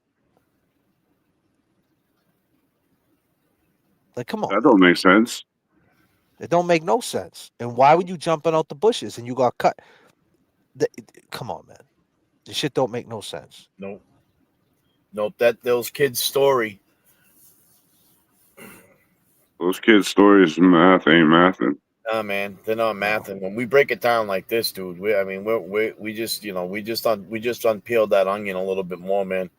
Speaker 6: Like, come on.
Speaker 4: That don't make sense.
Speaker 6: It don't make no sense. And why would you jumping out the bushes and you got cut? Come on, man. This shit don't make no sense.
Speaker 7: Nope. Those kids' story.
Speaker 4: Those kids' stories, math ain't mathing.
Speaker 7: Nah, man, they're not mathing. When we break it down like this, dude, we just unpeeled that onion a little bit more, man.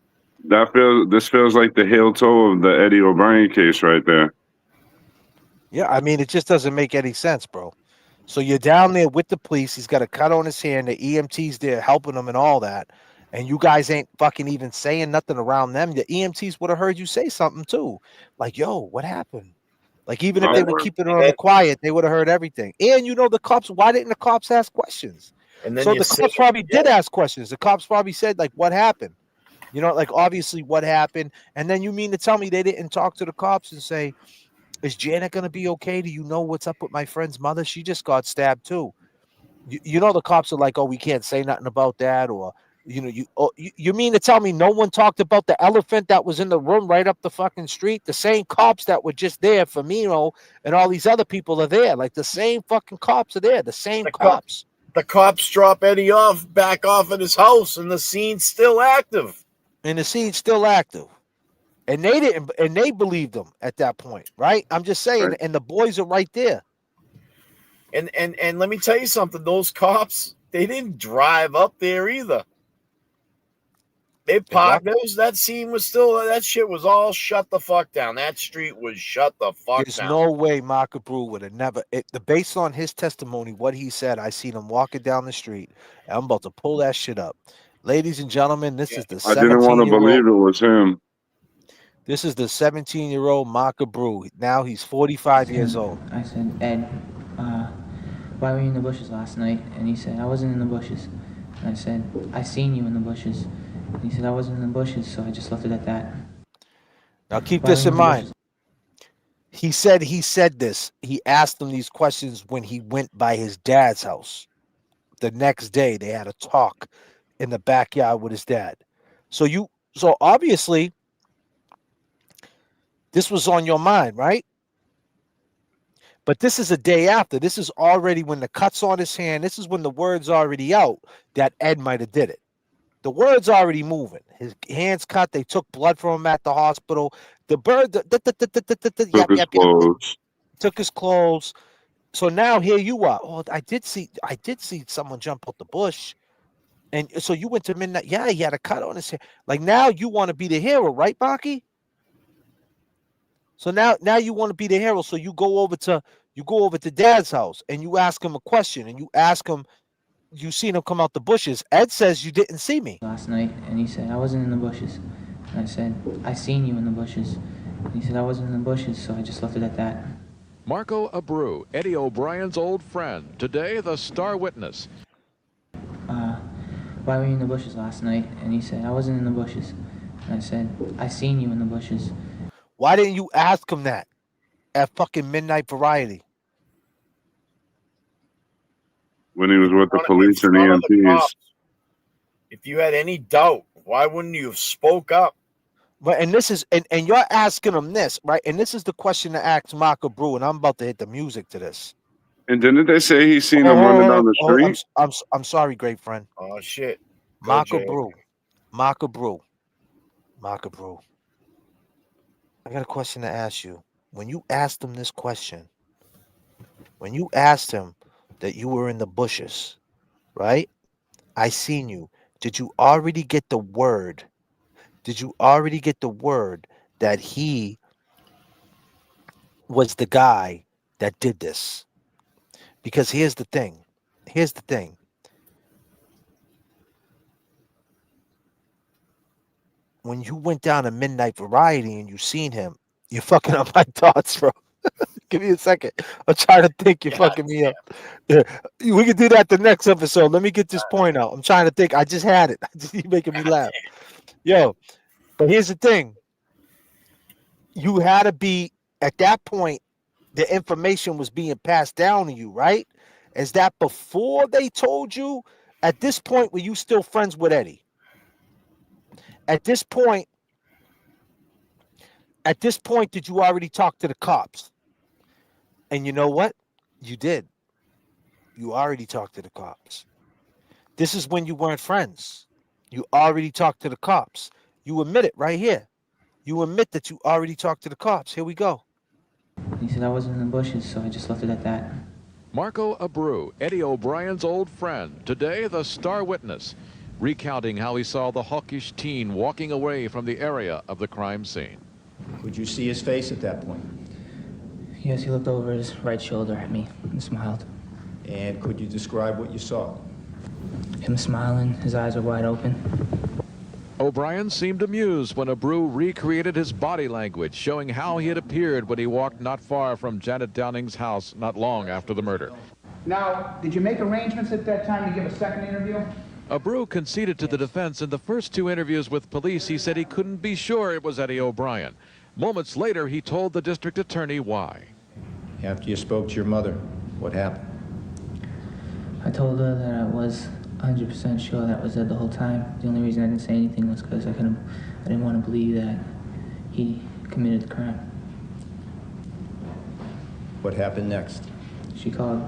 Speaker 4: This feels like the heel toe of the Eddie O'Brien case right there.
Speaker 6: Yeah, I mean, it just doesn't make any sense, bro. So you're down there with the police. He's got a cut on his hand. The EMT's there helping him and all that. And you guys ain't fucking even saying nothing around them. The EMTs would have heard you say something too. Like, yo, what happened? Like, even if they were keeping it on the quiet, they would have heard everything. And the cops, why didn't the cops ask questions? And then so the cops probably did ask questions. The cops probably said, like, what happened? Like, obviously what happened. And then you mean to tell me they didn't talk to the cops and say, is Janet going to be okay? Do you know what's up with my friend's mother? She just got stabbed too. The cops are like, oh, we can't say nothing about that. Or, you mean to tell me no one talked about the elephant that was in the room right up the fucking street? The same cops that were just there, Firmino and all these other people are there. Like, the same fucking cops are there. The same cops.
Speaker 7: The cops drop Eddie back off at his house, and the scene's still active.
Speaker 6: And the scene's still active. And they didn't, and they believed him at that point, right? I'm just saying,
Speaker 7: Right.
Speaker 6: and the boys are right there.
Speaker 7: And let me tell you something. Those cops, they didn't drive up there either. They parked. That scene was still. That shit was all shut the fuck down. That street was shut the fuck
Speaker 6: There's
Speaker 7: down.
Speaker 6: no way Mark Brew would have never. Based on his testimony, what he said, I seen him walking down the street. And I'm about to pull that shit up, ladies and gentlemen. This is the
Speaker 4: I didn't want to
Speaker 6: 17-year-old.
Speaker 4: believe it was him.
Speaker 6: This is the 17-year-old Mark Brew. Now he's 45 years old.
Speaker 21: I said, Ed, why were you in the bushes last night? And he said, I wasn't in the bushes. And I said, I seen you in the bushes. And he said, I wasn't in the bushes, so I just left it at that.
Speaker 6: Now keep this in mind. He said this. He asked him these questions when he went by his dad's house. The next day, they had a talk in the backyard with his dad. So obviously, this was on your mind, right? But this is a day after. This is already when the cut's on his hand. This is when the word's already out that Ed might have did it. The word's already moving. His hands cut. They took blood from him at the hospital. The bird took his clothes. So now here you are. Oh, I did see someone jump out the bush. And so you went to midnight. Yeah, he had a cut on his hair. Like now you want to be the hero, right, Baki? So now you want to be the hero. So you go over to Dad's house and you ask him a question and you ask him, you seen him come out the bushes. Ed says you didn't see me
Speaker 21: last night, and he said I wasn't in the bushes. And I said I seen you in the bushes. And he said I wasn't in the bushes, so I just left it at that.
Speaker 22: Marco Abreu, Eddie O'Brien's old friend. Today, the star witness.
Speaker 21: Why were you in the bushes last night? And he said I wasn't in the bushes. And I said I seen you in the bushes.
Speaker 6: Why didn't you ask him that at fucking Midnight Variety?
Speaker 4: When he was with the police and EMTs.
Speaker 7: If you had any doubt, why wouldn't you have spoke up?
Speaker 6: But and this is and you're asking him this, right? And this is the question to ask Mark Brew, and I'm about to hit the music to this.
Speaker 4: And didn't they say he seen him running down the street?
Speaker 6: I'm sorry, great friend.
Speaker 7: Oh shit.
Speaker 6: Mark Brew. I got a question to ask you. When you asked him this question, when you asked him that you were in the bushes, right? I seen you. Did you already get the word? Did you already get the word that he was the guy that did this? Because here's the thing. When you went down to Midnight Variety and you seen him, you're fucking up my thoughts, bro. Give me a second. I'm trying to think. You're fucking me up. Yeah. We can do that the next episode. Let me get this point out. I'm trying to think. I just had it. You're making me laugh. Yo, but here's the thing. You had to be, at that point, the information was being passed down to you, right? Is that before they told you? At this point, were you still friends with Eddie? At this point, did you already talk to the cops? And you know what? You did. You already talked to the cops. This is when you weren't friends. You already talked to the cops. You admit it right here. You admit that you already talked to the cops. Here we go.
Speaker 21: He said I wasn't in the bushes, so I just left it at that.
Speaker 22: Marco Abreu, Eddie O'Brien's old friend. Today, the star witness, recounting how he saw the hawkish teen walking away from the area of the crime scene.
Speaker 23: Could you see his face at that point?
Speaker 21: Yes, he looked over his right shoulder at me and smiled.
Speaker 23: And could you describe what you saw?
Speaker 21: Him smiling, his eyes were wide open.
Speaker 22: O'Brien seemed amused when Abreu recreated his body language, showing how he had appeared when he walked not far from Janet Downing's house not long after the murder.
Speaker 24: Now, did you make arrangements at that time to give a second interview?
Speaker 22: Abreu conceded to the defense in the first two interviews with police. He said he couldn't be sure it was Eddie O'Brien. Moments later, he told the district attorney why.
Speaker 23: After you spoke to your mother, what happened?
Speaker 21: I told her that I was 100% sure that was Ed the whole time. The only reason I didn't say anything was because I didn't want to believe that he committed the crime.
Speaker 23: What happened next?
Speaker 21: She called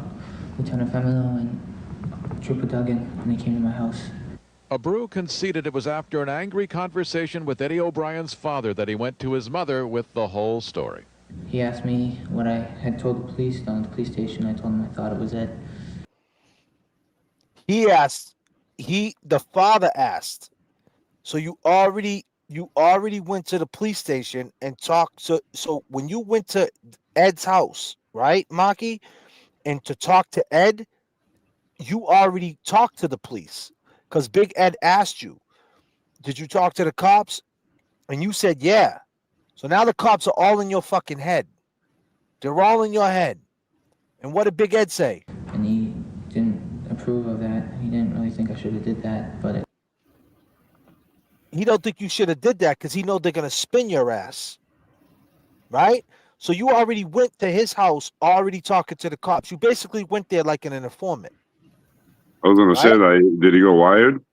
Speaker 21: Lieutenant Femino and Trooper Duggan, and they came to my house.
Speaker 22: Abreu conceded it was after an angry conversation with Eddie O'Brien's father that he went to his mother with the whole story.
Speaker 21: He asked me what I had told the police down at the police station. I told him I thought it was Ed.
Speaker 6: The father asked. So you already went to the police station and talked. So when you went to Ed's house, right, Maki, and to talk to Ed, you already talked to the police because Big Ed asked you, did you talk to the cops? And you said, yeah. So now the cops are all in your fucking head. They're all in your head. And what did Big Ed say?
Speaker 21: And he didn't approve of that. He didn't really think I should have did that, but
Speaker 6: He don't think you should have did that because he know they're gonna spin your ass. Right? So you already went to his house, already talking to the cops. You basically went there like an informant.
Speaker 4: I was gonna say that. Did he go wired?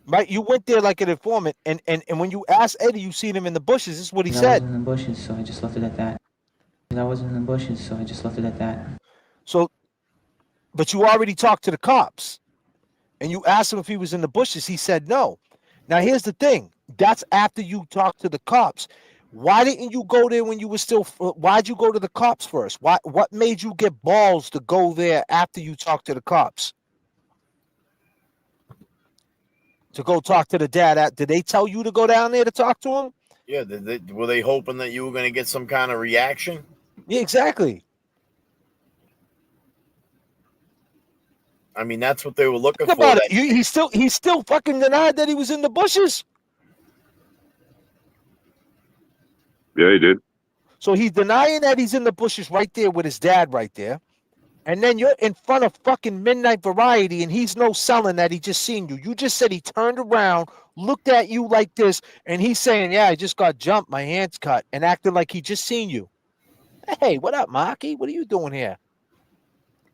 Speaker 6: Right? You went there like an informant, and when you asked Eddie, you seen him in the bushes. This is what he
Speaker 21: I
Speaker 6: said.
Speaker 21: wasn't in the bushes, so I just left it at that. I wasn't in the bushes, so I just left it at that.
Speaker 6: So, but you already talked to the cops, and you asked him if he was in the bushes. He said no. Now here's the thing. That's after you talked to the cops. Why didn't you go there when you were still? Why'd you go to the cops first? What made you get balls to go there after you talked to the cops? To go talk to the dad? Did they tell you to go down there to talk to him?
Speaker 7: Yeah, were they hoping that you were going to get some kind of reaction?
Speaker 6: Yeah, exactly.
Speaker 7: I mean, that's what they were looking
Speaker 6: Think
Speaker 7: for.
Speaker 6: about it. He still fucking denied that he was in the bushes.
Speaker 4: Yeah, he did.
Speaker 6: So he's denying that he's in the bushes right there with his dad right there. And then you're in front of fucking Midnight Variety and he's no selling that he just seen you. You just said he turned around, looked at you like this, and he's saying, yeah, I just got jumped, my hand's cut, and acting like he just seen you. Hey, what up, Maki? What are you doing here?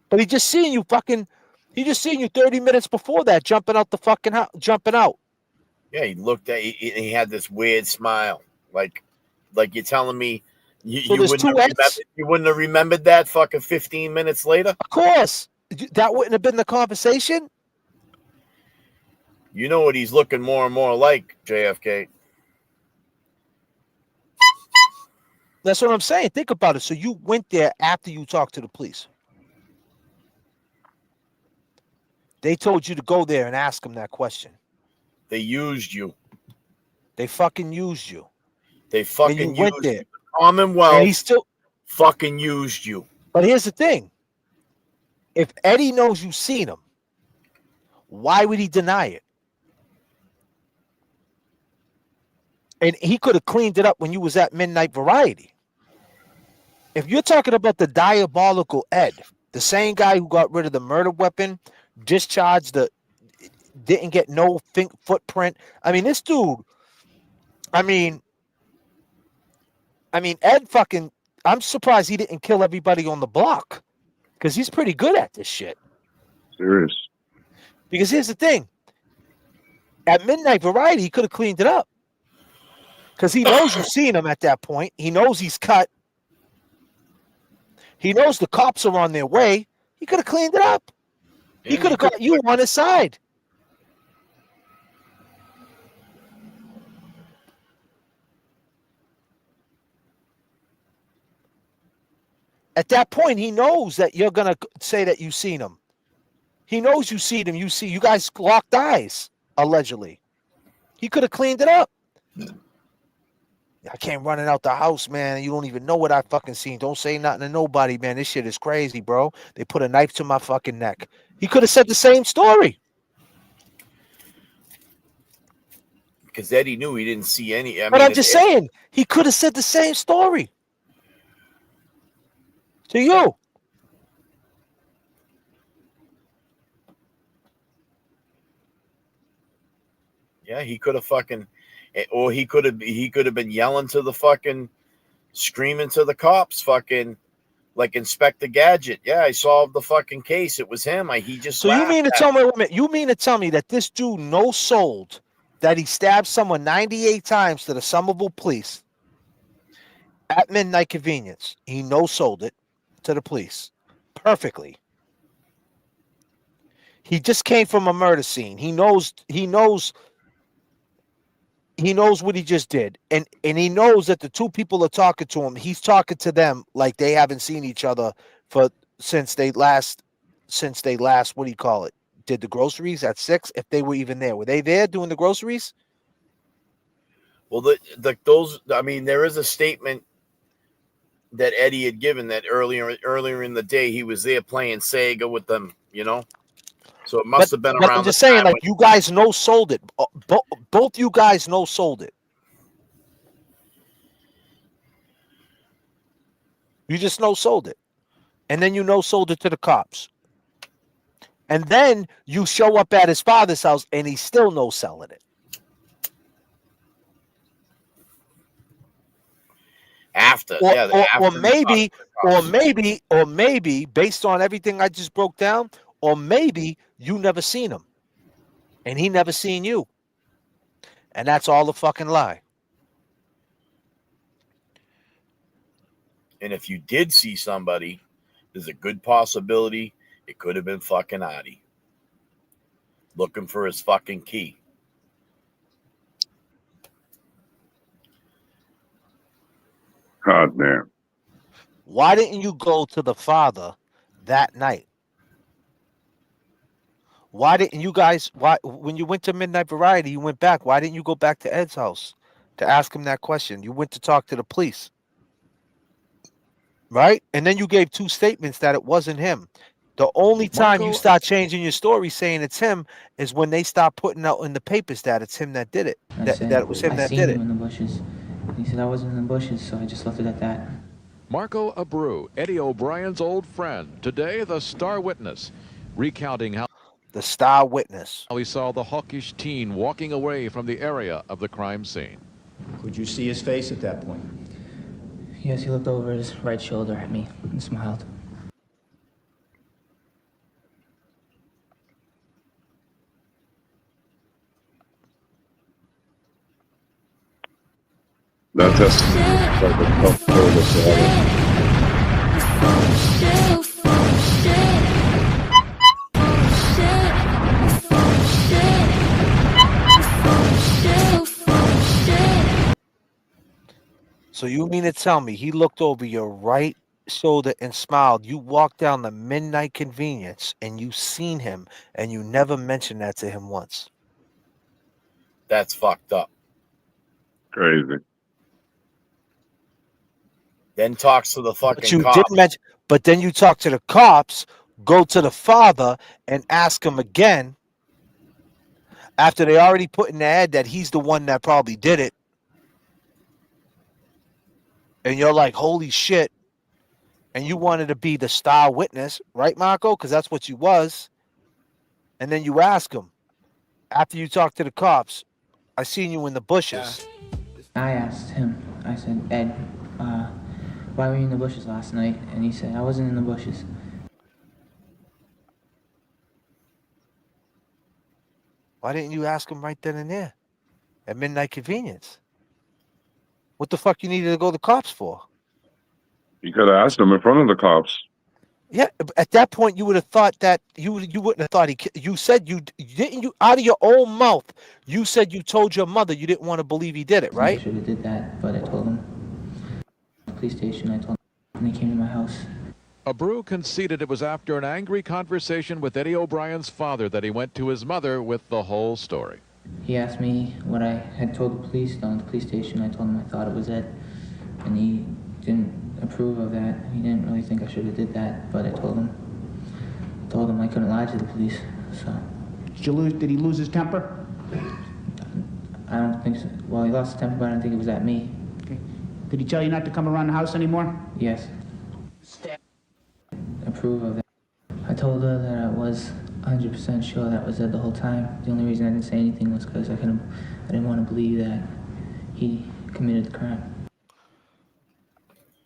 Speaker 6: But he just seen you 30 minutes before that, jumping out the fucking house, jumping out.
Speaker 7: Yeah, he looked at he had this weird smile. Like you're telling me you wouldn't have remembered that fucking 15 minutes later?
Speaker 6: Of course. That wouldn't have been the conversation.
Speaker 7: You know what he's looking more and more like, JFK.
Speaker 6: That's what I'm saying. Think about it. So you went there after you talked to the police. They told you to go there and ask them that question.
Speaker 7: They used you.
Speaker 6: They fucking used you.
Speaker 7: They fucking
Speaker 6: went
Speaker 7: used
Speaker 6: there.
Speaker 7: you. The Commonwealth
Speaker 6: and he still
Speaker 7: fucking used you.
Speaker 6: But here's the thing. If Eddie knows you've seen him, why would he deny it? And he could have cleaned it up when you was at Midnight Variety. If you're talking about the diabolical Ed, the same guy who got rid of the murder weapon, discharged didn't get no footprint. I mean, this dude, I mean, Ed fucking, I'm surprised he didn't kill everybody on the block because he's pretty good at this shit.
Speaker 4: Serious.
Speaker 6: Because here's the thing. At Midnight Variety, he could have cleaned it up because he knows you've seen him at that point. He knows he's cut. He knows the cops are on their way. He could have cleaned it up. He could have got you on his side. At that point, he knows that you're going to say that you've seen him. He knows you see him. You guys locked eyes, allegedly. He could have cleaned it up. I came running out the house, man. You don't even know what I fucking seen. Don't say nothing to nobody, man. This shit is crazy, bro. They put a knife to my fucking neck. He could have said the same story.
Speaker 7: Because Eddie knew he didn't see any.
Speaker 6: But I'm just saying, he could have said the same story to you.
Speaker 7: Yeah, he could have fucking, or he could have been yelling to the fucking, screaming to the cops, fucking, like Inspector Gadget. Yeah, I solved the fucking case. It was him. He just.
Speaker 6: So you mean to tell me? Wait a minute, you mean to tell me that this dude no sold that he stabbed someone 98 times to the Somerville police at Midnight Convenience? He no sold it to the police perfectly. He just came from a murder scene. He knows what he just did. And he knows that the two people are talking to him. He's talking to them like they haven't seen each other since they last what do you call it? Did the groceries at 6, if they were even there. Were they there doing the groceries?
Speaker 7: Well, there is a statement that Eddie had given that earlier in the day he was there playing Sega with them, So it must have been
Speaker 6: But
Speaker 7: around
Speaker 6: I'm just
Speaker 7: the
Speaker 6: saying,
Speaker 7: time
Speaker 6: like, you guys no sold it. Both you guys no sold it. You just no sold it. And then you no sold it to the cops. And then you show up at his father's house and he's still no selling it. Or maybe, based on everything I just broke down, or maybe you never seen him. And he never seen you. And that's all a fucking lie.
Speaker 7: And if you did see somebody, there's a good possibility it could have been fucking Adi looking for his fucking key.
Speaker 4: God damn.
Speaker 6: Why didn't you go to the father that night? Why didn't you guys, when you went to Midnight Variety, you went back? Why didn't you go back to Ed's house to ask him that question? You went to talk to the police. Right? And then you gave 2 statements that it wasn't him. The only time you start changing your story saying it's him is when they start putting out in the papers that it's him that did it. That it was him that did it.
Speaker 21: I seen him in the bushes. He said I wasn't in the bushes, so I just left it at that.
Speaker 22: Marco Abreu, Eddie O'Brien's old friend, today the star witness, recounting how
Speaker 6: he
Speaker 22: saw the hawkish teen walking away from the area of the crime scene.
Speaker 23: Could you see his face at that point?
Speaker 21: Yes, he looked over his right shoulder at me and smiled.
Speaker 4: That's like a tough service to have.
Speaker 6: So you mean to tell me he looked over your right shoulder and smiled? You walked down the Midnight Convenience and you seen him and you never mentioned that to him once?
Speaker 7: That's fucked up.
Speaker 4: Crazy.
Speaker 7: Then talks to the fucking
Speaker 6: But you
Speaker 7: cops.
Speaker 6: didn't mention, but then you talk to the cops, go to the father and ask him again after they already put in their head that he's the one that probably did it. And you're like, holy shit. And you wanted to be the star witness, right, Marco? Because that's what you was. And then you ask him, after you talk to the cops, I seen you in the bushes.
Speaker 21: I asked him, I said, Ed, why were you in the bushes last night? And he said, I wasn't in the bushes.
Speaker 6: Why didn't you ask him right then and there at Midnight Convenience? What the fuck you needed to go to the cops for?
Speaker 4: You could have asked him in front of the cops.
Speaker 6: Yeah, at that point you would have thought that you wouldn't have thought you said you out of your own mouth you said you told your mother you didn't want to believe he did it, right?
Speaker 21: I should have did that, but I told him. At the police station, I told him when he came to my house.
Speaker 22: Abreu conceded it was after an angry conversation with Eddie O'Brien's father that he went to his mother with the whole story.
Speaker 21: He asked me what I had told the police down at the police station. I told him I thought it was Ed, and he didn't approve of that. He didn't really think I should have did that, but I told him I couldn't lie to the police. So.
Speaker 24: Did he lose his temper?
Speaker 21: I don't think so. Well, he lost his temper, but I don't think it was at me.
Speaker 24: Okay. Did he tell you not to come around the house anymore?
Speaker 21: Yes. Approve of that. I told her that I was 100% sure that was Ed the whole time. The only reason I didn't say anything was because I didn't want to believe that he committed the crime.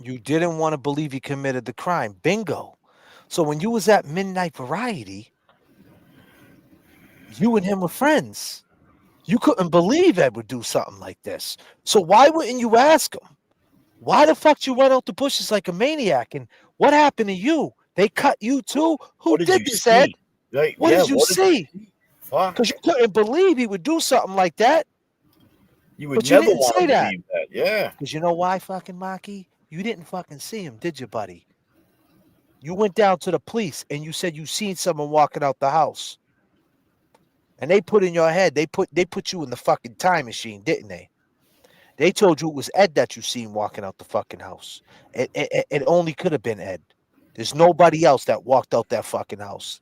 Speaker 6: You didn't want to believe he committed the crime. Bingo. So when you was at Midnight Variety, you and him were friends. You couldn't believe Ed would do something like this. So why wouldn't you ask him? Why the fuck you run out the bushes like a maniac? And what happened to you? They cut you too? Who did this, Ed?
Speaker 7: Like,
Speaker 6: What
Speaker 7: yeah,
Speaker 6: did you see?
Speaker 7: Fuck.
Speaker 6: Because you couldn't believe he would do something like that.
Speaker 7: You would
Speaker 6: But you
Speaker 7: never
Speaker 6: didn't
Speaker 7: want
Speaker 6: say
Speaker 7: to
Speaker 6: that.
Speaker 7: believe that. Yeah.
Speaker 6: Because you know why, fucking Maki? You didn't fucking see him, did you, buddy? You went down to the police and you said you seen someone walking out the house. And they put in your head, they put you in the fucking time machine, didn't they? They told you it was Ed that you seen walking out the fucking house. It only could have been Ed. There's nobody else that walked out that fucking house.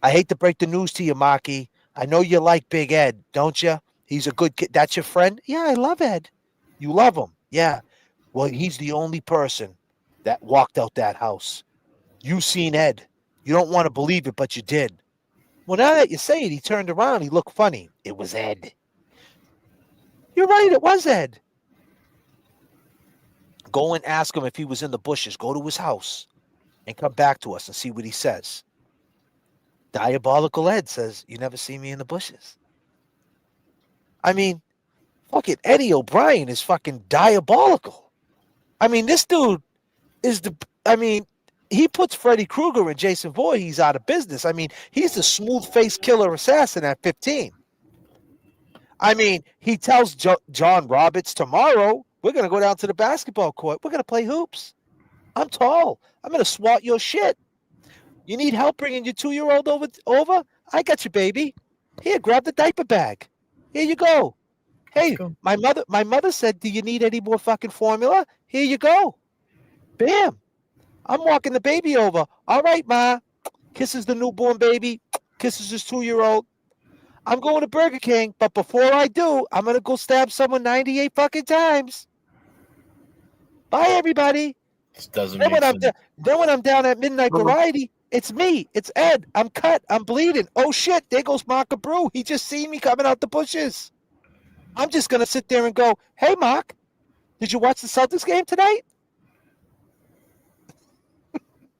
Speaker 6: I hate to break the news to you, Maki. I know you like Big Ed, don't you? He's a good kid. That's your friend? Yeah, I love Ed. You love him. Yeah. Well, he's the only person that walked out that house. You seen Ed. You don't want to believe it, but you did. Well, now that you say it, he turned around. He looked funny. It was Ed. You're right. It was Ed. Go and ask him if he was in the bushes. Go to his house and come back to us and see what he says. Diabolical Ed says, you never see me in the bushes. I mean, fucking Eddie O'Brien is fucking diabolical. I mean, this dude is he puts Freddy Krueger and Jason Voorhees out of business. I mean, he's the smooth-faced killer assassin at 15. I mean, he tells John Roberts, tomorrow, we're going to go down to the basketball court. We're going to play hoops. I'm tall. I'm going to swat your shit. You need help bringing your 2-year-old over? I got you, baby. Here, grab the diaper bag. Here you go. Hey, my mother said, do you need any more fucking formula? Here you go. Bam. I'm walking the baby over. All right, Ma. Kisses the newborn baby. Kisses his 2-year-old. I'm going to Burger King, but before I do, I'm going to go stab someone 98 fucking times. Bye, everybody.
Speaker 7: This doesn't
Speaker 6: Then
Speaker 7: make
Speaker 6: when
Speaker 7: sense.
Speaker 6: I'm down at Midnight Variety, it's me. It's Ed. I'm cut. I'm bleeding. Oh, shit. There goes Mark Abreu. He just seen me coming out the bushes. I'm just going to sit there and go, hey, Mark, did you watch the Celtics game tonight?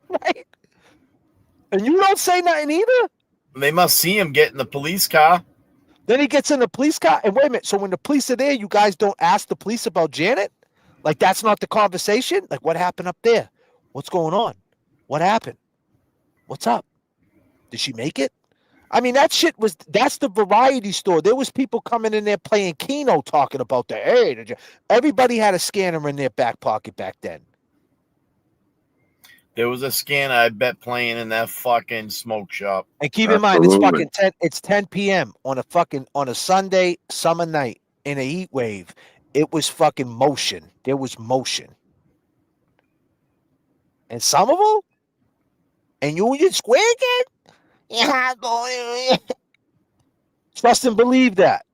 Speaker 6: Right? And you don't say nothing either?
Speaker 7: They must see him get in the police car.
Speaker 6: Then he gets in the police car. And wait a minute. So when the police are there, you guys don't ask the police about Janet? Like, that's not the conversation? Like, what happened up there? What's going on? What happened? What's up? Did she make it? I mean, that's the variety store. There was people coming in there playing Keno talking about the, hey, everybody had a scanner in their back pocket back then.
Speaker 7: There was a scanner, I bet, playing in that fucking smoke shop.
Speaker 6: And keep in mind, it's 10 p.m. on a Sunday summer night in a heat wave. It was fucking motion. There was motion. And some of them, and you squeaking? Yeah, trust and believe that.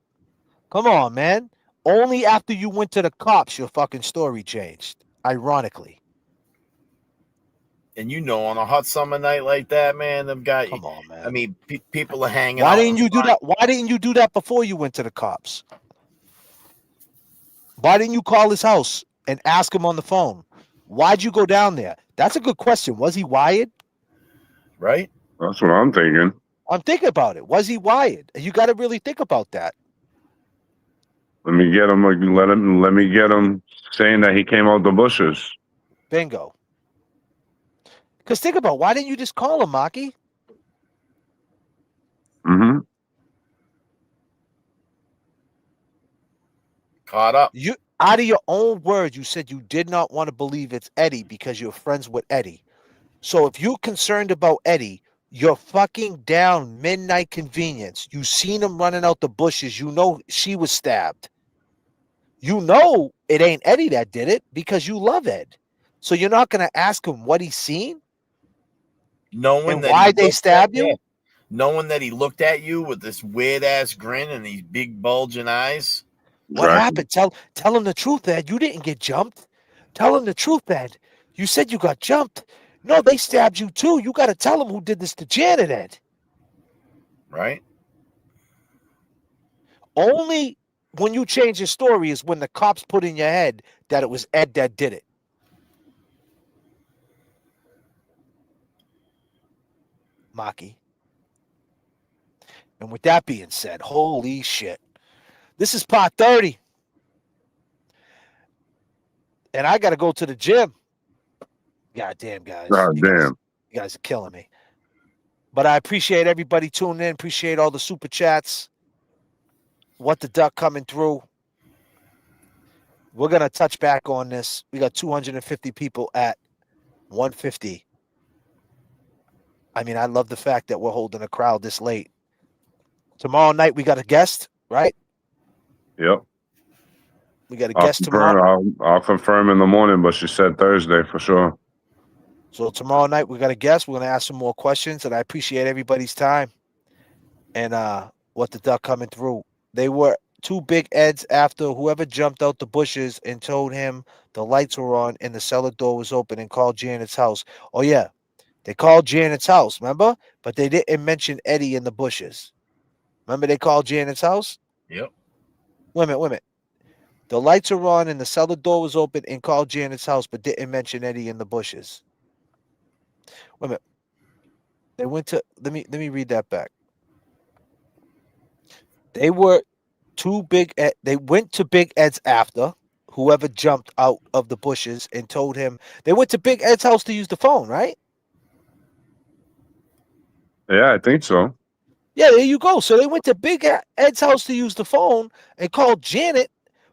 Speaker 6: Come on, man. Only after you went to the cops, your fucking story changed. Ironically.
Speaker 7: And on a hot summer night like that, man, them guys.
Speaker 6: Come on, man.
Speaker 7: I mean, people are hanging
Speaker 6: Why
Speaker 7: out.
Speaker 6: didn't you do that? Why didn't you do that before you went to the cops? Why didn't you call his house and ask him on the phone? Why'd you go down there? That's a good question. Was he wired?
Speaker 7: Right?
Speaker 4: That's what I'm thinking.
Speaker 6: I'm thinking about it. Was he wired? You got to really think about that.
Speaker 4: Let me get him saying that he came out the bushes.
Speaker 6: Bingo. Because think about, why didn't you just call him, Maki?
Speaker 4: Mm-hmm.
Speaker 7: Caught up.
Speaker 6: You, out of your own words, you said you did not want to believe it's Eddie because you're friends with Eddie. So if you're concerned about Eddie, you're fucking down Midnight Convenience. You seen him running out the bushes. You know she was stabbed. You know it ain't Eddie that did it because you love Ed. So you're not going to ask him what he's seen?
Speaker 7: Knowing
Speaker 6: and
Speaker 7: that
Speaker 6: why they stabbed you?
Speaker 7: Knowing that he looked at you with this weird-ass grin and these big bulging eyes.
Speaker 6: What happened? Tell him the truth, Ed. You didn't get jumped. Tell him the truth, Ed. You said you got jumped. No, they stabbed you too. You got to tell him who did this to Janet, Ed.
Speaker 7: Right?
Speaker 6: Only when you change your story is when the cops put in your head that it was Ed that did it. Maki. And with that being said, holy shit. This is part 30. And I got to go to the gym. God damn, guys.
Speaker 4: God damn.
Speaker 6: You guys are killing me. But I appreciate everybody tuning in. Appreciate all the super chats. What the Duck coming through. We're going to touch back on this. We got 250 people at 150. I mean, I love the fact that we're holding a crowd this late. Tomorrow night, we got a guest, right?
Speaker 4: Yep.
Speaker 6: We got a guest tomorrow.
Speaker 4: I'll confirm in the morning, but she said Thursday for sure.
Speaker 6: So tomorrow night, we got a guest. We're going to ask some more questions, and I appreciate everybody's time. And What the Duck coming through. They were two big Eds after whoever jumped out the bushes and told him the lights were on and the cellar door was open and called Janet's house. Oh, yeah. They called Janet's house, remember? But they didn't mention Eddie in the bushes. Remember they called Janet's house?
Speaker 7: Yep.
Speaker 6: Wait a minute. The lights are on and the cellar door was open and called Janet's house, but didn't mention Eddie in the bushes. Wait a minute. They went to let me read that back. They were they went to Big Ed's after whoever jumped out of the bushes and told him they went to Big Ed's house to use the phone, right?
Speaker 4: Yeah, I think so.
Speaker 6: Yeah, there you go. So they went to Big Ed's house to use the phone and called Janet,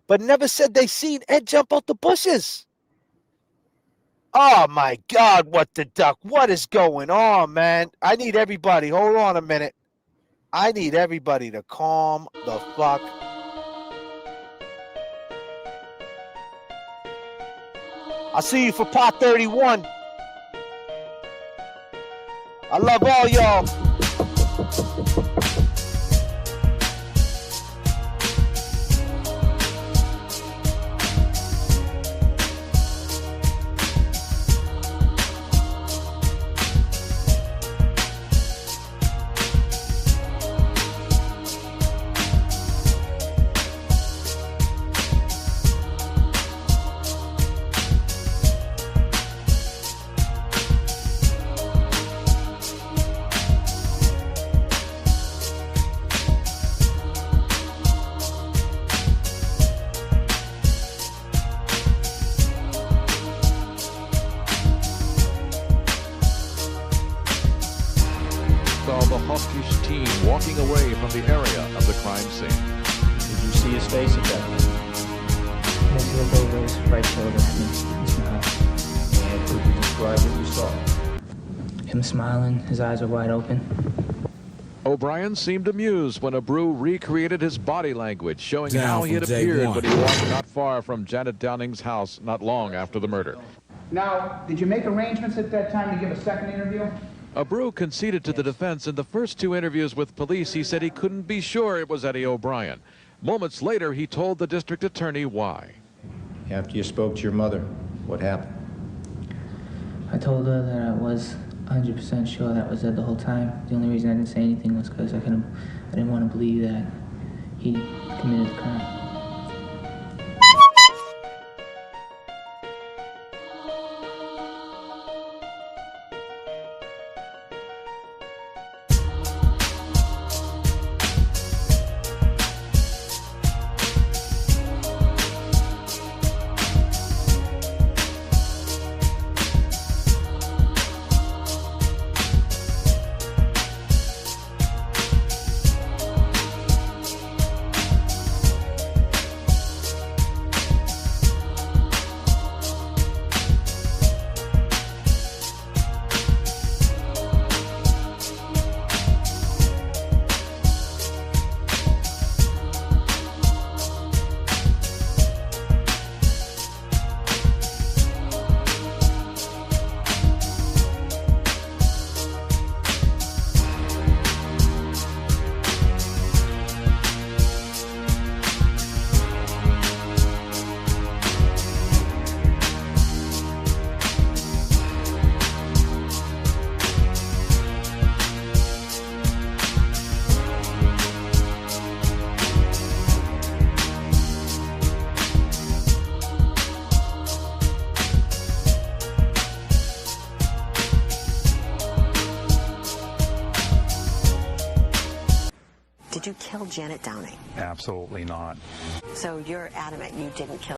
Speaker 6: but never said they seen Ed jump out the bushes. Oh, my God, What the Duck? What is going on, man? I need everybody. Hold on a minute. I need everybody to calm the fuck. I'll see you for part 31. I love all y'all.
Speaker 22: Saw the hawkish teen walking away from the area of the crime scene.
Speaker 23: Did you see his face at that point?
Speaker 21: Yes, he looked over his right shoulder at me. He smiled.
Speaker 23: And could you describe what you saw?
Speaker 21: Him smiling, his eyes are wide open.
Speaker 22: O'Brien seemed amused when Abreu recreated his body language, showing
Speaker 9: Down
Speaker 22: how he
Speaker 9: from
Speaker 22: had
Speaker 9: day
Speaker 22: appeared
Speaker 9: one.
Speaker 22: when he walked not far from Janet Downing's house not long after the murder.
Speaker 24: Now, did you make arrangements at that time to give a second interview?
Speaker 22: Abreu conceded to the defense in the first two interviews with police. He said he couldn't be sure it was Eddie O'Brien. Moments later, he told the district attorney why.
Speaker 23: After you spoke to your mother, what happened?
Speaker 21: I told her that I was 100% sure that was Ed the whole time. The only reason I didn't say anything was because I didn't want to believe that he committed the crime.
Speaker 19: Did you kill Janet Downing?
Speaker 10: Absolutely not.
Speaker 19: So you're adamant you didn't kill